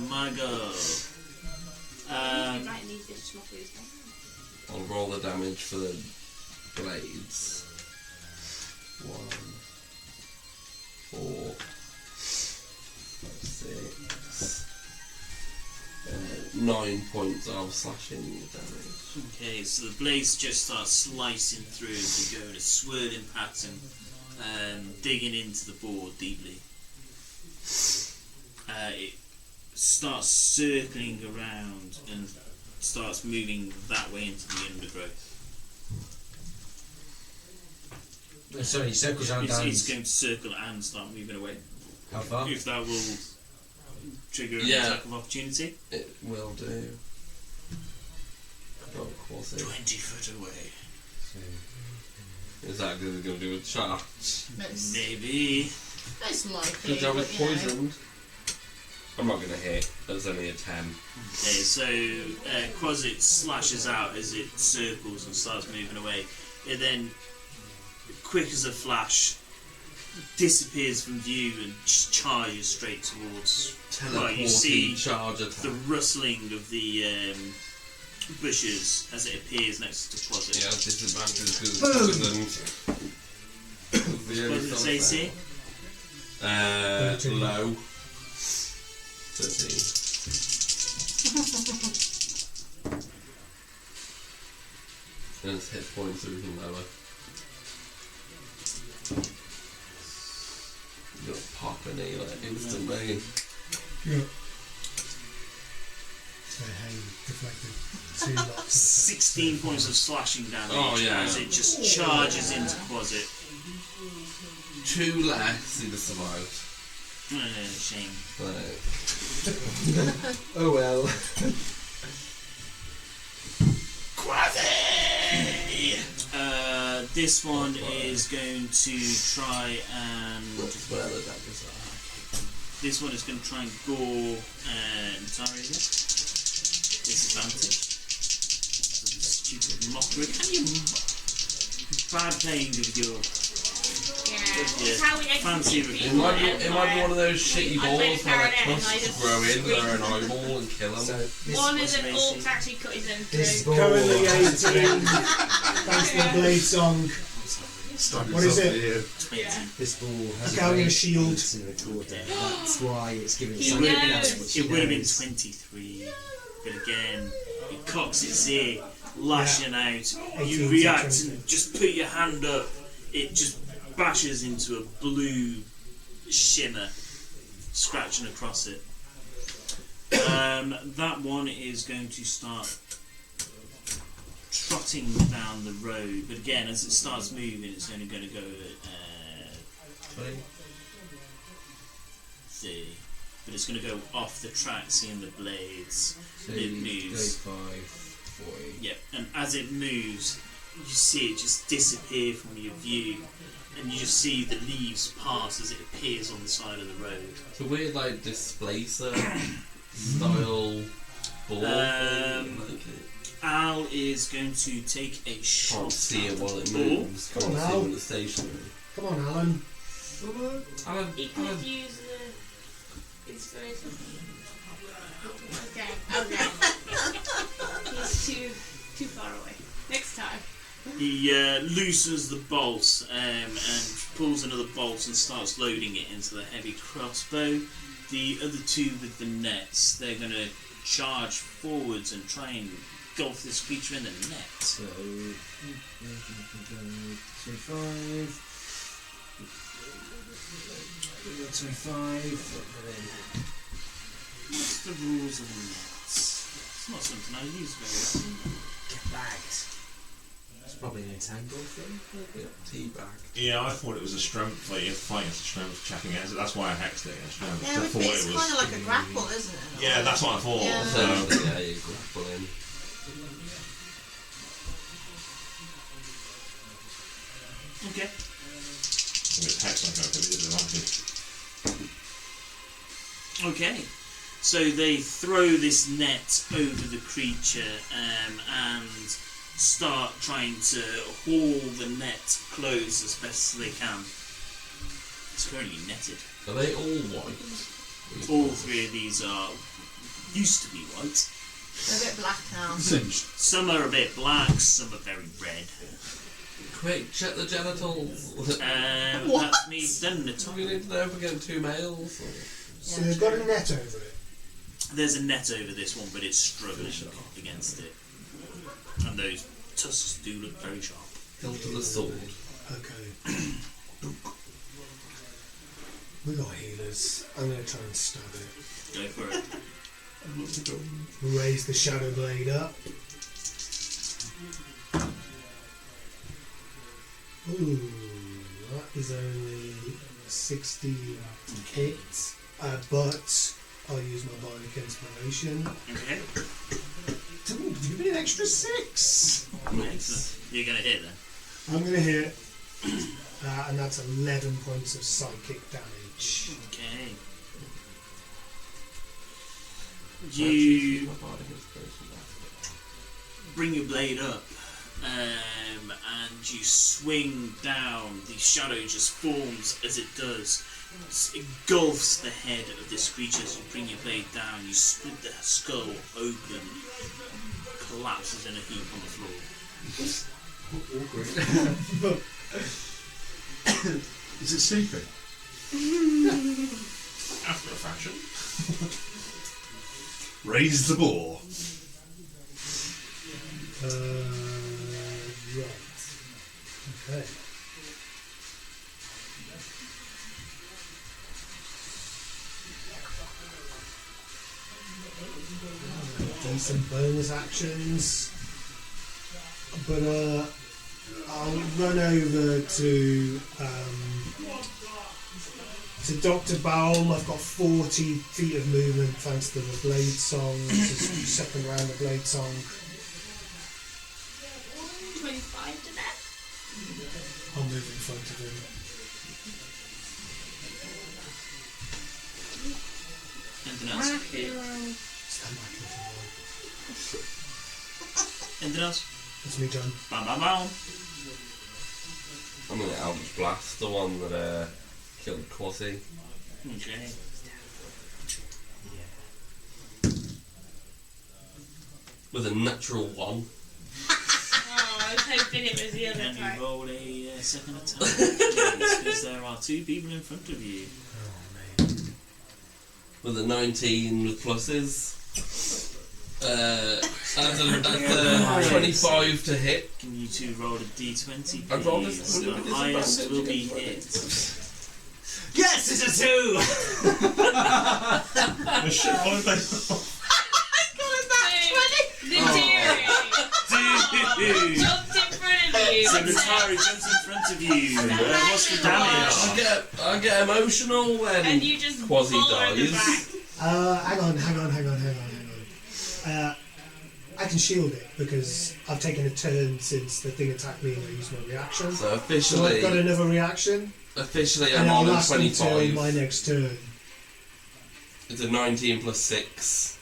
Speaker 7: Margot.
Speaker 12: Right, need vicious mockeries then.
Speaker 2: I'll roll the damage for the blades. 1, 4, 6, 9 points of slashing damage.
Speaker 7: Okay, so the blades just start slicing through as you go in a swirling pattern, digging into the board deeply. It starts circling around and starts moving that way into the undergrowth.
Speaker 1: Sorry, circles around
Speaker 7: It's going to circle and start moving away.
Speaker 1: How far?
Speaker 7: If that will trigger an
Speaker 2: Yeah.
Speaker 7: attack of opportunity.
Speaker 2: It will do. Oh, of course it.
Speaker 7: 20 foot away.
Speaker 2: Is that going to do a charge?
Speaker 7: Maybe.
Speaker 3: Most likely.
Speaker 2: Good job with
Speaker 3: but, you know.
Speaker 2: poisoned. I'm not going to hit. That's only a 10.
Speaker 7: Okay, so Quasit slashes out as it circles and starts moving away. It then, quick as a flash, disappears from view and charges straight towards. Well, you see
Speaker 2: charge attack.
Speaker 7: the rustling of the bushes as it appears next to Quasit.
Speaker 2: Yeah, disadvantage because
Speaker 7: What does it say?
Speaker 2: low. 13. And its hit points are even lower. You'll pop an E like instantly.
Speaker 8: Yeah. So hey, deflected 2 lots of
Speaker 7: 16 points of slashing damage as it just charges into Quasit.
Speaker 2: 2 less, he'd have survived.
Speaker 7: Shame.
Speaker 2: Right.
Speaker 1: Oh well.
Speaker 7: This one is going to try and.
Speaker 2: Where the daggers are.
Speaker 7: This one is going to try and gore Nataria again. Disadvantage. Some stupid mockery. Can you. Bad playing with your.
Speaker 5: That's how we
Speaker 7: fancy
Speaker 5: execute
Speaker 2: It
Speaker 5: people.
Speaker 2: might be one of those shitty
Speaker 5: I play
Speaker 2: balls where
Speaker 5: clarinet
Speaker 2: like
Speaker 5: and I
Speaker 2: crusts
Speaker 5: just
Speaker 2: grow in
Speaker 5: scream.
Speaker 2: there an eyeball and kill them.
Speaker 5: One of the orcs actually cut his own
Speaker 8: This
Speaker 5: throat.
Speaker 8: currently 18. Thanks to the blade song. What is it?
Speaker 11: This ball has
Speaker 8: It's carrying a shield.
Speaker 11: in the quarter. That's why it's giving it
Speaker 5: He
Speaker 11: some
Speaker 5: knows.
Speaker 7: It would have been 23, but again, it cocks its ear, lashing out.
Speaker 8: 18
Speaker 7: You
Speaker 8: to
Speaker 7: react
Speaker 8: 20.
Speaker 7: and just put your hand up. It just bashes into a blue shimmer, scratching across it. That one is going to start trotting down the road, but again, as it starts moving, it's only going to go at 30. But it's going to go off the track, seeing the blades. It moves.
Speaker 2: 40.
Speaker 7: Yep, and as it moves, you see it just disappear from your view, and you just see the leaves pass as it appears on the side of the road.
Speaker 2: It's a weird like displacer style ball.
Speaker 7: Al is going to take a shot.
Speaker 2: Can't see it while it
Speaker 7: Ball.
Speaker 2: moves.
Speaker 8: Come
Speaker 2: Can't
Speaker 8: on,
Speaker 2: see
Speaker 8: Al.
Speaker 2: it when it's stationary.
Speaker 8: Come on, Alan.
Speaker 5: He could use the inspiration. Okay. He's too far away. Next time.
Speaker 7: He loosens the bolts and pulls another bolt and starts loading it into the heavy crossbow. The other two with the nets, they're going to charge forwards and try and engulf this creature in the net.
Speaker 11: So, 25. 25.
Speaker 7: What's the rules of the nets? It's not something I use very often.
Speaker 11: Get bagged. It's probably an entangle thing.
Speaker 2: Teabag.
Speaker 4: Yeah, I thought it was a strength, like you're fighting a strength checking it. That's why I hexed it against strength.
Speaker 3: Yeah,
Speaker 4: I thought
Speaker 3: it's
Speaker 4: it was.
Speaker 3: kind of like a grapple, isn't it?
Speaker 4: Yeah, that's what I thought.
Speaker 3: Yeah.
Speaker 4: So,
Speaker 2: Yeah, you grapple in.
Speaker 7: Okay.
Speaker 4: I think it's hex like that, but it is advantage.
Speaker 7: Okay. So they throw this net over the creature and start trying to haul the net closed as best as they can. It's currently netted.
Speaker 2: Are they all white?
Speaker 7: All three of these are used to be white.
Speaker 3: They're a bit black now.
Speaker 6: Singed.
Speaker 7: Some are a bit black, some are very red.
Speaker 2: Quick, check the genitals.
Speaker 7: That's me done,
Speaker 2: Do
Speaker 7: Natal.
Speaker 2: we need to know if we're getting 2 males? Or?
Speaker 8: So they've got a net over it.
Speaker 7: There's a net over this one, but it's struggling up against it. And those tusks do look very sharp.
Speaker 2: Hilt of the sword.
Speaker 8: Okay. We got healers. I'm going to try and stab it.
Speaker 7: Go for it.
Speaker 8: Raise the shadow blade up. Ooh. is only 16 hit, but I'll use my bardic inspiration.
Speaker 7: Okay.
Speaker 8: Give me an extra 6.
Speaker 7: Excellent. You're going to hit then?
Speaker 8: I'm going to hit, and that's 11 points of psychic damage.
Speaker 7: Okay. You bring your blade up, and you swing down. The shadow just forms as it does. It engulfs the head of this creature as you bring your blade down. You split the skull open, collapses in a heap on the floor.
Speaker 6: Is it sleeping?
Speaker 4: After a fashion.
Speaker 6: Raise the boar.
Speaker 8: Right. Okay. Do some bonus actions, but I'll run over to Dr. Baum. I've got 40 feet of movement thanks to the blade song. This is the second round of blade song.
Speaker 12: 25 to that?
Speaker 8: I'll move in front of him.
Speaker 7: Anything else?
Speaker 8: Stand back a little more.
Speaker 7: Anything else?
Speaker 8: That's me done.
Speaker 7: Bam, bam, bam.
Speaker 2: I'm gonna Eldritch Blast, the one that killed Quasi.
Speaker 7: Okay.
Speaker 2: With a natural 1.
Speaker 5: Oh, I was hoping it was the other
Speaker 7: Can
Speaker 5: type.
Speaker 7: you roll a second attack, please? Because there are 2 people in front of you.
Speaker 2: With a 19 with pluses. That's a 25 to hit.
Speaker 7: Can you 2 roll a d20,
Speaker 2: I rolled a-
Speaker 7: please?
Speaker 2: with
Speaker 7: The highest
Speaker 2: disadvantage
Speaker 7: will be
Speaker 2: again.
Speaker 7: hit.
Speaker 11: Yes, it's a 2!
Speaker 4: The shit holiday.
Speaker 5: The dearie
Speaker 7: Dude!
Speaker 5: jumped in front of you.
Speaker 7: So the Tari jumps in front of you. What's the damage?
Speaker 2: I get emotional when
Speaker 5: And you just
Speaker 2: Quasi
Speaker 5: follow the
Speaker 2: dies.
Speaker 5: back.
Speaker 8: Hang on. I can shield it because I've taken a turn since the thing attacked me and I used my reaction.
Speaker 2: So
Speaker 8: So I've
Speaker 2: officially,
Speaker 8: got another reaction,
Speaker 2: officially
Speaker 8: and
Speaker 2: I'm
Speaker 8: it'll
Speaker 2: on a
Speaker 8: last until
Speaker 2: 25.
Speaker 8: my next turn.
Speaker 2: It's a 19 plus 6.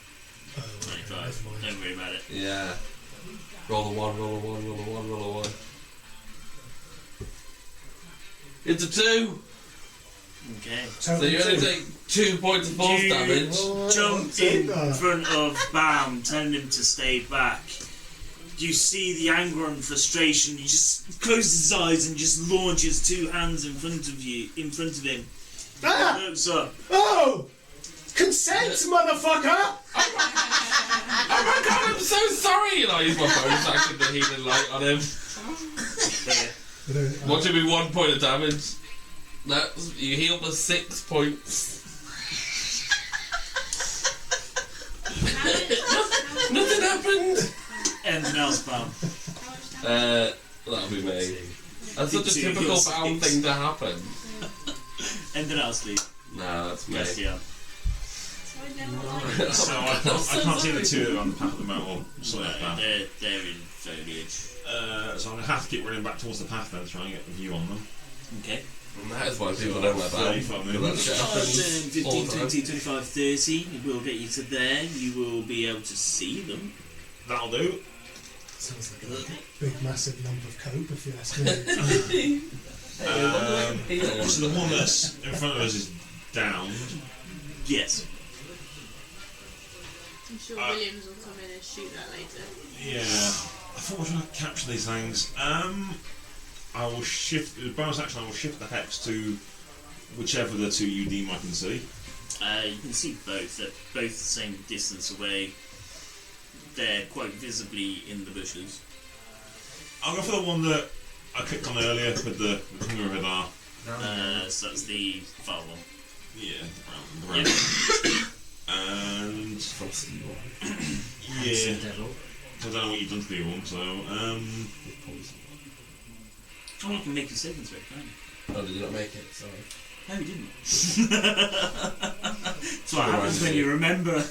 Speaker 8: Oh,
Speaker 7: 25.
Speaker 8: never mind.
Speaker 7: Don't worry about it.
Speaker 2: Yeah. Roll a 1, roll a 1, roll a 1, roll a 1. It's a 2!
Speaker 7: Okay.
Speaker 2: So you only take 2 points of force
Speaker 7: You
Speaker 2: damage.
Speaker 7: jump in front of Bam, telling him to stay back. You see the anger and frustration. He just closes his eyes and just launches 2 hands in front of him. He looks up.
Speaker 8: Oh! Consent, motherfucker!
Speaker 2: Oh my god, I'm so sorry! And I use my bonus action to heal and light on him. Watching me 1 point of damage. You heal for 6 points. Nothing happened!
Speaker 7: Anything else, Bam?
Speaker 2: That'll be me. That's such a
Speaker 7: Two
Speaker 2: typical
Speaker 7: heals,
Speaker 2: Bound
Speaker 7: 6.
Speaker 2: thing to happen.
Speaker 7: Anything else, Lee?
Speaker 2: No, that's me.
Speaker 7: Yes, yeah.
Speaker 4: So I can't see the 2 that are on the path at the moment, or slightly off path.
Speaker 7: They're in foliage.
Speaker 4: So I'm going to have to keep running back towards the path then to try and get a view on them.
Speaker 7: Okay.
Speaker 2: And that is why people don't like Bound.
Speaker 4: 35
Speaker 2: Because that shit happens
Speaker 7: 15,
Speaker 2: all the time.
Speaker 7: 20, 25, 30. It will get you to there. You will be able to see them.
Speaker 4: That'll do.
Speaker 8: Sounds like a big, massive lump of coke, if you ask me.
Speaker 4: So the one that's in front of us is downed.
Speaker 7: Yes.
Speaker 12: I'm sure Williams will come in and shoot that later.
Speaker 4: Yeah. I thought I was trying to capture these things. I will shift, the bonus action, I will shift the hex to whichever the 2 you deem I can see.
Speaker 7: You can see both. They're both the same distance away. They're quite visibly in the bushes.
Speaker 4: I'll go for the one that I clicked on earlier with the Hunger Radar.
Speaker 7: So that's the far one.
Speaker 4: Yeah, the
Speaker 7: Yep.
Speaker 4: And
Speaker 2: Frosty one.
Speaker 4: yeah,
Speaker 11: Devil.
Speaker 4: I don't know what you've done to the one, so
Speaker 7: Oh, you can make a saving throw, can't you?
Speaker 2: Oh, did you not make it? Sorry.
Speaker 7: No, we didn't. That's what happens when you remember.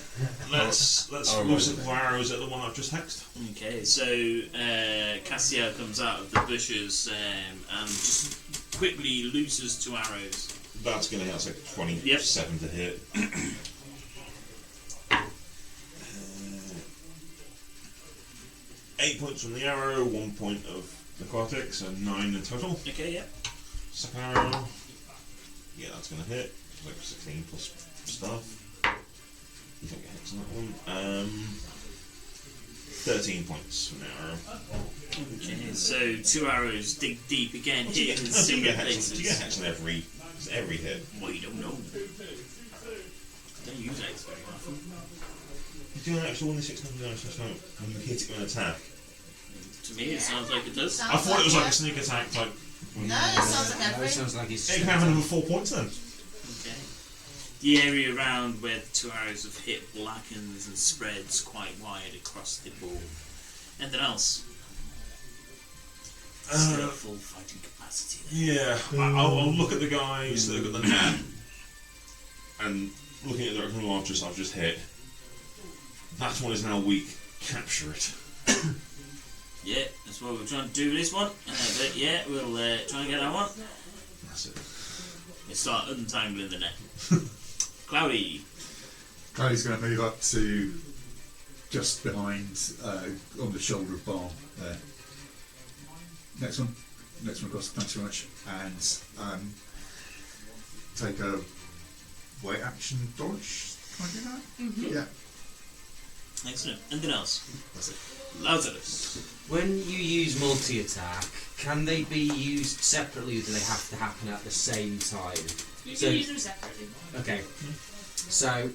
Speaker 4: Let's roll some arrows at the one I've just hexed.
Speaker 7: Okay, so Cassio comes out of the bushes and just quickly looses 2 arrows.
Speaker 4: That's going to hit. That's like 27 to hit. 8 points from the arrow, 1 point of necrotic, so 9 in total.
Speaker 7: Okay, yeah.
Speaker 4: Second arrow. Yeah, that's going to hit. Like 16 plus stuff. You don't get hits on that one. 13 points from the arrow.
Speaker 7: Okay, so 2 arrows dig deep again, hitting in similar places.
Speaker 4: Do you get hits on every hit?
Speaker 7: Well, you don't know. Don't use X very often.
Speaker 4: You do an actual 1d6 damage when you hit it with an attack.
Speaker 7: To me, it sounds like it does.
Speaker 4: I thought it was like a sneak attack type.
Speaker 3: No, it sounds like every.
Speaker 1: It sounds like he's.
Speaker 4: It can have another 4 points then.
Speaker 7: Okay. The area around where the 2 arrows have hit blackens and spreads quite wide across the board. Anything else? Still full fighting capacity there.
Speaker 4: Yeah, I'll look at the guys that have got the net and looking at the direction I've just hit. That one is now weak. Capture it.
Speaker 7: Yeah, that's what we're trying to do with this one. But yeah, we'll try and get that one.
Speaker 4: That's it.
Speaker 7: Let's start untangling the net. Cloudy.
Speaker 6: Cloudy's going to move up to just behind, on the shoulder of Barn there. Next one across, thanks very much. And take a white action dodge. Can I do that?
Speaker 5: Mm-hmm.
Speaker 6: Yeah.
Speaker 7: Excellent. Anything else?
Speaker 6: That's it.
Speaker 7: Lazarus.
Speaker 1: When you use multi-attack, can they be used separately or do they have to happen at the same time?
Speaker 5: You
Speaker 1: So-
Speaker 5: can use them separately.
Speaker 1: Okay. So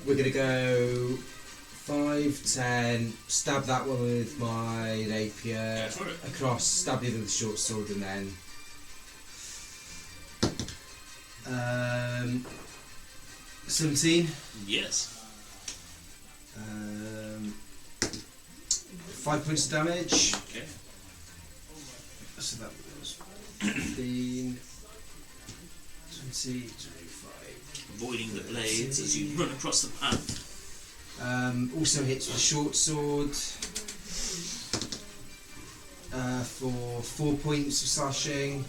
Speaker 1: we're gonna go 5, 10, stab that one with my rapier,
Speaker 7: for it.
Speaker 1: across, stab the other with the short sword, and then 17.
Speaker 7: Yes.
Speaker 1: 5 points of damage.
Speaker 7: Okay.
Speaker 1: So that was 15, 20, 25.
Speaker 7: Avoiding the blades as you run across the path.
Speaker 1: Also hits with a short sword for 4 points of slashing.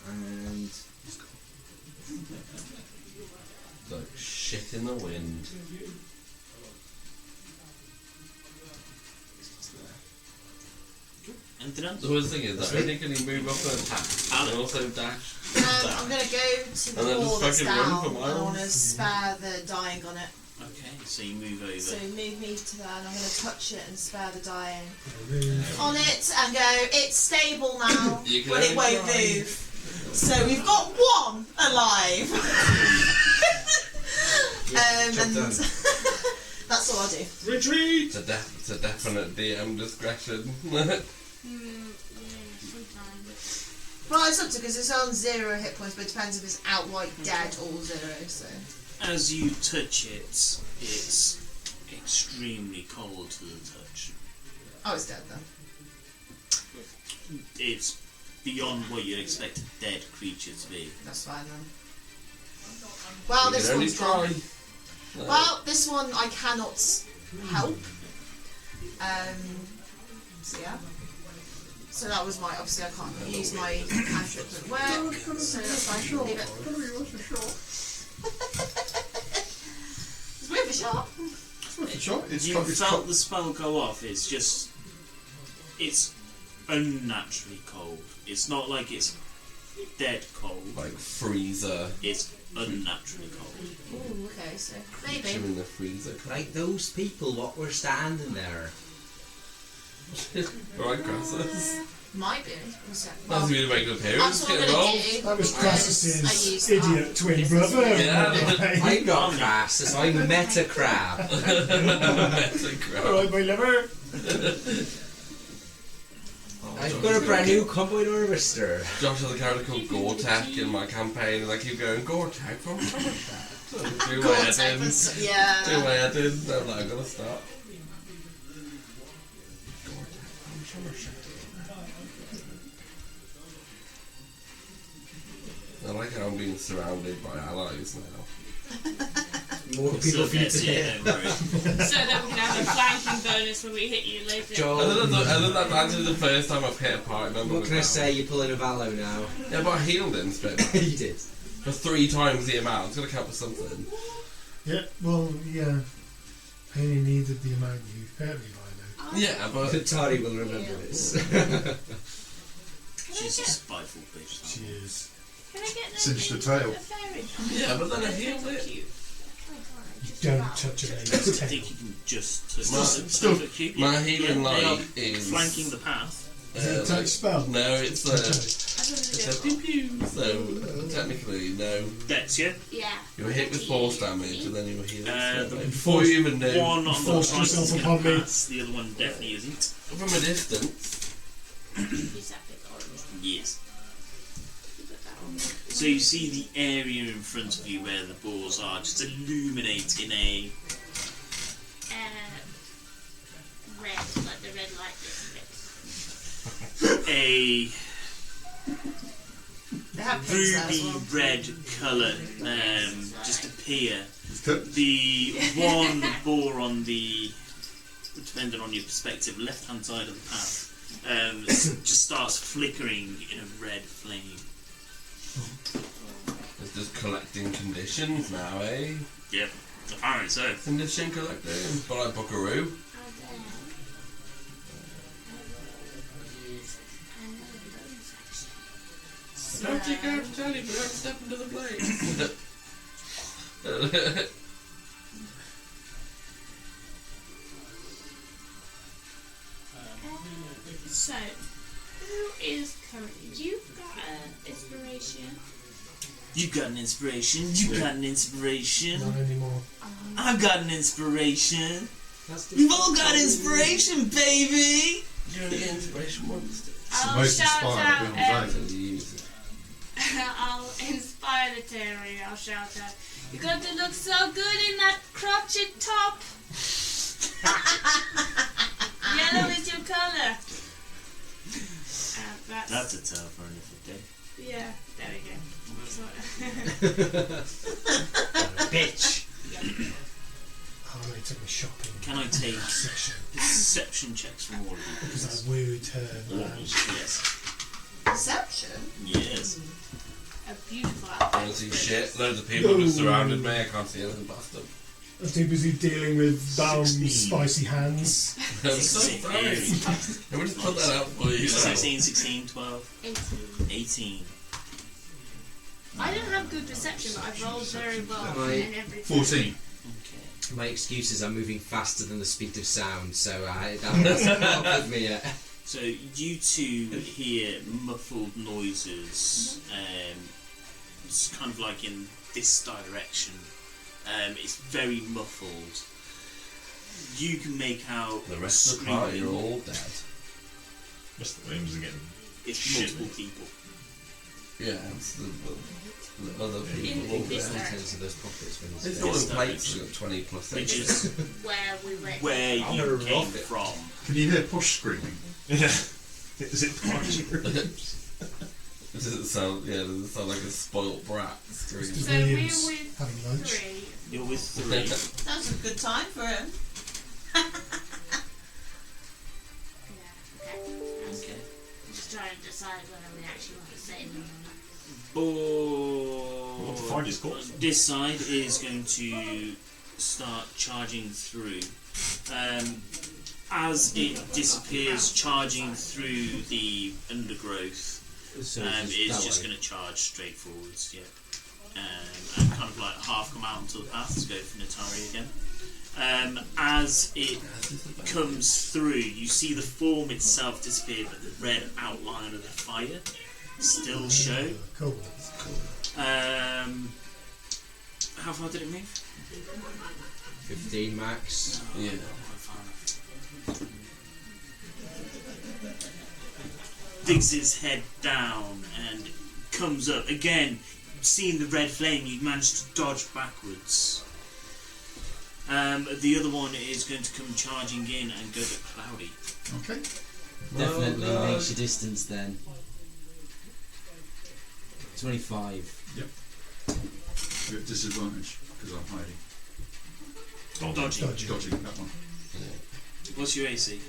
Speaker 1: And
Speaker 2: Like shit in the wind.
Speaker 7: Anything else?
Speaker 2: The worst thing is that only can he move up and attack and also dash.
Speaker 3: I'm going to go to the
Speaker 2: And then
Speaker 3: wall
Speaker 2: just
Speaker 3: that's
Speaker 2: fucking run
Speaker 3: down
Speaker 2: for
Speaker 3: and I
Speaker 2: miles.
Speaker 3: want to spare the dying on it.
Speaker 7: Okay, so you move over.
Speaker 3: So move me to that and I'm going to touch it and spare the dying
Speaker 8: Move.
Speaker 3: on it and go, it's stable now,
Speaker 2: You can
Speaker 3: but it
Speaker 2: only
Speaker 3: won't
Speaker 2: try.
Speaker 3: move. So we've got 1 alive.
Speaker 1: job
Speaker 3: And
Speaker 1: done.
Speaker 3: that's all I'll do.
Speaker 2: It's a definite DM discretion.
Speaker 5: Yeah, sometimes.
Speaker 3: Well, it's up to because it's on 0 hit points, but it depends if it's outright dead or 0. So
Speaker 7: As you touch it, it's extremely cold to the touch.
Speaker 3: oh, it's dead then.
Speaker 7: It's beyond what you'd expect a dead creature to be.
Speaker 3: That's fine then. Well,
Speaker 2: You
Speaker 3: this
Speaker 2: can only
Speaker 3: one's gone.
Speaker 2: try.
Speaker 3: Well, this one I cannot help. So yeah. So that was my. Obviously, I can't use my cantrip at work. So that's fine. Leave it. It's worth a shot.
Speaker 6: It's worth a shot. It's
Speaker 7: You felt the spell go off. It's just, it's unnaturally cold. It's not like it's dead cold.
Speaker 2: Like freezer.
Speaker 7: It's unnaturally cold.
Speaker 3: Ooh, okay, so
Speaker 2: You
Speaker 3: maybe.
Speaker 2: in the freezer.
Speaker 1: Like those people what were standing there.
Speaker 2: Right, Crassus.
Speaker 3: Might be.
Speaker 2: That's
Speaker 3: Well,
Speaker 2: me to make an
Speaker 3: that's
Speaker 2: appearance.
Speaker 3: what I'm
Speaker 2: Get
Speaker 3: gonna
Speaker 2: involved.
Speaker 3: do.
Speaker 8: That was
Speaker 3: I
Speaker 8: Crassus's
Speaker 3: use
Speaker 8: idiot
Speaker 3: that.
Speaker 8: twin brother.
Speaker 2: Yeah.
Speaker 1: I got Crassus, I'm a meta crab.
Speaker 8: Alright, my liver.
Speaker 1: I've got a brand new combine harvester.
Speaker 2: Josh has a character called Gore-Tech in my campaign, and I keep going, Gore-Tech from Somerset. Do my
Speaker 3: Gore-Tex
Speaker 2: head in.
Speaker 3: was- yeah.
Speaker 2: Do my head in. I'm like, I'm gonna stop. Gore-Tech from Somerset. I'm being surrounded by allies now.
Speaker 8: More people for you to hit.
Speaker 5: So that we can have a flanking bonus when we hit you later.
Speaker 1: Joel,
Speaker 2: Other than that, that's the first time I've hit a party member.
Speaker 1: what can I say? You're pulling a Valo now.
Speaker 2: Yeah, but I healed him straight back.
Speaker 1: You did.
Speaker 2: For 3 times the amount. It's going to count for something.
Speaker 8: Yeah, well, yeah. I only needed the amount you hurt me by, though.
Speaker 2: Yeah, but...
Speaker 1: Tari will remember this.
Speaker 7: She's a spiteful bitch.
Speaker 8: She is.
Speaker 5: Can I get
Speaker 6: Cinched the tail.
Speaker 5: a fairy?
Speaker 2: Yeah, but then I healed it.
Speaker 5: Cute.
Speaker 8: Don't touch a
Speaker 7: I
Speaker 8: lady's tail.
Speaker 7: think you can just touch
Speaker 2: Still-
Speaker 7: the cute.
Speaker 2: My healing light
Speaker 7: they are
Speaker 2: is...
Speaker 7: flanking the path.
Speaker 8: Is it a touch spell?
Speaker 2: No, it's
Speaker 8: Touch
Speaker 2: a...
Speaker 8: it.
Speaker 2: It's a pew pew. So, technically, no.
Speaker 7: Dex, yeah?
Speaker 5: Yeah.
Speaker 2: You were hit with force damage and then you were healed.
Speaker 7: The
Speaker 2: straight away. Before you even knew.
Speaker 7: One on the
Speaker 8: Forced
Speaker 7: right
Speaker 8: yourself
Speaker 7: is
Speaker 8: upon
Speaker 7: gonna
Speaker 8: me.
Speaker 7: pass, the other one definitely isn't.
Speaker 2: From a distance.
Speaker 5: Use that big orange.
Speaker 7: Yes.
Speaker 5: You put that on.
Speaker 7: So you see the area in front of you where the balls are just illuminate in a
Speaker 5: Red, like the red light district.
Speaker 7: a
Speaker 3: They have pigs there as
Speaker 7: ruby
Speaker 3: well.
Speaker 7: red colour just appear.
Speaker 6: Cut.
Speaker 7: The one bore on the, depending on your perspective, left hand side of the path just starts flickering in a red flame.
Speaker 2: It's just collecting conditions now, eh?
Speaker 7: Yep, apparently so.
Speaker 2: Condition collecting. But like Buckaroo. Don't take out to tell you, but don't step into the blade.
Speaker 5: So, who is currently? You've got an inspiration.
Speaker 7: You got an inspiration. You got an inspiration.
Speaker 8: Not anymore.
Speaker 7: I've got an inspiration.
Speaker 1: That's
Speaker 7: We've all got inspiration, baby.
Speaker 2: You're the inspiration monster.
Speaker 5: I'll
Speaker 6: most
Speaker 5: shout
Speaker 6: inspired
Speaker 5: out.
Speaker 6: I've been on
Speaker 2: So you use it.
Speaker 5: I'll inspire the Terry. I'll shout out. You got to look so good in that crotchet top. Yellow is your colour.
Speaker 7: That's a tale for a different day.
Speaker 5: Yeah, there we go.
Speaker 1: Bitch.
Speaker 8: I'm going to take me shopping.
Speaker 7: Can I take
Speaker 8: Session.
Speaker 7: perception checks from all of you?
Speaker 8: Because I wooed her.
Speaker 7: Yes.
Speaker 3: Perception?
Speaker 7: Yes.
Speaker 5: A beautiful
Speaker 2: I
Speaker 5: outfit.
Speaker 2: don't see shit. Loads of people just surrounded me. I can't see anything past them.
Speaker 8: I was too busy dealing with bound
Speaker 7: 16.
Speaker 8: spicy hands.
Speaker 2: I'm so sorry. Let me just put that out for you.
Speaker 7: 16, 16, 12,
Speaker 5: 18.
Speaker 7: 18.
Speaker 5: I don't have good perception, but I've rolled very well
Speaker 1: Right.
Speaker 5: in everything.
Speaker 6: 14.
Speaker 7: Okay.
Speaker 1: My excuse is I'm moving faster than the speed of sound, so that hasn't helped with me yet.
Speaker 7: So you two hear muffled noises. It's kind of like in this direction. It's very muffled. You can make out
Speaker 2: The rest of the party are
Speaker 7: screaming.
Speaker 2: all dead.
Speaker 4: Rest of the names are getting
Speaker 7: It's
Speaker 4: shit.
Speaker 7: multiple people.
Speaker 2: Yeah, it's the other people all
Speaker 5: In this
Speaker 2: dead.
Speaker 5: direction.
Speaker 1: Contents of those pockets when
Speaker 2: It's
Speaker 1: he's
Speaker 2: all
Speaker 7: This
Speaker 2: in plates.
Speaker 7: direction.
Speaker 2: We've got 20 plus
Speaker 7: Which
Speaker 2: eight.
Speaker 7: is
Speaker 5: Where we went.
Speaker 7: where
Speaker 1: I'm
Speaker 7: you
Speaker 1: gonna
Speaker 7: came
Speaker 1: rough it.
Speaker 7: from.
Speaker 6: Can you hear Push screaming?
Speaker 4: Yeah. Is it partially?
Speaker 2: Does it sound? Yeah, does it sound like a spoilt brat screaming?
Speaker 5: So we're
Speaker 8: Williams
Speaker 5: with
Speaker 8: having lunch.
Speaker 5: 3.
Speaker 7: You're with 3.
Speaker 3: That was a good time for him.
Speaker 5: Yeah, okay.
Speaker 7: Okay.
Speaker 5: I'm just trying to decide whether we actually want to say them or not.
Speaker 4: Want to find his corpse?
Speaker 7: This side is going to start charging through. As it disappears, charging through the undergrowth, it's just going to charge straight forwards, yeah. And kind of like half come out onto the path to go for Natari again. As it comes through, you see the form itself disappear, but the red outline of the fire still show.
Speaker 8: Cool.
Speaker 7: How far did it move?
Speaker 1: 15 max.
Speaker 2: Yeah.
Speaker 7: Digs his head down and comes up again. Seeing the red flame, you manage to dodge backwards. The other one is going to come charging in and go to Cloudy.
Speaker 6: Okay.
Speaker 1: Definitely
Speaker 2: Oh, God.
Speaker 1: makes your distance then. 25.
Speaker 6: Yep. You're at disadvantage because I'm hiding.
Speaker 7: Dodging.
Speaker 6: Dodging, that one.
Speaker 7: What's your AC?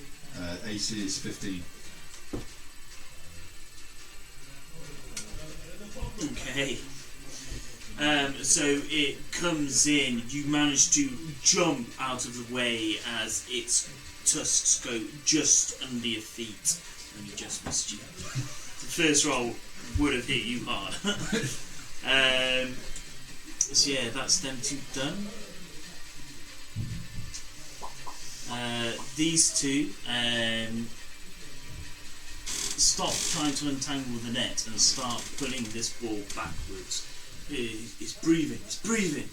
Speaker 6: AC is 15.
Speaker 7: Okay. So it comes in, you manage to jump out of the way as its tusks go just under your feet, and you just missed you. The first roll would have hit you hard. So yeah, that's them two done. These two stop trying to untangle the net and start pulling this ball backwards. It's breathing, it's breathing.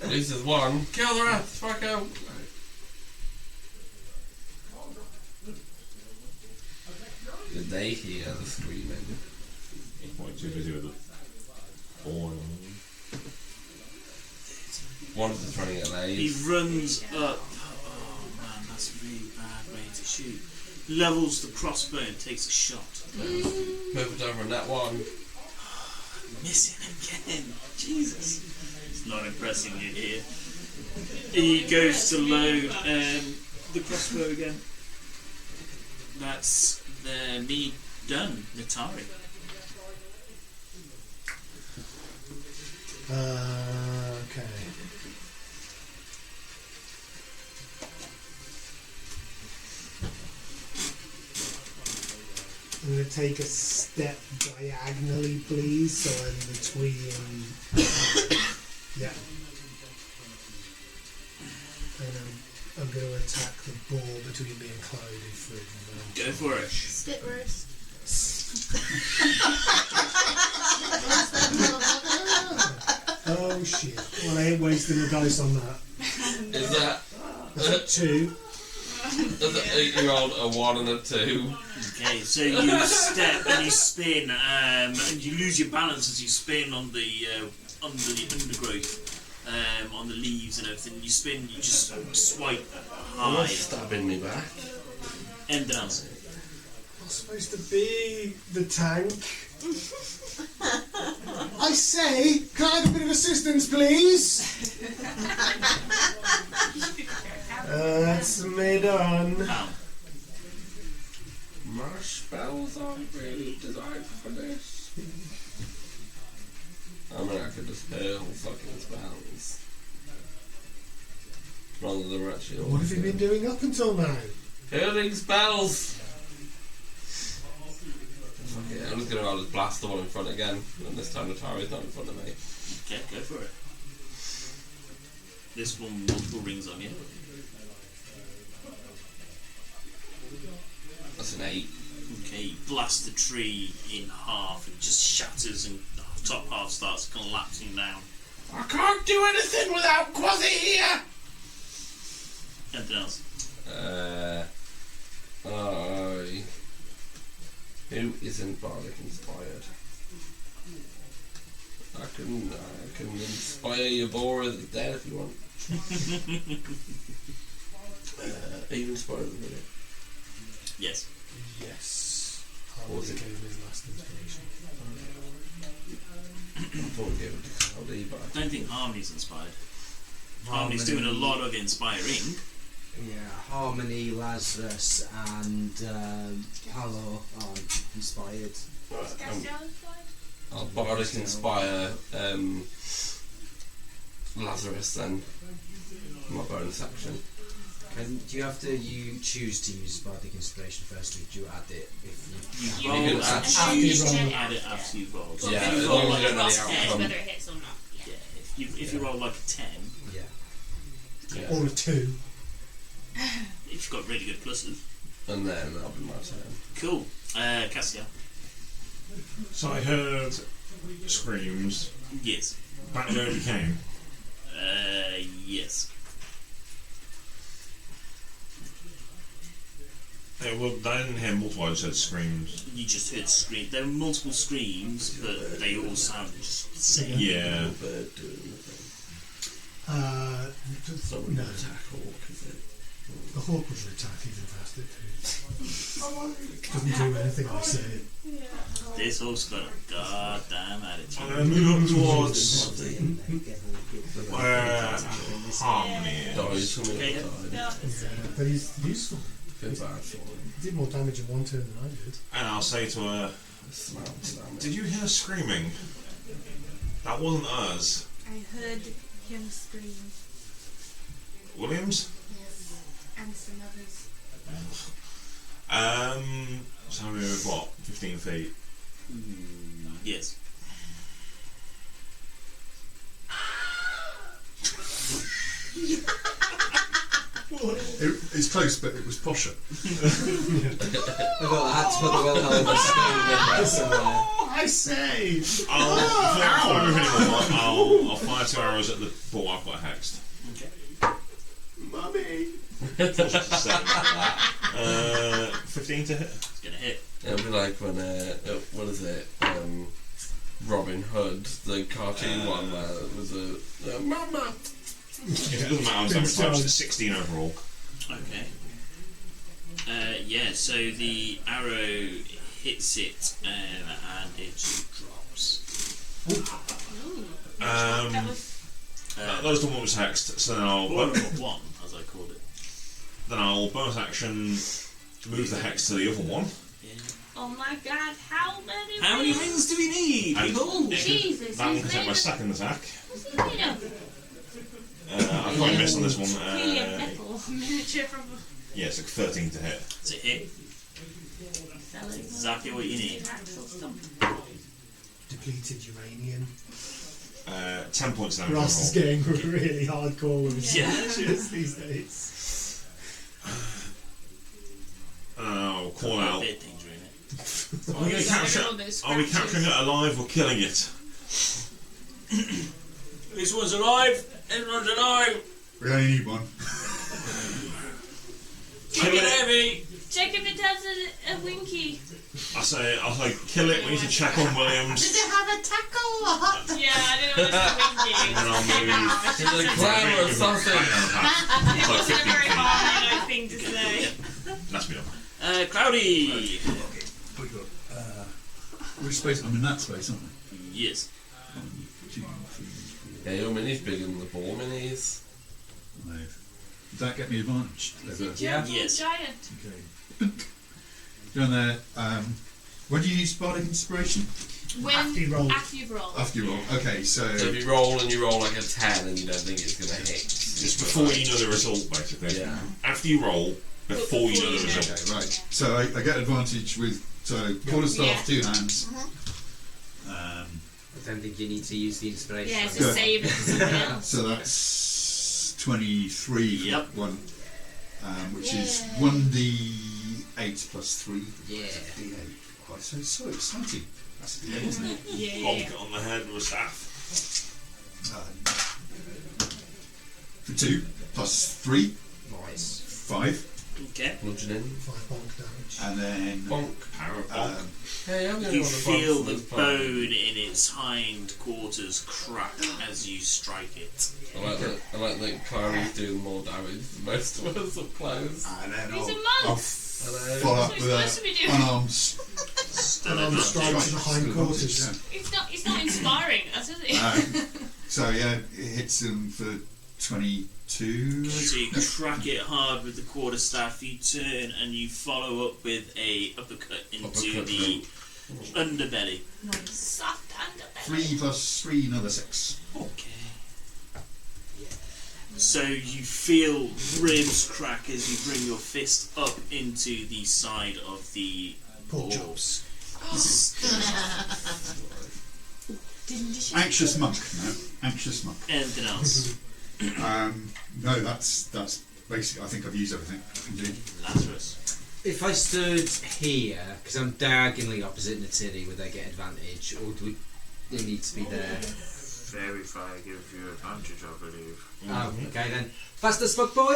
Speaker 2: At least there's one. Kill the rat, fuck out. Did they hear the screaming?
Speaker 4: Quite too busy with the ball.
Speaker 2: One's just trying to get laid.
Speaker 7: He runs up. Oh man, that's a really bad way to shoot. Levels the crossbow and takes a shot.
Speaker 2: Perfect over on that one.
Speaker 7: Missing again. Jesus. It's not impressing you here. He goes to load the crossbow again. That's me done. Natari.
Speaker 8: Okay. I'm going to take a step diagonally, please, so I'm between. Yeah. And I'm going to attack the ball between me and Clyde for advantage.
Speaker 7: Go for it.
Speaker 12: Spit roast.
Speaker 8: Oh shit. Well, I ain't wasting the dice on that.
Speaker 2: Is that
Speaker 8: That's a 2.
Speaker 2: Is an 8-year-old a 1 and a 2?
Speaker 7: Okay, so you step and you spin, and you lose your balance as you spin on the undergrowth, on the leaves and everything. You spin, you just swipe high.
Speaker 2: Stabbing me back.
Speaker 7: End dance.
Speaker 8: I'm supposed to be the tank. I say, can I have a bit of assistance, please? That's me done.
Speaker 7: Ow.
Speaker 2: My spells aren't really designed for this. I mean, I could just hurl fucking spells. Rather than actually.
Speaker 8: What have you been doing up until now?
Speaker 2: Hurling spells! Fuck it, I'm just gonna just blast the one in front again, and this time Atari's not in front of me.
Speaker 7: Okay, go for it. This one, multiple rings on you.
Speaker 2: That's an 8.
Speaker 7: Okay, you blast the tree in half and it just shatters and the top half starts collapsing down.
Speaker 10: I can't do anything without Quasi here!
Speaker 7: Anything else?
Speaker 2: Who isn't Bardic inspired? I can inspire your boar that's dead if you want. Are you inspired at the minute?
Speaker 7: Yes.
Speaker 8: Yes.
Speaker 2: What was it?
Speaker 8: Gave him his last inspiration.
Speaker 2: I thought we gave it to Cloudy, but
Speaker 7: I don't think Harmony's inspired. Harmony's doing a lot of inspiring.
Speaker 11: Yeah, Harmony, Lazarus, and Hallow are inspired.
Speaker 2: I'll Bardic inspire Lazarus then. My bonus action.
Speaker 11: Do you have to choose to use Bardic Inspiration first, or do you add it if
Speaker 7: You
Speaker 2: You
Speaker 7: roll
Speaker 2: can
Speaker 7: and
Speaker 2: add-
Speaker 7: choose to
Speaker 5: roll.
Speaker 7: add it after you roll. So
Speaker 2: Yeah,
Speaker 7: if
Speaker 2: as
Speaker 7: you
Speaker 2: long
Speaker 7: roll
Speaker 2: as
Speaker 7: like
Speaker 2: you don't know the
Speaker 7: a 10,
Speaker 2: outcome.
Speaker 5: Whether it hits or not. Yeah.
Speaker 7: if you roll like a 10,
Speaker 2: Yeah.
Speaker 8: Or a 2.
Speaker 7: if you've got really good pluses.
Speaker 2: And then that'll be my turn.
Speaker 7: Cool. Castiel.
Speaker 4: So I heard screams.
Speaker 7: Yes.
Speaker 4: Back where we came.
Speaker 7: Yes.
Speaker 4: Well, I didn't hear multiple, I just heard screams.
Speaker 7: You just heard scream. There were multiple screams, but they all sounded just the same.
Speaker 4: Yeah.
Speaker 2: Bird doing the thing.
Speaker 8: No.
Speaker 2: No. Attack hawk, is it?
Speaker 8: The hawk was attack even past it. Doesn't do anything I say.
Speaker 7: This horse got a gun. goddamn attitude.
Speaker 4: I'm going to move up towards where Harmony is.
Speaker 7: Okay.
Speaker 8: But he's useful.
Speaker 2: Feel bad for him.
Speaker 8: He did more damage in one turn than I did.
Speaker 4: And I'll say to her, did you hear screaming? That wasn't us.
Speaker 12: I heard him scream.
Speaker 4: Williams?
Speaker 12: Yes. And some others.
Speaker 4: So we were what, 15 feet?
Speaker 7: Yes.
Speaker 6: It's close, but it was posher.
Speaker 1: I thought I had to put the well held in there somewhere.
Speaker 6: I say!
Speaker 4: I'll fire 2 arrows at the ball I've got hexed.
Speaker 7: Okay.
Speaker 6: Mummy!
Speaker 4: 15 to hit.
Speaker 7: It's gonna hit.
Speaker 2: It'll be like when, what is it? Robin Hood, the cartoon one where it was a mama.
Speaker 4: It doesn't matter how much damage types, it's 16 overall.
Speaker 7: Okay. Yeah, so the arrow hits it and it drops.
Speaker 4: That was the one that was hexed, so then I'll
Speaker 7: One, as I called it.
Speaker 4: then I'll bonus action move the hex to the other one.
Speaker 7: Yeah.
Speaker 5: Oh my god, how many
Speaker 7: How many rings do we need,
Speaker 4: And
Speaker 7: people?
Speaker 5: Jesus,
Speaker 4: that one
Speaker 5: he's
Speaker 4: can take my
Speaker 5: made
Speaker 4: second attack.
Speaker 5: What's he made of?
Speaker 4: I've got a miss on this one.
Speaker 5: Clearly a metal miniature from
Speaker 4: Yeah, it's like 13 to hit.
Speaker 7: It's a hit.
Speaker 5: selling
Speaker 7: Exactly what you need.
Speaker 5: actual stuff.
Speaker 8: Depleted uranium.
Speaker 4: 10 points damage
Speaker 8: Ross is
Speaker 4: overall.
Speaker 8: getting really hardcore with his
Speaker 7: Yeah.
Speaker 8: slashes these days.
Speaker 4: And I'll call out.
Speaker 7: Bit things, really.
Speaker 4: Are we capturing it alive or killing it?
Speaker 7: This one's alive. Everyone's alive.
Speaker 6: We only need one.
Speaker 7: Kill it heavy.
Speaker 5: Check if it has a winky.
Speaker 4: I'll say, kill it. We need to check on Williams.
Speaker 3: Does it have a tackle or hot?
Speaker 5: Yeah, I don't know what's the winky.
Speaker 4: And then I'll move.
Speaker 2: It's a clown or something.
Speaker 5: It wasn't a very hard thing to say.
Speaker 4: That's me up.
Speaker 7: Cloudy.
Speaker 6: Which space? I'm in that space, aren't I?
Speaker 7: Yes.
Speaker 6: 1, 2, 3,
Speaker 2: Yeah, your mini's bigger than the ball minis.
Speaker 6: 5. Does that get me advantage?
Speaker 5: Yeah.
Speaker 7: Yes.
Speaker 5: Giant.
Speaker 6: Okay. Down there. When do you use Bardic Inspiration?
Speaker 5: When
Speaker 8: After you roll.
Speaker 5: After you've rolled.
Speaker 6: After you roll. Okay, so
Speaker 2: So if you roll and you roll like a 10 and you don't think it's going to hit.
Speaker 4: It's before you know the result, basically.
Speaker 2: Yeah.
Speaker 4: After you roll, before you know the result.
Speaker 6: okay, right. So I get advantage with quarterstaff, 2 hands.
Speaker 1: I don't think you need to use the inspiration.
Speaker 5: Yeah, it's
Speaker 6: Good.
Speaker 5: a save it for something else.
Speaker 6: So that's 23
Speaker 7: Yep.
Speaker 6: for one, which is 1d8 plus 3.
Speaker 1: Yeah.
Speaker 6: D8. Oh, it's so exciting. That's a D8, isn't it?
Speaker 5: Yeah.
Speaker 4: Bonk it on the head with a staff. For 2 plus 3,
Speaker 1: Nice.
Speaker 6: 5,
Speaker 7: Okay.
Speaker 2: Nudging in.
Speaker 8: 5 bonk damage.
Speaker 6: and then
Speaker 2: Bonk.
Speaker 4: Power bonk.
Speaker 2: Hey, I'm going
Speaker 7: You
Speaker 2: to
Speaker 7: feel the bone in its hind quarters crack as you strike it.
Speaker 2: I like that Clary's doing more damage than most of us up close.
Speaker 6: and then
Speaker 5: He's a
Speaker 6: I'll
Speaker 5: monk.
Speaker 6: follow up
Speaker 5: That's
Speaker 6: with
Speaker 5: what he's supposed to be doing.
Speaker 6: unarmed
Speaker 8: Unarmed strike to the hindquarters.
Speaker 5: It's not inspiring, us, is it?
Speaker 6: So yeah, it hits them for 22.
Speaker 7: So you crack it hard with the quarterstaff, you turn and you follow up with a uppercut into
Speaker 2: Uppercut,
Speaker 7: the underbelly.
Speaker 5: Soft underbelly.
Speaker 6: 3 plus 3, another 6.
Speaker 7: Okay. So you feel ribs crack as you bring your fist up into the side of the
Speaker 8: Poor
Speaker 7: ball.
Speaker 8: chops.
Speaker 6: Anxious monk, no? Anxious monk.
Speaker 7: Anything else?
Speaker 6: No, that's basically, I think I've used everything I can do.
Speaker 7: Lazarus.
Speaker 1: If I stood here, because I'm diagonally opposite Natiri, would I get advantage, or do we need to be there?
Speaker 14: Fairy fire gives you advantage, I believe.
Speaker 1: Oh, okay then. Fastest fuck boy!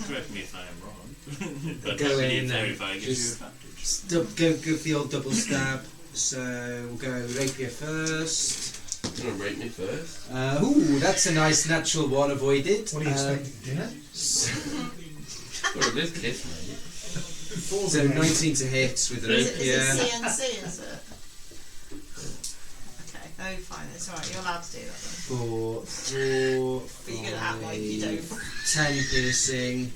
Speaker 7: Correct me if I am wrong. But
Speaker 1: Go
Speaker 7: I believe
Speaker 1: in
Speaker 7: fairy
Speaker 1: and
Speaker 7: fire gives you
Speaker 1: just
Speaker 7: advantage.
Speaker 1: go for the old double stab. So we'll go rapier first.
Speaker 2: You're going to rate me first?
Speaker 1: Ooh, that's a nice natural one avoided.
Speaker 8: What are you expecting? Dinner?
Speaker 2: Well, it is kiss, mate.
Speaker 1: So 19 to hit with the
Speaker 3: Is it
Speaker 1: rapier.
Speaker 3: CNC, is it? Oh, fine. It's alright. You're allowed to do that then.
Speaker 1: 4,
Speaker 3: But you're gonna act like you don't.
Speaker 1: 10 piercing.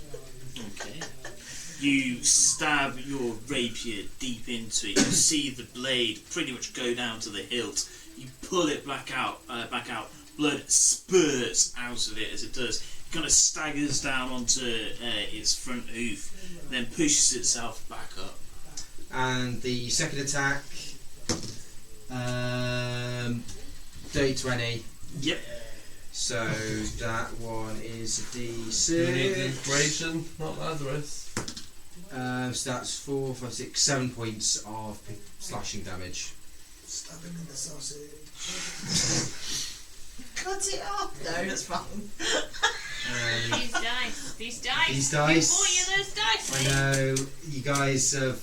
Speaker 7: Okay. You stab your rapier deep into it. You see the blade pretty much go down to the hilt. You pull it back out. Blood spurts out of it as it does. It kind of staggers down onto its front hoof, then pushes itself back up.
Speaker 1: And the second attack, dirty 20.
Speaker 7: Yep.
Speaker 1: So that one is a D6.
Speaker 2: You need the inspiration, not Lazarus.
Speaker 1: So that's 4, 5, 6, 7 points of slashing damage.
Speaker 8: Stab him in the sausage.
Speaker 3: Cut it off. No, it's fine.
Speaker 5: These dice.
Speaker 1: These dice.
Speaker 5: Who bought you those dice?
Speaker 1: I know you guys have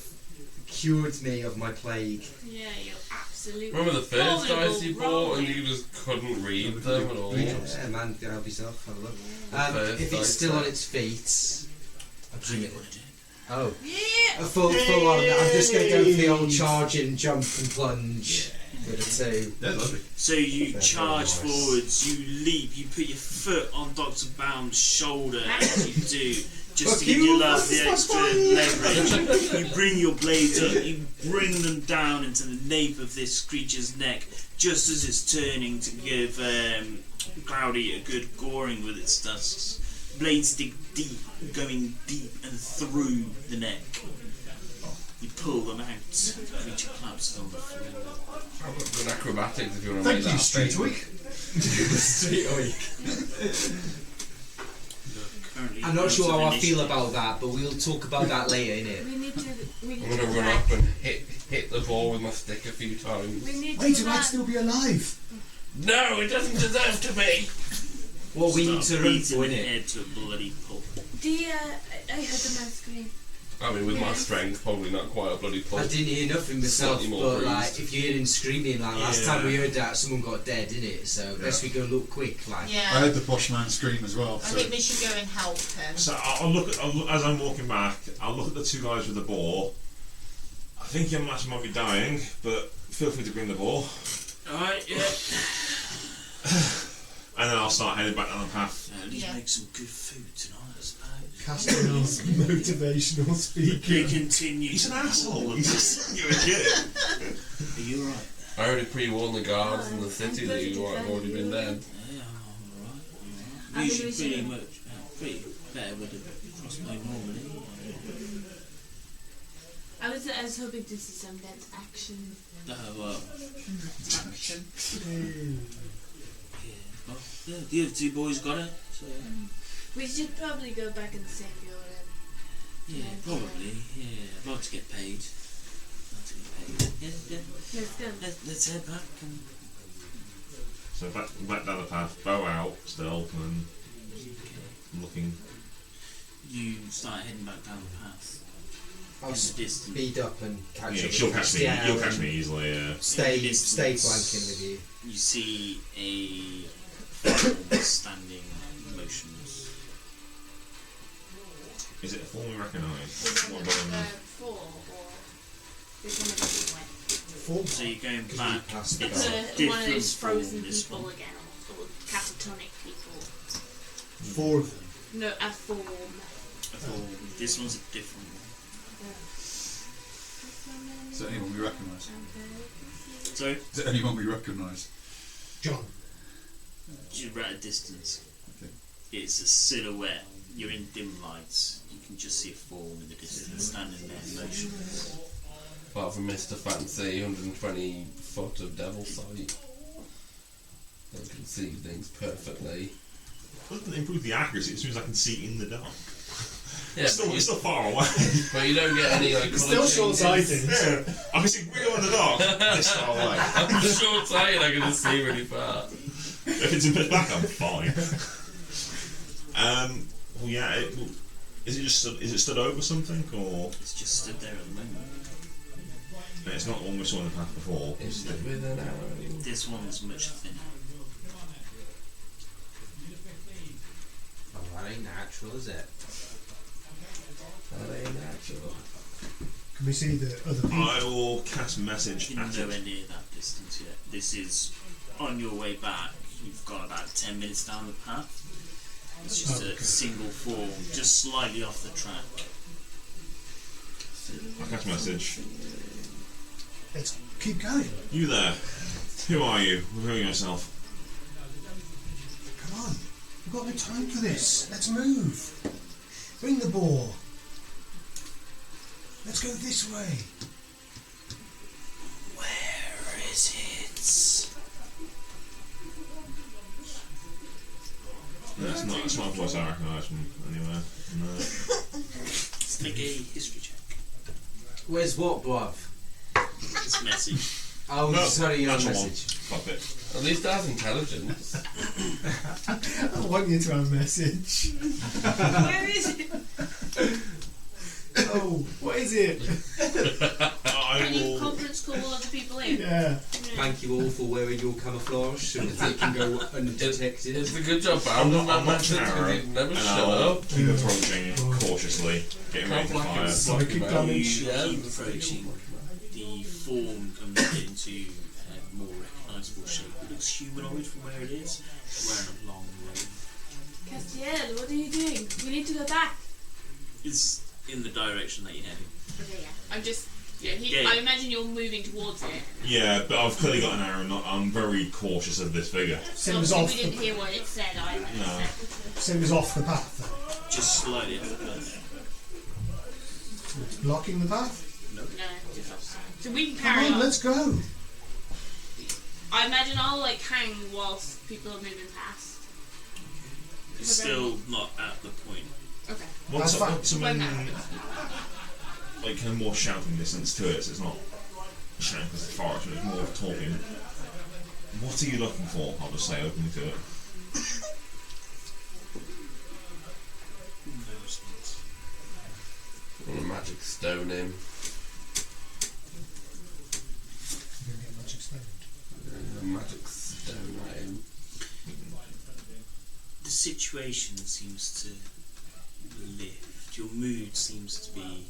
Speaker 1: cured me of my plague.
Speaker 5: Yeah, you're absolutely.
Speaker 2: Remember the first
Speaker 5: formidable
Speaker 2: dice you bought
Speaker 5: rolling.
Speaker 2: and you just couldn't read them at all?
Speaker 1: Yeah, man, help yourself. Have a look.
Speaker 2: First
Speaker 1: If
Speaker 2: dice
Speaker 1: it's still on
Speaker 2: set.
Speaker 1: its feet, I presume it. Oh,
Speaker 5: Yeah.
Speaker 1: a full on. I'm just going to go for the old charge and jump and plunge with a 2.
Speaker 6: Yeah, lovely.
Speaker 7: So you
Speaker 1: That's
Speaker 7: charge
Speaker 1: very nice.
Speaker 7: forwards, you leap, you put your foot on Dr. Baum's shoulder as you do, just to give yourself the extra leverage. You bring your blades up, you bring them down into the nape of this creature's neck, just as it's turning to give Cloudy a good goring with its tusks. Blades dig deep, going deep and through the neck. You pull them out, the creature collapses on the floor.
Speaker 2: I've got good acrobatics if you want to
Speaker 6: Thank
Speaker 2: make
Speaker 6: you,
Speaker 2: that
Speaker 6: Street
Speaker 2: big.
Speaker 6: Week.
Speaker 1: Street week.
Speaker 7: Currently
Speaker 1: I'm not sure
Speaker 7: out
Speaker 1: how
Speaker 7: of
Speaker 1: I feel
Speaker 7: initiative.
Speaker 1: about that, but we'll talk about that later, innit?
Speaker 12: We need to. We need
Speaker 2: I'm
Speaker 12: to
Speaker 2: going to
Speaker 12: go
Speaker 2: run
Speaker 12: back.
Speaker 2: up and hit the ball with my stick a few times.
Speaker 12: We need to
Speaker 8: Wait,
Speaker 12: go
Speaker 8: you might
Speaker 12: back.
Speaker 8: still be alive.
Speaker 2: No, it doesn't deserve to be!
Speaker 1: What we need to
Speaker 7: Start
Speaker 1: run
Speaker 7: beating
Speaker 1: for,
Speaker 7: the
Speaker 1: innit?
Speaker 7: head to a bloody pulp.
Speaker 12: I heard the man scream.
Speaker 2: I mean, with my strength, probably not quite a bloody
Speaker 1: I
Speaker 2: pulp.
Speaker 1: didn't hear nothing myself,
Speaker 2: Slightly more
Speaker 1: but
Speaker 2: bruised.
Speaker 1: like, if you hear him screaming, like last
Speaker 7: Yeah.
Speaker 1: time we heard that, someone got dead, innit? So best we go look quick, like.
Speaker 6: I
Speaker 3: Yeah.
Speaker 6: heard the posh man scream as well.
Speaker 3: I
Speaker 6: So
Speaker 3: think we should go and help him.
Speaker 4: So I'll look as I'm walking back. I'll look at the two guys with the boar. I think your match might be dying, but feel free to bring the boar.
Speaker 7: Alright, yeah.
Speaker 4: And then I'll start heading back down the path.
Speaker 7: At least
Speaker 3: Yeah.
Speaker 7: make some good food tonight, I suppose.
Speaker 8: Castor's motivational
Speaker 7: You
Speaker 8: speaking.
Speaker 7: continue.
Speaker 4: He's an
Speaker 7: to
Speaker 4: asshole.
Speaker 7: pull
Speaker 4: He's
Speaker 7: them.
Speaker 4: just you're a kid.
Speaker 7: Are you alright?
Speaker 2: I already pre-warned the guards in the city that you might have already been dead.
Speaker 7: Yeah, alright.
Speaker 12: I'm
Speaker 7: Usually
Speaker 12: gonna
Speaker 7: pretty
Speaker 12: resume.
Speaker 7: much, pretty better with a crossbow normally.
Speaker 12: I was hoping to see some dance action.
Speaker 7: Well,
Speaker 3: Action.
Speaker 7: well, yeah, the other two boys got it, so
Speaker 12: We should probably go back and save your.
Speaker 7: yeah, probably, yeah. I'd like to get paid. Yeah.
Speaker 12: Let's go.
Speaker 7: Let's head back and
Speaker 4: So back down the path, bow out still, and looking.
Speaker 7: you start heading back down the path.
Speaker 1: I'll
Speaker 7: In the distance.
Speaker 1: speed up and catch
Speaker 4: Yeah,
Speaker 1: up.
Speaker 4: she'll
Speaker 1: with
Speaker 4: catch me.
Speaker 1: Christian
Speaker 4: You'll catch
Speaker 1: and
Speaker 4: me easily. Yeah.
Speaker 1: Stay
Speaker 7: In the
Speaker 1: flanking
Speaker 7: distance.
Speaker 1: with you.
Speaker 7: You see a form standing motionless.
Speaker 4: Is it a form we recognise?
Speaker 12: We're
Speaker 4: What
Speaker 12: gonna
Speaker 4: about
Speaker 12: go 4 or we're gonna go away.
Speaker 7: So you're going back.
Speaker 1: Past
Speaker 7: It's
Speaker 1: the
Speaker 7: a
Speaker 12: One of
Speaker 7: different
Speaker 12: those frozen
Speaker 7: form, this
Speaker 12: people
Speaker 7: one.
Speaker 12: again, or catatonic people.
Speaker 8: 4 of them.
Speaker 12: No, a form.
Speaker 7: This one's a different one.
Speaker 6: Is there anyone we recognise?
Speaker 7: So
Speaker 6: Is there anyone we recognise?
Speaker 8: John.
Speaker 7: you're at a distance.
Speaker 6: Okay.
Speaker 7: It's a silhouette. You're in dim lights. You can just see a form in the distance standing there motionless.
Speaker 2: Apart from Mr. Fancy, 120 foot of devil sight. They can see things perfectly.
Speaker 4: Doesn't improve the accuracy as soon as I can see in the dark.
Speaker 2: Yeah,
Speaker 4: it's still far away.
Speaker 2: But you don't get any like
Speaker 8: It's
Speaker 2: colour
Speaker 8: still
Speaker 2: changes.
Speaker 8: short-sighted.
Speaker 4: Yeah, I can see real in the dark. This far away.
Speaker 2: I'm short-sighted, I can just see really far.
Speaker 4: If it's in pitch black, I'm fine. Well, yeah. Is it stood over something, or
Speaker 7: It's just stood there at the moment.
Speaker 4: it's not the one we saw in the path before?
Speaker 2: It's with an arrow.
Speaker 7: This one's much thinner.
Speaker 1: Oh, that ain't natural, is it?
Speaker 2: That ain't natural.
Speaker 8: Can we see the other people?
Speaker 4: I will cast message
Speaker 7: You're
Speaker 4: at
Speaker 7: nowhere
Speaker 4: it.
Speaker 7: near that distance yet. This is on your way back, you've got about 10 minutes down the path. It's just a single form, just slightly off the track.
Speaker 4: I catch a message.
Speaker 8: Let's keep going.
Speaker 4: You there? Who are you? Reveal yourself.
Speaker 8: Come on. We've got no time for this. Let's move. Bring the boar. Let's go this way.
Speaker 7: Where is it?
Speaker 4: That's not a voice I recognise from anywhere. No.
Speaker 7: Let's take a history check.
Speaker 1: Where's what, bruv?
Speaker 7: This message.
Speaker 1: Oh,
Speaker 4: No,
Speaker 1: sorry, your
Speaker 4: natural
Speaker 1: message.
Speaker 4: Fuck it.
Speaker 2: At least it has intelligence.
Speaker 8: I want you to have a message.
Speaker 5: Where is it?
Speaker 8: Oh, what is it?
Speaker 5: Can you conference call other people in?
Speaker 8: Yeah.
Speaker 1: Thank you all for wearing your camouflage so that they can go undetected.
Speaker 2: It's a good job,
Speaker 4: I'm
Speaker 2: Brandon.
Speaker 4: not
Speaker 2: That
Speaker 4: terror,
Speaker 2: message never
Speaker 4: and
Speaker 2: shut
Speaker 4: I'll
Speaker 2: up.
Speaker 4: keep approaching cautiously, getting ready to
Speaker 2: Can't
Speaker 4: fire.
Speaker 2: blacken
Speaker 8: Psychic
Speaker 2: about
Speaker 8: damage.
Speaker 2: you, yeah.
Speaker 7: Keep approaching. The form comes into a more recognisable shape. It looks humanoid from where it is. It's wearing a long robe.
Speaker 12: Castiel, what are you doing? We need to go back.
Speaker 7: It's in the direction that you're heading.
Speaker 5: Okay, yeah. I'm just. Yeah,
Speaker 7: Yeah.
Speaker 5: I imagine you're moving towards it.
Speaker 4: Yeah, but I've clearly got an arrow and I'm very cautious of this figure.
Speaker 8: Same as
Speaker 5: Obviously,
Speaker 8: off
Speaker 5: we didn't
Speaker 8: the,
Speaker 5: hear what it said either.
Speaker 4: No.
Speaker 8: same as off the path.
Speaker 7: Just slightly off the path.
Speaker 8: It's blocking the path.
Speaker 5: No, just offside. So we can
Speaker 8: Come
Speaker 5: carry
Speaker 8: on,
Speaker 5: on.
Speaker 8: let's go.
Speaker 5: I imagine I'll like hang whilst people are moving past.
Speaker 7: It's still not at the point.
Speaker 5: Okay.
Speaker 4: Once
Speaker 8: That's fine.
Speaker 4: I'm
Speaker 5: When
Speaker 4: in
Speaker 5: that happens.
Speaker 4: like kind of more shouting distance to it, so it's not shouting because it's forest, but it's more talking. What are you looking for? I'll just say openly to it.
Speaker 7: No response.
Speaker 2: A magic stone in.
Speaker 8: You're going to get magic stoned.
Speaker 2: A magic stone at him.
Speaker 7: The situation seems to lift. Your mood seems to be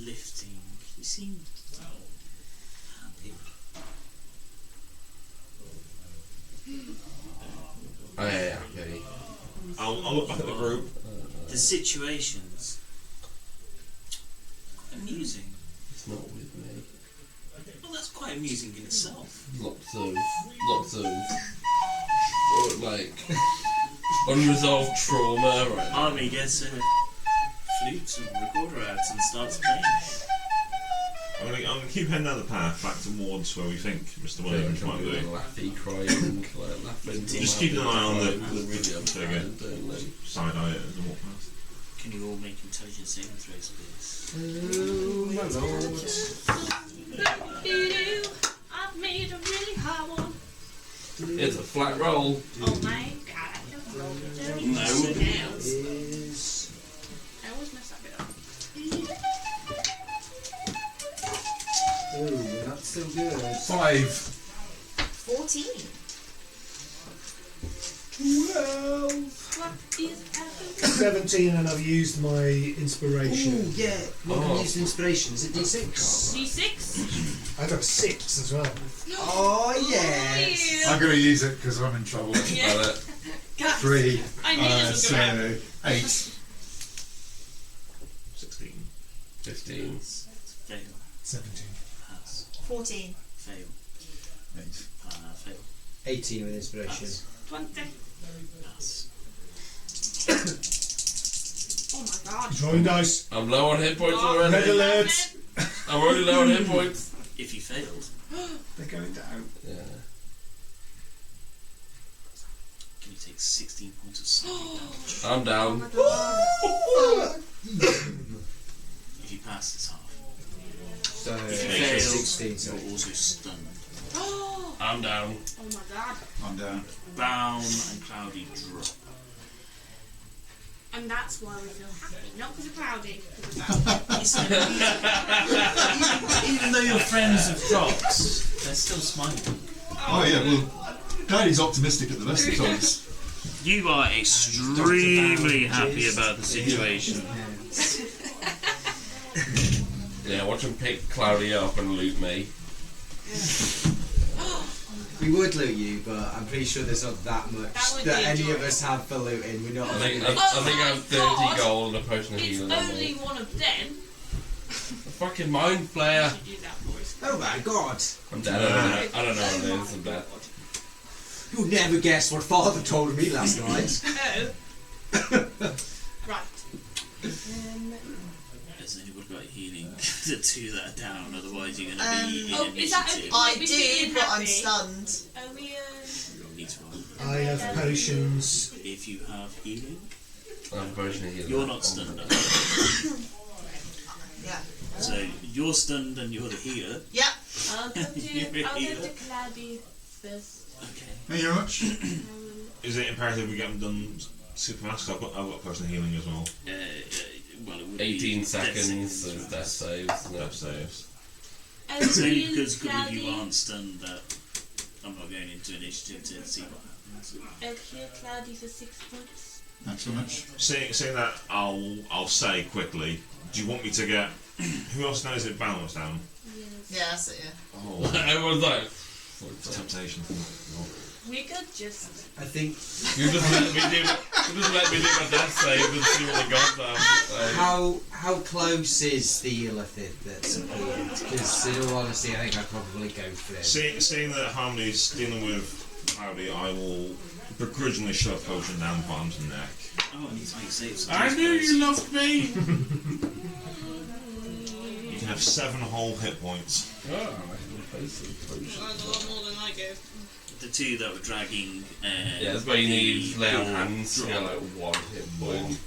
Speaker 7: lifting. You seem happy.
Speaker 2: Oh yeah.
Speaker 4: I'll look back at the group.
Speaker 7: The situation's amusing.
Speaker 2: It's not with me.
Speaker 7: Well, that's quite amusing in itself.
Speaker 2: Lots of like unresolved trauma right now.
Speaker 7: Army gets a flute and recorder out and starts playing.
Speaker 4: I'm gonna keep heading down the path back towards where we think Mr. Williams might be.
Speaker 2: Laughy, crying, like laughing.
Speaker 4: Just keep an eye on the
Speaker 2: video
Speaker 4: figure. Side eye it as I walk past.
Speaker 7: Can you all make intelligence saving throws, please?
Speaker 1: Oh my lord.
Speaker 5: I've made a really hard one.
Speaker 2: It's a flat roll.
Speaker 5: Oh my god, I don't roll it.
Speaker 7: No.
Speaker 5: I always mess that bit up.
Speaker 1: Oh, not so good.
Speaker 2: 5.
Speaker 3: 14.
Speaker 8: 12.
Speaker 5: What is happening?
Speaker 8: 17, and I've used my inspiration.
Speaker 1: Ooh, yeah. What can we use for inspiration? Is it D6?
Speaker 5: D6?
Speaker 8: I got a 6 as well.
Speaker 1: Oh, yes.
Speaker 6: I'm going to use it because I'm in trouble.
Speaker 5: Yeah. God,
Speaker 6: 3.
Speaker 5: I knew this was
Speaker 6: so
Speaker 5: going to happen.
Speaker 6: 8.
Speaker 4: 16.
Speaker 2: 15.
Speaker 7: Fail.
Speaker 8: 17.
Speaker 7: Pass.
Speaker 3: 14.
Speaker 7: Fail.
Speaker 6: 8.
Speaker 7: Fail.
Speaker 1: 18 with inspiration.
Speaker 7: Pass.
Speaker 5: 20.
Speaker 7: Pass.
Speaker 5: Oh my god.
Speaker 8: He's rolling dice.
Speaker 2: I'm low on hit points
Speaker 5: Oh,
Speaker 8: Red
Speaker 2: already.
Speaker 8: alert.
Speaker 2: I'm already low on hit points.
Speaker 7: If you failed,
Speaker 8: They're going down.
Speaker 2: Yeah.
Speaker 7: can you take 16 points of psychic damage?
Speaker 2: I'm down.
Speaker 7: If you pass, it's half.
Speaker 1: So,
Speaker 7: If you
Speaker 1: fail
Speaker 7: fail,
Speaker 1: 16. So.
Speaker 7: you're also stunned.
Speaker 5: Oh
Speaker 2: I'm down.
Speaker 5: my god.
Speaker 6: I'm down.
Speaker 7: Baum and Cloudy drop.
Speaker 5: And that's why we feel happy. Not because of Cloudy. Because of
Speaker 7: Even though you're friends of drops, they're still smiling.
Speaker 6: Oh yeah, well, Daddy's optimistic at the best of times.
Speaker 7: You are extremely happy about the situation.
Speaker 2: Yeah, watch him pick Cloudy up and loot me.
Speaker 1: We would loot you, but I'm pretty sure there's not that much
Speaker 5: That would
Speaker 1: that
Speaker 5: be
Speaker 1: any of
Speaker 5: enjoyable.
Speaker 1: us have for looting. We're not.
Speaker 2: I think
Speaker 1: like-
Speaker 2: I have 30
Speaker 5: God.
Speaker 2: gold and a potion of
Speaker 5: It's
Speaker 2: healing.
Speaker 5: only one of them.
Speaker 2: A fucking mind flayer.
Speaker 5: You do that for us.
Speaker 1: Oh my god!
Speaker 2: I'm dead. I don't know what it is. I'm dead.
Speaker 1: You'll never guess what Father told me last night.
Speaker 5: Oh. Right.
Speaker 7: Has anybody got healing? The two that are down, otherwise you're going to be in
Speaker 5: Oh, is that
Speaker 7: initiative.
Speaker 3: I
Speaker 5: We're
Speaker 3: do,
Speaker 5: feeling
Speaker 3: but I'm
Speaker 5: happy.
Speaker 3: stunned.
Speaker 5: Are we,
Speaker 7: Need to roll.
Speaker 8: I have potions.
Speaker 7: If you have healing,
Speaker 2: I have a potion of healing.
Speaker 7: you're not stunned.
Speaker 3: Yeah.
Speaker 7: So you're stunned and you're the healer.
Speaker 3: Yep.
Speaker 12: I'll go
Speaker 7: You're
Speaker 12: to
Speaker 7: healer.
Speaker 12: Cloudy first.
Speaker 7: Okay.
Speaker 6: Thank you very much.
Speaker 4: Is it imperative we get them done super fast? 'Cause I've got personal healing as well.
Speaker 7: Well, it would
Speaker 2: 18
Speaker 7: be
Speaker 2: seconds of death saves. isn't it?
Speaker 4: Death saves.
Speaker 7: It's only
Speaker 12: Really
Speaker 7: because a couple of
Speaker 12: cloudy.
Speaker 7: you aren't stunned that I'm not going into initiative to see what happens.
Speaker 12: Clear Cloudy for 6 points.
Speaker 6: Thanks so much.
Speaker 4: Saying that, I'll say quickly. Do you want me to get? Who else knows it balance down?
Speaker 12: Yes.
Speaker 3: Yeah, that's it, yeah.
Speaker 4: Oh,
Speaker 2: Everyone's like,
Speaker 4: temptation.
Speaker 12: We could just.
Speaker 1: I think.
Speaker 2: you just let me do my death save and see what the gods have.
Speaker 1: How close is the illithid that's appeared? Because in all honesty, I think I'd probably go for it.
Speaker 4: Seeing that Harmony's dealing with Cloudy, I will begrudgingly shove potion down the bottom's neck.
Speaker 7: Oh, I need to make saves.
Speaker 10: I knew you loved me!
Speaker 4: You can have 7 whole hit points.
Speaker 2: Oh, I can place a potion.
Speaker 5: That's a lot more than I go.
Speaker 7: The two that were dragging.
Speaker 2: Yeah, that's why you need lay on
Speaker 7: the
Speaker 2: hands.
Speaker 7: drop.
Speaker 2: You know, like one hit point.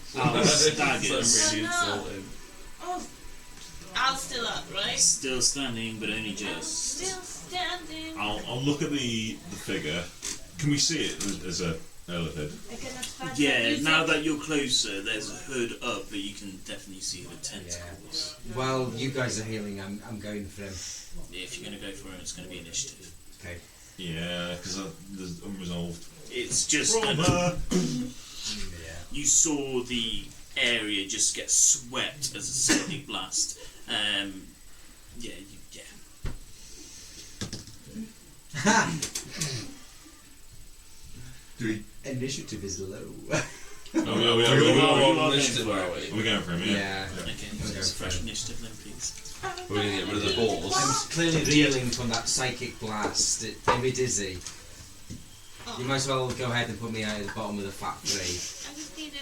Speaker 7: Staggers.
Speaker 2: So really
Speaker 5: Oh, no.
Speaker 2: insulting.
Speaker 5: Oh. Al's still up, right?
Speaker 7: Still standing, but only just.
Speaker 5: Still standing.
Speaker 4: I'll look at the figure. Can we see it as a illithid?
Speaker 12: I cannot find
Speaker 7: Yeah, now that you're closer, there's a hood up, but you can definitely see the tentacles.
Speaker 1: Well, you guys are healing. I'm going for him.
Speaker 7: If you're going to go for it, it's going to be initiative.
Speaker 1: Okay.
Speaker 4: Yeah, because there's unresolved.
Speaker 7: It's just.
Speaker 4: Brother!
Speaker 7: You saw the area just get swept as a sonic blast. Yeah.
Speaker 6: Do we?
Speaker 1: Initiative is low.
Speaker 4: We
Speaker 7: are
Speaker 2: Initiative, are we?
Speaker 4: We're going for him, yeah.
Speaker 7: Okay, so it's a fresh initiative then, please.
Speaker 2: We're going to get rid of the balls.
Speaker 1: I'm clearly reeling from that psychic blast. It made me dizzy. You might as well go ahead and put me out at the bottom of the flat tree.
Speaker 5: I just need to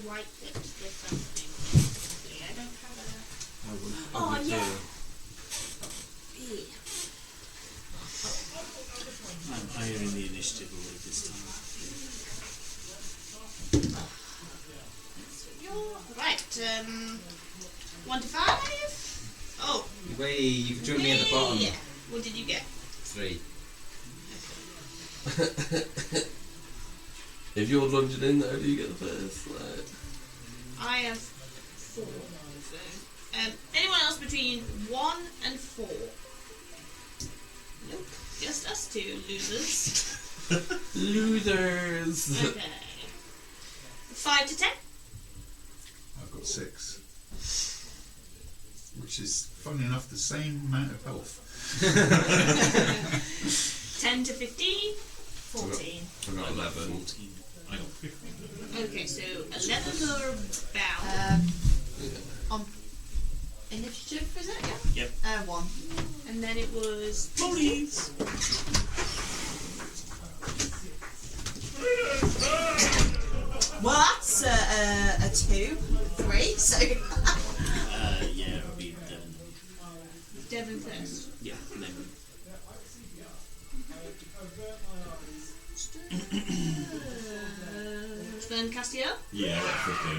Speaker 5: wipe it with something. Basically. I don't have a.
Speaker 1: I would
Speaker 12: Oh,
Speaker 1: do.
Speaker 12: yeah.
Speaker 7: I'm higher in the initiative already this time.
Speaker 5: You're right. 1 to 5. Oh.
Speaker 1: Wait, you can join me at the bottom.
Speaker 5: Yeah. What did you get?
Speaker 1: 3.
Speaker 2: If you're lunging in there, do you get the first? Like...
Speaker 5: I have 4. So, anyone else between 1 and 4? Nope. Just us two losers.
Speaker 2: Losers!
Speaker 5: Okay. 5 to 10?
Speaker 6: I've got 6. Which is, funny enough, the same amount of health.
Speaker 5: 10 to 15? 14.
Speaker 2: I got 11.
Speaker 7: 14.
Speaker 4: I got 15.
Speaker 5: Okay, so 11 are bound.
Speaker 3: On initiative, is it? Yeah.
Speaker 7: Yep.
Speaker 3: 1.
Speaker 5: And then it was.
Speaker 7: Police!
Speaker 3: Well, that's a 2, 3, so.
Speaker 7: Yeah, it'll be Devon.
Speaker 5: Devon first.
Speaker 7: Yeah, then.
Speaker 5: Then Castiel.
Speaker 4: Yeah, I got 15.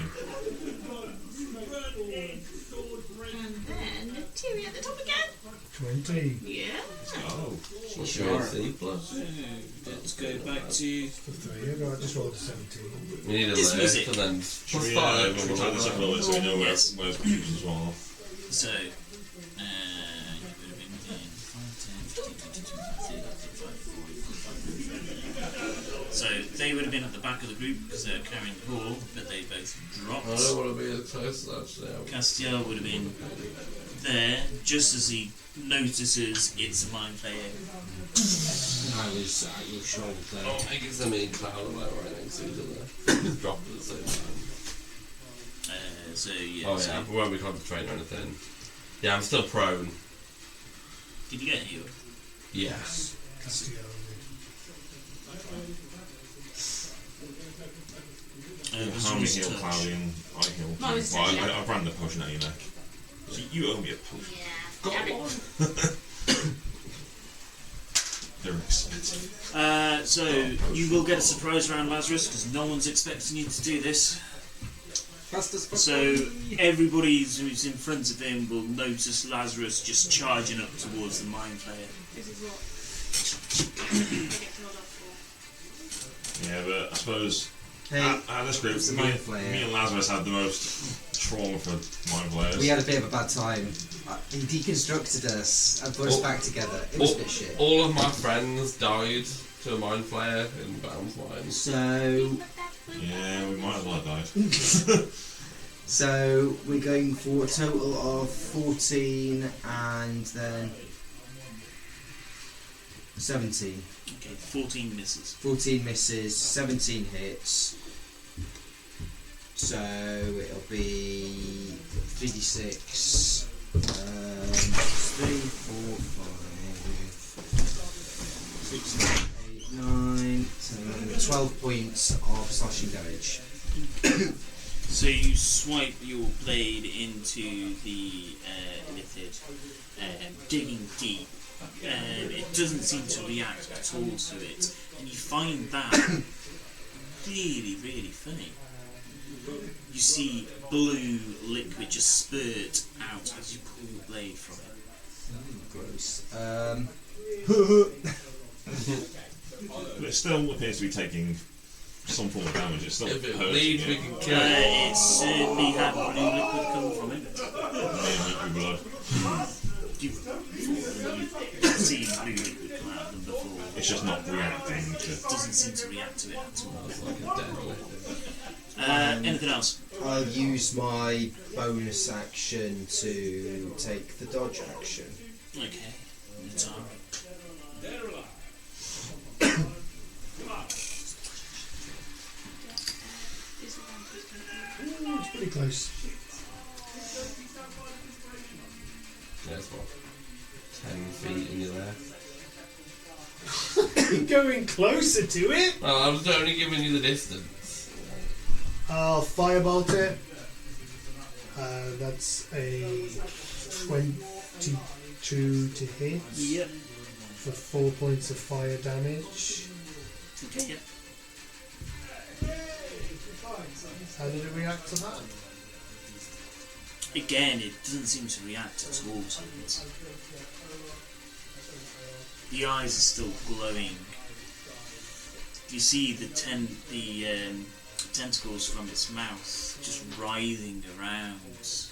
Speaker 5: And then Tyrion at the top again.
Speaker 8: 20.
Speaker 5: Yeah.
Speaker 4: Oh.
Speaker 2: What's your AC plus?
Speaker 7: Let's go back to.
Speaker 8: For 3. I just rolled a 17.
Speaker 2: We need a
Speaker 7: This
Speaker 2: list
Speaker 7: music.
Speaker 2: and then
Speaker 4: Should
Speaker 2: plus
Speaker 4: we,
Speaker 2: 5.
Speaker 4: should we tie this up a little bit so we know
Speaker 7: Yes.
Speaker 4: where's confused as well?
Speaker 7: So, you would have been in 5, 10, 15, 20, 25, 30, 35, 40, 45. So, they would have been at the back of the group because they were carrying the ball, but they both dropped.
Speaker 2: I don't want to be as close as that.
Speaker 7: Castiel would have been there just as he notices it's a mind player.
Speaker 11: I was at your shoulder.
Speaker 2: Oh, I guess I mean cloud away right next to each other. Drop at the same time.
Speaker 7: So yeah.
Speaker 2: Oh
Speaker 7: so
Speaker 2: yeah, we won't be concentrating or anything. Yeah, I'm still prone.
Speaker 7: Did you get healed?
Speaker 2: Yes.
Speaker 8: Castillo.
Speaker 4: Harmony heal Cloudy and I heal.
Speaker 5: Mine was
Speaker 4: Well,
Speaker 5: touch,
Speaker 4: I ran the potion at your neck. So you owe me a potion.
Speaker 5: Yeah. Damn it.
Speaker 4: They're expensive.
Speaker 7: So you will get a surprise around Lazarus because no one's expecting you to do this. So everybody who's in front of him will notice Lazarus just charging up towards the Mind Flayer.
Speaker 5: This is what I get told off for.
Speaker 4: Yeah, but I suppose
Speaker 11: Hey,
Speaker 4: out of this group,
Speaker 11: it's the
Speaker 4: me,
Speaker 11: Mind Flayer.
Speaker 4: me and Lazarus had the most trauma for Mind Flayers.
Speaker 11: We had a bit of a bad time. He deconstructed us and put us back together. It was a bit shit.
Speaker 2: All of my friends died to a mind flayer in Bounds Mines.
Speaker 11: So,
Speaker 4: Yeah, we might as well have died.
Speaker 11: so we're going for a total of 14 and then 17.
Speaker 7: Okay, 14 misses.
Speaker 11: 14 misses, 17 hits. So it'll be 3d6. 3, 4, 5, 6, 7, 8, 9, 10, 12 points of slashing damage.
Speaker 7: So you swipe your blade into the lithid, digging deep. It doesn't seem to react at all to it, and you find that really, really funny. You see blue liquid just spurt out as you pull the blade from it.
Speaker 11: Gross.
Speaker 4: But it still appears to be taking some form of damage. It's still
Speaker 2: If it
Speaker 4: hurting
Speaker 2: bleeds,
Speaker 4: you.
Speaker 2: we can kill it.
Speaker 7: It certainly had blue liquid come from it.
Speaker 4: Liquid blood.
Speaker 7: You've seen blue liquid come out of them before.
Speaker 4: It's just not reacting to.
Speaker 7: It doesn't seem to react to it at all.
Speaker 2: It's like a dead liquid.
Speaker 7: Anything else?
Speaker 11: I'll use my bonus action to take the dodge action.
Speaker 7: Okay. Time.
Speaker 8: Ooh, it's pretty close.
Speaker 2: Yeah, it's what? 10 feet and you're there.
Speaker 8: Going closer to it.
Speaker 2: Well, I was only giving you the distance.
Speaker 8: I'll firebolt it. That's a 22 to hit
Speaker 7: Yep.
Speaker 8: for 4 points of fire damage.
Speaker 7: Okay, yeah.
Speaker 8: How did it react to that?
Speaker 7: Again, it doesn't seem to react at all to it. The eyes are still glowing. You see the tentacles from its mouth just writhing around.
Speaker 11: So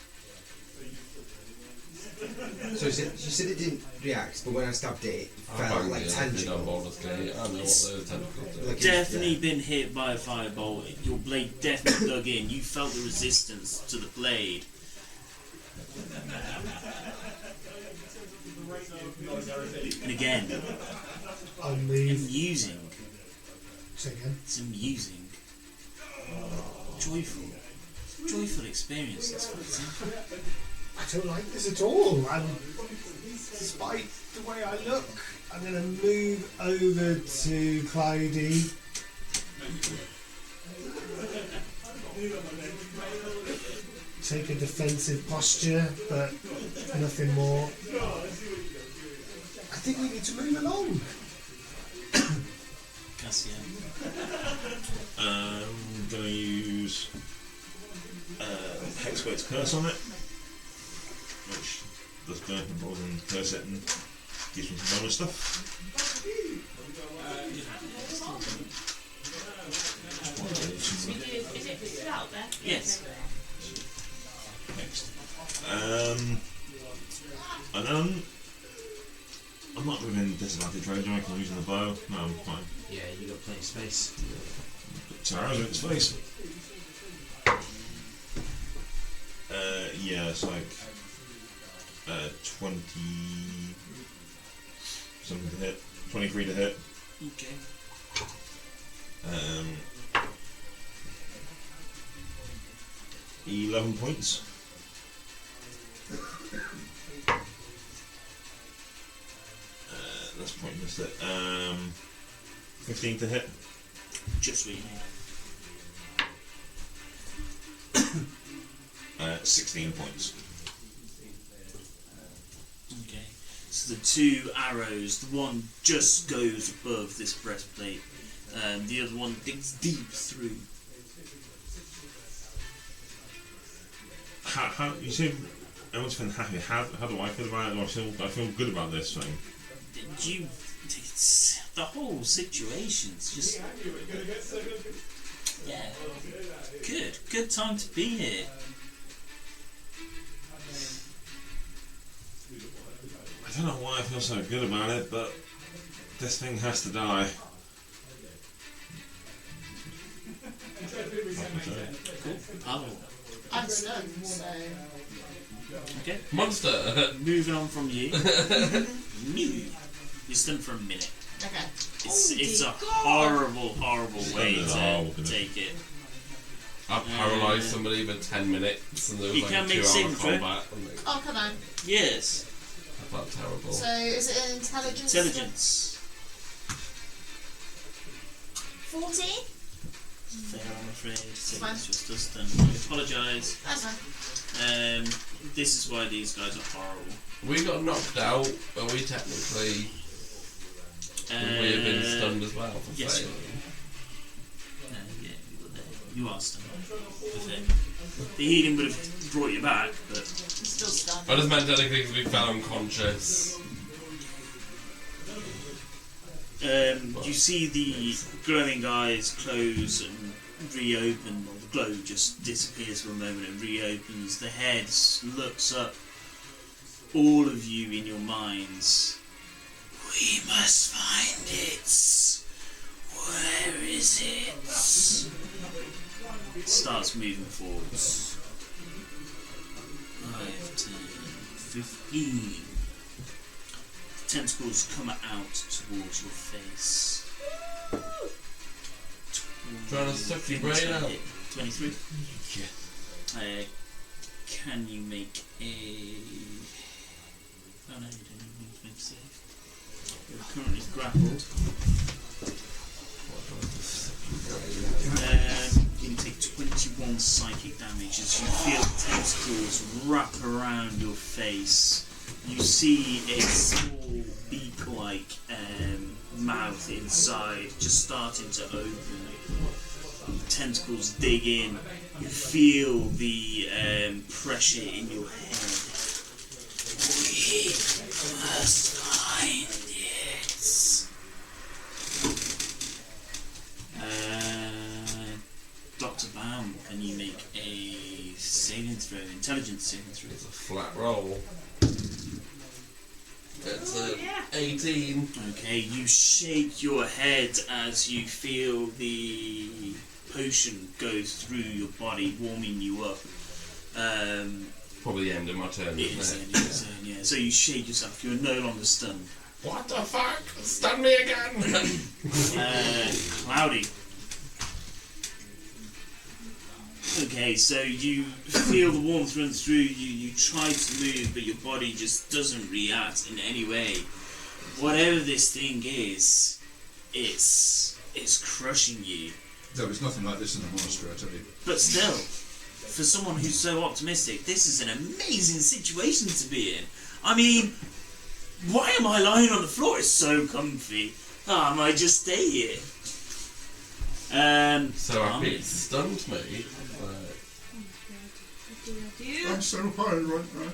Speaker 11: you said it didn't react, but when I stabbed it, it felt like tangible.
Speaker 2: I know what those tentacles do.
Speaker 11: Like
Speaker 7: Definitely been hit by a fireball. Your blade definitely dug in. You felt the resistance to the blade. And again,
Speaker 8: I'll move.
Speaker 7: amusing.
Speaker 8: Say again.
Speaker 7: It's amusing. Joyful experience, this fighting.
Speaker 8: I don't like this at all. Despite the way I look, I'm going to move over to Cloudy. Take a defensive posture, but nothing more. I think we need to move along.
Speaker 7: Cassian.
Speaker 4: I'm going to use Hexquake's Curse on it, which does burn more than curse it and gives me some bonus stuff.
Speaker 5: Is it out there?
Speaker 7: Yes.
Speaker 4: Next. And then I'm not within disadvantage range, am I? 'Cause I'm using the bow. No, I'm fine.
Speaker 11: Yeah, you got plenty of space.
Speaker 4: Put 2 arrows in its face. Yeah, it's like 20 something to hit, 23 to hit.
Speaker 7: Okay.
Speaker 4: 11 points. That's pointless. 15 to hit.
Speaker 7: Just what you need.
Speaker 4: 16 points.
Speaker 7: Okay. So the two arrows, the one just goes above this breastplate, the other one digs deep through.
Speaker 4: How you seem everyone's feeling happy. How do I feel about it? I feel good about this thing.
Speaker 7: It's the whole situation's just good time to be here.
Speaker 4: I don't know why I feel so good about it, but this thing has to die.
Speaker 7: Cool.
Speaker 3: I'm stunned, so.
Speaker 7: Okay.
Speaker 2: Monster!
Speaker 7: Moving on from you. You're stunned for a minute.
Speaker 3: Okay.
Speaker 7: It's a horrible way to take it.
Speaker 2: I've paralysed somebody for 10 minutes and there was
Speaker 7: You
Speaker 2: like
Speaker 7: can
Speaker 2: a
Speaker 7: make
Speaker 2: 2-hour
Speaker 7: saving throw.
Speaker 2: combat. And like,
Speaker 3: Oh, come on.
Speaker 7: Yes.
Speaker 2: I felt terrible.
Speaker 3: So, is it an intelligence?
Speaker 7: Intelligence.
Speaker 3: 14?
Speaker 7: Fair, I'm afraid.
Speaker 3: Fine.
Speaker 7: It's just us then. I apologise.
Speaker 3: That's fine.
Speaker 7: This is why these guys are horrible.
Speaker 2: We got knocked out, but we technically would we have been stunned as well for
Speaker 7: yes.
Speaker 2: failing?
Speaker 7: Yeah, you are stunned. The healing would have brought you back, but
Speaker 3: Still stunned.
Speaker 2: I just meant technically because we fell unconscious.
Speaker 7: You see the glowing eyes close and reopen, or the glow just disappears for a moment and reopens. The head looks up. All of you in your minds. We must find it. Where is it? It starts moving forwards. 5, 10, 15. Tentacles come out towards your face.
Speaker 2: Trying to suck your brain out.
Speaker 7: 23. Yeah. Can you make a... Oh no, you don't even need to make a save. You're currently grappled. You can take 21 psychic damage as you feel tentacles wrap around your face. You see a small beak-like mouth inside just starting to open. Tentacles dig in. You feel the pressure in your head. We must find it. Dr. Baum, can you make a saving throw, intelligence saving throw?
Speaker 2: It's a flat roll. It's a 18.
Speaker 7: Okay, you shake your head as you feel the potion go through your body, warming you up.
Speaker 2: Probably the end of my turn,
Speaker 7: It is the end of your turn, yeah. So you shake yourself, you're no longer stunned.
Speaker 2: What the fuck? Stun me again!
Speaker 7: Cloudy. Okay, so you feel the warmth run through you, you try to move, but your body just doesn't react in any way. Whatever this thing is, it's crushing you.
Speaker 6: There was nothing like this in the monastery, I tell you.
Speaker 7: But still, for someone who's so optimistic, this is an amazing situation to be in. I mean, why am I lying on the floor? It's so comfy. I might just stay here.
Speaker 2: So it stunned me.
Speaker 6: I'm so high right now.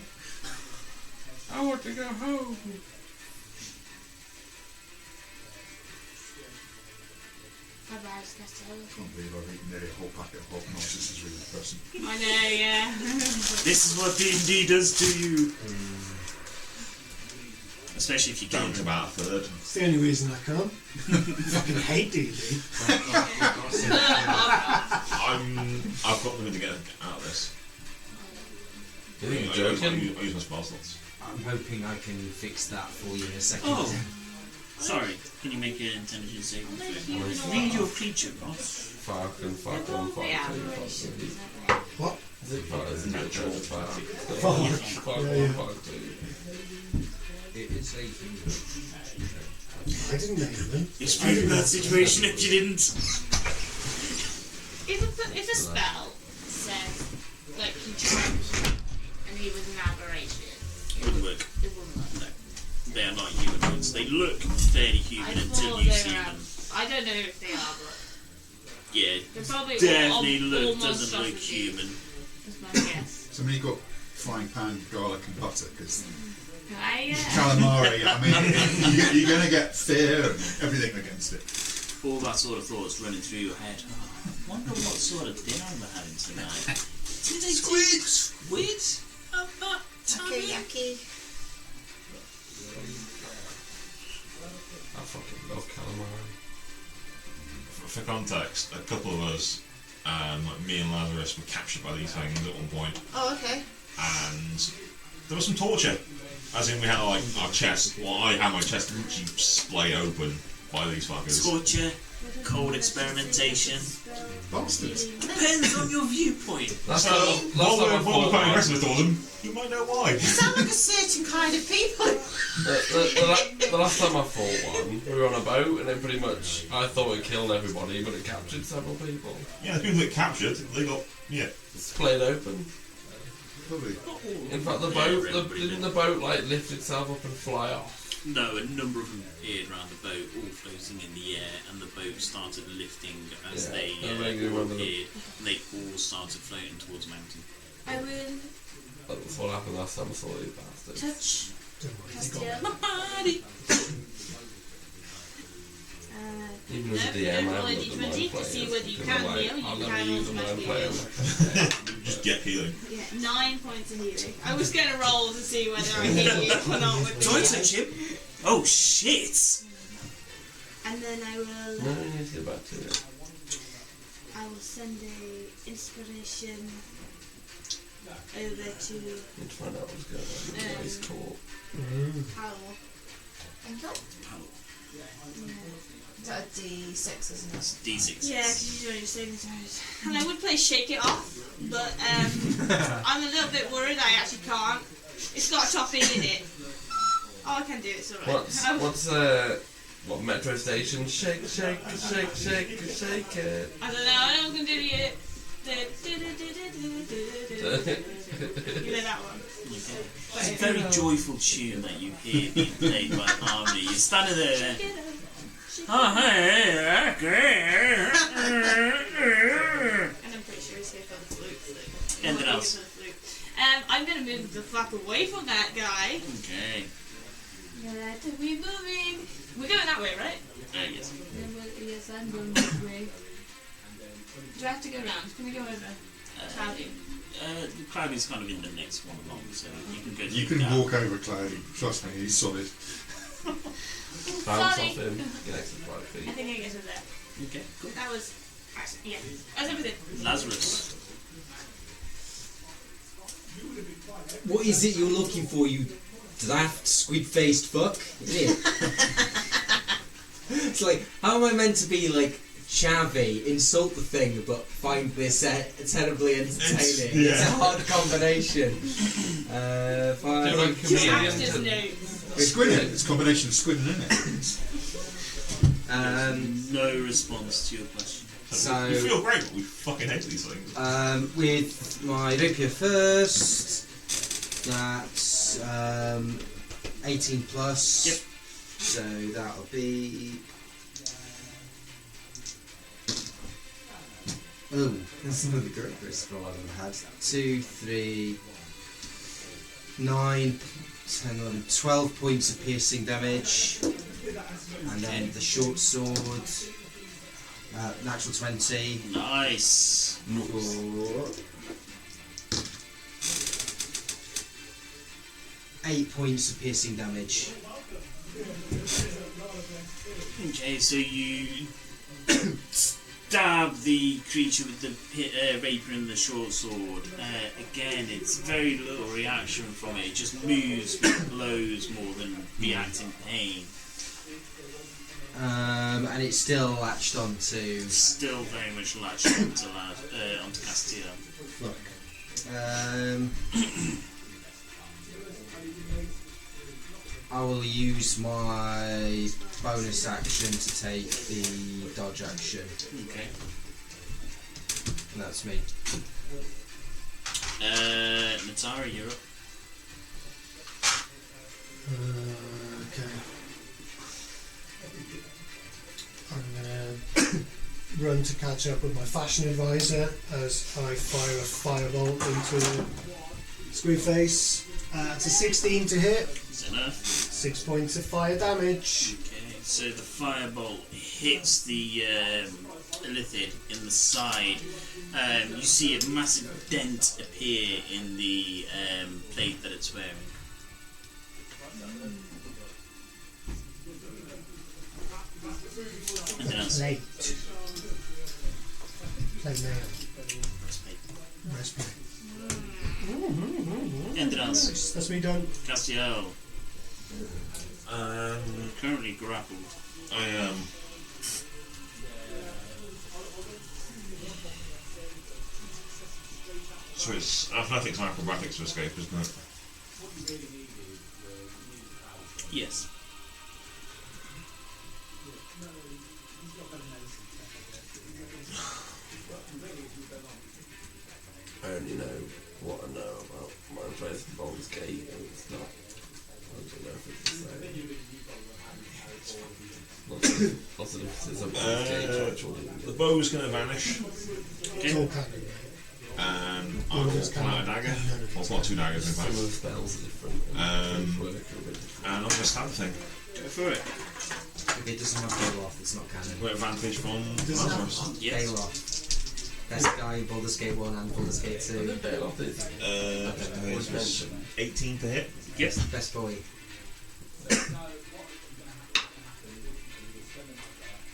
Speaker 2: I want to go home.
Speaker 12: How bad is that?
Speaker 6: I can't believe I've eaten nearly a whole packet of hot knobs. This is really depressing.
Speaker 5: I know, yeah.
Speaker 7: This is what D&D does to you. Especially if you
Speaker 4: Down
Speaker 7: can't.
Speaker 4: to about a third.
Speaker 8: It's the only reason I can't. Fucking hate D&D.
Speaker 4: I've got nothing to get out of this.
Speaker 2: You think you're joking?
Speaker 4: I use my spell slots.
Speaker 1: I'm hoping I can fix that for you in a second.
Speaker 7: Oh. Sorry, can you make an intelligence saving throw? Read your creature, Ross.
Speaker 2: Falcon, fuck one, fuck two, fuck three.
Speaker 8: What?
Speaker 2: Is it natural fuck?
Speaker 8: Fuck.
Speaker 2: Fuck
Speaker 8: Yeah,
Speaker 2: one,
Speaker 8: yeah.
Speaker 2: fuck two.
Speaker 1: It is a
Speaker 8: I didn't get them.
Speaker 7: Explain that situation if you didn't.
Speaker 5: If a spell says, like, you charge and he was an aberration,
Speaker 7: It wouldn't work.
Speaker 5: it wouldn't work.
Speaker 7: No. They are not humanoids. They look fairly
Speaker 5: I
Speaker 7: human
Speaker 5: thought
Speaker 7: until you
Speaker 5: they
Speaker 7: see
Speaker 5: were.
Speaker 7: them.
Speaker 5: I don't know if they are, but
Speaker 7: Yeah,
Speaker 5: they're probably
Speaker 7: definitely
Speaker 5: all
Speaker 7: doesn't look
Speaker 5: monstrosities.
Speaker 7: human.
Speaker 5: That's my guess.
Speaker 6: So when you got frying pan, garlic and butter, because
Speaker 5: I,
Speaker 6: calamari, I mean, you're going to get fear and everything against it.
Speaker 7: All that sort of thoughts running through your head. Oh, I wonder what sort of dinner we're having tonight. Squid! Squid? About
Speaker 3: Teriyaki.
Speaker 2: I fucking love calamari.
Speaker 4: For context, a couple of us, like me and Lazarus, were captured by these things at one point,
Speaker 3: Oh, okay.
Speaker 4: and there was some torture. As in, we had like our chest. Well, I had my chest literally splayed open by these fuckers.
Speaker 7: torture, cold experimentation.
Speaker 6: Bastards.
Speaker 7: Depends on your viewpoint.
Speaker 2: Last
Speaker 4: So,
Speaker 2: time I
Speaker 4: while we're
Speaker 2: fought
Speaker 4: playing
Speaker 2: one,
Speaker 4: Christmas towards them, you might know why.
Speaker 3: You sound like a certain kind of people.
Speaker 2: the last time I fought one, we were on a boat and then pretty much I thought it killed everybody, but it captured several people.
Speaker 4: Yeah, the people that captured, they got
Speaker 2: Splayed open.
Speaker 6: Probably.
Speaker 2: In fact, the boat, didn't the boat like lift itself up and fly off?
Speaker 7: No, a number of them appeared around the boat, all floating in the air, and the boat started lifting as
Speaker 2: Yeah,
Speaker 7: they
Speaker 2: I vaguely remember them.
Speaker 7: appeared, and they all started floating towards the mountain.
Speaker 12: I will
Speaker 2: That's what happened last time I saw these bastards.
Speaker 12: touch
Speaker 8: Don't worry, you
Speaker 12: Castiel.
Speaker 7: My body!
Speaker 2: Even
Speaker 5: No,
Speaker 2: as a
Speaker 5: you
Speaker 2: DM,
Speaker 5: don't
Speaker 2: I
Speaker 5: roll a
Speaker 2: haven't looked at
Speaker 5: d20
Speaker 2: my
Speaker 5: to see
Speaker 2: players,
Speaker 5: whether you
Speaker 2: because
Speaker 5: can
Speaker 2: I'm like,
Speaker 5: heal, you
Speaker 2: I'll
Speaker 5: can
Speaker 2: never use them when I'm playing.
Speaker 4: just get healing.
Speaker 5: Yeah, 9 points of healing. I was going to roll to see whether I hit you or not with
Speaker 7: Do I
Speaker 5: the
Speaker 7: touch him? Oh shit!
Speaker 12: And then I
Speaker 2: No,
Speaker 12: will
Speaker 2: you need to get back to it.
Speaker 12: send a inspiration over to
Speaker 2: Need to find out what's going on. He's caught.
Speaker 12: Powell.
Speaker 3: Thank you. Is that a D6, isn't it?
Speaker 7: D6.
Speaker 5: Yeah, because you're doing your saving throws. And I would play Shake It Off, but I'm a little bit worried I actually can't. It's got a top in it. Oh, I can do it, it's alright.
Speaker 2: What metro station? Shake, shake, shake, shake, shake it.
Speaker 5: I don't know, I don't can do it. You know that one.
Speaker 7: It's a very joyful tune that you hear being played by harmony. You're standing there. Oh, hey,
Speaker 5: And I'm pretty sure he's here for the flute. So
Speaker 7: Anything else?
Speaker 5: I'm gonna move the fuck away from that guy.
Speaker 7: Okay.
Speaker 5: We're moving. We're going that way, right?
Speaker 7: Yes.
Speaker 12: Yes, I'm going this way.
Speaker 5: Do I have to go round? Can we go over? Cloudy.
Speaker 7: The crowd is kind of in the next one along, so you can go.
Speaker 6: You can walk over Cloudy. Trust me, he's solid.
Speaker 2: Bounce off him. Get extra 5
Speaker 5: I
Speaker 2: feet.
Speaker 5: think I guess over there.
Speaker 7: Okay, cool.
Speaker 5: That was. Yeah. That's everything.
Speaker 7: Lazarus.
Speaker 1: What is it you're looking for, you daft squid-faced fuck? Idiot. It's like, how am I meant to be like chavvy, insult the thing, but find this terribly entertaining? It's a hard combination. Fine.
Speaker 2: like comedians
Speaker 5: Actor's
Speaker 2: and-
Speaker 5: notes.
Speaker 6: Squid in it. It's a combination of squid and in it.
Speaker 7: No response to your question.
Speaker 1: So,
Speaker 4: We feel great, but we fucking hate these things.
Speaker 1: with my rapier first, that's 18 plus.
Speaker 7: Yep.
Speaker 1: So that'll be. Oh, that's another great critical roll I've had. 2, 3, 9, 10, 11, 12 points of piercing damage. And then the short sword, natural 20.
Speaker 7: Nice.
Speaker 1: For 8 points of piercing damage.
Speaker 7: Okay, so you stab the creature with the rapier and the short sword. Again, it's very little reaction from it. It just moves with blows more than react in pain.
Speaker 1: And it's still latched onto.
Speaker 7: Still very much latched onto Castillo.
Speaker 1: Fuck. I will use my bonus action to take the dodge action.
Speaker 7: Okay.
Speaker 1: And that's me.
Speaker 7: Natara, you're up.
Speaker 8: Okay. I'm gonna run to catch up with my fashion advisor as I fire a firebolt into Screwface. It's a 16 to hit.
Speaker 7: Is that enough?
Speaker 8: 6 points of fire damage.
Speaker 7: Okay, so the firebolt hits the Illithid in the side. You see a massive dent appear in the plate that it's wearing. Anything else?
Speaker 8: Plate. Plate mail. Breastplate.
Speaker 7: Anything else?
Speaker 8: That's me done.
Speaker 7: Castiel. Currently grappled.
Speaker 4: I am. So it's athletics and acrobatics to escape, isn't it?
Speaker 7: Yes.
Speaker 2: I only know what I know about my place of Baldur's Gate, and it's not. I don't know if it's the same. Lots of differences on Baldur's Gate, actually.
Speaker 4: The bow's going to vanish.
Speaker 8: It's all kind of.
Speaker 4: I will pull out a dagger. Well, it's not two daggers, in
Speaker 2: Some of
Speaker 4: fact.
Speaker 2: the spells are different.
Speaker 4: And I'm going to stab the thing.
Speaker 7: Go for it.
Speaker 1: If it doesn't have Gale off, it's not canon.
Speaker 4: With advantage from
Speaker 8: Doesn't have-
Speaker 4: Lazarus.
Speaker 7: Yes.
Speaker 1: Gale off. Best guy in Baldur's Gate 1 and Baldur's Gate 2.
Speaker 2: The Bale off is
Speaker 4: This was 18 to hit.
Speaker 7: Yes.
Speaker 1: Best boy.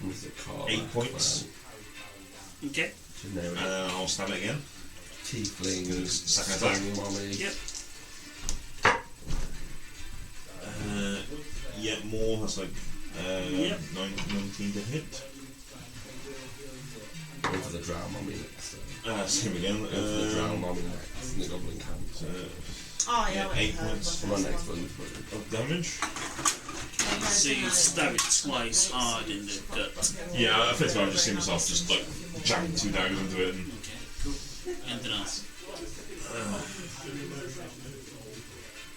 Speaker 2: was a car.
Speaker 4: 8 points.
Speaker 7: Okay.
Speaker 4: I'll stab it again.
Speaker 2: Tiefling.
Speaker 4: Second attack.
Speaker 2: Mommy.
Speaker 7: Yep.
Speaker 4: Yet more. That's like
Speaker 7: Yep.
Speaker 4: 19 to hit.
Speaker 2: Go for the drow mommy next.
Speaker 4: Same again.
Speaker 2: Go for the drow mommy next in the goblin camp.
Speaker 3: Oh, yeah,
Speaker 4: Yeah, 8 points
Speaker 2: For my next one.
Speaker 4: of damage.
Speaker 7: So you stab it twice hard in the gut.
Speaker 4: Yeah, I think I've just seen myself just like jamming 2 daggers into it. And,
Speaker 7: Okay, cool. Anything else?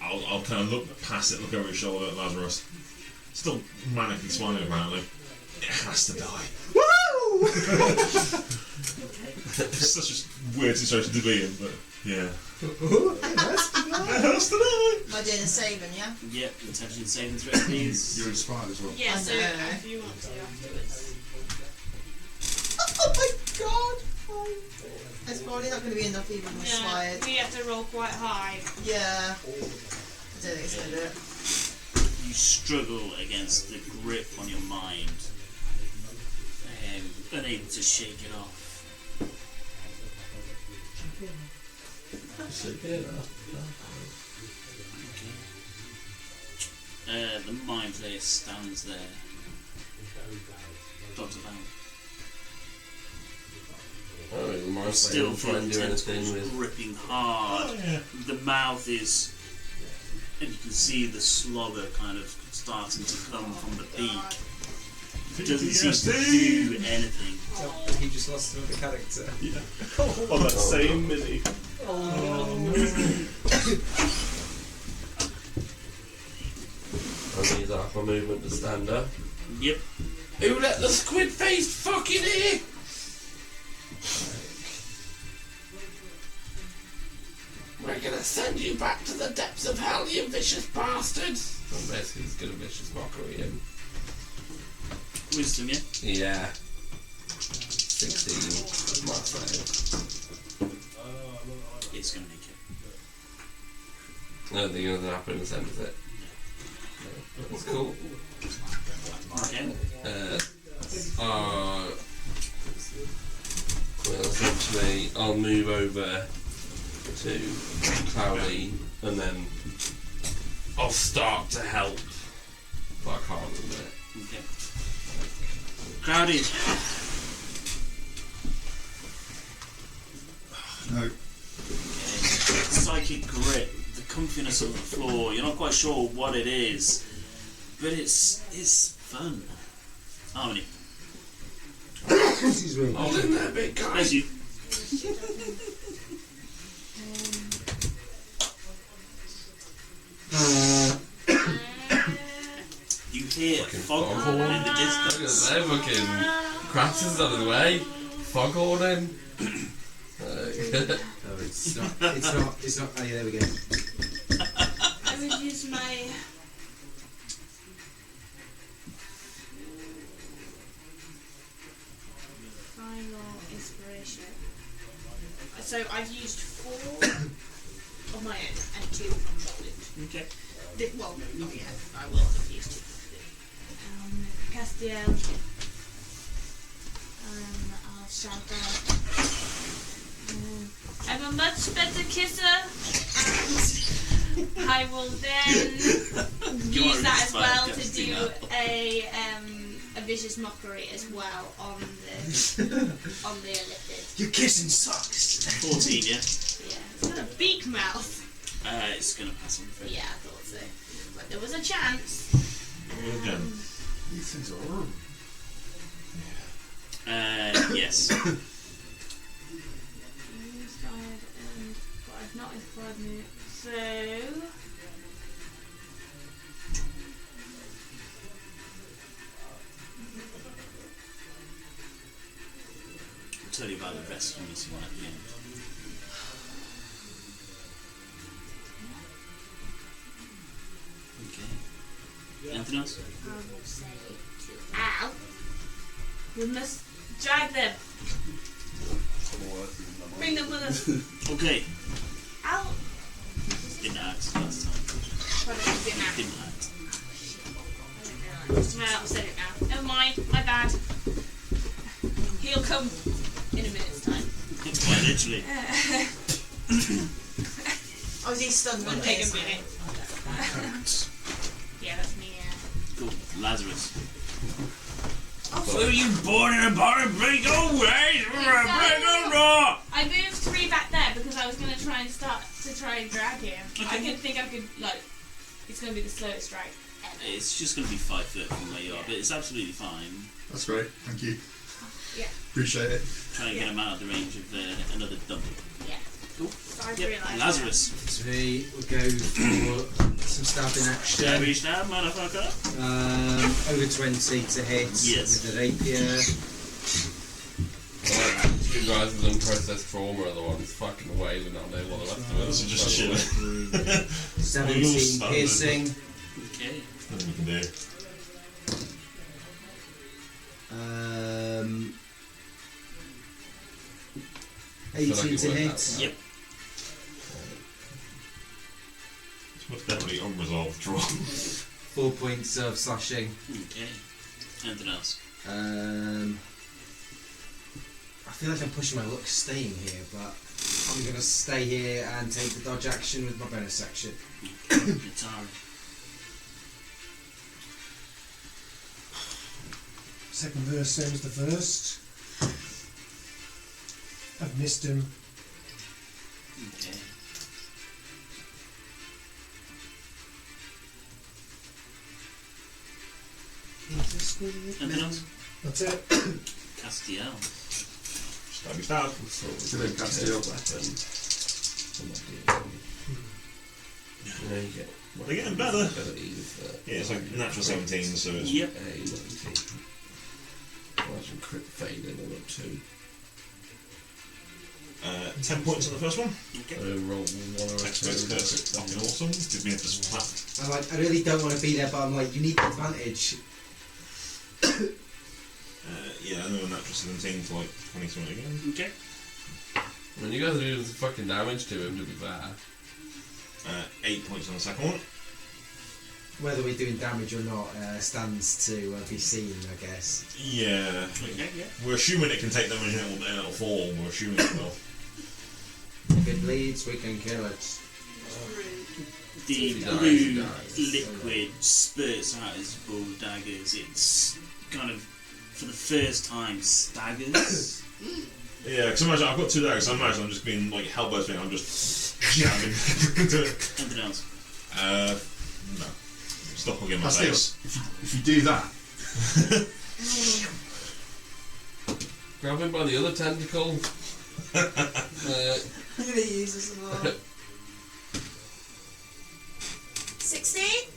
Speaker 4: I'll kind of look past it, look over his shoulder at Lazarus. Still manically smiling apparently. It has to die. Woo! It's such a weird situation to be in, but yeah. It has to die.
Speaker 3: Am I doing a saving, yeah?
Speaker 7: Yep, intelligence saving throw, please.
Speaker 6: You're inspired as well.
Speaker 5: Yeah,
Speaker 3: I
Speaker 5: so
Speaker 3: know.
Speaker 5: if you want to afterwards.
Speaker 3: Oh my god! It's probably not going to be enough even with
Speaker 5: Yeah,
Speaker 3: Swired.
Speaker 5: we have to roll quite high.
Speaker 3: Yeah. I don't think it's going to do it.
Speaker 7: You struggle against the grip on your mind, unable to shake it off. The mind flayer stands there. Dr. Van.
Speaker 2: Oh, my
Speaker 7: Still
Speaker 2: try and do anything
Speaker 7: tentacles
Speaker 2: with.
Speaker 7: gripping hard.
Speaker 4: Oh, yeah.
Speaker 7: The mouth is, and you can see the slobber kind of starting to come from the beak. It doesn't seem to do anything.
Speaker 1: He just lost another character.
Speaker 4: On that same mini.
Speaker 2: I need half my movement to stand up.
Speaker 7: Yep.
Speaker 2: Who let the squid face fucking in? We're gonna send you back to the depths of hell, you vicious bastard! So basically, he's gonna vicious mockery him.
Speaker 7: Wisdom, yeah?
Speaker 2: Yeah. 16. My fail.
Speaker 7: It's going to make it.
Speaker 2: I don't think anything happened in the centre of it. No. That's cool.
Speaker 7: Okay.
Speaker 2: Well, essentially, I'll move over to Cloudy and then I'll start to help, but I can't in a minute.
Speaker 7: Okay. Crowded.
Speaker 6: No.
Speaker 7: Psychic grip, the comfiness on the floor. You're not quite sure what it is, but it's fun. Harmony.
Speaker 8: Excuse me.
Speaker 10: Hold in there, big guy.
Speaker 7: There's you. You hear foghorn in the distance.
Speaker 2: They're fucking Kratos on his way. Foghorning.
Speaker 1: No, it's not. It's not. It's not. Oh, yeah, there we go.
Speaker 5: I would use my final inspiration. So I've used 4 of my own and 2 from Goblin.
Speaker 7: Okay.
Speaker 5: Well, not yet. I will have used 2. Castiel. I'll shout out. I'm a much better kisser, and I will then use that as well to do a vicious mockery as well on the elliptic.
Speaker 1: Your kissing sucks.
Speaker 7: 14, yeah?
Speaker 5: Yeah, it's got a beak mouth.
Speaker 7: It's gonna pass on the
Speaker 5: Yeah, I thought so. But there was a chance.
Speaker 4: Again.
Speaker 6: These things are horrible.
Speaker 7: Yes.
Speaker 5: But I've not inspired me. So
Speaker 7: I'll tell you about the rest when you see one at the end. Okay. Anything else?
Speaker 5: I will say to Al, we must drag them. Bring them with us.
Speaker 7: Okay.
Speaker 5: Al.
Speaker 7: Didn't act last time.
Speaker 5: What did I do now?
Speaker 7: Didn't act.
Speaker 5: Well, I've said it now. Never mind. My bad. He'll come in a minute's time.
Speaker 7: Quite literally.
Speaker 3: Oh, is he stunned?
Speaker 5: It'll take a minute. Yeah, that's me.
Speaker 7: Cool. Lazarus. Were you born in a bar of break away?
Speaker 5: I moved 3 back there because I was going to try and drag him.
Speaker 7: Okay.
Speaker 5: I didn't think I could, it's going to be the slowest drag ever.
Speaker 7: It's just going to be 5 foot from where you are, but it's absolutely fine.
Speaker 6: That's great. Thank you.
Speaker 5: Yeah.
Speaker 6: Appreciate it.
Speaker 7: Trying to get him out of the range of another dump.
Speaker 5: Yeah.
Speaker 7: Cool.
Speaker 5: So I
Speaker 7: Yep.
Speaker 5: realised
Speaker 7: Lazarus.
Speaker 1: So we'll go for some stabbing action.
Speaker 7: Stabby stab, motherfucker.
Speaker 1: Over 20 to hit
Speaker 7: Yes.
Speaker 1: with the rapier.
Speaker 2: Like, 2 guys with unprocessed trauma are the ones fucking wailing on there while the rest of us
Speaker 4: This is just chilling.
Speaker 1: 17 piercing.
Speaker 7: Okay.
Speaker 4: Nothing we can do.
Speaker 1: 18 to hit.
Speaker 7: Yep.
Speaker 4: It's most definitely unresolved trauma.
Speaker 1: 4 points of slashing.
Speaker 7: Okay. Anything else?
Speaker 1: I feel like I'm pushing my luck staying here, but I'm going to stay here and take the dodge action with my bonus action.
Speaker 7: Guitar.
Speaker 8: Second verse, same as the first. I've missed him.
Speaker 7: Okay. Anything else?
Speaker 8: That's it.
Speaker 7: Castiel.
Speaker 4: Stabby stab.
Speaker 6: So then Castiel.
Speaker 2: You know, you get
Speaker 4: Well, they're getting better.
Speaker 2: abilities that
Speaker 4: Yeah, it's like natural 17, so it's...
Speaker 7: Yep.
Speaker 2: A 19. Imagine crit failing on it too.
Speaker 4: 10 points on the first one.
Speaker 7: Okay.
Speaker 2: Roll 1 or
Speaker 4: Expert's curse is fucking awesome. Gives me a plus flat.
Speaker 1: I really don't want to be there, but I'm like, you need the advantage.
Speaker 4: Yeah, another natural 17 for like 20 something again.
Speaker 7: Okay.
Speaker 2: When you guys are doing some fucking damage to him, to be fair.
Speaker 4: 8 points on the second one.
Speaker 1: Whether we're doing damage or not stands to be seen, I guess.
Speaker 4: Yeah.
Speaker 7: Okay, yeah.
Speaker 4: We're assuming it can take damage and it'll fall. We're assuming it will.
Speaker 1: If it bleeds, we can kill it.
Speaker 7: The
Speaker 2: If he
Speaker 7: blue
Speaker 2: dies, he dies.
Speaker 7: liquid spurts out as bull daggers. It's kind of for the first time, staggers.
Speaker 4: Yeah, because imagine I've got 2 daggers. So I imagine I'm just being like hellbent thing. I'm just jamming into it.
Speaker 7: Anything else?
Speaker 4: No. Stop hugging my
Speaker 6: That's it.
Speaker 4: face.
Speaker 6: If you do that,
Speaker 2: Grab him by the other tentacle.
Speaker 3: I'm gonna use this as well. 16?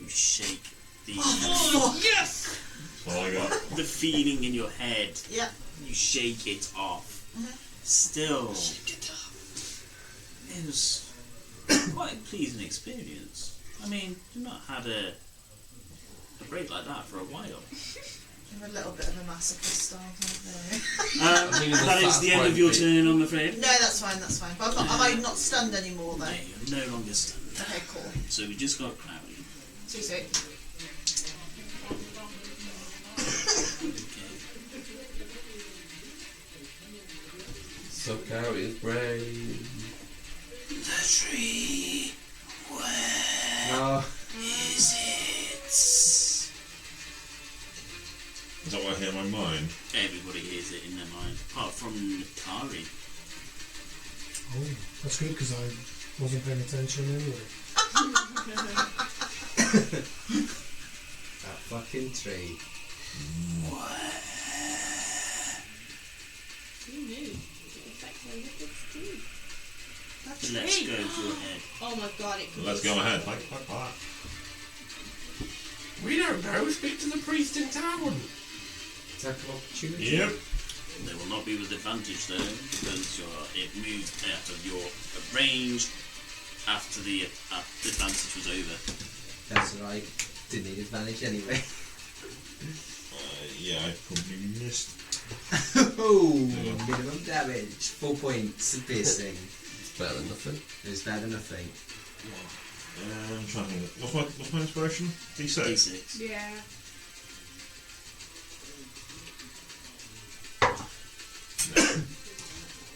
Speaker 7: You shake the
Speaker 5: Oh, yes!
Speaker 4: That's all I got.
Speaker 7: the feeling in your head.
Speaker 3: Yeah.
Speaker 7: You shake it off. Still, it was quite a pleasing experience. I mean, you've not had a break like that for a while.
Speaker 3: I'm a little bit of a masochist, aren't
Speaker 7: That is the end of your turn, I'm afraid.
Speaker 3: No, that's fine. But am I not stunned anymore, though?
Speaker 7: No, you're no longer stunned.
Speaker 3: Okay, cool.
Speaker 7: So we just got Cloudy.
Speaker 3: Too sweet.
Speaker 2: So carry his brain.
Speaker 7: The tree. Where
Speaker 1: No.
Speaker 7: is it?
Speaker 4: Is that why I hear my mind?
Speaker 7: Everybody hears it in their mind, apart from Kari.
Speaker 8: Oh, that's good because I wasn't paying attention anyway.
Speaker 1: That fucking tree.
Speaker 5: Who knew? It affects my lipids too.
Speaker 3: That
Speaker 7: Let's
Speaker 3: tree.
Speaker 7: go to your head.
Speaker 5: Oh my god, it could
Speaker 4: Let's go ahead. Like.
Speaker 10: We don't know. Speak to the priest in town.
Speaker 1: Tackle opportunity.
Speaker 4: Yep.
Speaker 7: They will not be with advantage though, because it moved out of your range after the advantage was over.
Speaker 1: That's right. Didn't need advantage anyway.
Speaker 4: Yeah, I probably missed.
Speaker 1: Oh, minimum damage. 4 points of piercing.
Speaker 2: It's better than nothing.
Speaker 1: It's better than nothing.
Speaker 4: I'm trying to think. What's my inspiration? D6.
Speaker 7: D6.
Speaker 5: Yeah.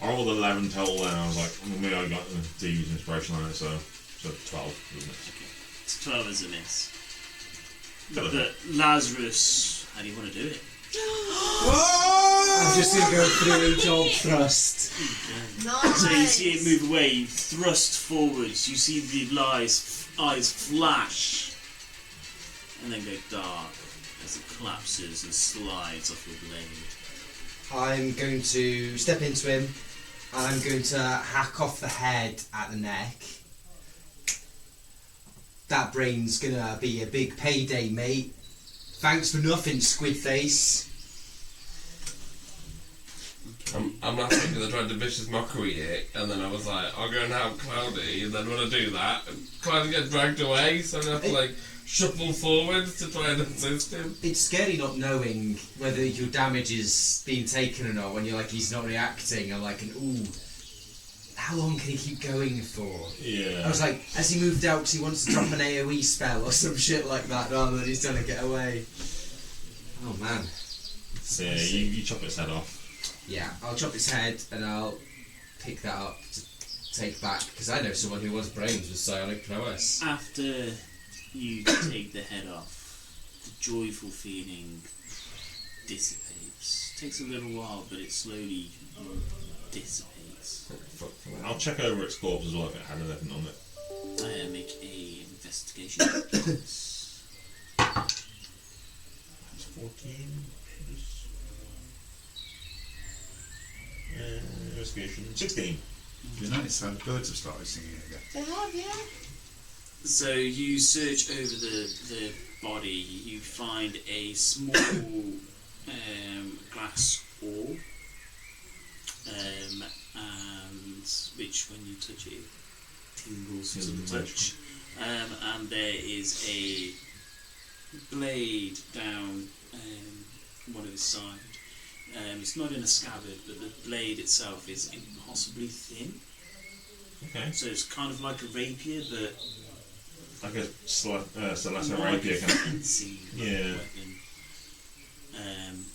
Speaker 4: I rolled 11 total then. I was like, maybe I got to use inspiration on it, so 12, isn't it?
Speaker 7: Okay. It's 12 is a miss.
Speaker 4: Could've
Speaker 7: But Lazarus, how do you want to do it?
Speaker 11: I'm just gonna go through each old thrust.
Speaker 3: Nice.
Speaker 7: So you see it move away, you thrust forwards, you see the eyes flash, and then go dark as it collapses and slides off your blade.
Speaker 11: I'm going to step into him and I'm going to hack off the head at the neck. That brain's gonna be a big payday, mate. Thanks for nothing, squid face.
Speaker 2: I'm laughing because I tried to vicious mockery it, and then I was like, I'll go and help Cloudy, and then when I do that, Cloudy gets dragged away, so I have to like shuffle forwards to try and assist him.
Speaker 11: It's scary not knowing whether your damage is being taken or not when you're like, he's not reacting. I'm like, ooh, how long can he keep going for?
Speaker 4: Yeah.
Speaker 11: I was like, has he moved out because he wants to drop an AoE spell or some shit like that rather than he's trying to get away? Oh man.
Speaker 4: So yeah, you chop its head off.
Speaker 11: Yeah, I'll chop its head and I'll pick that up to take back because I know someone who was brains with psionic prowess.
Speaker 7: After you take the head off, the joyful feeling dissipates. Takes a little while, but it slowly dissipates.
Speaker 4: I'll check over its corpse as well if it had anything on it.
Speaker 7: I make a investigation.
Speaker 4: It's 14. Investigation 16.
Speaker 6: you notice how the birds have started singing again.
Speaker 3: They have, yeah.
Speaker 7: So you search over the body, you find a small glass orb, and which when you touch it tingles to the touch. And there is a blade down one of his side. It's not in a scabbard, but the blade itself is impossibly thin.
Speaker 4: Okay.
Speaker 7: So it's kind of like a rapier, but
Speaker 4: Like a stiletto
Speaker 7: more like
Speaker 4: rapier
Speaker 7: a
Speaker 4: kind of.
Speaker 7: fancy
Speaker 4: Yeah.
Speaker 7: weapon.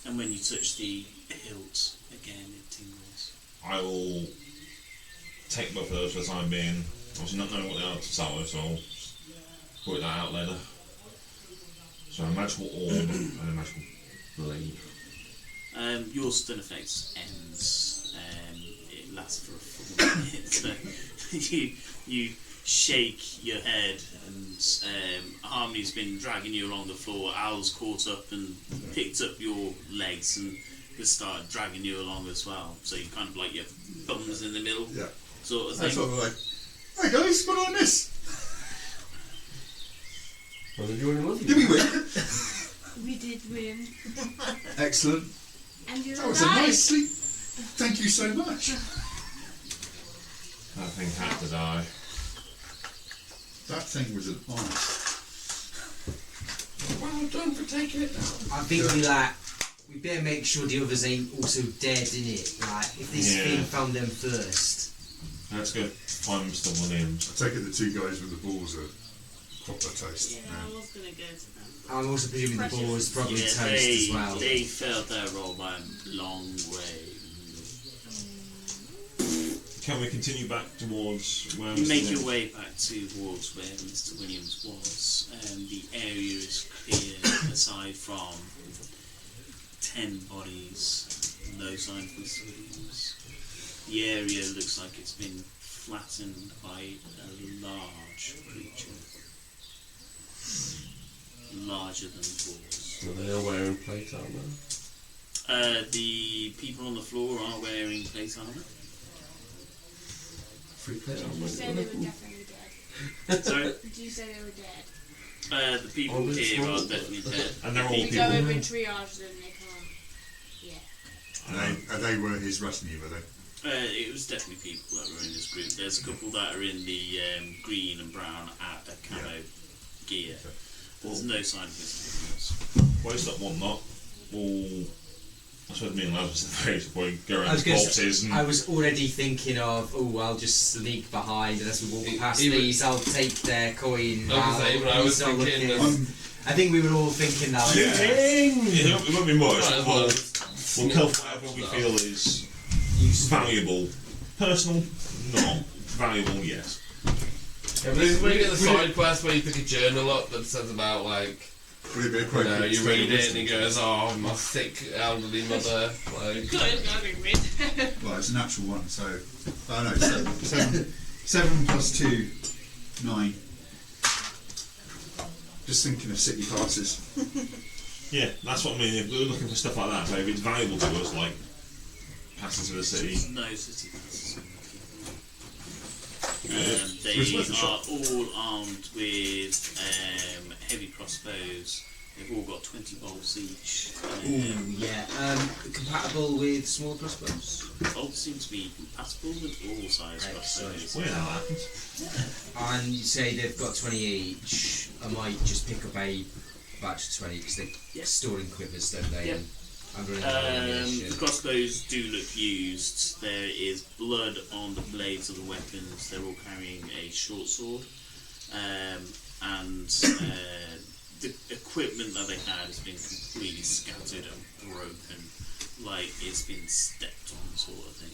Speaker 7: And when you touch the hilt, again it tingles.
Speaker 4: I will take both of those for the time being. Obviously not knowing what they are to start with, so I'll work that out later. So a magical orb and a magical
Speaker 2: Leave.
Speaker 7: Your stun effect ends. It lasts for a full minute. So you shake your head, and Harmony's been dragging you along the floor. Owl's caught up and picked up your legs and just started dragging you along as well. So you kind of like your bums in the middle, sort of thing.
Speaker 6: Sort of like, hey guys, what on this?
Speaker 2: Well, did you want to love you?
Speaker 6: Did we win?
Speaker 12: We did win.
Speaker 6: Excellent.
Speaker 12: And you're
Speaker 6: That was a
Speaker 12: alive.
Speaker 6: nice sleep. Thank you so much.
Speaker 4: That thing had to die.
Speaker 6: That thing was an honour.
Speaker 10: Well done for taking it down.
Speaker 11: I think we better make sure the others ain't also dead in it. Like if this thing found them first.
Speaker 4: Let's go find Mr. Williams.
Speaker 6: I take it the two guys with the balls are proper toast.
Speaker 5: Yeah, I was going to go to them.
Speaker 11: I'm also presuming the ball was probably toast
Speaker 7: they,
Speaker 11: as well.
Speaker 7: They failed their roll by a long way.
Speaker 4: Can we continue back towards where
Speaker 7: You
Speaker 4: Mr.
Speaker 7: make
Speaker 4: Williams-
Speaker 7: your way back towards where Mr. Williams was. The area is clear aside from 10 bodies. No sign of Mr. Williams. The area looks like it's been flattened by a large creature. Larger than dwarves.
Speaker 2: Are they all wearing plate armour?
Speaker 7: The people on the floor are wearing plate armour.
Speaker 2: Free plate
Speaker 12: Did
Speaker 2: armour?
Speaker 12: you say they were definitely dead?
Speaker 7: Sorry?
Speaker 12: Did you say they were dead?
Speaker 7: The people
Speaker 2: Oh,
Speaker 7: here
Speaker 2: it's
Speaker 7: are
Speaker 2: all-
Speaker 7: definitely dead.
Speaker 4: And they're all
Speaker 12: We
Speaker 4: people.
Speaker 12: go over and triage them, they can't. Yeah.
Speaker 6: They were his retinue, were they?
Speaker 7: It was definitely people that were in this group. There's a couple that are in the green and brown camo gear. There's no sign of this.
Speaker 4: Where's that one not? All. I suppose me and Laz was the face before we go
Speaker 11: I
Speaker 4: around
Speaker 11: was,
Speaker 4: the
Speaker 11: gonna
Speaker 4: corpses.
Speaker 11: say,
Speaker 4: And
Speaker 11: I was already thinking of, I'll just sneak behind, and as we walk past
Speaker 2: Even-
Speaker 11: these, I'll take their coin.
Speaker 2: I was saying, I was
Speaker 11: I'll
Speaker 2: thinking
Speaker 11: look
Speaker 2: that-
Speaker 11: in. I think we were all thinking that. Like,
Speaker 4: it won't be much.
Speaker 2: Might as well.
Speaker 4: We'll kill whatever we feel is valuable. Personal, not. Valuable, yes.
Speaker 2: Yeah, but this is where you get the side quest where you pick a journal up that says about like,
Speaker 6: Would it be
Speaker 2: you
Speaker 6: appropriate?
Speaker 2: know, you
Speaker 6: to
Speaker 2: read
Speaker 6: take
Speaker 2: it and it goes, oh, my sick elderly mother. Like,
Speaker 5: Good, that'd be weird.
Speaker 6: Well, it's a natural one, so. Oh no, 7 plus 2, 9. Just thinking of city passes.
Speaker 4: Yeah, that's what I mean. If we're looking for stuff like that, but if it's valuable to us, like passing to the city.
Speaker 7: There's no city passes. They
Speaker 6: It's worth a
Speaker 7: are
Speaker 6: shot.
Speaker 7: all armed with heavy crossbows. They've all got 20 bolts each.
Speaker 11: Ooh, yeah. Compatible with small crossbows.
Speaker 7: Bolts seem to be compatible with all size crossbows.
Speaker 4: Weird how that happens.
Speaker 11: And you say they've got 20 each. I might just pick up a batch of 20 because they're storing quivers, don't they?
Speaker 7: Yeah.
Speaker 11: And I'm running out of
Speaker 7: The
Speaker 11: ammunition.
Speaker 7: crossbows do look used. There is blood on the blades of the weapons. They're all carrying a short sword. And the equipment that they had has been completely scattered and broken, like it's been stepped on, sort of thing.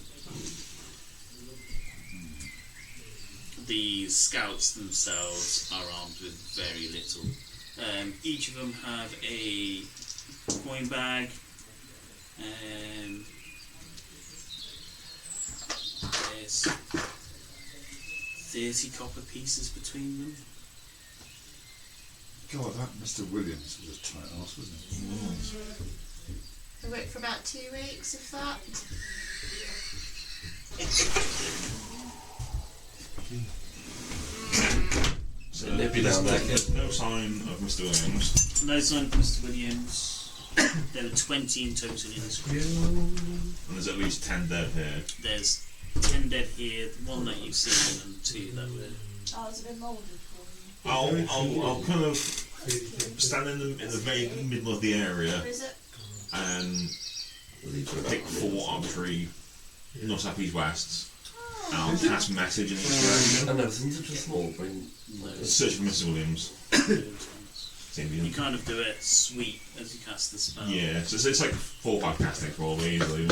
Speaker 7: The scouts themselves are armed with very little. Each of them have a coin bag. There's 30 copper pieces between them.
Speaker 6: God, that Mr. Williams was a tight ass, wasn't he?
Speaker 3: We worked for about 2 weeks, if that.
Speaker 4: So
Speaker 2: Nippy down there, kid.
Speaker 4: no sign of Mr. Williams.
Speaker 7: No sign of Mr. Williams. There were 20 in total in this group.
Speaker 4: And there's at least 10 dead here.
Speaker 7: There's 10 dead here, one that you've seen, and 2 that were.
Speaker 3: Oh, it's a bit mouldy for you.
Speaker 4: I'll kind of stand in the very middle of the area
Speaker 3: Where is it?
Speaker 4: and pick 4 arbitrary north, south, east, west. And I'll cast message in each direction.
Speaker 2: I know, isn't such a small print.
Speaker 4: Search for Mr. Williams.
Speaker 7: You kind of do a sweep as you cast the spell.
Speaker 4: Yeah, so it's like 4 or 5 casting probably easily.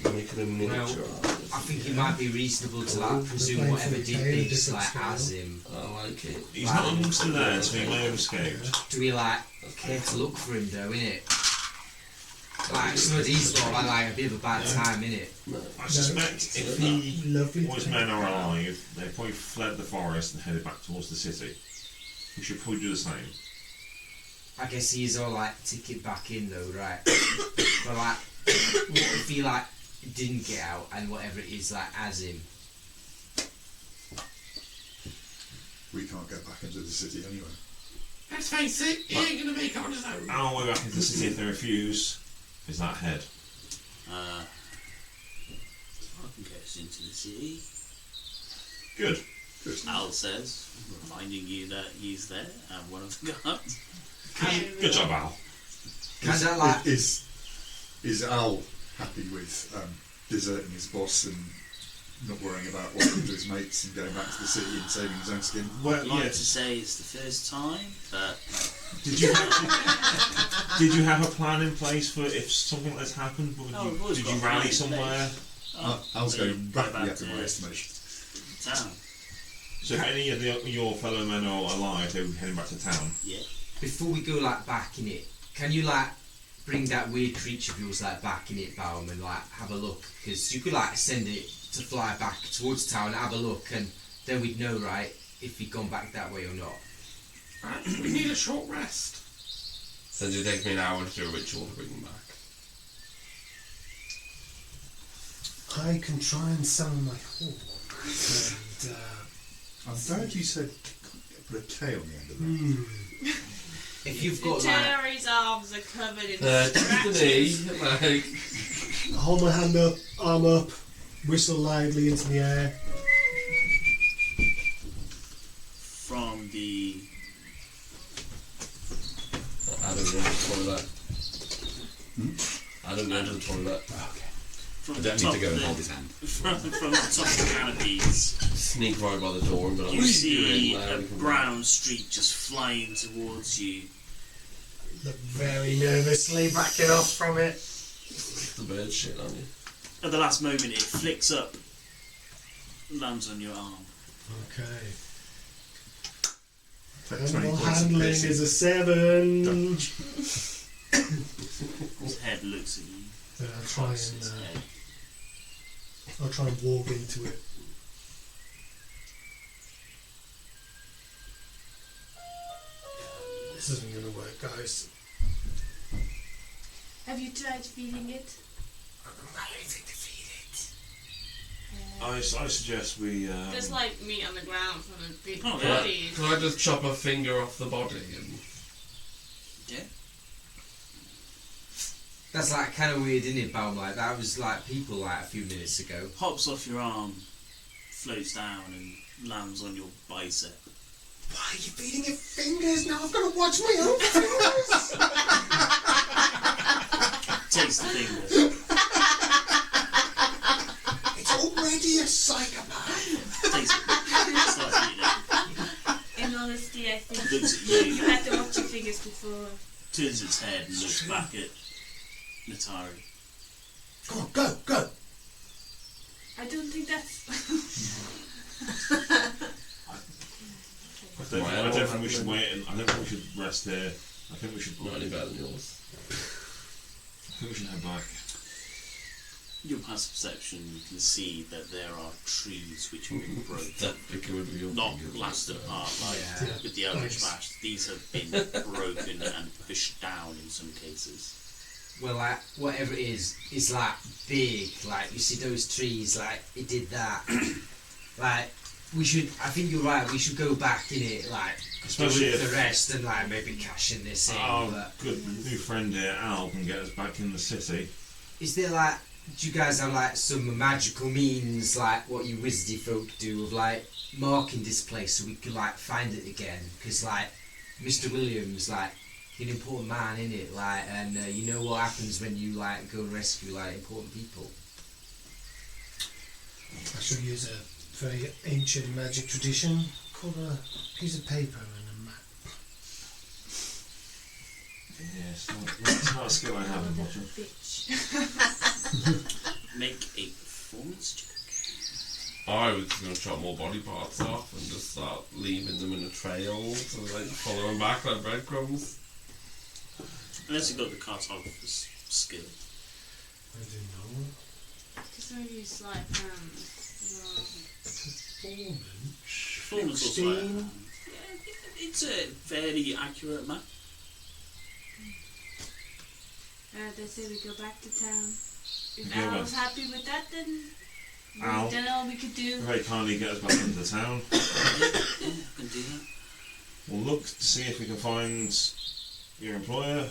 Speaker 2: Make it a miniature.
Speaker 11: I think it might be reasonable to like presume whatever did this like as him.
Speaker 2: I like it.
Speaker 4: He's not amongst the dead, so he may have escaped.
Speaker 11: Do we like care to look for him though, innit?
Speaker 1: like some of these lot had like a bit of a bad time in it.
Speaker 4: I suspect if his men are alive, they probably fled the forest and headed back towards the city. We should probably do the same.
Speaker 1: I guess he's all like ticket back in though, right? But like, what if he like didn't get out and whatever it is like as him?
Speaker 6: We can't get back into the city anyway.
Speaker 10: Let's face it, he ain't gonna make it on his own.
Speaker 4: Our way back into the city if they refuse is that head.
Speaker 7: I can get us into the city.
Speaker 4: Good.
Speaker 7: Al says, reminding you that he's there and one of the guards.
Speaker 4: Good job, Al.
Speaker 6: Is Al happy with deserting his boss and not worrying about what happened to his mates and going back to the city and saving his own skin?
Speaker 7: I'd like to say it's the first time, but...
Speaker 4: Did you have a plan in place for if something like this happened? Did you rally somewhere?
Speaker 6: Al's going rapidly up in my estimation.
Speaker 7: Town.
Speaker 4: So if any of your fellow men are alive, they would be heading back to town?
Speaker 7: Yeah.
Speaker 1: Before we go like back in it, can you like bring that weird creature of yours like back in it, Baum, and like have a look? Because you could like send it to fly back towards town and have a look, and then we'd know, right, if he'd gone back that way or not.
Speaker 10: Right, we need a short rest.
Speaker 2: So it takes me an hour to do a ritual to bring them back.
Speaker 8: I can try and summon my hawk. And,
Speaker 6: I'm glad you said put a K on the end of that.
Speaker 1: If you've got like...
Speaker 5: Terry's arms are covered in
Speaker 2: Scrutiny, like...
Speaker 8: hold my hand up, arm up, whistle loudly into the air.
Speaker 7: From the...
Speaker 2: I don't go into the toilet. I don't go into the toilet.
Speaker 13: Okay.
Speaker 7: From
Speaker 13: I
Speaker 7: the
Speaker 13: don't need
Speaker 7: top
Speaker 13: to go
Speaker 7: of
Speaker 13: and
Speaker 7: the-
Speaker 13: hold his hand.
Speaker 7: From the top of the canopies,
Speaker 2: Sneak right by the door and be like,
Speaker 7: you
Speaker 2: "What are
Speaker 7: see
Speaker 2: doing?"
Speaker 7: a brown streak just flying towards you.
Speaker 8: Look very nervously backing off from it.
Speaker 2: The bird shit on you.
Speaker 7: At the last moment, it flicks up, lands on your arm.
Speaker 8: Okay.
Speaker 6: Take 20
Speaker 8: Animal
Speaker 6: points of
Speaker 8: handling
Speaker 6: piercing.
Speaker 8: is a 7.
Speaker 7: His head looks at you.
Speaker 8: I'll try
Speaker 7: Crosses
Speaker 8: and
Speaker 7: his head.
Speaker 8: I'll try and walk into it. This isn't going to work, guys.
Speaker 12: Have you tried feeding it?
Speaker 8: I don't have anything to feed it.
Speaker 4: I suggest we...
Speaker 5: There's like meat on the ground from the big
Speaker 7: Oh, yeah.
Speaker 5: bodies.
Speaker 2: Can I just chop a finger off the body and...
Speaker 7: Yeah.
Speaker 1: That's like kind of weird, isn't it, Baum? Like that was like people like a few minutes ago.
Speaker 7: Hops off your arm, floats down and lands on your bicep.
Speaker 8: Why are you feeding it fingers? Now I've got to watch my own fingers!
Speaker 7: Takes the finger.
Speaker 8: It's already a psychopath!
Speaker 7: Takes it. Starts eating it.
Speaker 12: In honesty, I think
Speaker 7: Looks at you.
Speaker 12: you had to watch your fingers before.
Speaker 7: Turns its head and looks back at Natari.
Speaker 8: Come on, go, go!
Speaker 12: I don't think that's.
Speaker 4: I don't think we should wait, and I don't think we should rest here. I think we should...
Speaker 2: Not any better than yours.
Speaker 4: I think we should head back.
Speaker 7: Your passive perception, you can see that there are trees which have been broken.
Speaker 2: That bigger would be your
Speaker 7: Not
Speaker 2: finger.
Speaker 7: blasted apart like
Speaker 1: Yeah.
Speaker 7: with the Eldritch
Speaker 8: Thanks.
Speaker 7: Bash. These have been broken and pushed down in some cases.
Speaker 1: Well, like whatever it is, it's like big. Like you see those trees, like it did that. Like we should. I think you're right. We should go back in it, like
Speaker 4: Especially
Speaker 1: with
Speaker 4: if-
Speaker 1: the rest, and like maybe cash in this in.
Speaker 4: Our
Speaker 1: But
Speaker 4: good new friend here, Al, can get us back in the city.
Speaker 1: is there like? Do you guys have like some magical means, like what you wizardy folk do, of like marking this place so we can like find it again? Because like Mr. Williams, like an important man in it, like, and you know what happens when you like go and rescue like important people.
Speaker 8: I shall use a very ancient magic tradition called a piece of paper and a map.
Speaker 4: Yeah, it's not a skill I have, unfortunately.
Speaker 7: Make a performance check.
Speaker 2: I was just going to chop more body parts off and just start leaving them in a trail to like follow them back like breadcrumbs.
Speaker 7: Unless you've got the cartographers. skill.
Speaker 8: I don't know.
Speaker 12: Just maybe slight hands.
Speaker 7: Performance or sleight of hand. Yeah, it's a fairly accurate map.
Speaker 12: They say we go back to town. If
Speaker 4: Okay, well.
Speaker 12: Al's happy with that, then
Speaker 4: Al,
Speaker 12: we've done all we could do.
Speaker 4: very kindly get us back into the town.
Speaker 7: Yeah, can do that.
Speaker 4: We'll look to see if we can find your employer,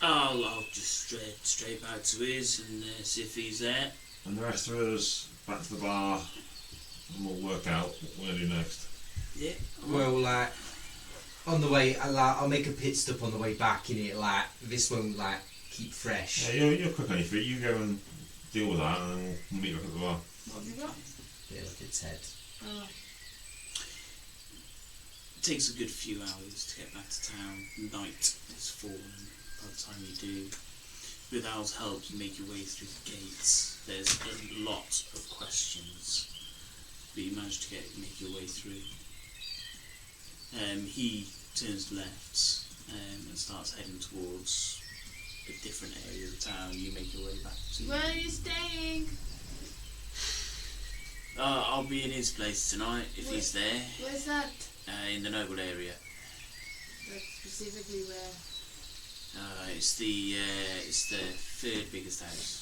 Speaker 7: I'll just straight back to his and see if he's there.
Speaker 4: and the rest of us back to the bar, and we'll work out what we're going to do next.
Speaker 7: Yeah.
Speaker 1: Well, like on the way, I'll make a pit stop on the way back. In it, like this won't like keep fresh.
Speaker 4: Yeah, you're quick on your feet. You go and deal with that, and then we'll meet back at the bar.
Speaker 12: What have you got?
Speaker 1: Yeah, look, its head.
Speaker 12: Oh,
Speaker 7: It takes a good few hours to get back to town. Night is falling by the time you do. With Al's help, you make your way through the gates. There's a lot of questions, but you manage to make your way through. He turns left and starts heading towards a different area of the town. You make your way back to.
Speaker 12: where are you staying?
Speaker 7: I'll be in his place tonight if he's there.
Speaker 12: Where's that?
Speaker 7: In the Noble area.
Speaker 12: Like specifically where?
Speaker 7: It's the third biggest house.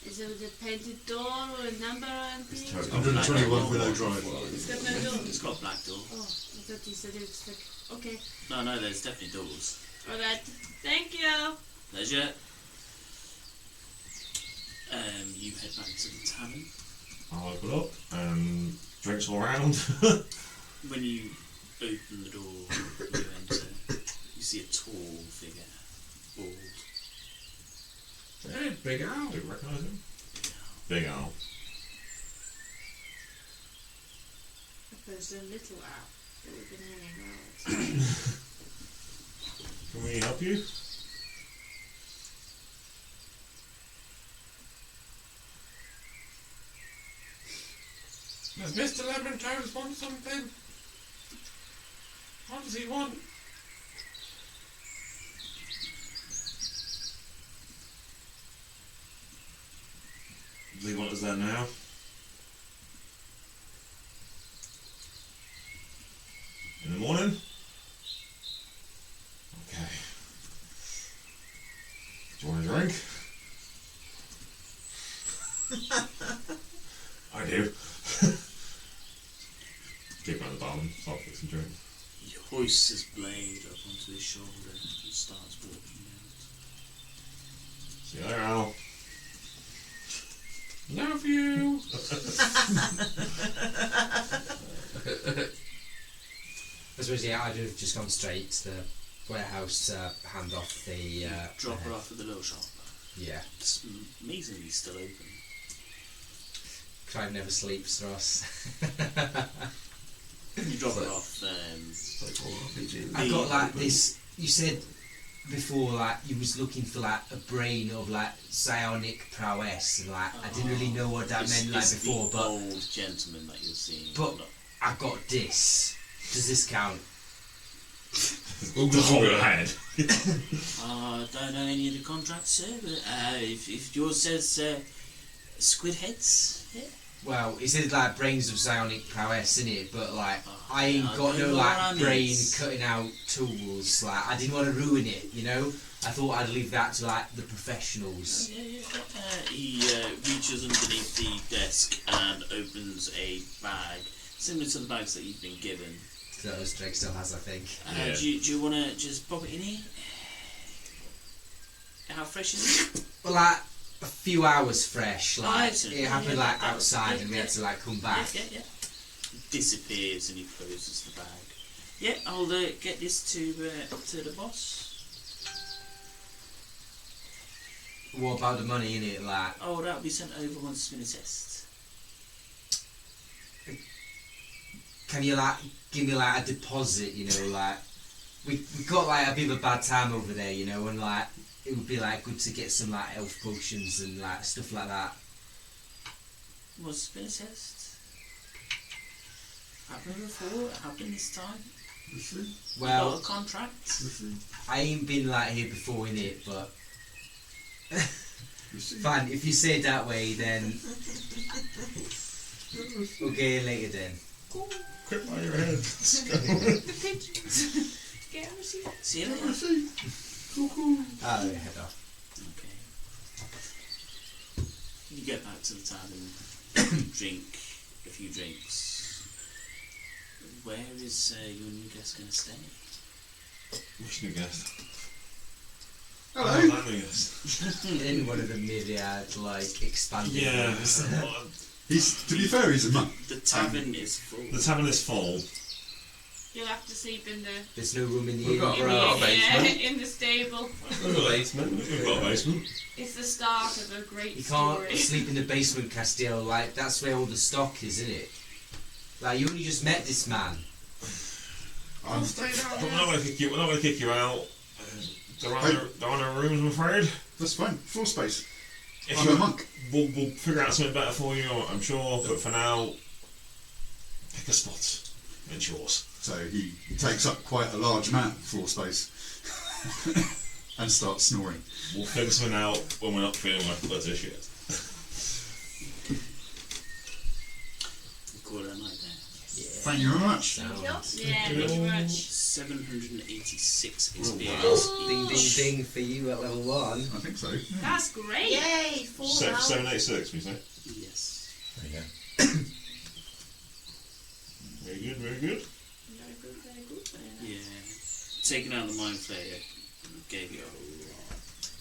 Speaker 12: Is it with a painted door or a number or anything?
Speaker 6: 121 Willow Drive.
Speaker 12: It's got no door.
Speaker 7: It's got a black door.
Speaker 12: Oh, I thought you said it was like. Okay.
Speaker 7: No, there's definitely doors.
Speaker 12: Alright. Thank you.
Speaker 7: Pleasure. You head back to the tavern.
Speaker 4: I'll open up, and drinks all round.
Speaker 7: When you open the door, you enter. You see a tall figure, bald.
Speaker 4: Hey, Big Al. Do you recognise him? Big Al.
Speaker 12: If there's a little owl that we've been hanging around.
Speaker 4: Can we help you?
Speaker 10: Does Mr. Lemon Toes want something? What does he want?
Speaker 4: Does he want us there now? In the morning? Okay. Do you want a drink? I do. Take him out of the bar and start fixing drinks.
Speaker 7: He hoists his blade up onto his shoulder and starts walking out.
Speaker 4: See you later, Al.
Speaker 10: Love you!
Speaker 1: I suppose, yeah, I'd have just gone straight to the warehouse to hand off the.
Speaker 7: Drop her
Speaker 1: head.
Speaker 7: off at the little shop.
Speaker 1: Yeah.
Speaker 7: It's amazingly still open.
Speaker 1: Crime never sleeps, Ross.
Speaker 7: You drop her off.
Speaker 1: I got like this. You said before, like you was looking for like a brain of like psionic prowess, and like I didn't really know what that meant like before,
Speaker 7: the
Speaker 1: but
Speaker 7: old gentleman that you're seeing.
Speaker 1: but I got this. Does this count?
Speaker 4: The whole head.
Speaker 7: I don't know any of the contracts, sir, but if yours says squid heads, yeah.
Speaker 1: Well, it says like brains of psionic prowess in it, but like I ain't
Speaker 7: I
Speaker 1: got
Speaker 7: don't
Speaker 1: no
Speaker 7: know
Speaker 1: like
Speaker 7: what that
Speaker 1: brain
Speaker 7: means.
Speaker 1: cutting out tools. Like I didn't want to ruin it, you know. I thought I'd leave that to like the professionals.
Speaker 7: Yeah. He reaches underneath the desk and opens a bag, similar to the bags that you've been given.
Speaker 1: Those Drake still has, I think.
Speaker 4: Yeah.
Speaker 7: Do you want to just pop it in here? How fresh is it?
Speaker 1: Well, like a few hours fresh. Like
Speaker 7: excellent.
Speaker 1: it happened
Speaker 7: Yeah,
Speaker 1: like
Speaker 7: that was-
Speaker 1: outside,
Speaker 7: yeah,
Speaker 1: and we
Speaker 7: yeah.
Speaker 1: had to like come back.
Speaker 7: Yeah. Disappears and he closes the bag. Yeah, I'll get this to the boss.
Speaker 1: What about the money in it? Like,
Speaker 7: Oh, that'll be sent over once it's been assessed.
Speaker 1: can you like give me like a deposit? You know, like we got like a bit of a bad time over there, you know, and like it would be like good to get some like elf potions and like stuff like that.
Speaker 7: Once it's been assessed. Happened before, it happened this time.
Speaker 1: Well,
Speaker 7: Got a contract.
Speaker 1: I ain't been like here before in it, but Fine, if you say it that way, then we'll get you later then.
Speaker 4: Quit by your head.
Speaker 5: The pigeons. Get a receipt.
Speaker 7: See you later.
Speaker 1: Oh, head off.
Speaker 7: Okay. You get back to the tavern, drink a few drinks. Where is your new guest going to stay?
Speaker 4: Which new guest?
Speaker 6: Hello.
Speaker 4: Oh, that new guest.
Speaker 1: In one of the myriad, like, expanding
Speaker 4: Yeah.
Speaker 1: rooms.
Speaker 6: He's, to be fair, he's a monk.
Speaker 7: The tavern is full.
Speaker 4: The tavern is full.
Speaker 5: You'll have to sleep in the
Speaker 1: There's no room in the
Speaker 2: We've
Speaker 1: inn,
Speaker 2: got
Speaker 1: bro.
Speaker 2: our basement.
Speaker 5: in the stable.
Speaker 2: In the basement.
Speaker 4: We've got a basement.
Speaker 5: It's the start of a great
Speaker 1: You can't
Speaker 5: story.
Speaker 1: sleep in the basement, Castiel. Like, that's where all the stock is, isn't it? Like, you only just met this man.
Speaker 10: I'll stay down
Speaker 4: But we're
Speaker 10: there.
Speaker 4: not going to kick you. We're not going to kick you out. There are no rooms, I'm afraid.
Speaker 6: That's fine. Floor space.
Speaker 4: If
Speaker 6: I'm
Speaker 4: you-
Speaker 6: a monk.
Speaker 4: We'll figure out something better for you, I'm sure. But for now, pick a spot. It's yours.
Speaker 6: So he takes up quite a large amount of floor space and starts snoring.
Speaker 4: We'll figure something out when we're not feeling like blood as shit.
Speaker 7: Call it a night there.
Speaker 6: Thank you very much.
Speaker 5: Yeah, thank you very much.
Speaker 7: 786
Speaker 1: Wow.
Speaker 7: experience.
Speaker 1: Ding, ding, ding for you at level 1.
Speaker 6: I think so.
Speaker 5: That's great.
Speaker 3: Yay, 4 now.
Speaker 4: 786, we say.
Speaker 7: Yes.
Speaker 13: There you go.
Speaker 4: Very good, very good.
Speaker 5: Very good, very good.
Speaker 7: Yeah. Taking out the mind flayer gave you a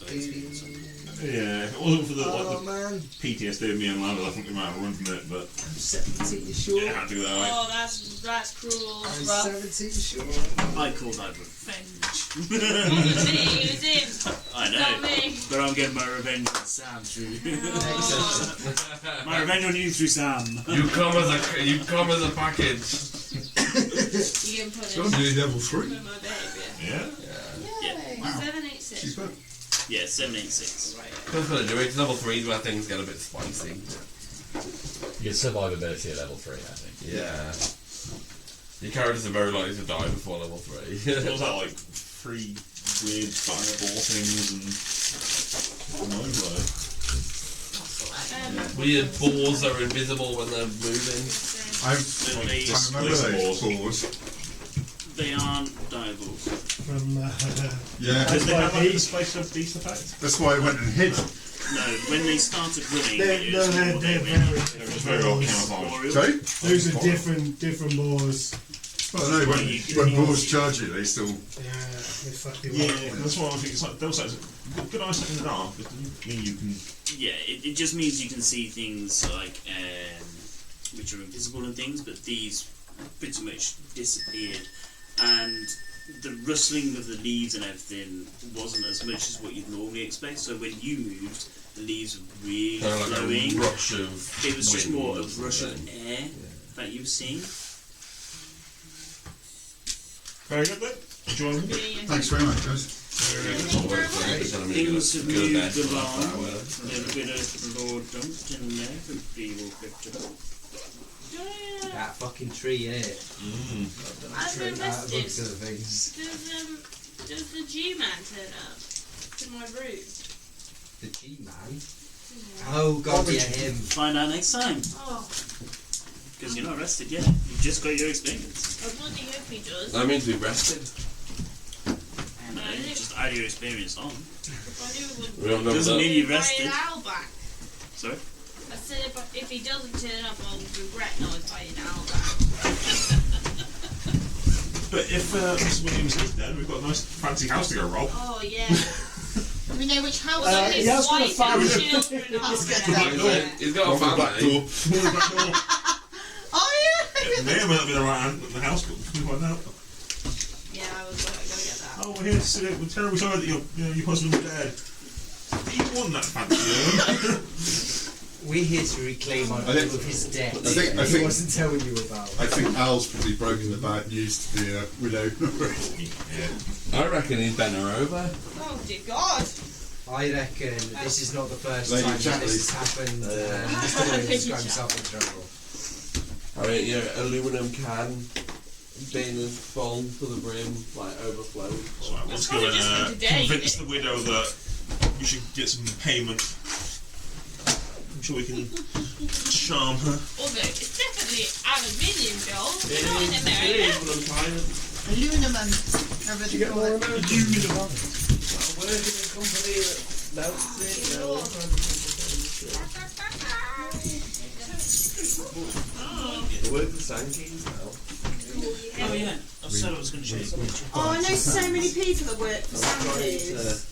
Speaker 7: lot of experience on that.
Speaker 4: Yeah, if it wasn't for the,
Speaker 1: Oh,
Speaker 4: like,
Speaker 1: man.
Speaker 4: the PTSD of me and Lando, I think we might have run from it, but
Speaker 1: I'm 17 short.
Speaker 4: it had to go that way.
Speaker 5: Oh, that's cruel.
Speaker 1: I'm
Speaker 5: Rough.
Speaker 1: 17 short.
Speaker 7: I call that revenge.
Speaker 5: It wasn't me, it was him.
Speaker 7: I
Speaker 5: Not
Speaker 7: know.
Speaker 5: me.
Speaker 7: But I'm getting my revenge on Sam through.
Speaker 5: Oh.
Speaker 7: My revenge on you through Sam.
Speaker 2: You come as a package.
Speaker 5: You can put
Speaker 6: It's
Speaker 5: it
Speaker 6: got to be level 3.
Speaker 5: with my behaviour.
Speaker 4: Yeah?
Speaker 7: Yeah.
Speaker 6: Wow.
Speaker 5: 786.
Speaker 6: She's good.
Speaker 7: Yeah, 786.
Speaker 5: Right.
Speaker 2: That's what I do. It's level 3 where things get a bit spicy.
Speaker 13: You get survivability at level 3, I think.
Speaker 2: Yeah. Your characters are very likely to die before level 3.
Speaker 4: What was that, like, 3 weird fireball things and... No,
Speaker 2: Weird balls that are invisible when they're moving.
Speaker 6: I
Speaker 7: They,
Speaker 6: remember those balls.
Speaker 7: they aren't diables.
Speaker 8: From
Speaker 6: Yeah,
Speaker 4: Did they have, like,
Speaker 8: He-
Speaker 4: a space of beast effect?
Speaker 6: that's why I went and hid.
Speaker 7: No, when they started running,
Speaker 8: they're,
Speaker 7: it
Speaker 8: no,
Speaker 7: was
Speaker 8: they're,
Speaker 7: more
Speaker 8: they're
Speaker 7: they
Speaker 8: very
Speaker 7: went.
Speaker 4: They were just very well
Speaker 8: different
Speaker 4: camouflaged.
Speaker 7: Warriors.
Speaker 6: Sorry?
Speaker 8: Those are different boars.
Speaker 6: Well, no, when balls charge you, they still...
Speaker 8: Yeah, they fuck you
Speaker 4: Yeah,
Speaker 8: up.
Speaker 4: that's what I think. It's like Deus Ex. Good eyesight in the dark. It doesn't mean you can.
Speaker 7: Yeah, it just means you can see things like which are invisible and things, but these pretty much disappeared, and the rustling of the leaves and everything wasn't as much as what you'd normally expect. So when you moved, the leaves were really
Speaker 2: Kind of like
Speaker 7: flowing.
Speaker 2: a rush of
Speaker 7: It was just
Speaker 2: wind
Speaker 7: more
Speaker 2: or
Speaker 7: a rush of
Speaker 2: something.
Speaker 7: air that you were seeing.
Speaker 4: Very good then. Enjoyable.
Speaker 6: Thanks very much, guys.
Speaker 7: Things have moved along. A little bit of blood dumped in there, but people picked it up.
Speaker 1: That fucking tree, innit?
Speaker 5: I've been
Speaker 1: Looks
Speaker 5: arrested.
Speaker 1: at the things.
Speaker 5: Does the G-man turn up to my room?
Speaker 1: The G-man? Oh god, yeah, him.
Speaker 7: Find out next time,
Speaker 5: Oh,
Speaker 7: because you're not arrested yet. You've just got your experience.
Speaker 5: I bloody hope he does.
Speaker 2: That means we've rested.
Speaker 7: And just add your experience on.
Speaker 5: If I knew it would
Speaker 2: We don't know
Speaker 7: Doesn't
Speaker 2: that.
Speaker 7: mean you
Speaker 5: buy
Speaker 7: rested.
Speaker 5: an owl back.
Speaker 7: Sorry?
Speaker 5: I said if he doesn't turn up, I'll regret not buying an owl back.
Speaker 4: But if Mr. Williams is dead, we've got a nice fancy house to go rob.
Speaker 5: Oh yeah.
Speaker 3: Do we know which house
Speaker 5: Although
Speaker 3: it
Speaker 5: his
Speaker 3: is?
Speaker 8: has got a
Speaker 5: wife
Speaker 8: family.
Speaker 5: and children are there.
Speaker 2: He's got a family.
Speaker 3: Oh yeah!
Speaker 4: It may or may not be the right hand in the house, but we find out.
Speaker 5: Yeah, I was gonna get that.
Speaker 4: Oh, we're here to see it. We're terribly sorry that your husband's dead. You won that fancy.
Speaker 1: We're here to reclaim our
Speaker 6: I think-
Speaker 1: of his debt.
Speaker 6: I
Speaker 1: he
Speaker 6: think-
Speaker 1: wasn't telling you about.
Speaker 6: I think Al's probably broken the bad news to the widow.
Speaker 2: I reckon he's bent her over.
Speaker 5: Oh dear God.
Speaker 1: I reckon this is not the first
Speaker 6: Lady
Speaker 1: time that
Speaker 6: Chatley.
Speaker 1: this has happened. Mr. Williams got himself in trouble.
Speaker 2: I mean, your aluminum can being as full to the brim, like overflowing.
Speaker 4: So let's go
Speaker 5: probably
Speaker 4: and
Speaker 5: just for today,
Speaker 4: convince the widow that we should get some payment. I'm sure we can charm her.
Speaker 5: Although it's definitely aluminium, Joel.
Speaker 10: It
Speaker 5: Not in
Speaker 10: is,
Speaker 5: America.
Speaker 10: but I'm tired.
Speaker 3: Aluminum. Whatever they call it.
Speaker 10: I work in a company that melts it. I work for Sankeys now.
Speaker 7: Oh yeah, I said I was going to show you.
Speaker 3: Oh, I know so many people that work for Sankeys.